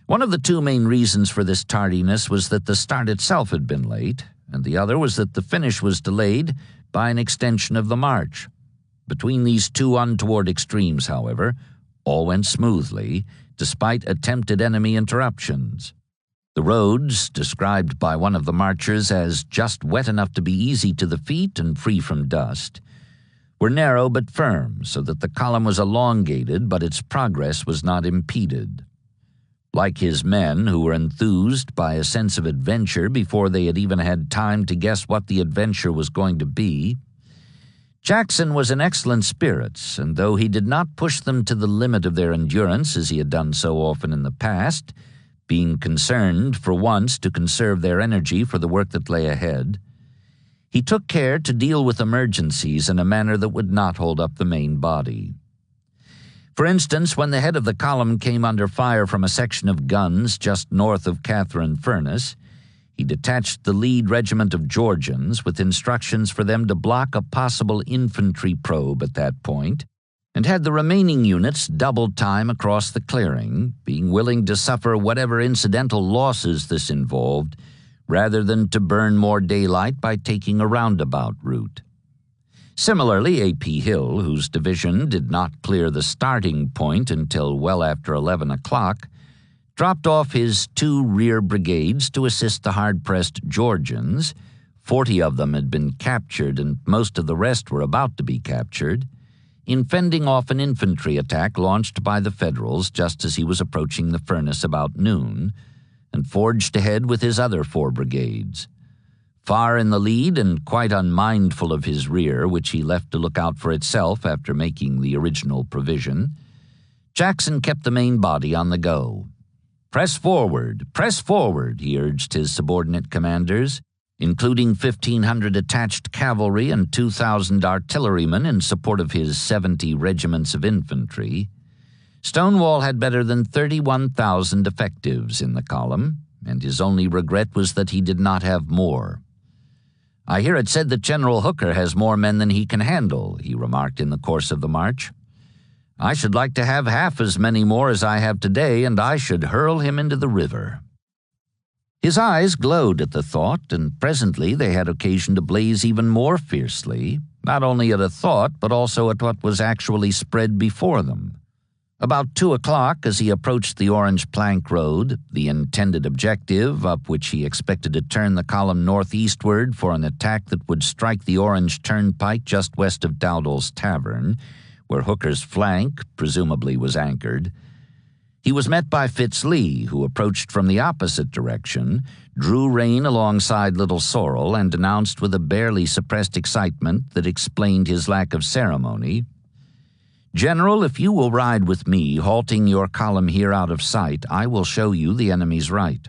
A: One of the 2 main reasons for this tardiness was that the start itself had been late, and the other was that the finish was delayed by an extension of the march. Between these 2 untoward extremes, however, all went smoothly, despite attempted enemy interruptions. The roads, described by one of the marchers as just wet enough to be easy to the feet and free from dust, were narrow but firm, so that the column was elongated, but its progress was not impeded. Like his men, who were enthused by a sense of adventure before they had even had time to guess what the adventure was going to be, Jackson was in excellent spirits, and though he did not push them to the limit of their endurance as he had done so often in the past, being concerned for once to conserve their energy for the work that lay ahead, he took care to deal with emergencies in a manner that would not hold up the main body. For instance, when the head of the column came under fire from a section of guns just north of Catherine Furnace, he detached the lead regiment of Georgians with instructions for them to block a possible infantry probe at that point, and had the remaining units double time across the clearing, being willing to suffer whatever incidental losses this involved, rather than to burn more daylight by taking a roundabout route. Similarly, A.P. Hill, whose division did not clear the starting point until well after 11 o'clock, dropped off his 2 rear brigades to assist the hard-pressed Georgians. 40 of them had been captured, and most of the rest were about to be captured, in fending off an infantry attack launched by the Federals just as he was approaching the furnace about noon, and forged ahead with his other 4 brigades. Far in the lead and quite unmindful of his rear, which he left to look out for itself after making the original provision, Jackson kept the main body on the go. Press forward, he urged his subordinate commanders, including 1,500 attached cavalry and 2,000 artillerymen in support of his 70 regiments of infantry. Stonewall had better than 31,000 effectives in the column, and his only regret was that he did not have more. "I hear it said that General Hooker has more men than he can handle," he remarked in the course of the march. "I should like to have half as many more as I have today, and I should hurl him into the river." His eyes glowed at the thought, and presently they had occasion to blaze even more fiercely, not only at a thought, but also at what was actually spread before them. About 2 o'clock, as he approached the Orange Plank Road, the intended objective, up which he expected to turn the column northeastward for an attack that would strike the Orange Turnpike just west of Dowdall's Tavern, where Hooker's flank presumably was anchored, he was met by Fitz Lee, who approached from the opposite direction, drew rein alongside Little Sorrel, and announced with a barely suppressed excitement that explained his lack of ceremony, "General, if you will ride with me, halting your column here out of sight, I will show you the enemy's right."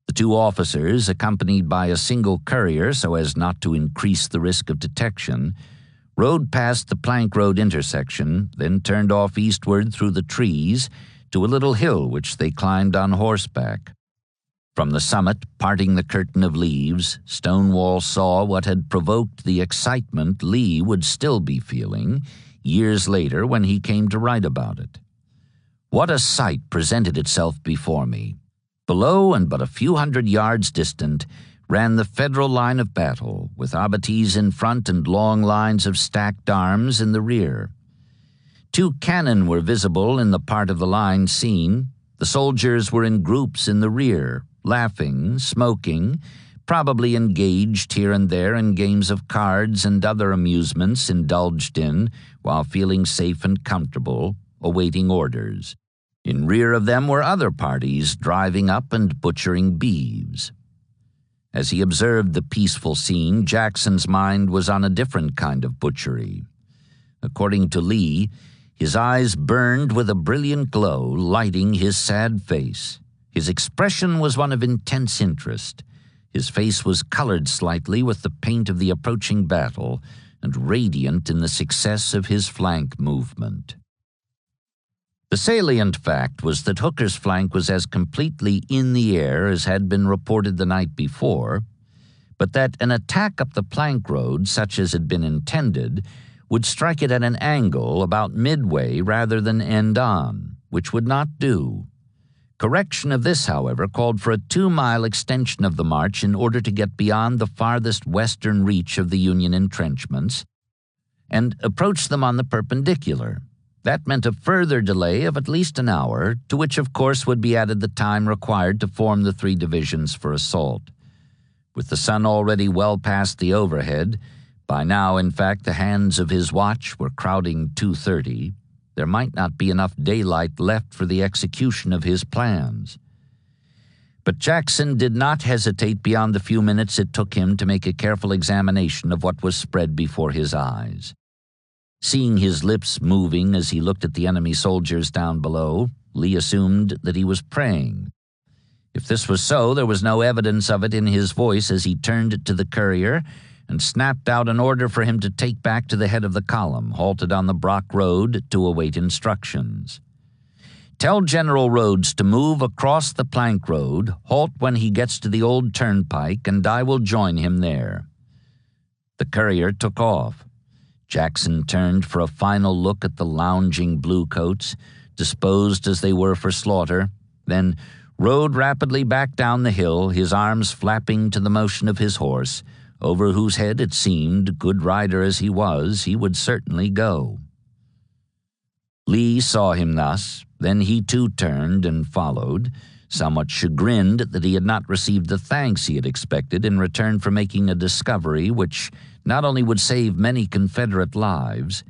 A: The 2 officers, accompanied by a single courier so as not to increase the risk of detection, rode past the Plank Road intersection, then turned off eastward through the trees to a little hill which they climbed on horseback. From the summit, parting the curtain of leaves, Stonewall saw what had provoked the excitement Lee would still be feeling years later when he came to write about it. What a sight presented itself before me! Below and but a few hundred yards distant ran the Federal line of battle, with abatis in front and long lines of stacked arms in the rear. 2 cannon were visible in the part of the line seen. The soldiers were in groups in the rear, laughing, smoking, probably engaged here and there in games of cards and other amusements indulged in while feeling safe and comfortable, awaiting orders. In rear of them were other parties driving up and butchering beeves. As he observed the peaceful scene, Jackson's mind was on a different kind of butchery. According to Lee, his eyes burned with a brilliant glow, lighting his sad face. His expression was one of intense interest. His face was colored slightly with the paint of the approaching battle, and radiant in the success of his flank movement. The salient fact was that Hooker's flank was as completely in the air as had been reported the night before, but that an attack up the Plank Road, such as had been intended, would strike it at an angle about midway rather than end on, which would not do. Correction of this, however, called for a 2-mile extension of the march in order to get beyond the farthest western reach of the Union entrenchments and approach them on the perpendicular. That meant a further delay of at least an hour, to which of course would be added the time required to form the 3 divisions for assault. With the sun already well past the overhead, by now, in fact, the hands of his watch were crowding 2:30, there might not be enough daylight left for the execution of his plans. But Jackson did not hesitate beyond the few minutes it took him to make a careful examination of what was spread before his eyes. Seeing his lips moving as he looked at the enemy soldiers down below, Lee assumed that he was praying. If this was so, there was no evidence of it in his voice as he turned to the courier and snapped out an order for him to take back to the head of the column, halted on the Brock Road to await instructions. "Tell General Rhodes to move across the Plank Road, halt when he gets to the old turnpike, and I will join him there." The courier took off. Jackson turned for a final look at the lounging bluecoats, disposed as they were for slaughter, then, rode rapidly back down the hill, his arms flapping to the motion of his horse, over whose head it seemed, good rider as he was, he would certainly go. Lee saw him thus, then he too turned and followed, somewhat chagrined that he had not received the thanks he had expected in return for making a discovery which not only would save many Confederate lives,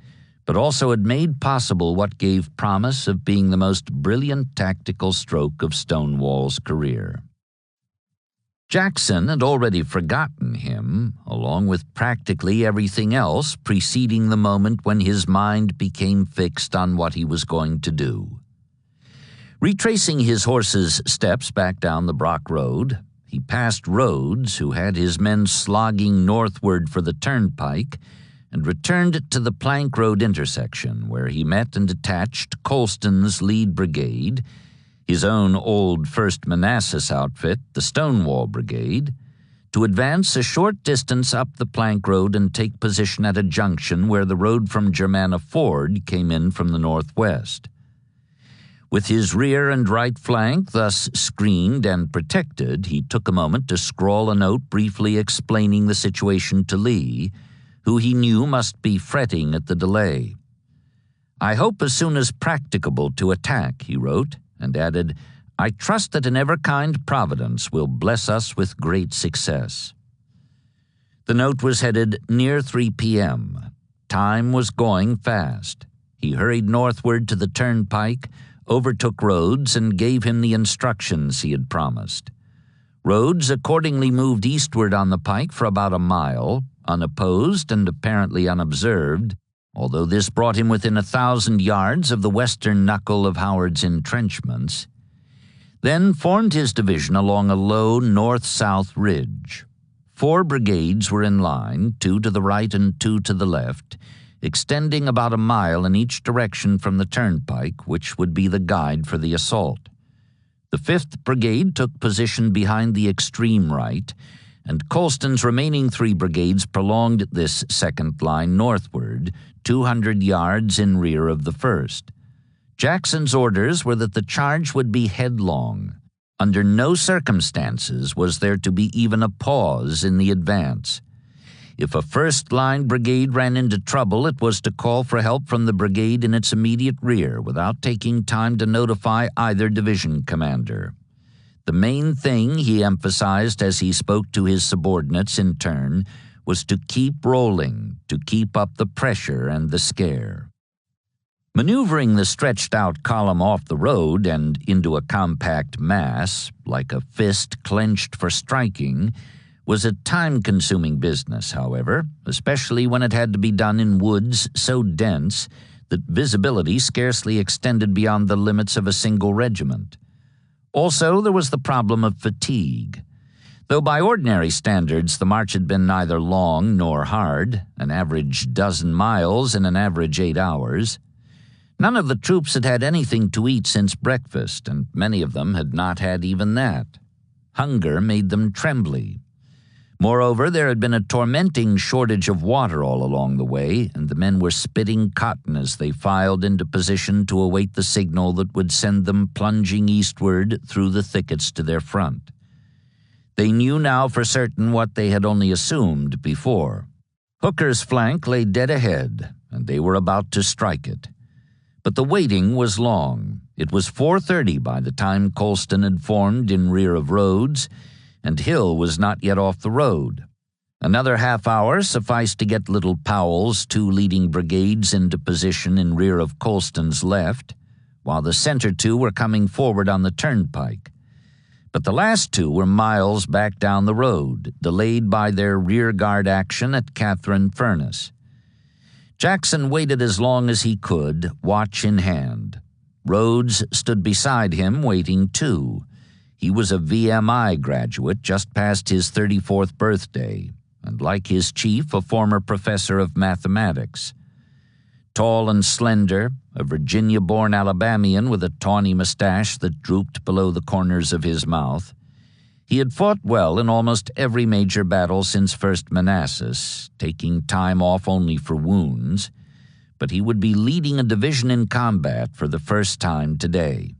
A: but also had made possible what gave promise of being the most brilliant tactical stroke of Stonewall's career. Jackson had already forgotten him, along with practically everything else preceding the moment when his mind became fixed on what he was going to do. Retracing his horse's steps back down the Brock Road, he passed Rhodes, who had his men slogging northward for the turnpike, and returned to the Plank Road intersection, where he met and detached Colston's lead brigade, his own old 1st Manassas outfit, the Stonewall Brigade, to advance a short distance up the Plank Road and take position at a junction where the road from Germanna Ford came in from the northwest. With his rear and right flank thus screened and protected, he took a moment to scrawl a note briefly explaining the situation to Lee, who he knew must be fretting at the delay. "I hope as soon as practicable to attack," he wrote, and added, "I trust that an ever-kind Providence will bless us with great success." The note was headed near 3 p.m. Time was going fast. He hurried northward to the turnpike, overtook Rhodes, and gave him the instructions he had promised. Rhodes accordingly moved eastward on the pike for about a mile, unopposed and apparently unobserved, although this brought him within 1,000 yards of the western knuckle of Howard's entrenchments, then formed his division along a low north-south ridge. 4 brigades were in line, 2 to the right and 2 to the left, extending about a mile in each direction from the turnpike, which would be the guide for the assault. The 5th Brigade took position behind the extreme right, and Colston's remaining 3 brigades prolonged this second line northward, 200 yards in rear of the 1st. Jackson's orders were that the charge would be headlong. Under no circumstances was there to be even a pause in the advance. If a first-line brigade ran into trouble, it was to call for help from the brigade in its immediate rear without taking time to notify either division commander. The main thing, he emphasized as he spoke to his subordinates in turn, was to keep rolling, to keep up the pressure and the scare. Maneuvering the stretched-out column off the road and into a compact mass, like a fist clenched for striking, was a time-consuming business, however, especially when it had to be done in woods so dense that visibility scarcely extended beyond the limits of a single regiment. Also, there was the problem of fatigue. Though by ordinary standards the march had been neither long nor hard, an average 12 miles in an average 8 hours, none of the troops had had anything to eat since breakfast, and many of them had not had even that. Hunger made them trembly. Moreover, there had been a tormenting shortage of water all along the way, and the men were spitting cotton as they filed into position to await the signal that would send them plunging eastward through the thickets to their front. They knew now for certain what they had only assumed before. Hooker's flank lay dead ahead, and they were about to strike it. But the waiting was long. It was 4:30 by the time Colston had formed in rear of Rhodes, and Hill was not yet off the road. Another half hour sufficed to get Little Powell's 2 leading brigades into position in rear of Colston's left, while the center 2 were coming forward on the turnpike. But the last 2 were miles back down the road, delayed by their rear guard action at Catherine Furnace. Jackson waited as long as he could, watch in hand. Rhodes stood beside him, waiting too. He was a VMI graduate just past his 34th birthday, and like his chief, a former professor of mathematics. Tall and slender, a Virginia-born Alabamian with a tawny mustache that drooped below the corners of his mouth, he had fought well in almost every major battle since 1st Manassas, taking time off only for wounds, but he would be leading a division in combat for the first time today.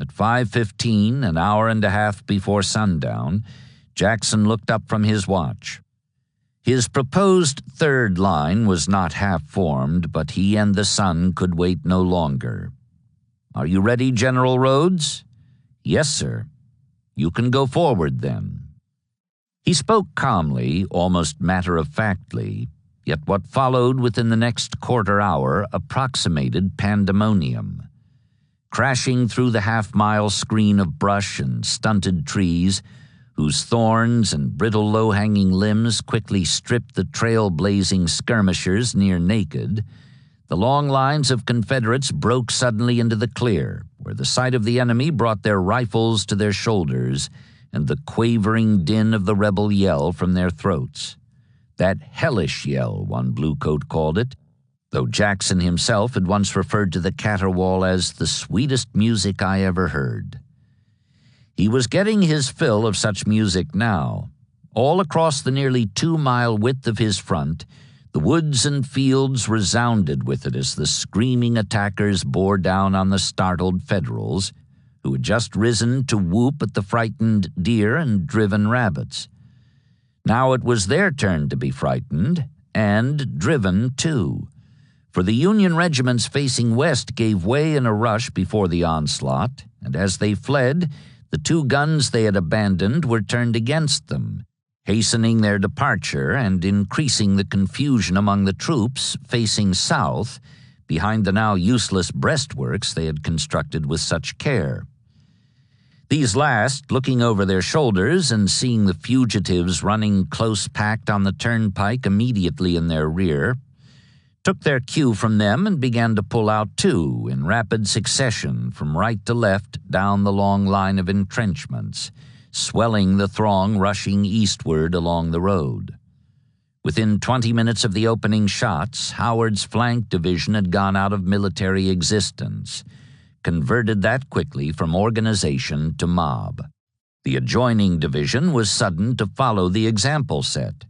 A: At 5:15, an hour and a half before sundown, Jackson looked up from his watch. His proposed third line was not half formed, but he and the sun could wait no longer. "Are you ready, General Rhodes?" "Yes, sir." "You can go forward, then." He spoke calmly, almost matter-of-factly, yet what followed within the next quarter hour approximated pandemonium. Crashing through the half-mile screen of brush and stunted trees, whose thorns and brittle low-hanging limbs quickly stripped the trail-blazing skirmishers near naked, the long lines of Confederates broke suddenly into the clear, where the sight of the enemy brought their rifles to their shoulders and the quavering din of the rebel yell from their throats. That hellish yell, one bluecoat called it, though Jackson himself had once referred to the caterwaul as the sweetest music I ever heard. He was getting his fill of such music now. All across the nearly 2-mile width of his front, the woods and fields resounded with it as the screaming attackers bore down on the startled Federals, who had just risen to whoop at the frightened deer and driven rabbits. Now it was their turn to be frightened, and driven too, for the Union regiments facing west gave way in a rush before the onslaught, and as they fled, the 2 guns they had abandoned were turned against them, hastening their departure and increasing the confusion among the troops facing south, behind the now useless breastworks they had constructed with such care. These last, looking over their shoulders and seeing the fugitives running close-packed on the turnpike immediately in their rear, took their cue from them and began to pull out too, in rapid succession, from right to left down the long line of entrenchments, swelling the throng rushing eastward along the road. Within 20 minutes of the opening shots, Howard's flank division had gone out of military existence, converted that quickly from organization to mob. The adjoining division was sudden to follow the example set.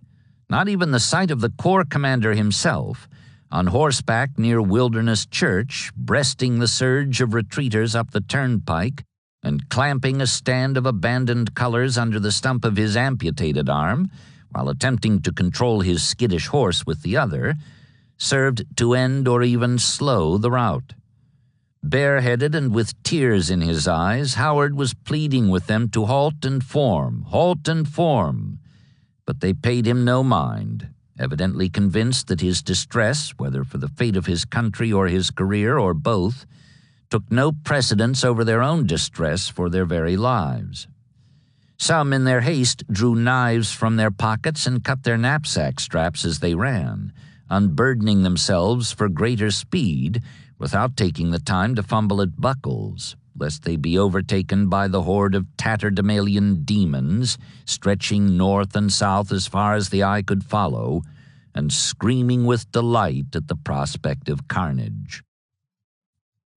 A: Not even the sight of the corps commander himself, on horseback near Wilderness Church, breasting the surge of retreaters up the turnpike and clamping a stand of abandoned colors under the stump of his amputated arm, while attempting to control his skittish horse with the other, served to end or even slow the rout. Bareheaded and with tears in his eyes, Howard was pleading with them to halt and form, but they paid him no mind, evidently convinced that his distress, whether for the fate of his country or his career or both, took no precedence over their own distress for their very lives. Some, in their haste, drew knives from their pockets and cut their knapsack straps as they ran, unburdening themselves for greater speed without taking the time to fumble at buckles, lest they be overtaken by the horde of tatterdemalion demons stretching north and south as far as the eye could follow, and screaming with delight at the prospect of carnage.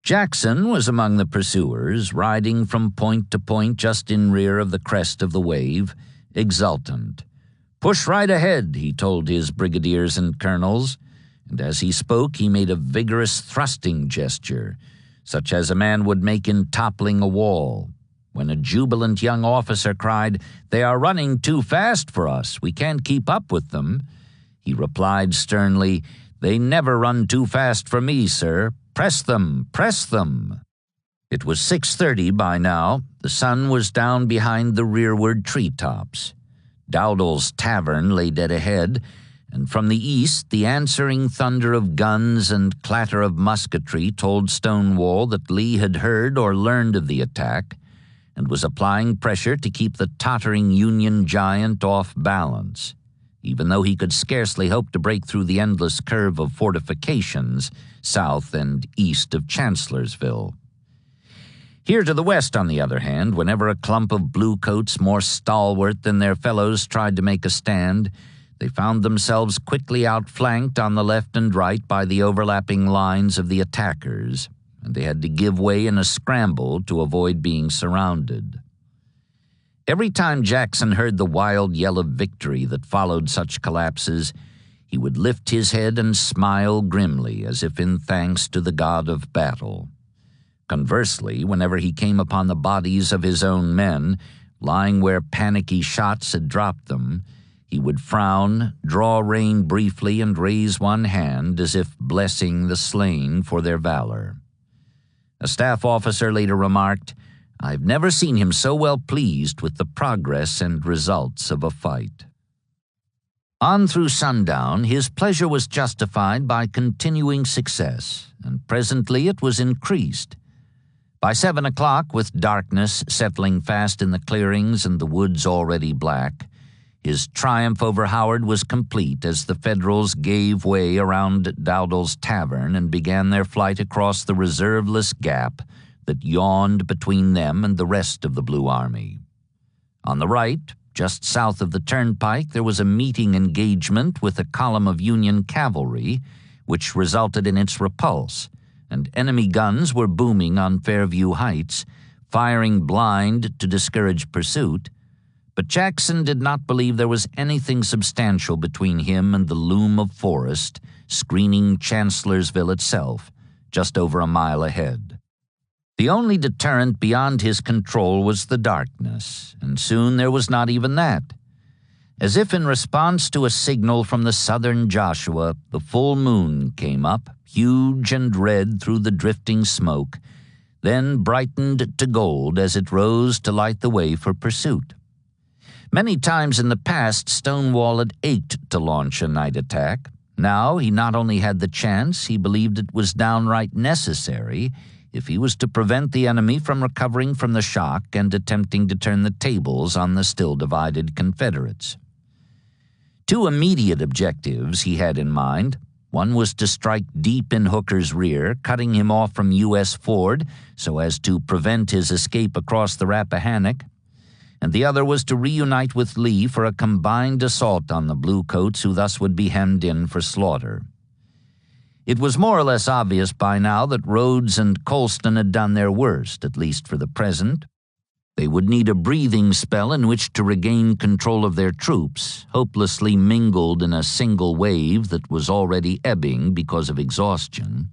A: Jackson was among the pursuers, riding from point to point just in rear of the crest of the wave, exultant. "Push right ahead," he told his brigadiers and colonels, and as he spoke he made a vigorous thrusting gesture, such as a man would make in toppling a wall. When a jubilant young officer cried, "They are running too fast for us, we can't keep up with them," he replied sternly, "They never run too fast for me, sir. Press them, press them." It was 6:30 by now. The sun was down behind the rearward treetops. Dowdall's Tavern lay dead ahead, and from the east the answering thunder of guns and clatter of musketry told Stonewall that Lee had heard or learned of the attack and was applying pressure to keep the tottering Union giant off balance, even though he could scarcely hope to break through the endless curve of fortifications south and east of Chancellorsville. Here to the west, on the other hand, whenever a clump of bluecoats more stalwart than their fellows tried to make a stand, they found themselves quickly outflanked on the left and right by the overlapping lines of the attackers, and they had to give way in a scramble to avoid being surrounded. Every time Jackson heard the wild yell of victory that followed such collapses, he would lift his head and smile grimly as if in thanks to the god of battle. Conversely, whenever he came upon the bodies of his own men, lying where panicky shots had dropped them, he would frown, draw rein briefly, and raise one hand as if blessing the slain for their valor. A staff officer later remarked, "I've never seen him so well pleased with the progress and results of a fight." On through sundown, his pleasure was justified by continuing success, and presently it was increased. By 7 o'clock, with darkness settling fast in the clearings and the woods already black, his triumph over Howard was complete as the Federals gave way around Dowdall's Tavern and began their flight across the reserveless gap that yawned between them and the rest of the Blue Army. On the right, just south of the turnpike, there was a meeting engagement with a column of Union cavalry, which resulted in its repulse, and enemy guns were booming on Fairview Heights, firing blind to discourage pursuit. But Jackson did not believe there was anything substantial between him and the loom of forest screening Chancellorsville itself, just over a mile ahead. The only deterrent beyond his control was the darkness, and soon there was not even that. As if in response to a signal from the southern Joshua, the full moon came up, huge and red through the drifting smoke, then brightened to gold as it rose to light the way for pursuit. Many times in the past, Stonewall had ached to launch a night attack. Now he not only had the chance, he believed it was downright necessary if he was to prevent the enemy from recovering from the shock and attempting to turn the tables on the still divided Confederates. Two immediate objectives he had in mind. One was to strike deep in Hooker's rear, cutting him off from U.S. Ford so as to prevent his escape across the Rappahannock, and the other was to reunite with Lee for a combined assault on the Bluecoats, who thus would be hemmed in for slaughter. It was more or less obvious by now that Rhodes and Colston had done their worst, at least for the present. They would need a breathing spell in which to regain control of their troops, hopelessly mingled in a single wave that was already ebbing because of exhaustion.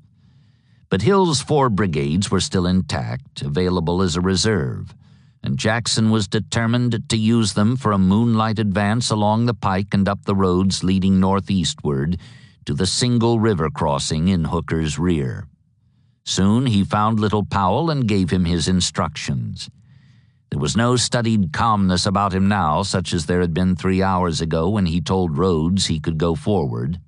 A: But Hill's 4 brigades were still intact, available as a reserve, and Jackson was determined to use them for a moonlight advance along the pike and up the roads leading northeastward to the single river crossing in Hooker's rear. Soon he found Little Powell and gave him his instructions. There was no studied calmness about him now, such as there had been 3 hours ago when he told Rhodes he could go forward.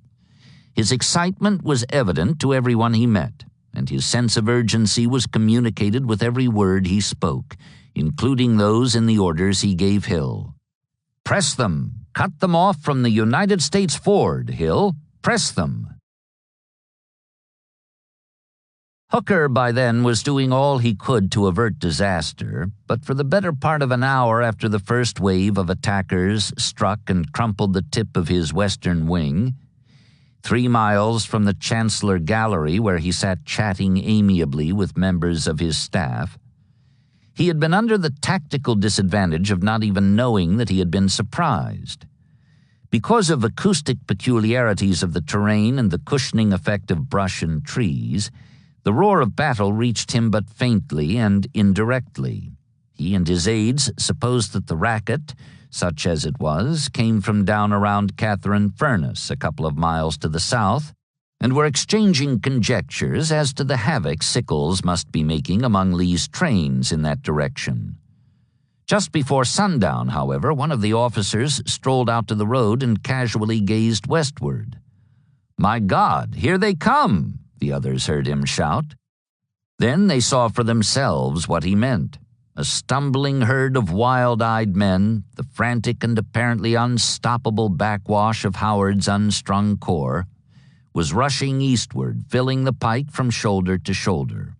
A: His excitement was evident to everyone he met, and his sense of urgency was communicated with every word he spoke, including those in the orders he gave Hill. "Press them! Cut them off from the United States Ford, Hill! Press them!" Hooker by then was doing all he could to avert disaster, but for the better part of an hour after the first wave of attackers struck and crumpled the tip of his western wing, 3 miles from the Chancellor Gallery where he sat chatting amiably with members of his staff, he had been under the tactical disadvantage of not even knowing that he had been surprised. Because of acoustic peculiarities of the terrain and the cushioning effect of brush and trees, the roar of battle reached him but faintly and indirectly. He and his aides supposed that the racket, such as it was, came from down around Catherine Furnace, a couple of miles to the south, and were exchanging conjectures as to the havoc Sickles must be making among Lee's trains in that direction. Just before sundown, however, one of the officers strolled out to the road and casually gazed westward. "My God, here they come!" the others heard him shout. Then they saw for themselves what he meant. A stumbling herd of wild-eyed men, the frantic and apparently unstoppable backwash of Howard's unstrung corps, was rushing eastward, filling the pike from shoulder to shoulder.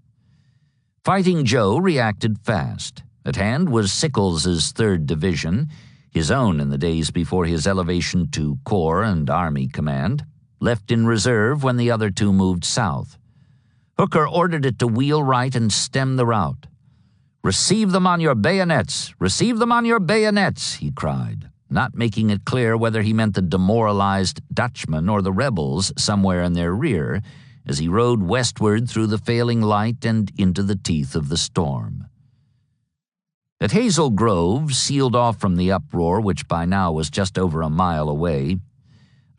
A: Fighting Joe reacted fast. At hand was Sickles's 3rd Division, his own in the days before his elevation to Corps and Army Command, left in reserve when the other 2 moved south. Hooker ordered it to wheel right and stem the rout. "Receive them on your bayonets! Receive them on your bayonets!" he cried, not making it clear whether he meant the demoralized Dutchmen or the rebels somewhere in their rear, as he rode westward through the failing light and into the teeth of the storm. At Hazel Grove, sealed off from the uproar which by now was just over a mile away,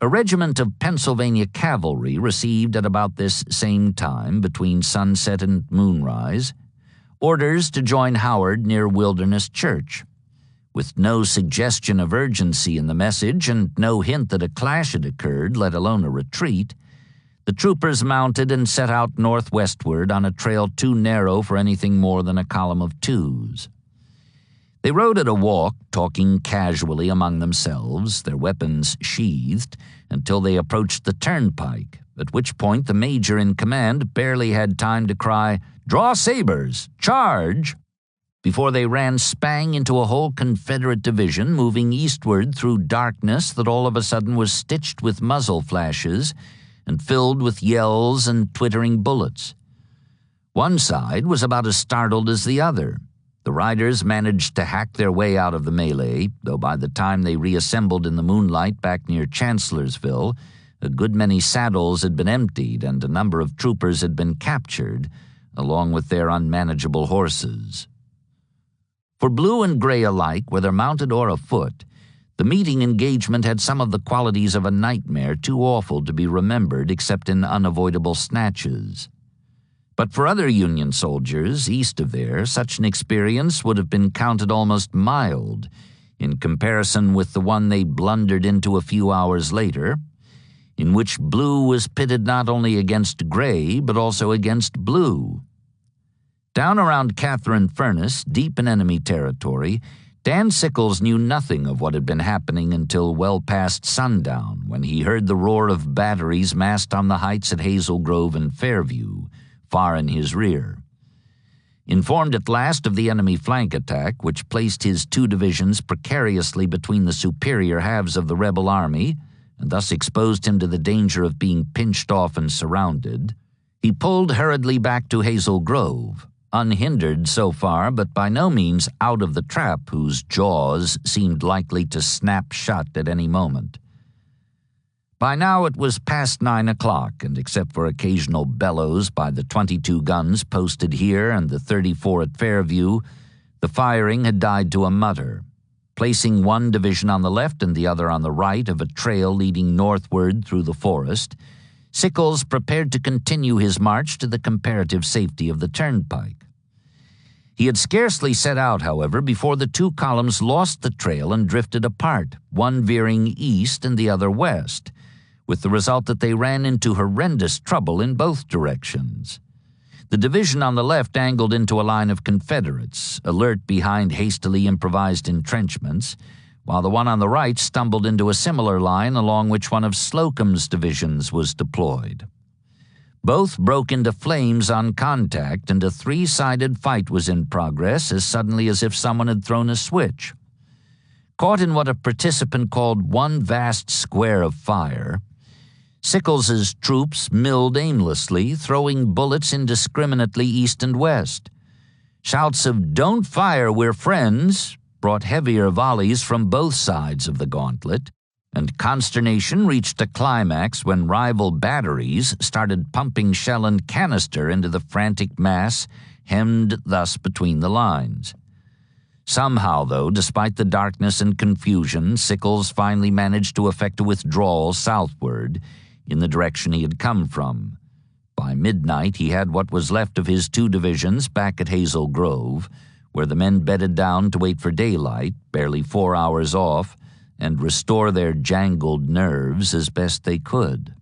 A: a regiment of Pennsylvania cavalry received at about this same time, between sunset and moonrise, orders to join Howard near Wilderness Church. With no suggestion of urgency in the message and no hint that a clash had occurred, let alone a retreat, the troopers mounted and set out northwestward on a trail too narrow for anything more than a column of twos. They rode at a walk, talking casually among themselves, their weapons sheathed, until they approached the turnpike, at which point the major in command barely had time to cry, "Draw sabers! Charge!" before they ran spang into a whole Confederate division moving eastward through darkness that all of a sudden was stitched with muzzle flashes and filled with yells and twittering bullets. One side was about as startled as the other. The riders managed to hack their way out of the melee, though by the time they reassembled in the moonlight back near Chancellorsville, a good many saddles had been emptied and a number of troopers had been captured, along with their unmanageable horses. For blue and gray alike, whether mounted or afoot, the meeting engagement had some of the qualities of a nightmare too awful to be remembered except in unavoidable snatches. But for other Union soldiers east of there, such an experience would have been counted almost mild in comparison with the one they blundered into a few hours later, in which blue was pitted not only against gray but also against blue. Down around Catherine Furnace, deep in enemy territory, Dan Sickles knew nothing of what had been happening until well past sundown, when he heard the roar of batteries massed on the heights at Hazel Grove and Fairview, far in his rear. Informed at last of the enemy flank attack, which placed his two divisions precariously between the superior halves of the rebel army, and thus exposed him to the danger of being pinched off and surrounded, he pulled hurriedly back to Hazel Grove, unhindered so far, but by no means out of the trap whose jaws seemed likely to snap shut at any moment. By now it was past 9 o'clock, and except for occasional bellows by the 22 guns posted here and the 34 at Fairview, the firing had died to a mutter. Placing one division on the left and the other on the right of a trail leading northward through the forest, Sickles prepared to continue his march to the comparative safety of the turnpike. He had scarcely set out, however, before the two columns lost the trail and drifted apart, one veering east and the other west, with the result that they ran into horrendous trouble in both directions. The division on the left angled into a line of Confederates, alert behind hastily improvised entrenchments, while the one on the right stumbled into a similar line along which one of Slocum's divisions was deployed. Both broke into flames on contact, and a three-sided fight was in progress as suddenly as if someone had thrown a switch. Caught in what a participant called one vast square of fire, Sickles's troops milled aimlessly, throwing bullets indiscriminately east and west. Shouts of "Don't fire, we're friends" brought heavier volleys from both sides of the gauntlet, and consternation reached a climax when rival batteries started pumping shell and canister into the frantic mass hemmed thus between the lines. Somehow, though, despite the darkness and confusion, Sickles finally managed to effect a withdrawal southward in the direction he had come from. By midnight, he had what was left of his two divisions back at Hazel Grove, where the men bedded down to wait for daylight, barely 4 hours off, and restore their jangled nerves as best they could.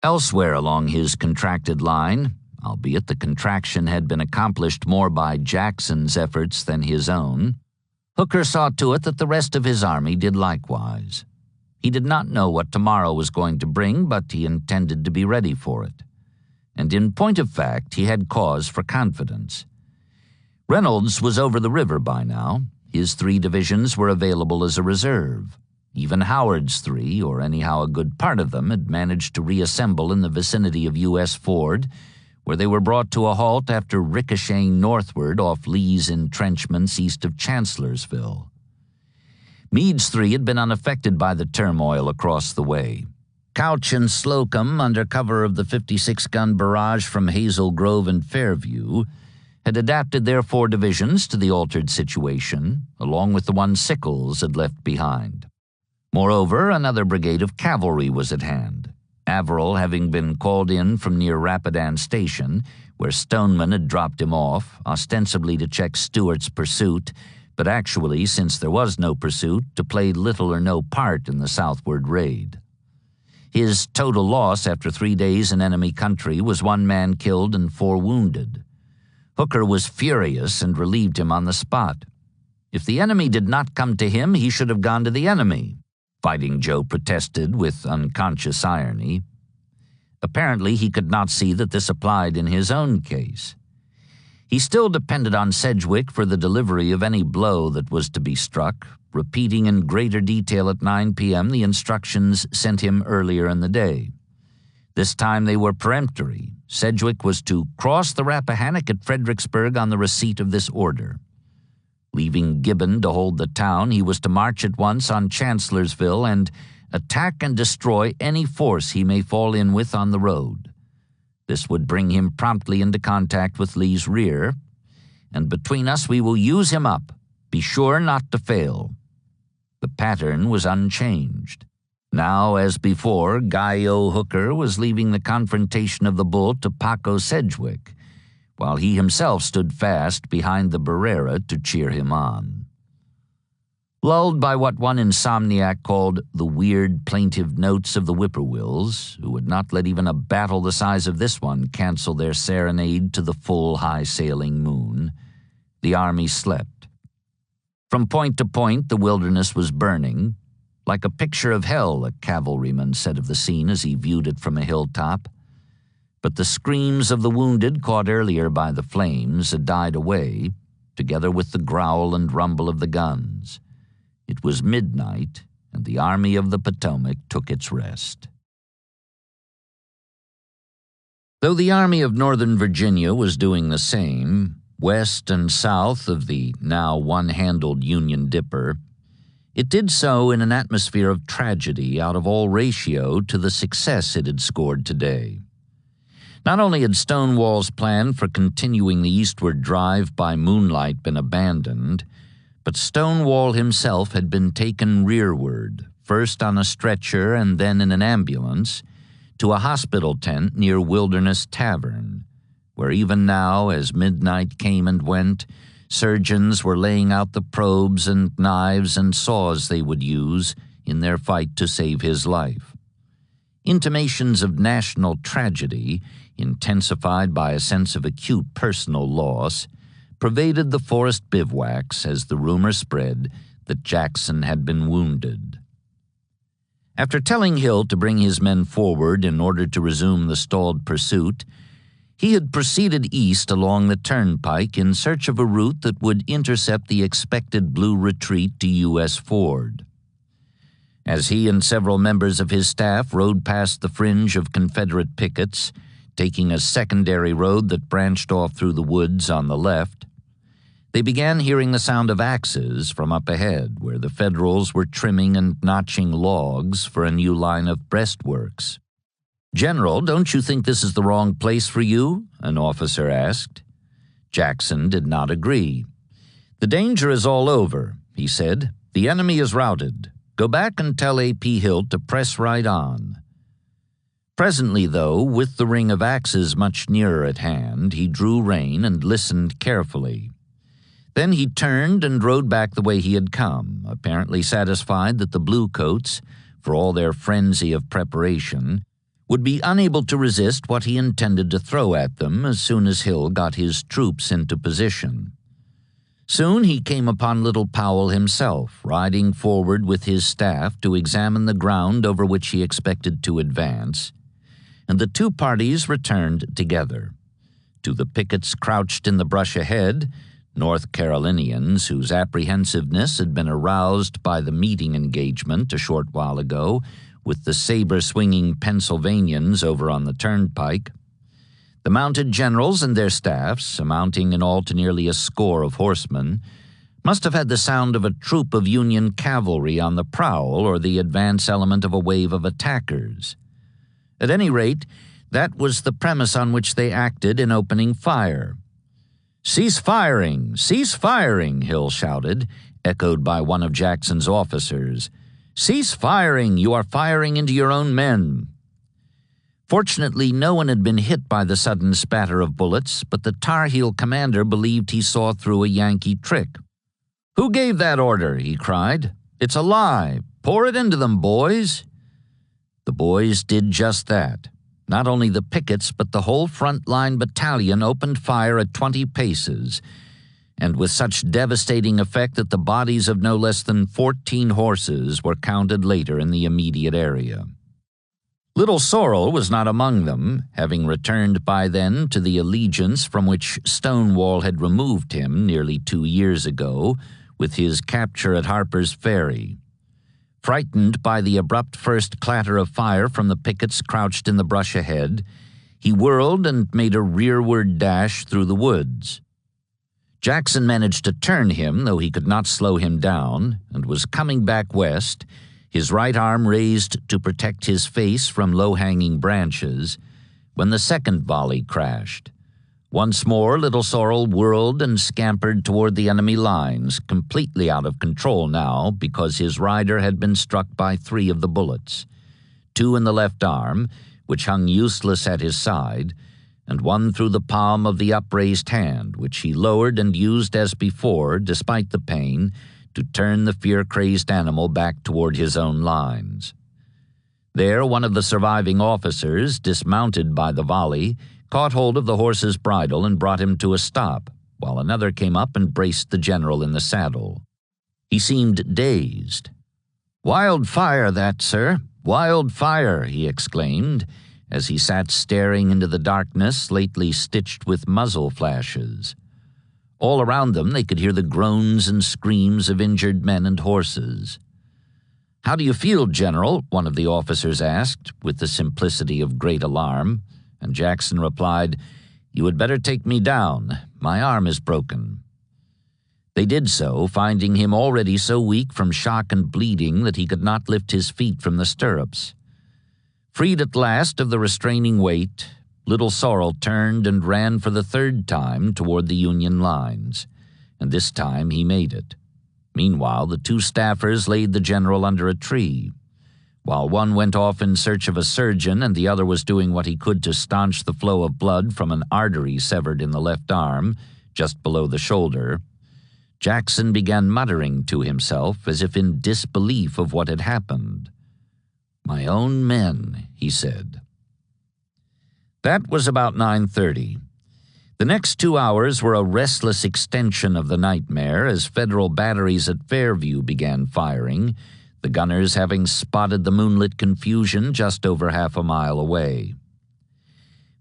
A: Elsewhere along his contracted line, albeit the contraction had been accomplished more by Jackson's efforts than his own, Hooker saw to it that the rest of his army did likewise. He did not know what tomorrow was going to bring, but he intended to be ready for it. And in point of fact, he had cause for confidence. Reynolds was over the river by now. His 3 divisions were available as a reserve. Even Howard's 3, or anyhow a good part of them, had managed to reassemble in the vicinity of U.S. Ford, where they were brought to a halt after ricocheting northward off Lee's entrenchments east of Chancellorsville. Meade's 3 had been unaffected by the turmoil across the way. Couch and Slocum, under cover of the 56-gun barrage from Hazel Grove and Fairview, had adapted their 4 divisions to the altered situation, along with the one Sickles had left behind. Moreover, another brigade of cavalry was at hand, Averill having been called in from near Rapidan Station, where Stoneman had dropped him off, ostensibly to check Stewart's pursuit, but actually, since there was no pursuit, to play little or no part in the southward raid. His total loss after 3 days in enemy country was 1 man killed and 4 wounded. Hooker was furious and relieved him on the spot. If the enemy did not come to him, he should have gone to the enemy, Fighting Joe protested with unconscious irony. Apparently, he could not see that this applied in his own case. He still depended on Sedgwick for the delivery of any blow that was to be struck, repeating in greater detail at 9 p.m. the instructions sent him earlier in the day. This time they were peremptory. Sedgwick was to cross the Rappahannock at Fredericksburg on the receipt of this order. Leaving Gibbon to hold the town, he was to march at once on Chancellorsville and attack and destroy any force he may fall in with on the road. This would bring him promptly into contact with Lee's rear, and between us we will use him up. Be sure not to fail. The pattern was unchanged. Now, as before, Guy O. Hooker was leaving the confrontation of the bull to Paco Sedgwick, while he himself stood fast behind the Barrera to cheer him on. Lulled by what one insomniac called the weird, plaintive notes of the whippoorwills, who would not let even a battle the size of this one cancel their serenade to the full, high-sailing moon, the army slept. From point to point, the wilderness was burning, like a picture of hell, a cavalryman said of the scene as he viewed it from a hilltop. But the screams of the wounded caught earlier by the flames had died away, together with the growl and rumble of the guns. It was midnight, and the Army of the Potomac took its rest. Though the Army of Northern Virginia was doing the same, west and south of the now one-handled Union Dipper, it did so in an atmosphere of tragedy out of all ratio to the success it had scored today. Not only had Stonewall's plan for continuing the eastward drive by moonlight been abandoned, but Stonewall himself had been taken rearward, first on a stretcher and then in an ambulance, to a hospital tent near Wilderness Tavern, where even now, as midnight came and went, surgeons were laying out the probes and knives and saws they would use in their fight to save his life. Intimations of national tragedy, intensified by a sense of acute personal loss, pervaded the forest bivouacs as the rumor spread that Jackson had been wounded. After telling Hill to bring his men forward in order to resume the stalled pursuit, he had proceeded east along the turnpike in search of a route that would intercept the expected blue retreat to U.S. Ford. As he and several members of his staff rode past the fringe of Confederate pickets, taking a secondary road that branched off through the woods on the left, they began hearing the sound of axes from up ahead, where the Federals were trimming and notching logs for a new line of breastworks. "General, don't you think this is the wrong place for you?" an officer asked. Jackson did not agree. "The danger is all over," he said. "The enemy is routed. Go back and tell A.P. Hill to press right on." Presently, though, with the ring of axes much nearer at hand, he drew rein and listened carefully. Then he turned and rode back the way he had come, apparently satisfied that the bluecoats, for all their frenzy of preparation, would be unable to resist what he intended to throw at them as soon as Hill got his troops into position. Soon he came upon Little Powell himself, riding forward with his staff to examine the ground over which he expected to advance, and the two parties returned together. To the pickets crouched in the brush ahead, North Carolinians whose apprehensiveness had been aroused by the meeting engagement a short while ago with the saber-swinging Pennsylvanians over on the turnpike. The mounted generals and their staffs, amounting in all to nearly a score of horsemen, must have had the sound of a troop of Union cavalry on the prowl or the advance element of a wave of attackers. At any rate, that was the premise on which they acted in opening fire. "Cease firing! Cease firing!" Hill shouted, echoed by one of Jackson's officers. "Cease firing! You are firing into your own men!" Fortunately, no one had been hit by the sudden spatter of bullets, but the Tar Heel commander believed he saw through a Yankee trick. "Who gave that order?" he cried. "It's a lie. Pour it into them, boys." The boys did just that. Not only the pickets, but the whole front-line battalion opened fire at 20 paces, and with such devastating effect that the bodies of no less than 14 horses were counted later in the immediate area. Little Sorrel was not among them, having returned by then to the allegiance from which Stonewall had removed him nearly 2 years ago with his capture at Harper's Ferry. Frightened by the abrupt first clatter of fire from the pickets crouched in the brush ahead, he whirled and made a rearward dash through the woods. Jackson managed to turn him, though he could not slow him down, and was coming back west, his right arm raised to protect his face from low-hanging branches, when the second volley crashed. Once more, Little Sorrel whirled and scampered toward the enemy lines, completely out of control now because his rider had been struck by 3 of the bullets, 2 in the left arm, which hung useless at his side, and 1 through the palm of the upraised hand, which he lowered and used as before, despite the pain, to turn the fear-crazed animal back toward his own lines. There, one of the surviving officers, dismounted by the volley, caught hold of the horse's bridle and brought him to a stop, while another came up and braced the general in the saddle. He seemed dazed. "Wild fire, that, sir. Wild fire," he exclaimed, as he sat staring into the darkness lately stitched with muzzle flashes. All around them they could hear the groans and screams of injured men and horses. "How do you feel, General?" one of the officers asked, with the simplicity of great alarm, and Jackson replied, "You had better take me down. My arm is broken." They did so, finding him already so weak from shock and bleeding that he could not lift his feet from the stirrups. Freed at last of the restraining weight, Little Sorrel turned and ran for the 3rd time toward the Union lines, and this time he made it. Meanwhile, the 2 staffers laid the general under a tree. While one went off in search of a surgeon and the other was doing what he could to staunch the flow of blood from an artery severed in the left arm, just below the shoulder, Jackson began muttering to himself as if in disbelief of what had happened. "My own men," he said. That was about 9:30. The next 2 hours were a restless extension of the nightmare as Federal batteries at Fairview began firing, the gunners having spotted the moonlit confusion just over half a mile away.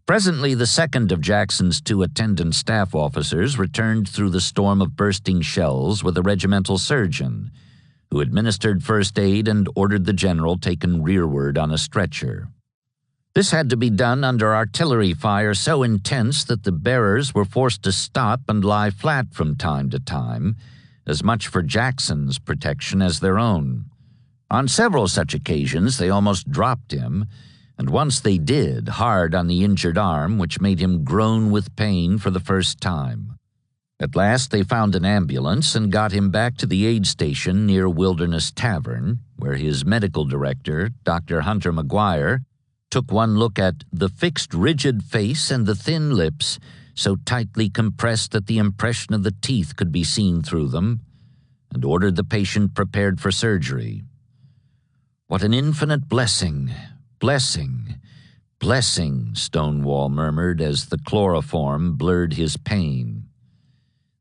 A: Presently, the second of Jackson's 2 attendant staff officers returned through the storm of bursting shells with a regimental surgeon, who administered first aid and ordered the general taken rearward on a stretcher. This had to be done under artillery fire so intense that the bearers were forced to stop and lie flat from time to time, as much for Jackson's protection as their own. On several such occasions they almost dropped him, and once they did, hard on the injured arm, which made him groan with pain for the first time. At last they found an ambulance and got him back to the aid station near Wilderness Tavern, where his medical director, Dr. Hunter McGuire, took one look at the fixed rigid face and the thin lips, so tightly compressed that the impression of the teeth could be seen through them, and ordered the patient prepared for surgery. "What an infinite blessing, blessing, blessing," Stonewall murmured as the chloroform blurred his pain.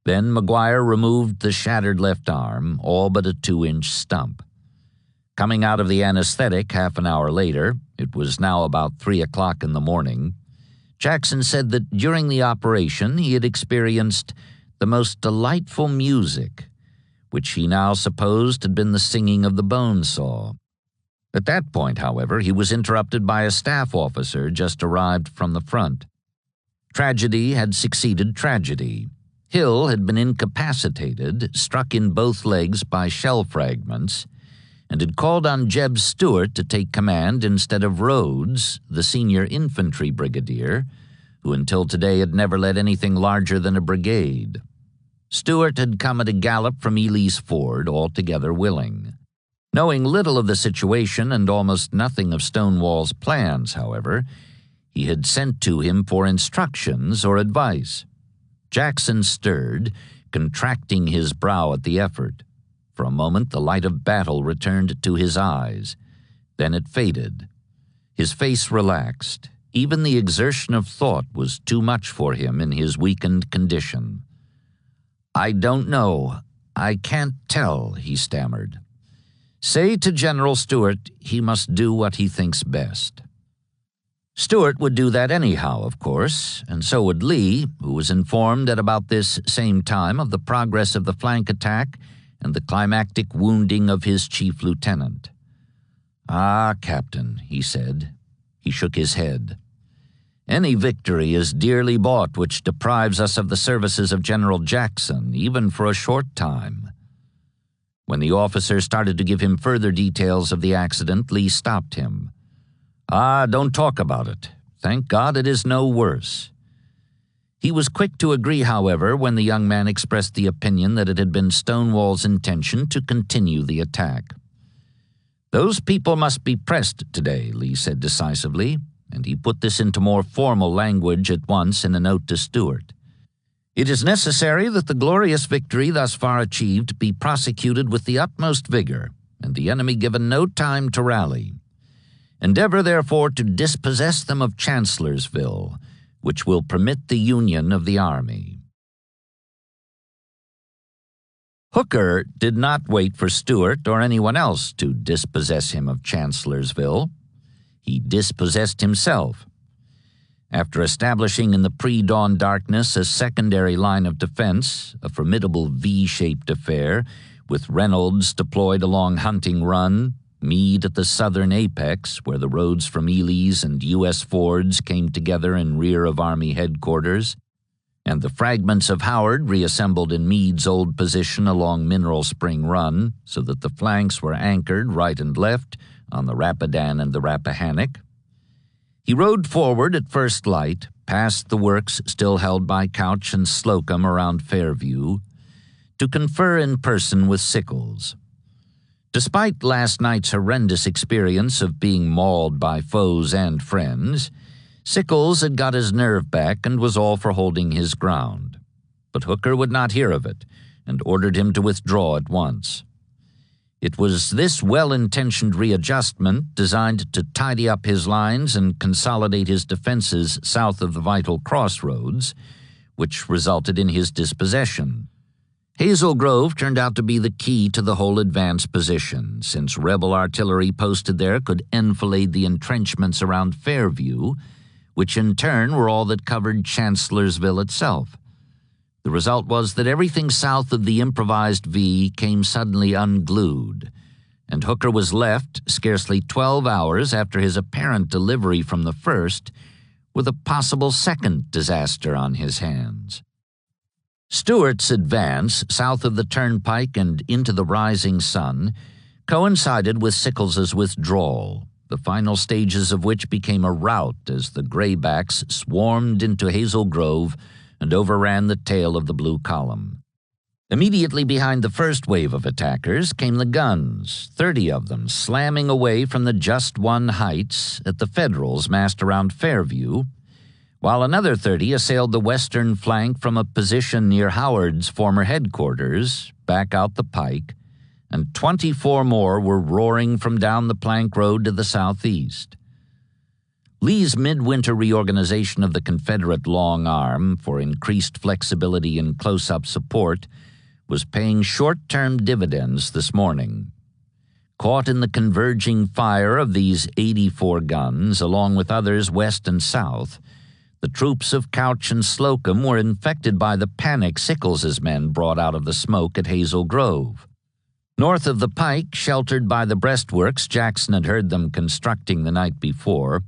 A: Then McGuire removed the shattered left arm, all but a 2-inch stump. Coming out of the anesthetic half an hour later, it was now about 3 o'clock in the morning, Jackson said that during the operation he had experienced the most delightful music, which he now supposed had been the singing of the bone saw. At that point, however, he was interrupted by a staff officer just arrived from the front. Tragedy had succeeded tragedy. Hill had been incapacitated, struck in both legs by shell fragments, and had called on Jeb Stuart to take command instead of Rhodes, the senior infantry brigadier, who until today had never led anything larger than a brigade. Stuart had come at a gallop from Ely's Ford, altogether willing. Knowing little of the situation and almost nothing of Stonewall's plans, however, he had sent to him for instructions or advice. Jackson stirred, contracting his brow at the effort. For a moment the light of battle returned to his eyes. Then it faded. His face relaxed. Even the exertion of thought was too much for him in his weakened condition. "I don't know. I can't tell," he stammered. "Say to General Stuart he must do what he thinks best." Stuart would do that anyhow, of course, and so would Lee, who was informed at about this same time of the progress of the flank attack and the climactic wounding of his chief lieutenant. "Ah, Captain," he said. He shook his head. "Any victory is dearly bought which deprives us of the services of General Jackson, even for a short time." When the officer started to give him further details of the accident, Lee stopped him. "Ah, don't talk about it. Thank God it is no worse." He was quick to agree, however, when the young man expressed the opinion that it had been Stonewall's intention to continue the attack. "Those people must be pressed today," Lee said decisively, and he put this into more formal language at once in a note to Stuart. "It is necessary that the glorious victory thus far achieved be prosecuted with the utmost vigor, and the enemy given no time to rally. Endeavor, therefore, to dispossess them of Chancellorsville, which will permit the union of the army." Hooker did not wait for Stuart or anyone else to dispossess him of Chancellorsville. He dispossessed himself. After establishing in the pre-dawn darkness a secondary line of defense, a formidable V-shaped affair, with Reynolds deployed along Hunting Run, Meade at the southern apex, where the roads from Ely's and U.S. Fords came together in rear of Army headquarters, and the fragments of Howard reassembled in Meade's old position along Mineral Spring Run, so that the flanks were anchored right and left on the Rapidan and the Rappahannock. He rode forward at first light, past the works still held by Couch and Slocum around Fairview, to confer in person with Sickles. Despite last night's horrendous experience of being mauled by foes and friends, Sickles had got his nerve back and was all for holding his ground. But Hooker would not hear of it, and ordered him to withdraw at once. It was this well-intentioned readjustment, designed to tidy up his lines and consolidate his defenses south of the vital crossroads, which resulted in his dispossession. Hazel Grove turned out to be the key to the whole advance position, since rebel artillery posted there could enfilade the entrenchments around Fairview, which in turn were all that covered Chancellorsville itself. The result was that everything south of the improvised V came suddenly unglued, and Hooker was left, scarcely 12 hours after his apparent delivery from the first, with a possible second disaster on his hands. Stuart's advance south of the Turnpike and into the rising sun coincided with Sickles's withdrawal, the final stages of which became a rout as the Graybacks swarmed into Hazel Grove and overran the tail of the Blue Column. Immediately behind the first wave of attackers came the guns, 30 of them slamming away from the Just One heights at the Federals massed around Fairview, while another 30 assailed the western flank from a position near Howard's former headquarters, back out the pike, and 24 more were roaring from down the plank road to the southeast. Lee's midwinter reorganization of the Confederate long arm for increased flexibility and close-up support was paying short-term dividends this morning. Caught in the converging fire of these 84 guns, along with others west and south, the troops of Couch and Slocum were infected by the panic Sickles's men brought out of the smoke at Hazel Grove. North of the pike, sheltered by the breastworks Jackson had heard them constructing the night before,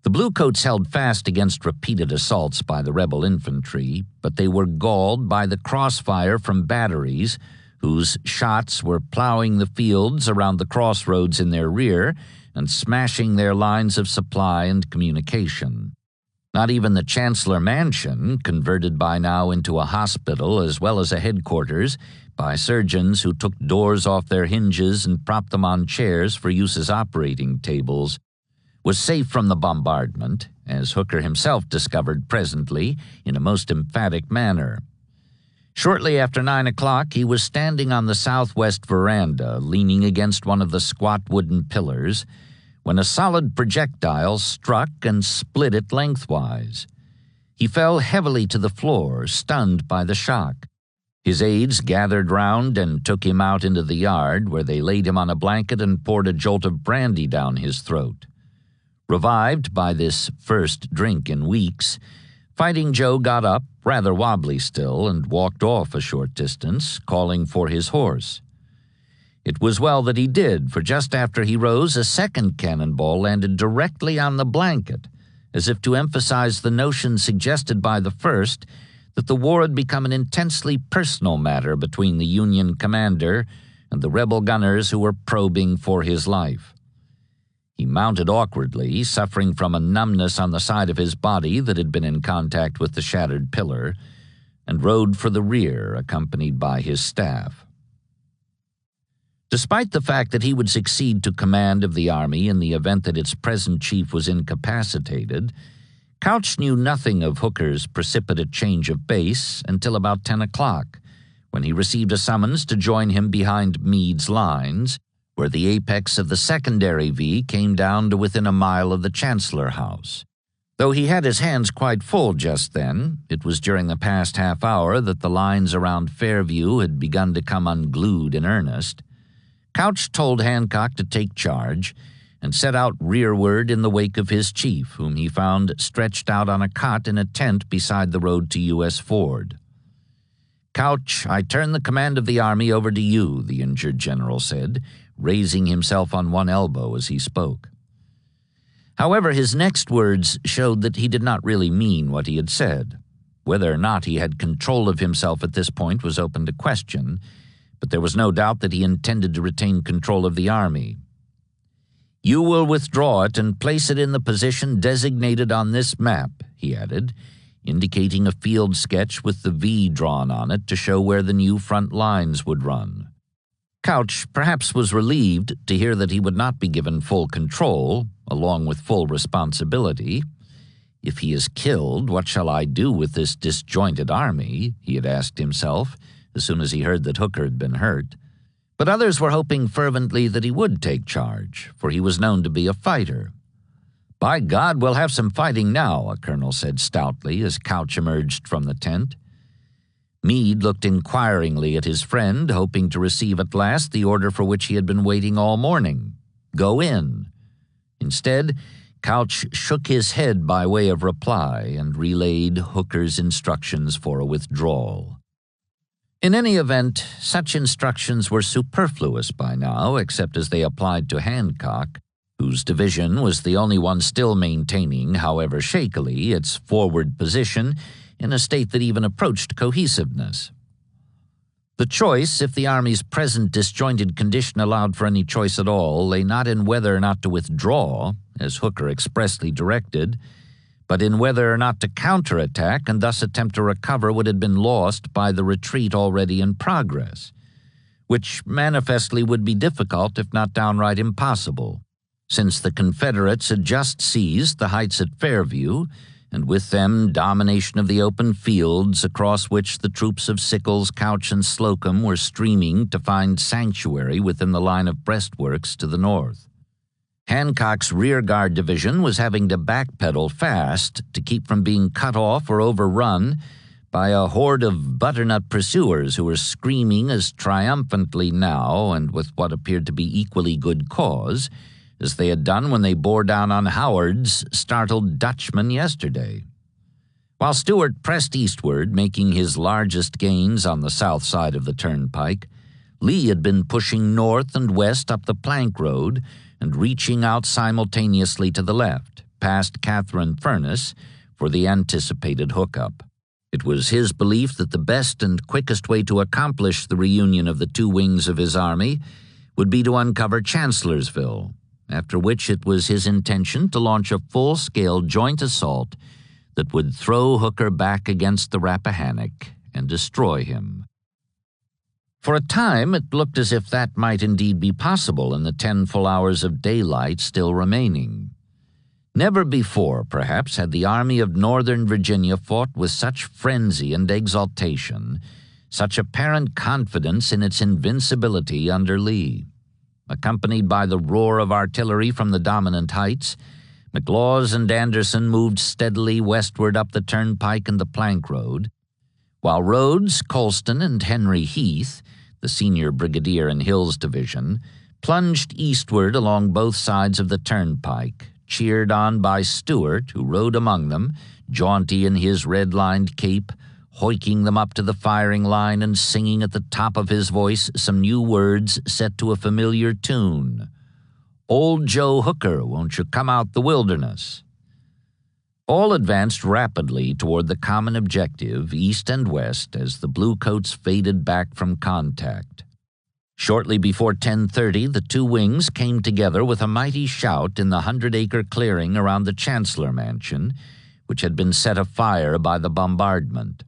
A: the Bluecoats held fast against repeated assaults by the rebel infantry, but they were galled by the crossfire from batteries whose shots were plowing the fields around the crossroads in their rear and smashing their lines of supply and communication. Not even the Chancellor Mansion, converted by now into a hospital as well as a headquarters by surgeons who took doors off their hinges and propped them on chairs for use as operating tables, was safe from the bombardment, as Hooker himself discovered presently in a most emphatic manner. Shortly after 9 o'clock, he was standing on the southwest veranda, leaning against one of the squat wooden pillars, when a solid projectile struck and split it lengthwise. He fell heavily to the floor, stunned by the shock. His aides gathered round and took him out into the yard, where they laid him on a blanket and poured a jolt of brandy down his throat. Revived by this first drink in weeks, Fighting Joe got up, rather wobbly still, and walked off a short distance, calling for his horse. It was well that he did, for just after he rose, a second cannonball landed directly on the blanket, as if to emphasize the notion suggested by the first that the war had become an intensely personal matter between the Union commander and the rebel gunners who were probing for his life. He mounted awkwardly, suffering from a numbness on the side of his body that had been in contact with the shattered pillar, and rode for the rear, accompanied by his staff. Despite the fact that he would succeed to command of the army in the event that its present chief was incapacitated, Couch knew nothing of Hooker's precipitate change of base until about 10 o'clock, when he received a summons to join him behind Meade's lines, where the apex of the secondary V came down to within a mile of the Chancellor House. Though he had his hands quite full just then, it was during the past half hour that the lines around Fairview had begun to come unglued in earnest. Couch told Hancock to take charge and set out rearward in the wake of his chief, whom he found stretched out on a cot in a tent beside the road to U.S. Ford. "Couch, I turn the command of the army over to you," the injured general said, raising himself on one elbow as he spoke. However, his next words showed that he did not really mean what he had said. Whether or not he had control of himself at this point was open to question, but there was no doubt that he intended to retain control of the army. "You will withdraw it and place it in the position designated on this map," he added, indicating a field sketch with the V drawn on it to show where the new front lines would run. Couch perhaps was relieved to hear that he would not be given full control, along with full responsibility. "If he is killed, what shall I do with this disjointed army?" he had asked himself as soon as he heard that Hooker had been hurt. But others were hoping fervently that he would take charge, for he was known to be a fighter. "By God, we'll have some fighting now," a colonel said stoutly as Couch emerged from the tent. Meade looked inquiringly at his friend, hoping to receive at last the order for which he had been waiting all morning: "Go in." Instead, Couch shook his head by way of reply and relayed Hooker's instructions for a withdrawal. In any event, such instructions were superfluous by now, except as they applied to Hancock, whose division was the only one still maintaining, however shakily, its forward position in a state that even approached cohesiveness. The choice, if the Army's present disjointed condition allowed for any choice at all, lay not in whether or not to withdraw, as Hooker expressly directed, but in whether or not to counterattack and thus attempt to recover what had been lost by the retreat already in progress, which manifestly would be difficult if not downright impossible, since the Confederates had just seized the heights at Fairview, and with them domination of the open fields across which the troops of Sickles, Couch, and Slocum were streaming to find sanctuary within the line of breastworks to the north. Hancock's rearguard division was having to backpedal fast to keep from being cut off or overrun by a horde of butternut pursuers who were screaming as triumphantly now, and with what appeared to be equally good cause, as they had done when they bore down on Howard's startled Dutchman yesterday. While Stuart pressed eastward, making his largest gains on the south side of the turnpike, Lee had been pushing north and west up the plank road and reaching out simultaneously to the left, past Catherine Furnace, for the anticipated hookup. It was his belief that the best and quickest way to accomplish the reunion of the two wings of his army would be to uncover Chancellorsville, after which it was his intention to launch a full-scale joint assault that would throw Hooker back against the Rappahannock and destroy him. For a time, it looked as if that might indeed be possible in the 10 full hours of daylight still remaining. Never before, perhaps, had the Army of Northern Virginia fought with such frenzy and exultation, such apparent confidence in its invincibility under Lee. Accompanied by the roar of artillery from the dominant heights, McLaws and Anderson moved steadily westward up the Turnpike and the Plank Road, while Rhodes, Colston, and Henry Heath, the senior brigadier in Hill's division, plunged eastward along both sides of the Turnpike, cheered on by Stuart, who rode among them, jaunty in his red-lined cape, hoiking them up to the firing line and singing at the top of his voice some new words set to a familiar tune. "Old Joe Hooker, won't you come out the wilderness?" All advanced rapidly toward the common objective, east and west, as the bluecoats faded back from contact. Shortly before 10:30, the two wings came together with a mighty shout in the 100-acre clearing around the Chancellor Mansion, which had been set afire by the bombardment.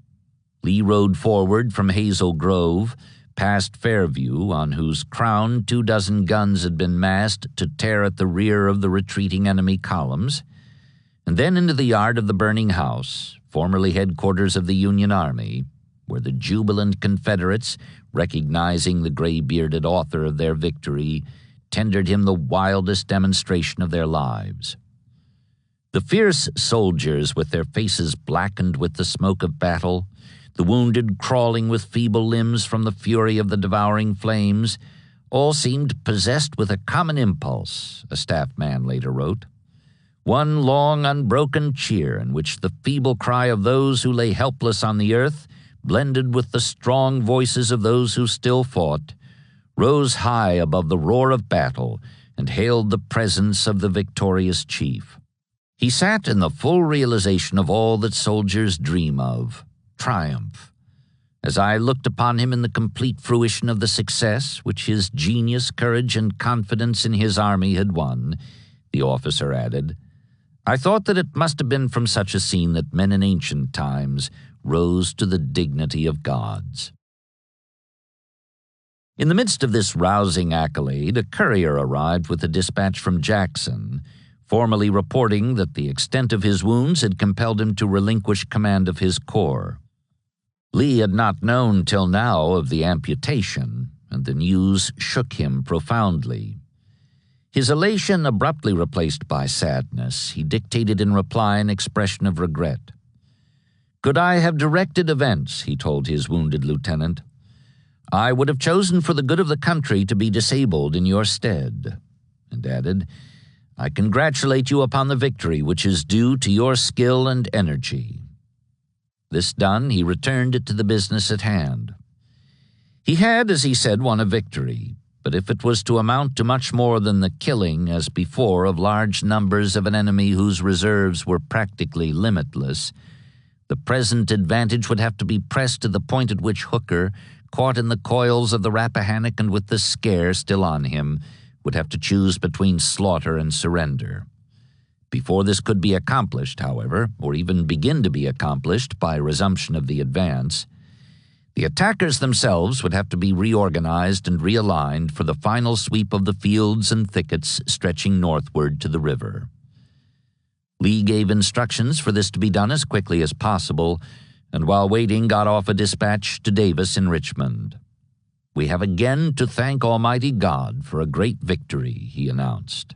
A: Lee rode forward from Hazel Grove, past Fairview, on whose crown 24 guns had been massed to tear at the rear of the retreating enemy columns, and then into the yard of the burning house, formerly headquarters of the Union Army, where the jubilant Confederates, recognizing the gray-bearded author of their victory, tendered him the wildest demonstration of their lives. The fierce soldiers, with their faces blackened with the smoke of battle, the wounded crawling with feeble limbs from the fury of the devouring flames, all seemed possessed with a common impulse, a staff man later wrote. One long, unbroken cheer in which the feeble cry of those who lay helpless on the earth, blended with the strong voices of those who still fought, rose high above the roar of battle and hailed the presence of the victorious chief. He sat in the full realization of all that soldiers dream of, triumph. As I looked upon him in the complete fruition of the success which his genius, courage, and confidence in his army had won, the officer added, I thought that it must have been from such a scene that men in ancient times rose to the dignity of gods. In the midst of this rousing accolade, a courier arrived with a dispatch from Jackson, formally reporting that the extent of his wounds had compelled him to relinquish command of his corps. Lee had not known till now of the amputation, and the news shook him profoundly. His elation abruptly replaced by sadness, he dictated in reply an expression of regret. Could I have directed events, he told his wounded lieutenant, I would have chosen for the good of the country to be disabled in your stead, and added, I congratulate you upon the victory which is due to your skill and energy. This done, he returned to the business at hand. He had, as he said, won a victory, but if it was to amount to much more than the killing, as before, of large numbers of an enemy whose reserves were practically limitless, the present advantage would have to be pressed to the point at which Hooker, caught in the coils of the Rappahannock and with the scare still on him, would have to choose between slaughter and surrender. Before this could be accomplished, however, or even begin to be accomplished by resumption of the advance, the attackers themselves would have to be reorganized and realigned for the final sweep of the fields and thickets stretching northward to the river. Lee gave instructions for this to be done as quickly as possible, and while waiting got off a dispatch to Davis in Richmond. We have again to thank Almighty God for a great victory, he announced.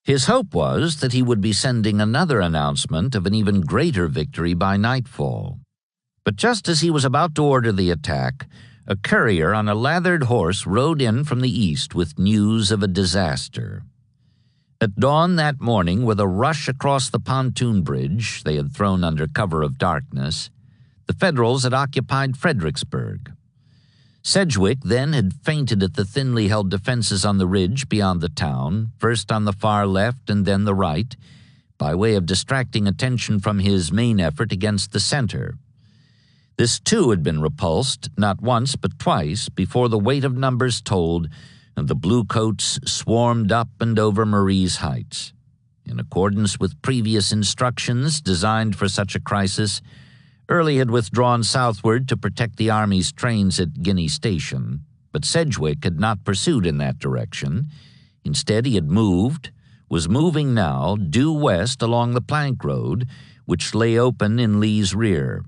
A: His hope was that he would be sending another announcement of an even greater victory by nightfall. But just as he was about to order the attack, a courier on a lathered horse rode in from the east with news of a disaster. At dawn that morning, with a rush across the pontoon bridge they had thrown under cover of darkness, the Federals had occupied Fredericksburg. Sedgwick then had feinted at the thinly held defenses on the ridge beyond the town, first on the far left and then the right, by way of distracting attention from his main effort against the center. This too had been repulsed, not once but twice, before the weight of numbers told, and the bluecoats swarmed up and over Marie's Heights. In accordance with previous instructions designed for such a crisis, Early had withdrawn southward to protect the Army's trains at Guinea Station, but Sedgwick had not pursued in that direction. Instead, he was moving now due west along the plank road, which lay open in Lee's rear.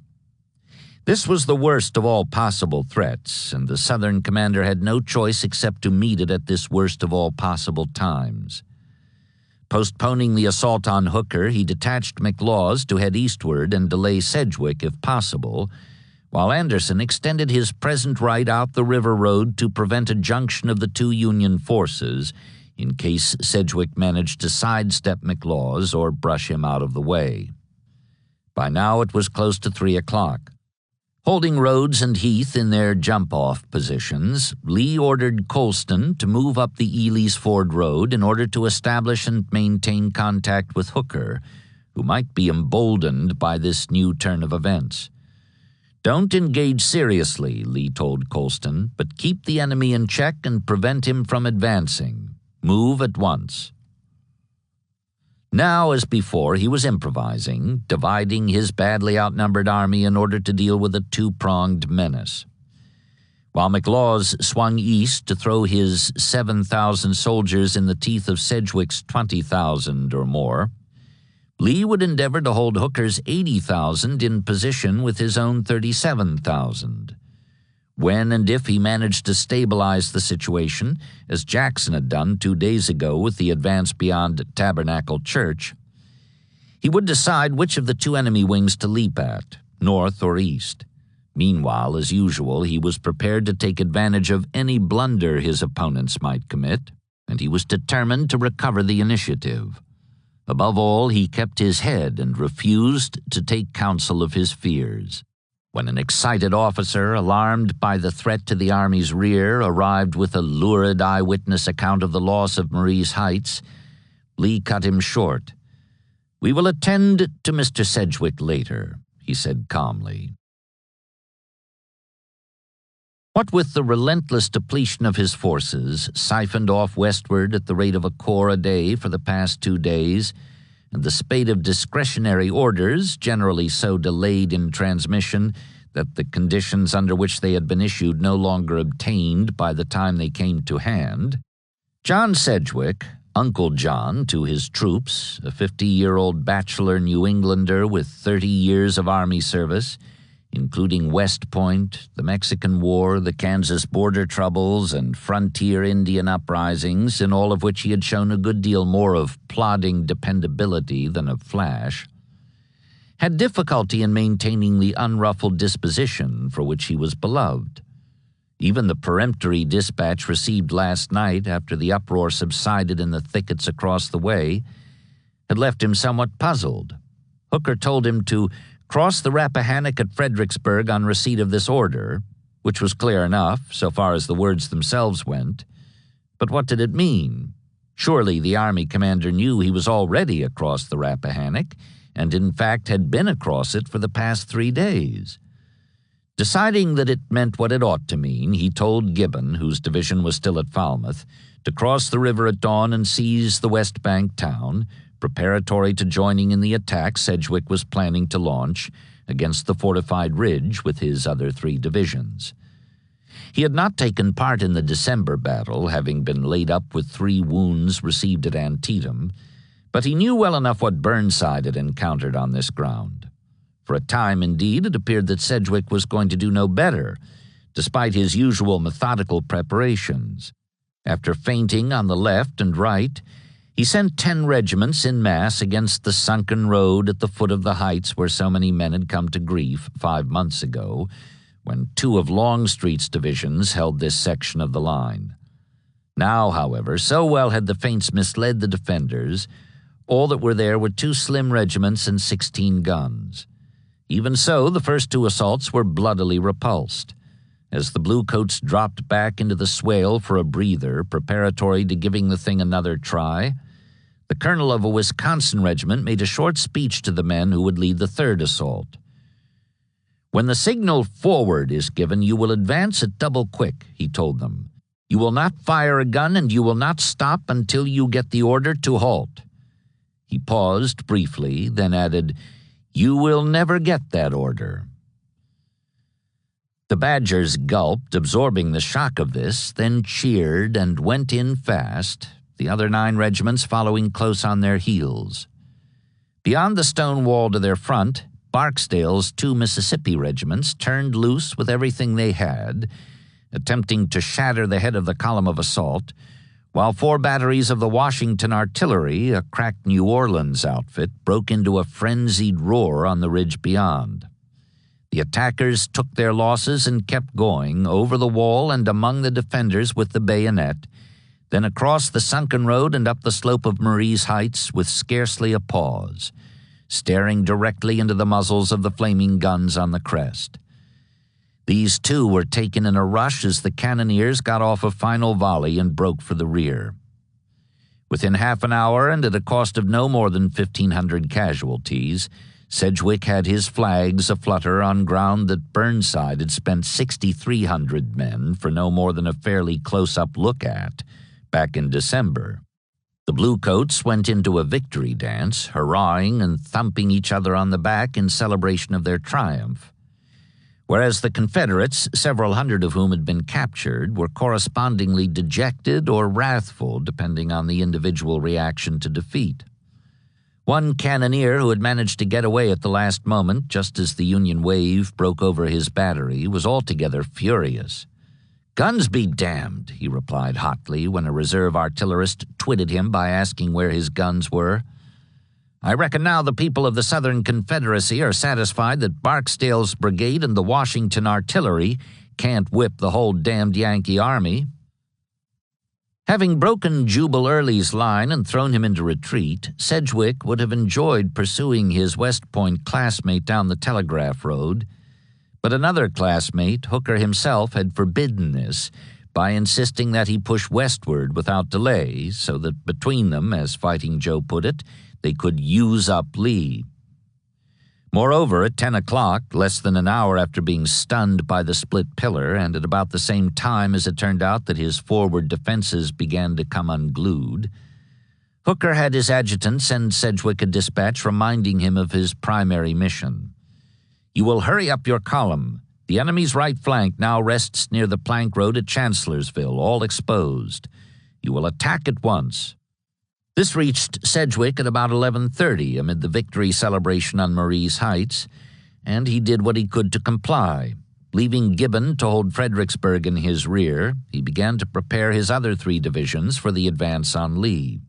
A: This was the worst of all possible threats, and the Southern commander had no choice except to meet it at this worst of all possible times. Postponing the assault on Hooker, he detached McLaws to head eastward and delay Sedgwick if possible, while Anderson extended his present right out the river road to prevent a junction of the two Union forces in case Sedgwick managed to sidestep McLaws or brush him out of the way. By now it was close to 3 o'clock. Holding Rhodes and Heath in their jump-off positions, Lee ordered Colston to move up the Ely's Ford Road in order to establish and maintain contact with Hooker, who might be emboldened by this new turn of events. "Don't engage seriously," Lee told Colston, "but keep the enemy in check and prevent him from advancing. Move at once." Now, as before, he was improvising, dividing his badly outnumbered army in order to deal with a two-pronged menace. While McLaws swung east to throw his 7,000 soldiers in the teeth of Sedgwick's 20,000 or more, Lee would endeavor to hold Hooker's 80,000 in position with his own 37,000. When and if he managed to stabilize the situation, as Jackson had done 2 days ago with the advance beyond Tabernacle Church, he would decide which of the two enemy wings to leap at, north or east. Meanwhile, as usual, he was prepared to take advantage of any blunder his opponents might commit, and he was determined to recover the initiative. Above all, he kept his head and refused to take counsel of his fears. When an excited officer, alarmed by the threat to the Army's rear, arrived with a lurid eyewitness account of the loss of Marie's Heights, Lee cut him short. "We will attend to Mr. Sedgwick later," he said calmly. What with the relentless depletion of his forces, siphoned off westward at the rate of a corps a day for the past 2 days, and the spate of discretionary orders, generally so delayed in transmission that the conditions under which they had been issued no longer obtained by the time they came to hand, John Sedgwick, Uncle John to his troops, a 50-year-old bachelor New Englander with 30 years of Army service, including West Point, the Mexican War, the Kansas border troubles, and frontier Indian uprisings, in all of which he had shown a good deal more of plodding dependability than of flash, had difficulty in maintaining the unruffled disposition for which he was beloved. Even the peremptory dispatch received last night, after the uproar subsided in the thickets across the way, had left him somewhat puzzled. Hooker told him to cross the Rappahannock at Fredericksburg on receipt of this order, which was clear enough so far as the words themselves went. But what did it mean? Surely the Army commander knew he was already across the Rappahannock, and in fact had been across it for the past 3 days. Deciding that it meant what it ought to mean, he told Gibbon, whose division was still at Falmouth, to cross the river at dawn and seize the West Bank town, preparatory to joining in the attack Sedgwick was planning to launch against the fortified ridge with his other 3 divisions. He had not taken part in the December battle, having been laid up with 3 wounds received at Antietam, but he knew well enough what Burnside had encountered on this ground. For a time, indeed, it appeared that Sedgwick was going to do no better, despite his usual methodical preparations. After feinting on the left and right, he sent 10 regiments en masse against the sunken road at the foot of the heights where so many men had come to grief 5 months ago, when 2 of Longstreet's divisions held this section of the line. Now, however, so well had the feints misled the defenders, all that were there were 2 slim regiments and 16 guns. Even so, the first 2 assaults were bloodily repulsed. As the bluecoats dropped back into the swale for a breather, preparatory to giving the thing another try, The colonel of a Wisconsin regiment made a short speech to the men who would lead the third assault. "When the signal forward is given, you will advance at double quick," he told them. "You will not fire a gun, and you will not stop until you get the order to halt." He paused briefly, then added, "You will never get that order." The Badgers gulped, absorbing the shock of this, then cheered and went in fast, the other 9 regiments following close on their heels. Beyond the stone wall to their front, Barksdale's 2 Mississippi regiments turned loose with everything they had, attempting to shatter the head of the column of assault, while 4 batteries of the Washington artillery, a cracked New Orleans outfit, broke into a frenzied roar on the ridge beyond. The attackers took their losses and kept going, over the wall and among the defenders with the bayonet, then across the sunken road and up the slope of Marie's Heights with scarcely a pause, staring directly into the muzzles of the flaming guns on the crest. These too were taken in a rush as the cannoneers got off a final volley and broke for the rear. Within half an hour, and at a cost of no more than 1,500 casualties, Sedgwick had his flags aflutter on ground that Burnside had spent 6,300 men for no more than a fairly close-up look at back in December. The Bluecoats went into a victory dance, hurrahing and thumping each other on the back in celebration of their triumph, whereas the Confederates, several hundred of whom had been captured, were correspondingly dejected or wrathful, depending on the individual reaction to defeat. One cannoneer who had managed to get away at the last moment, just as the Union wave broke over his battery, was altogether furious. "Guns be damned," he replied hotly when a reserve artillerist twitted him by asking where his guns were. "I reckon now the people of the Southern Confederacy are satisfied that Barksdale's brigade and the Washington artillery can't whip the whole damned Yankee army." Having broken Jubal Early's line and thrown him into retreat, Sedgwick would have enjoyed pursuing his West Point classmate down the Telegraph Road, but another classmate, Hooker himself, had forbidden this by insisting that he push westward without delay, so that between them, as Fighting Joe put it, they could use up Lee. Moreover, at 10 o'clock, less than an hour after being stunned by the split pillar, and at about the same time as it turned out that his forward defenses began to come unglued, Hooker had his adjutant send Sedgwick a dispatch reminding him of his primary mission. "You will hurry up your column. The enemy's right flank now rests near the plank road at Chancellorsville, all exposed. You will attack at once." This reached Sedgwick at about 11:30 amid the victory celebration on Marie's Heights, and he did what he could to comply. Leaving Gibbon to hold Fredericksburg in his rear, he began to prepare his other 3 divisions for the advance on Lee.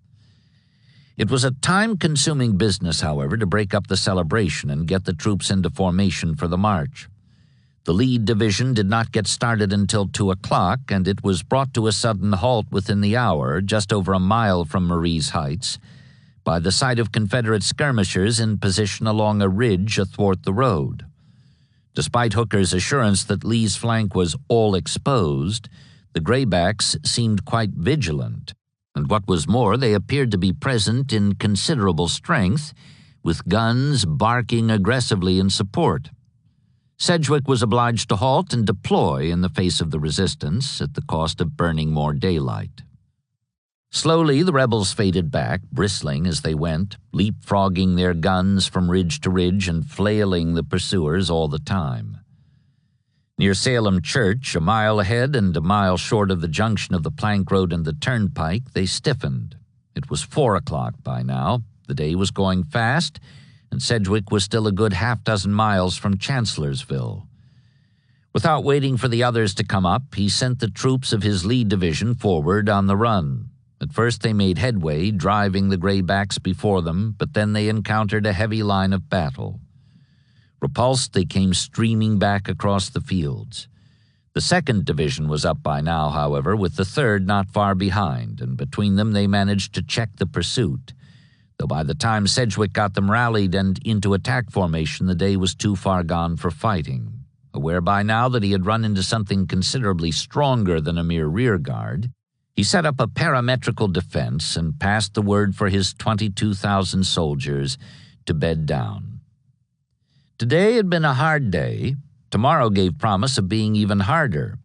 A: It was a time-consuming business, however, to break up the celebration and get the troops into formation for the march. The lead division did not get started until 2 o'clock, and it was brought to a sudden halt within the hour, just over a mile from Marie's Heights, by the sight of Confederate skirmishers in position along a ridge athwart the road. Despite Hooker's assurance that Lee's flank was all exposed, the Graybacks seemed quite vigilant, and what was more, they appeared to be present in considerable strength, with guns barking aggressively in support. Sedgwick was obliged to halt and deploy in the face of the resistance at the cost of burning more daylight. Slowly, the rebels faded back, bristling as they went, leapfrogging their guns from ridge to ridge and flailing the pursuers all the time. Near Salem Church, a mile ahead and a mile short of the junction of the plank road and the turnpike, they stiffened. It was 4 o'clock by now. The day was going fast, and Sedgwick was still a good half-dozen miles from Chancellorsville. Without waiting for the others to come up, he sent the troops of his lead division forward on the run. At first they made headway, driving the Graybacks before them, but then they encountered a heavy line of battle. Repulsed, they came streaming back across the fields. The 2nd Division was up by now, however, with the 3rd not far behind, and between them they managed to check the pursuit, though by the time Sedgwick got them rallied and into attack formation, the day was too far gone for fighting. Aware by now that he had run into something considerably stronger than a mere rear guard, He set up a parametrical defense and passed the word for his 22,000 soldiers to bed down. Today had been a hard day. Tomorrow gave promise of being even harder.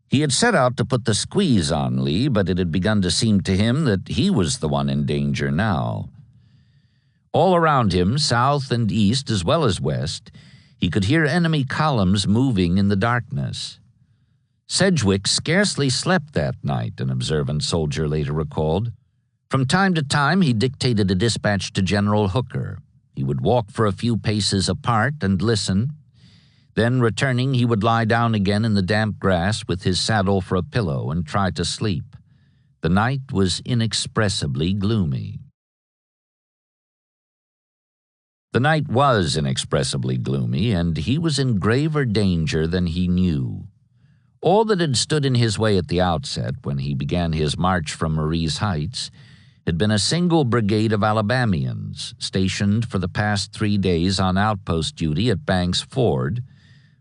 A: He had set out to put the squeeze on Lee, but it had begun to seem to him that he was the one in danger now. All around him, south and east as well as west, he could hear enemy columns moving in the darkness. Sedgwick scarcely slept that night, an observant soldier later recalled. From time to time, he dictated a dispatch to General Hooker. He would walk for a few paces apart and listen. Then, returning, he would lie down again in the damp grass with his saddle for a pillow and try to sleep. The night was inexpressibly gloomy. The night was inexpressibly gloomy, and he was in graver danger than he knew. All that had stood in his way at the outset, when he began his march from Marie's Heights, had been a single brigade of Alabamians stationed for the past 3 days on outpost duty at Banks Ford,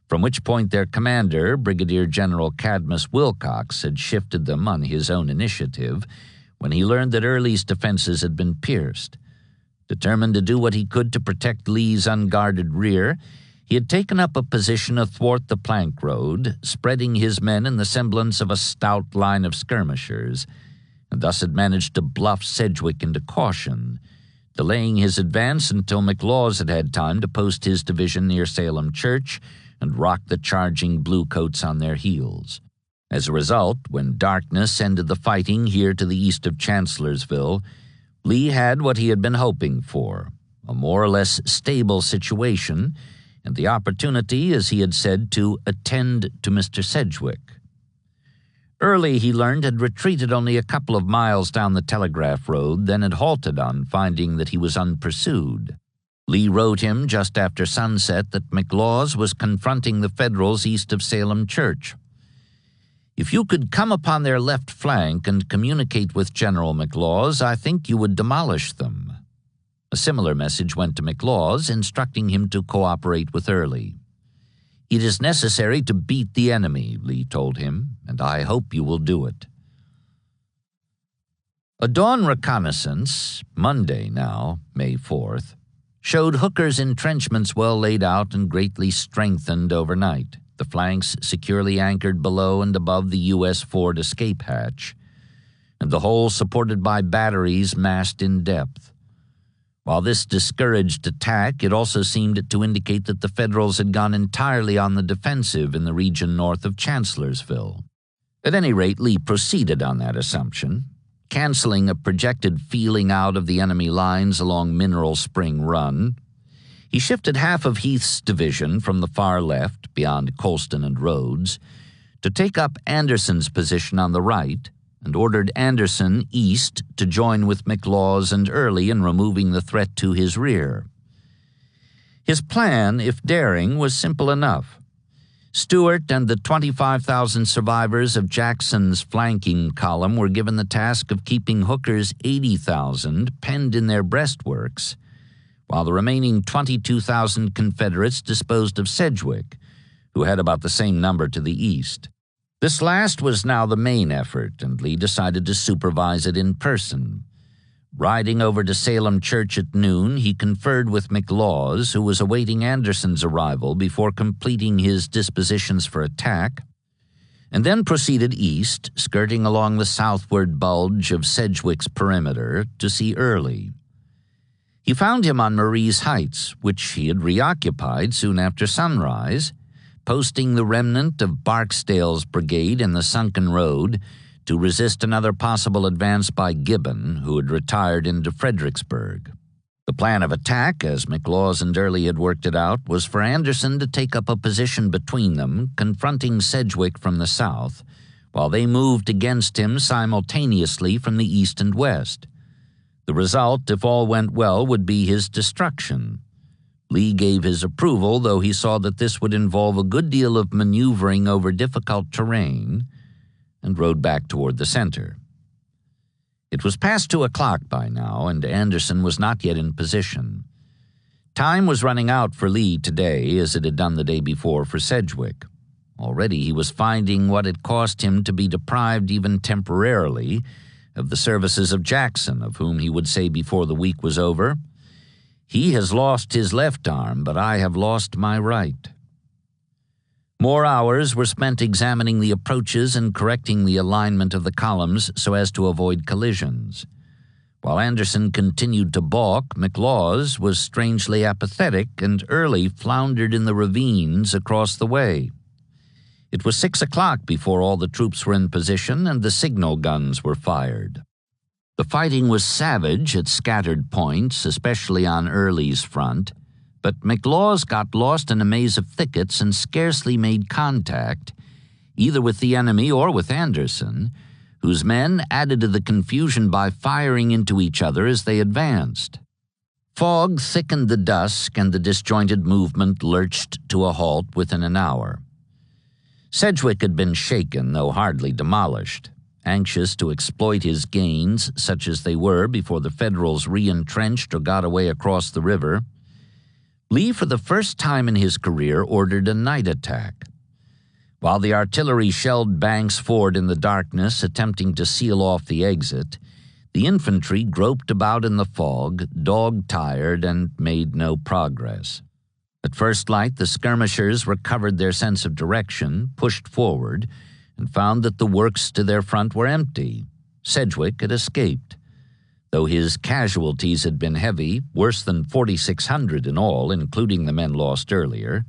A: from which point their commander, Brigadier General Cadmus Wilcox, had shifted them on his own initiative when he learned that Early's defenses had been pierced. Determined to do what he could to protect Lee's unguarded rear, he had taken up a position athwart the plank road, spreading his men in the semblance of a stout line of skirmishers, and thus had managed to bluff Sedgwick into caution, delaying his advance until McLaws had had time to post his division near Salem Church and rock the charging bluecoats on their heels. As a result, when darkness ended the fighting here to the east of Chancellorsville, Lee had what he had been hoping for, a more or less stable situation, and the opportunity, as he had said, to attend to Mr. Sedgwick. Early, he learned, had retreated only a couple of miles down the Telegraph Road, then had halted on finding that he was unpursued. Lee wrote him just after sunset that McLaws was confronting the Federals east of Salem Church. If you could come upon their left flank and communicate with General McLaws, I think you would demolish them. A similar message went to McLaws, instructing him to cooperate with Early. It is necessary to beat the enemy, Lee told him, and I hope you will do it. A dawn reconnaissance, Monday now, May 4th, showed Hooker's entrenchments well laid out and greatly strengthened overnight, the flanks securely anchored below and above the U.S. Ford escape hatch, and the whole supported by batteries massed in depth. While this discouraged attack, it also seemed to indicate that the Federals had gone entirely on the defensive in the region north of Chancellorsville. At any rate, Lee proceeded on that assumption, canceling a projected feeling out of the enemy lines along Mineral Spring Run. He shifted half of Heath's division from the far left, beyond Colston and Rhodes, to take up Anderson's position on the right, and ordered Anderson east to join with McLaws and Early in removing the threat to his rear. His plan, if daring, was simple enough. Stuart and the 25,000 survivors of Jackson's flanking column were given the task of keeping Hooker's 80,000 penned in their breastworks, while the remaining 22,000 Confederates disposed of Sedgwick, who had about the same number to the east. This last was now the main effort, and Lee decided to supervise it in person. Riding over to Salem Church at noon, he conferred with McLaws, who was awaiting Anderson's arrival before completing his dispositions for attack, and then proceeded east, skirting along the southward bulge of Sedgwick's perimeter, to see Early. He found him on Marie's Heights, which he had reoccupied soon after sunrise, posting the remnant of Barksdale's brigade in the sunken road to resist another possible advance by Gibbon, who had retired into Fredericksburg. The plan of attack, as McLaws and Early had worked it out, was for Anderson to take up a position between them, confronting Sedgwick from the south, while they moved against him simultaneously from the east and west. The result, if all went well, would be his destruction. Lee gave his approval, though he saw that this would involve a good deal of maneuvering over difficult terrain, and rode back toward the center. It was past 2 o'clock by now, and Anderson was not yet in position. Time was running out for Lee today, as it had done the day before for Sedgwick. Already he was finding what it cost him to be deprived even temporarily of the services of Jackson, of whom he would say before the week was over, "He has lost his left arm, but I have lost my right." More hours were spent examining the approaches and correcting the alignment of the columns so as to avoid collisions. While Anderson continued to balk, McLaws was strangely apathetic and Early floundered in the ravines across the way. It was 6 o'clock before all the troops were in position and the signal guns were fired. The fighting was savage at scattered points, especially on Early's front, but McLaws got lost in a maze of thickets and scarcely made contact, either with the enemy or with Anderson, whose men added to the confusion by firing into each other as they advanced. Fog thickened the dusk, and the disjointed movement lurched to a halt within an hour. Sedgwick had been shaken, though hardly demolished. Anxious to exploit his gains, such as they were before the Federals re-entrenched or got away across the river, Lee, for the first time in his career, ordered a night attack. While the artillery shelled Banks' Ford in the darkness, attempting to seal off the exit, the infantry groped about in the fog, dog-tired, and made no progress. At first light, the skirmishers recovered their sense of direction, pushed forward, and found that the works to their front were empty. Sedgwick had escaped. Though his casualties had been heavy, worse than 4,600 in all, including the men lost earlier,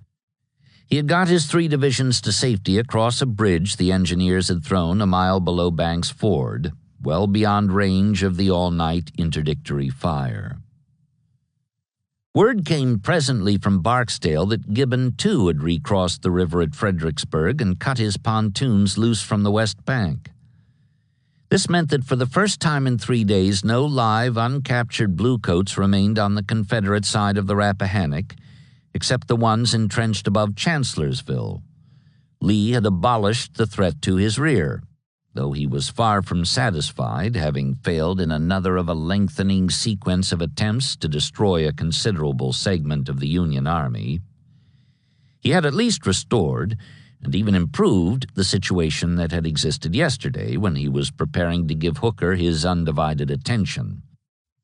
A: he had got his 3 divisions to safety across a bridge the engineers had thrown a mile below Banks' Ford, well beyond range of the all-night interdictory fire. Word came presently from Barksdale that Gibbon, too, had recrossed the river at Fredericksburg and cut his pontoons loose from the west bank. This meant that for the first time in 3 days, no live, uncaptured bluecoats remained on the Confederate side of the Rappahannock, except the ones entrenched above Chancellorsville. Lee had abolished the threat to his rear, though he was far from satisfied, having failed in another of a lengthening sequence of attempts to destroy a considerable segment of the Union Army. He had at least restored, and even improved, the situation that had existed yesterday when he was preparing to give Hooker his undivided attention.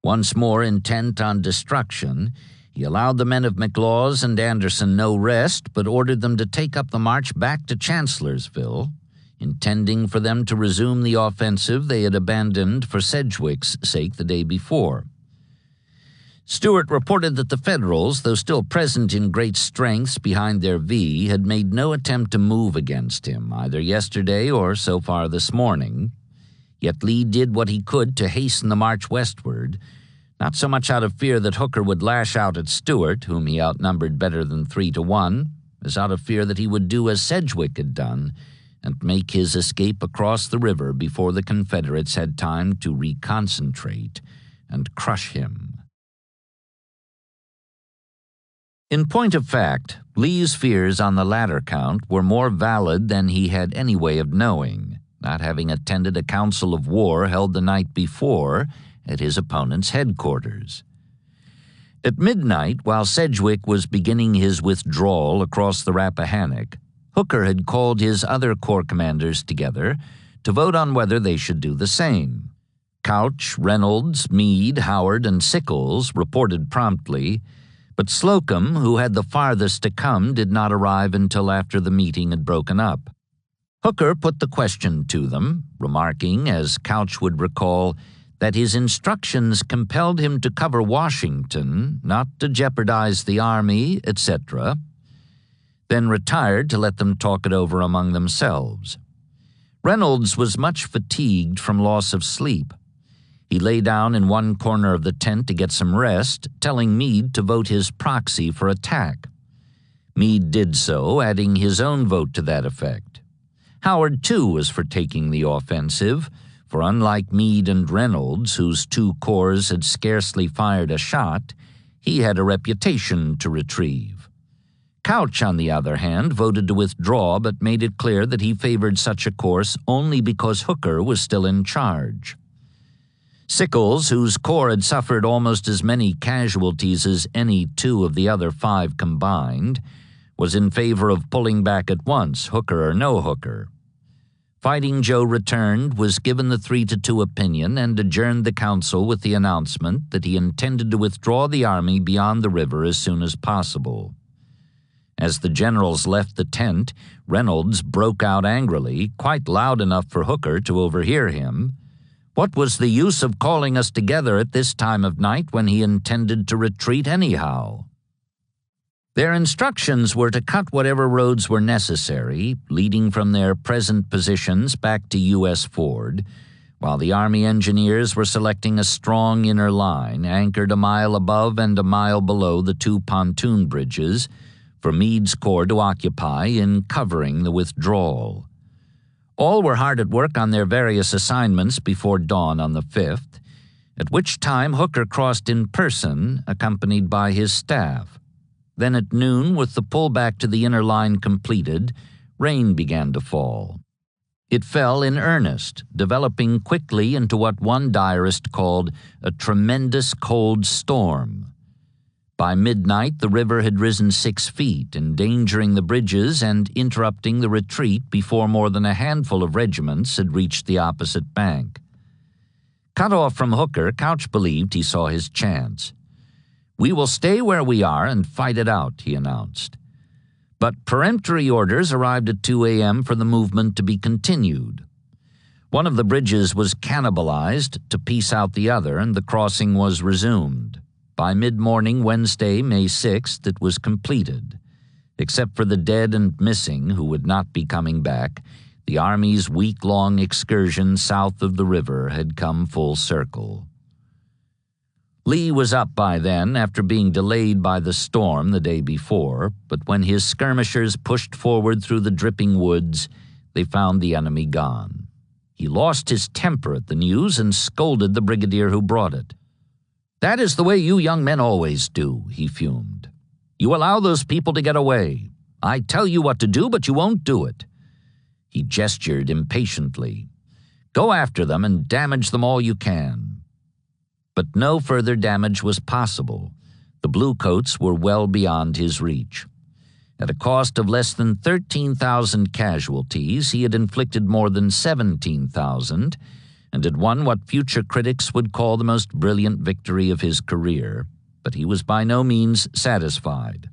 A: Once more intent on destruction, he allowed the men of McLaws and Anderson no rest, but ordered them to take up the march back to Chancellorsville, intending for them to resume the offensive they had abandoned for Sedgwick's sake the day before. Stuart reported that the Federals, though still present in great strengths behind their V, had made no attempt to move against him, either yesterday or so far this morning. Yet Lee did what he could to hasten the march westward, not so much out of fear that Hooker would lash out at Stuart, whom he outnumbered better than 3-1, as out of fear that he would do as Sedgwick had done, and make his escape across the river before the Confederates had time to reconcentrate and crush him. In point of fact, Lee's fears on the latter count were more valid than he had any way of knowing, not having attended a council of war held the night before at his opponent's headquarters. At midnight, while Sedgwick was beginning his withdrawal across the Rappahannock, Hooker had called his other corps commanders together to vote on whether they should do the same. Couch, Reynolds, Meade, Howard, and Sickles reported promptly, but Slocum, who had the farthest to come, did not arrive until after the meeting had broken up. Hooker put the question to them, remarking, as Couch would recall, that his instructions compelled him to cover Washington, not to jeopardize the army, etc., then retired to let them talk it over among themselves. Reynolds was much fatigued from loss of sleep. He lay down in one corner of the tent to get some rest, telling Meade to vote his proxy for attack. Meade did so, adding his own vote to that effect. Howard, too, was for taking the offensive, for unlike Meade and Reynolds, whose 2 corps had scarcely fired a shot, he had a reputation to retrieve. Couch, on the other hand, voted to withdraw, but made it clear that he favored such a course only because Hooker was still in charge. Sickles, whose corps had suffered almost as many casualties as any 2 of the other 5 combined, was in favor of pulling back at once, Hooker or no Hooker. Fighting Joe returned, was given the 3-2 opinion, and adjourned the council with the announcement that he intended to withdraw the army beyond the river as soon as possible. As the generals left the tent, Reynolds broke out angrily, quite loud enough for Hooker to overhear him. What was the use of calling us together at this time of night when he intended to retreat anyhow? Their instructions were to cut whatever roads were necessary, leading from their present positions back to U.S. Ford, while the Army engineers were selecting a strong inner line anchored a mile above and a mile below the 2 pontoon bridges for Meade's corps to occupy in covering the withdrawal. All were hard at work on their various assignments before dawn on the 5th, at which time Hooker crossed in person, accompanied by his staff. Then at noon, with the pullback to the inner line completed, rain began to fall. It fell in earnest, developing quickly into what one diarist called a tremendous cold storm. By midnight, the river had risen 6 feet, endangering the bridges and interrupting the retreat before more than a handful of regiments had reached the opposite bank. Cut off from Hooker, Couch believed he saw his chance. "We will stay where we are and fight it out," he announced. But peremptory orders arrived at 2 a.m. for the movement to be continued. One of the bridges was cannibalized to piece out the other, and the crossing was resumed. By mid-morning Wednesday, May 6th, it was completed. Except for the dead and missing who would not be coming back, the Army's week-long excursion south of the river had come full circle. Lee was up by then after being delayed by the storm the day before, but when his skirmishers pushed forward through the dripping woods, they found the enemy gone. He lost his temper at the news and scolded the brigadier who brought it. "That is the way you young men always do," he fumed. "You allow those people to get away. I tell you what to do, but you won't do it." He gestured impatiently. "Go after them and damage them all you can." But no further damage was possible. The Bluecoats were well beyond his reach. At a cost of less than 13,000 casualties, he had inflicted more than 17,000, and had won what future critics would call the most brilliant victory of his career. But he was by no means satisfied.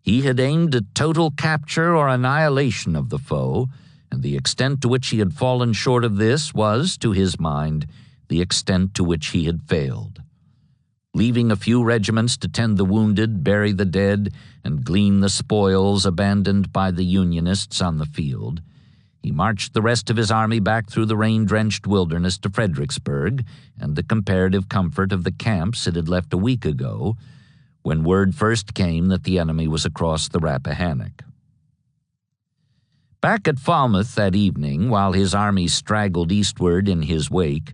A: He had aimed at total capture or annihilation of the foe, and the extent to which he had fallen short of this was, to his mind, the extent to which he had failed. Leaving a few regiments to tend the wounded, bury the dead, and glean the spoils abandoned by the Unionists on the field, he marched the rest of his army back through the rain-drenched wilderness to Fredericksburg and the comparative comfort of the camps it had left a week ago, when word first came that the enemy was across the Rappahannock. Back at Falmouth that evening, while his army straggled eastward in his wake,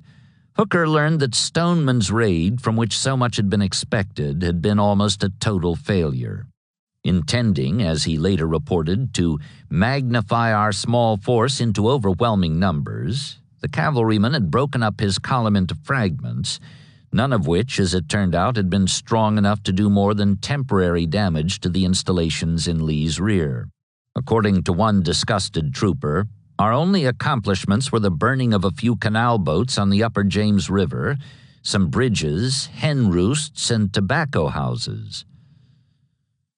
A: Hooker learned that Stoneman's raid, from which so much had been expected, had been almost a total failure. Intending, as he later reported, to magnify our small force into overwhelming numbers, the cavalryman had broken up his column into fragments, none of which, as it turned out, had been strong enough to do more than temporary damage to the installations in Lee's rear. According to one disgusted trooper, "Our only accomplishments were the burning of a few canal boats on the upper James River, some bridges, hen roosts, and tobacco houses."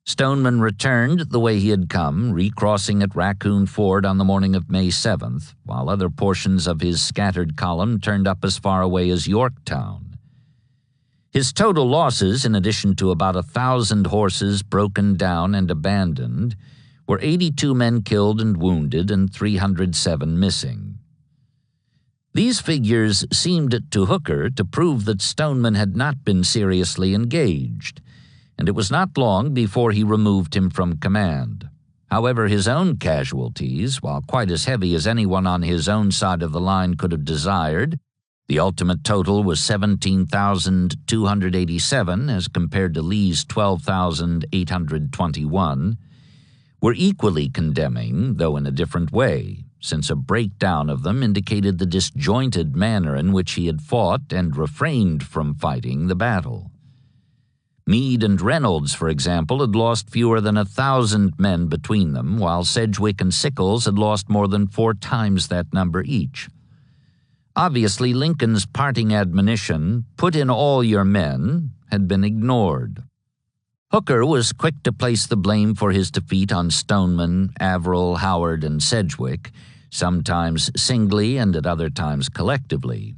A: Stoneman returned the way he had come, recrossing at Raccoon Ford on the morning of May 7th, while other portions of his scattered column turned up as far away as Yorktown. His total losses, in addition to about 1,000 horses broken down and abandoned, were 82 men killed and wounded and 307 missing. These figures seemed to Hooker to prove that Stoneman had not been seriously engaged, and it was not long before he removed him from command. However, his own casualties, while quite as heavy as anyone on his own side of the line could have desired, the ultimate total was 17,287 as compared to Lee's 12,821, were equally condemning, though in a different way, since a breakdown of them indicated the disjointed manner in which he had fought and refrained from fighting the battle. Meade and Reynolds, for example, had lost fewer than 1,000 men between them, while Sedgwick and Sickles had lost more than 4 times that number each. Obviously, Lincoln's parting admonition, "Put in all your men," had been ignored. Hooker was quick to place the blame for his defeat on Stoneman, Averell, Howard, and Sedgwick, sometimes singly and at other times collectively.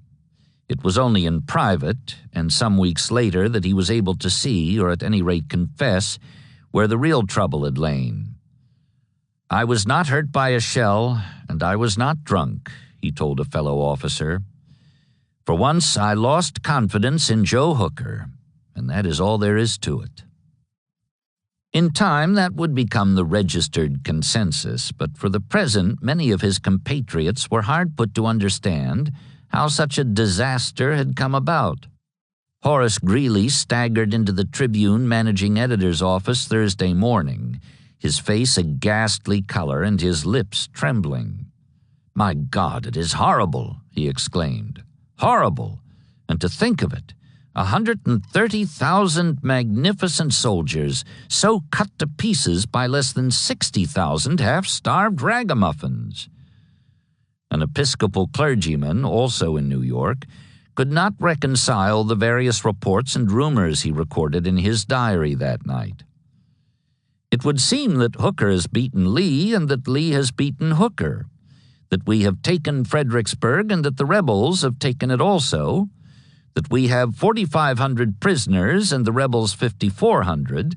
A: It was only in private, and some weeks later, that he was able to see, or at any rate confess, where the real trouble had lain. "I was not hurt by a shell, and I was not drunk," he told a fellow officer. "For once I lost confidence in Joe Hooker, and that is all there is to it." In time, that would become the registered consensus, but for the present, many of his compatriots were hard put to understand how such a disaster had come about. Horace Greeley staggered into the Tribune managing editor's office Thursday morning, his face a ghastly color and his lips trembling. "My God, it is horrible," he exclaimed. "Horrible! And to think of it, 130,000 magnificent soldiers so cut to pieces by less than 60,000 half-starved ragamuffins." An Episcopal clergyman, also in New York, could not reconcile the various reports and rumors he recorded in his diary that night. "It would seem that Hooker has beaten Lee and that Lee has beaten Hooker, that we have taken Fredericksburg and that the rebels have taken it also, that we have 4,500 prisoners and the rebels 5,400,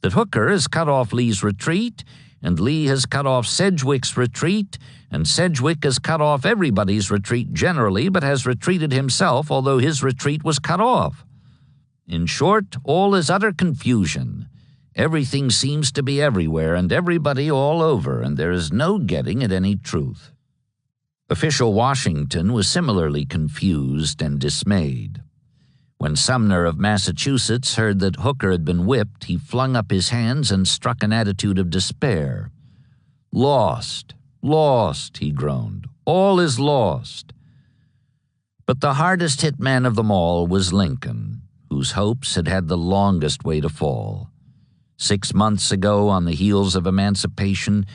A: that Hooker has cut off Lee's retreat, and Lee has cut off Sedgwick's retreat, and Sedgwick has cut off everybody's retreat generally, but has retreated himself, although his retreat was cut off. In short, all is utter confusion. Everything seems to be everywhere, and everybody all over, and there is no getting at any truth." Official Washington was similarly confused and dismayed. When Sumner of Massachusetts heard that Hooker had been whipped, he flung up his hands and struck an attitude of despair. "Lost, lost," he groaned. "All is lost." But the hardest hit man of them all was Lincoln, whose hopes had had the longest way to fall. 6 months ago, on the heels of emancipation,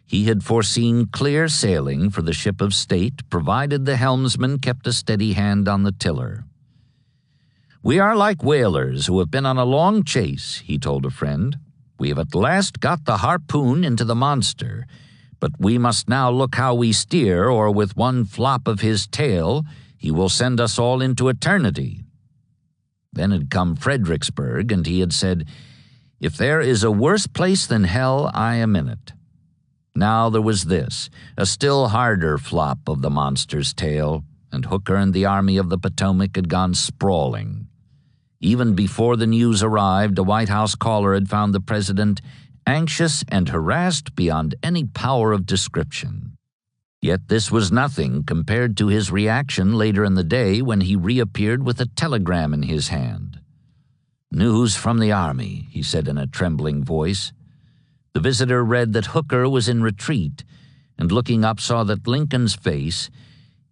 A: he had foreseen clear sailing for the ship of state, provided the helmsman kept a steady hand on the tiller. "We are like whalers who have been on a long chase," he told a friend. "We have at last got the harpoon into the monster, but we must now look how we steer, or with one flop of his tail he will send us all into eternity." Then had come Fredericksburg, and he had said, "If there is a worse place than hell, I am in it." Now there was this, a still harder flop of the monster's tail, and Hooker and the Army of the Potomac had gone sprawling. Even before the news arrived, a White House caller had found the president anxious and harassed beyond any power of description. Yet this was nothing compared to his reaction later in the day when he reappeared with a telegram in his hand. "News from the Army," he said in a trembling voice. The visitor read that Hooker was in retreat, and looking up saw that Lincoln's face,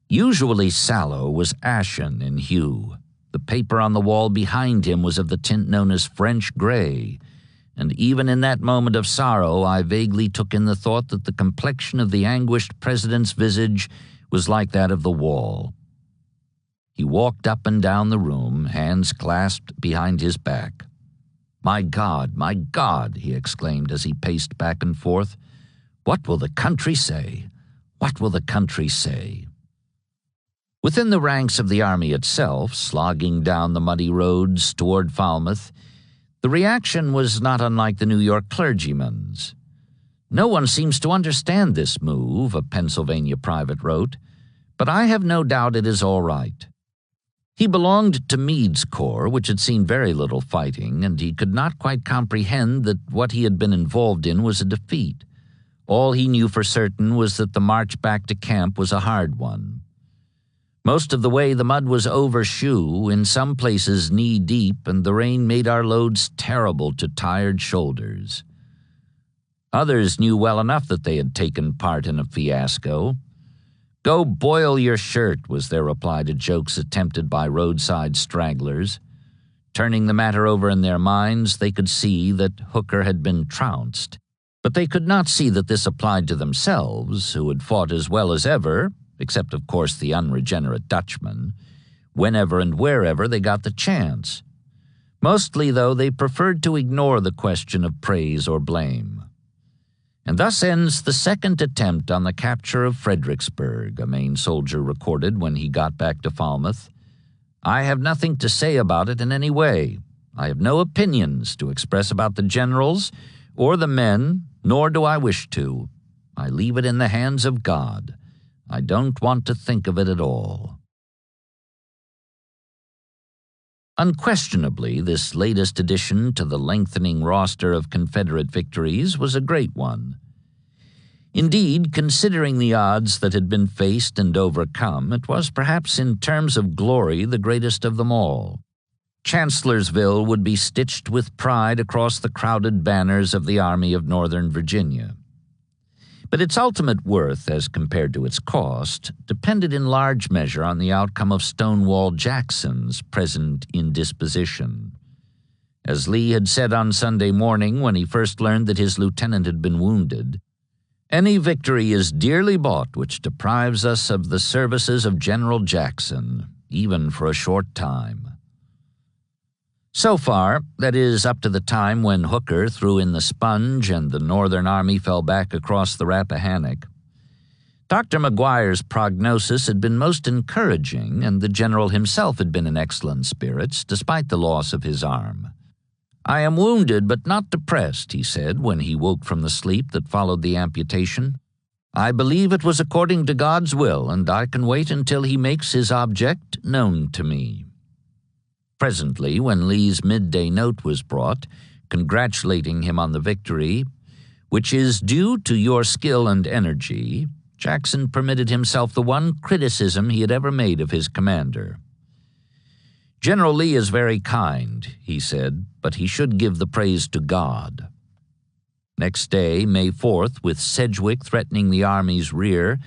A: usually sallow, was ashen in hue. The paper on the wall behind him was of the tint known as French gray, and even in that moment of sorrow I vaguely took in the thought that the complexion of the anguished president's visage was like that of the wall. He walked up and down the room, hands clasped behind his back. My God, he exclaimed as he paced back and forth. "What will the country say? What will the country say?" Within the ranks of the army itself, slogging down the muddy roads toward Falmouth, the reaction was not unlike the New York clergyman's. "No one seems to understand this move," a Pennsylvania private wrote, "but I have no doubt it is all right." He belonged to Meade's corps, which had seen very little fighting, and he could not quite comprehend that what he had been involved in was a defeat. All he knew for certain was that the march back to camp was a hard one. Most of the way the mud was over shoe, in some places knee-deep, and the rain made our loads terrible to tired shoulders. Others knew well enough that they had taken part in a fiasco. "Go boil your shirt," was their reply to jokes attempted by roadside stragglers. Turning the matter over in their minds, they could see that Hooker had been trounced. But they could not see that this applied to themselves, who had fought as well as ever, except of course the unregenerate Dutchman, whenever and wherever they got the chance. Mostly, though, they preferred to ignore the question of praise or blame. And thus ends the second attempt on the capture of Fredericksburg, a Maine soldier recorded when he got back to Falmouth. I have nothing to say about it in any way. I have no opinions to express about the generals or the men, nor do I wish to. I leave it in the hands of God. I don't want to think of it at all. Unquestionably, this latest addition to the lengthening roster of Confederate victories was a great one. Indeed, considering the odds that had been faced and overcome, it was perhaps in terms of glory the greatest of them all. Chancellorsville would be stitched with pride across the crowded banners of the Army of Northern Virginia. But its ultimate worth, as compared to its cost, depended in large measure on the outcome of Stonewall Jackson's present indisposition. As Lee had said on Sunday morning when he first learned that his lieutenant had been wounded, "Any victory is dearly bought which deprives us of the services of General Jackson, even for a short time." So far, that is, up to the time when Hooker threw in the sponge and the Northern Army fell back across the Rappahannock, Dr. McGuire's prognosis had been most encouraging, and the general himself had been in excellent spirits, despite the loss of his arm. "I am wounded but not depressed," he said when he woke from the sleep that followed the amputation. "I believe it was according to God's will, and I can wait until He makes His object known to me." Presently, when Lee's midday note was brought, congratulating him on the victory, "which is due to your skill and energy," Jackson permitted himself the one criticism he had ever made of his commander. "General Lee is very kind," he said, "but he should give the praise to God." Next day, May 4th, with Sedgwick threatening the Army's rear,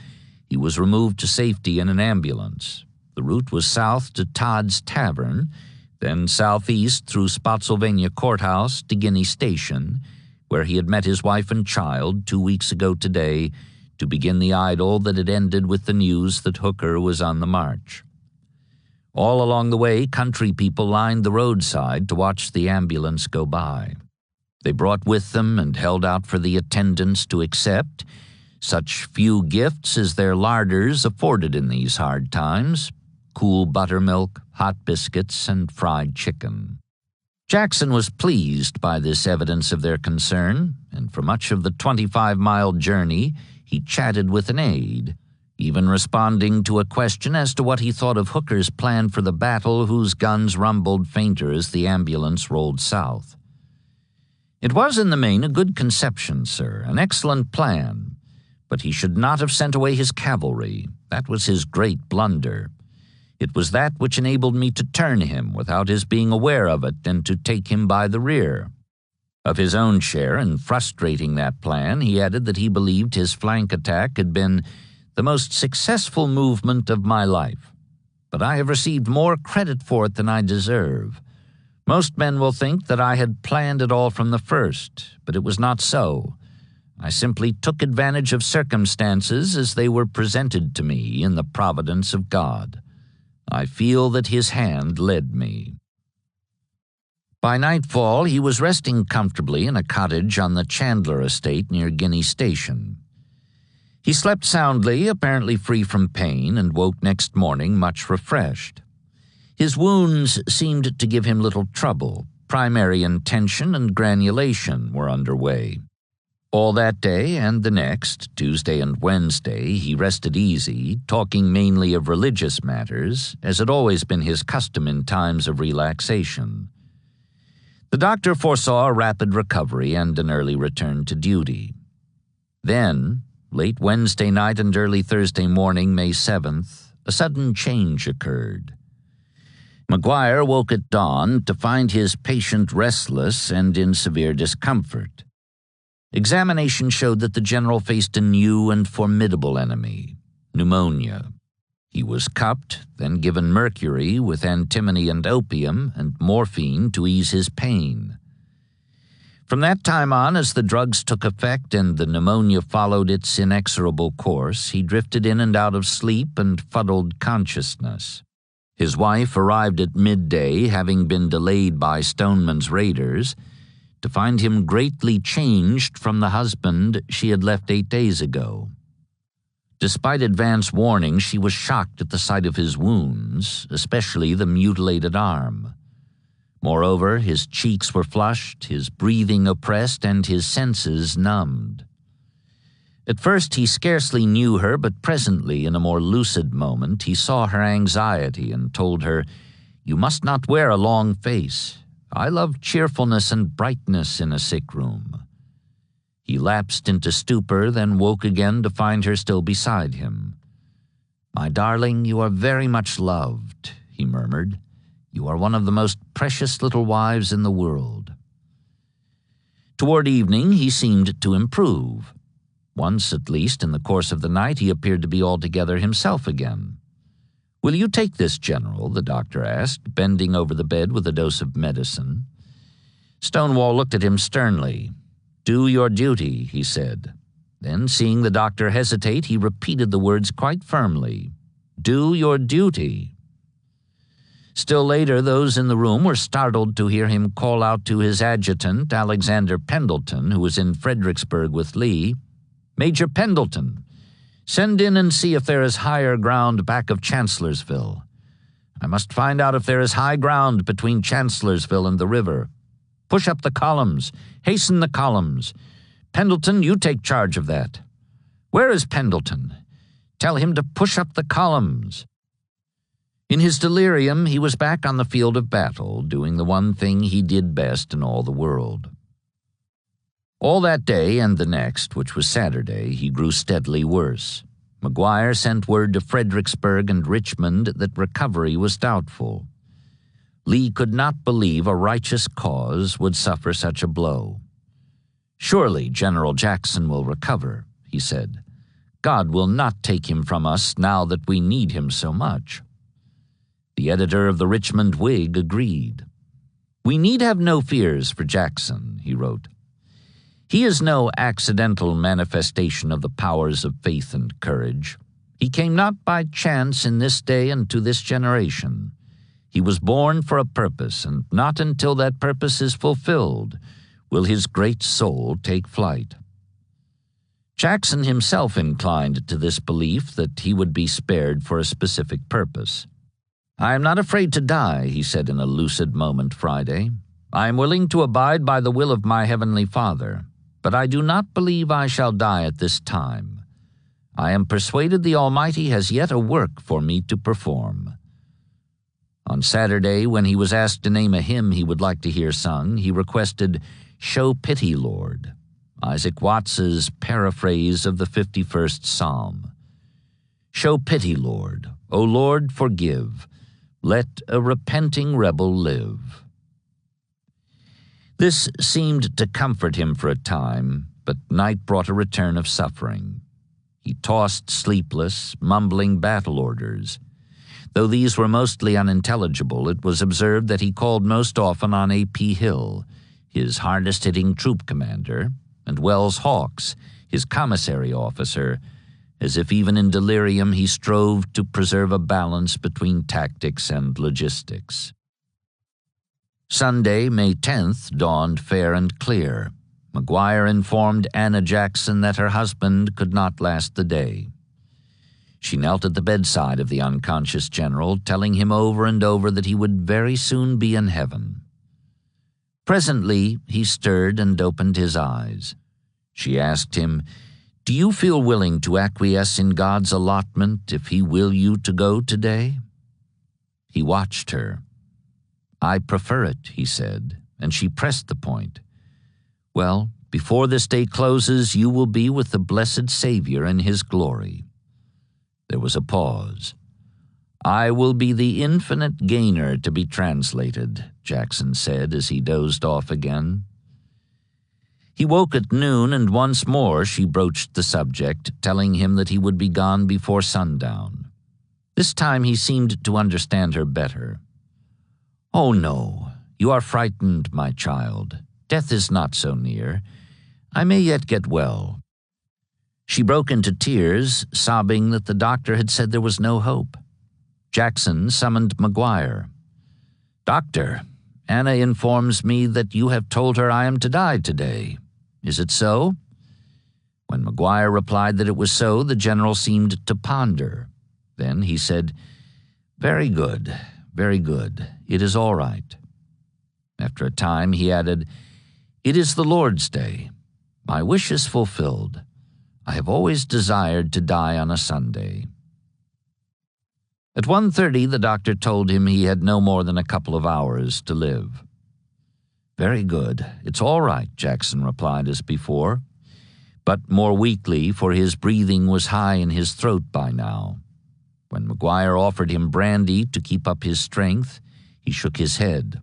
A: he was removed to safety in an ambulance. The route was south to Todd's Tavern, then southeast through Spotsylvania Courthouse to Guinea Station, where he had met his wife and child 2 weeks ago today to begin the idyll that had ended with the news that Hooker was on the march. All along the way, country people lined the roadside to watch the ambulance go by. They brought with them and held out for the attendants to accept such few gifts as their larders afforded in these hard times: cool buttermilk, hot biscuits, and fried chicken. Jackson was pleased by this evidence of their concern, and for much of the 25-mile journey he chatted with an aide, even responding to a question as to what he thought of Hooker's plan for the battle, whose guns rumbled fainter as the ambulance rolled south. "It was in the main a good conception, sir, an excellent plan, but he should not have sent away his cavalry. That was his great blunder. It was that which enabled me to turn him without his being aware of it and to take him by the rear." Of his own share in frustrating that plan, he added that he believed his flank attack had been the most successful movement of my life. "But I have received more credit for it than I deserve. Most men will think that I had planned it all from the first, but it was not so. I simply took advantage of circumstances as they were presented to me in the providence of God. I feel that His hand led me." By nightfall, he was resting comfortably in a cottage on the Chandler estate near Guinea Station. He slept soundly, apparently free from pain, and woke next morning much refreshed. His wounds seemed to give him little trouble. Primary intention and granulation were underway. All that day and the next, Tuesday and Wednesday, he rested easy, talking mainly of religious matters, as had always been his custom in times of relaxation. The doctor foresaw a rapid recovery and an early return to duty. Then, late Wednesday night and early Thursday morning, May 7th, a sudden change occurred. McGuire woke at dawn to find his patient restless and in severe discomfort. Examination showed that the general faced a new and formidable enemy: pneumonia. He was cupped, then given mercury with antimony and opium and morphine to ease his pain. From that time on, as the drugs took effect and the pneumonia followed its inexorable course, he drifted in and out of sleep and fuddled consciousness. His wife arrived at midday, having been delayed by Stoneman's raiders, to find him greatly changed from the husband she had left 8 days ago. Despite advance warning, she was shocked at the sight of his wounds, especially the mutilated arm. Moreover, his cheeks were flushed, his breathing oppressed, and his senses numbed. At first he scarcely knew her, but presently, in a more lucid moment, he saw her anxiety and told her, "You must not wear a long face. I love cheerfulness and brightness in a sick room." He lapsed into stupor, then woke again to find her still beside him. "My darling, you are very much loved," he murmured. "You are one of the most precious little wives in the world." Toward evening he seemed to improve. Once, at least, in the course of the night, he appeared to be altogether himself again. "Will you take this, General?" the doctor asked, bending over the bed with a dose of medicine. Stonewall looked at him sternly. "Do your duty," he said. Then, seeing the doctor hesitate, he repeated the words quite firmly. "Do your duty." Still later, those in the room were startled to hear him call out to his adjutant, Alexander Pendleton, who was in Fredericksburg with Lee, "Major Pendleton, send in and see if there is higher ground back of Chancellorsville. I must find out if there is high ground between Chancellorsville and the river. Push up the columns. Hasten the columns. Pendleton, you take charge of that. Where is Pendleton? Tell him to push up the columns." In his delirium, he was back on the field of battle, doing the one thing he did best in all the world. All that day and the next, which was Saturday, he grew steadily worse. McGuire sent word to Fredericksburg and Richmond that recovery was doubtful. Lee could not believe a righteous cause would suffer such a blow. "Surely General Jackson will recover," he said. "God will not take him from us now that we need him so much." The editor of the Richmond Whig agreed. "We need have no fears for Jackson," he wrote. "He is no accidental manifestation of the powers of faith and courage. He came not by chance in this day and to this generation. He was born for a purpose, and not until that purpose is fulfilled will his great soul take flight." Jackson himself inclined to this belief that he would be spared for a specific purpose. "I am not afraid to die," he said in a lucid moment Friday. "I am willing to abide by the will of my heavenly Father, but I do not believe I shall die at this time. I am persuaded the Almighty has yet a work for me to perform." On Saturday, when he was asked to name a hymn he would like to hear sung, he requested, "Show Pity, Lord," Isaac Watts's paraphrase of the 51st Psalm. "Show pity, Lord. O Lord, forgive. Let a repenting rebel live." This seemed to comfort him for a time, but night brought a return of suffering. He tossed sleepless, mumbling battle orders. Though these were mostly unintelligible, it was observed that he called most often on A.P. Hill, his hardest-hitting troop commander, and Wells Hawks, his commissary officer, as if even in delirium he strove to preserve a balance between tactics and logistics. Sunday, May 10th, dawned fair and clear. McGuire informed Anna Jackson that her husband could not last the day. She knelt at the bedside of the unconscious general, telling him over and over that he would very soon be in heaven. Presently, he stirred and opened his eyes. She asked him, "Do you feel willing to acquiesce in God's allotment if He will you to go today?" He watched her. "I prefer it," he said, and she pressed the point. "Well, before this day closes, you will be with the blessed Savior in His glory." There was a pause. "I will be the infinite gainer to be translated," Jackson said as he dozed off again. He woke at noon, and once more she broached the subject, telling him that he would be gone before sundown. This time he seemed to understand her better. "Oh, no, you are frightened, my child. Death is not so near. I may yet get well." She broke into tears, sobbing that the doctor had said there was no hope. Jackson summoned McGuire. "Doctor, Anna informs me that you have told her I am to die today. Is it so?" When McGuire replied that it was so, the general seemed to ponder. Then he said, "Very good, very good. It is all right." After a time he added, "It is the Lord's Day. My wish is fulfilled. I have always desired to die on a Sunday." At 1:30 the doctor told him he had no more than a couple of hours to live. "Very good. It's all right," Jackson replied as before, but more weakly, for his breathing was high in his throat by now. When McGuire offered him brandy to keep up his strength, he shook his head.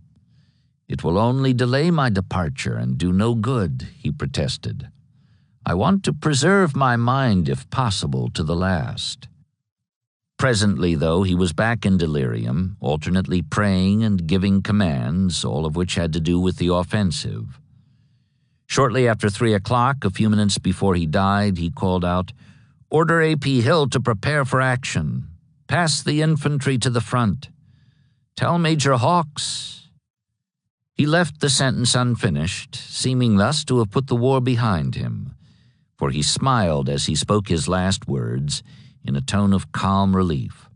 A: "It will only delay my departure and do no good," he protested. "I want to preserve my mind, if possible, to the last." Presently, though, he was back in delirium, alternately praying and giving commands, all of which had to do with the offensive. Shortly after 3 o'clock, a few minutes before he died, he called out, "Order A.P. Hill to prepare for action. Pass the infantry to the front. Tell Major Hawks." He left the sentence unfinished, seeming thus to have put the war behind him, for he smiled as he spoke his last words in a tone of calm relief.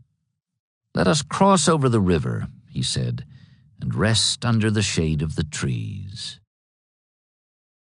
A: "Let us cross over the river," he said, "and rest under the shade of the trees."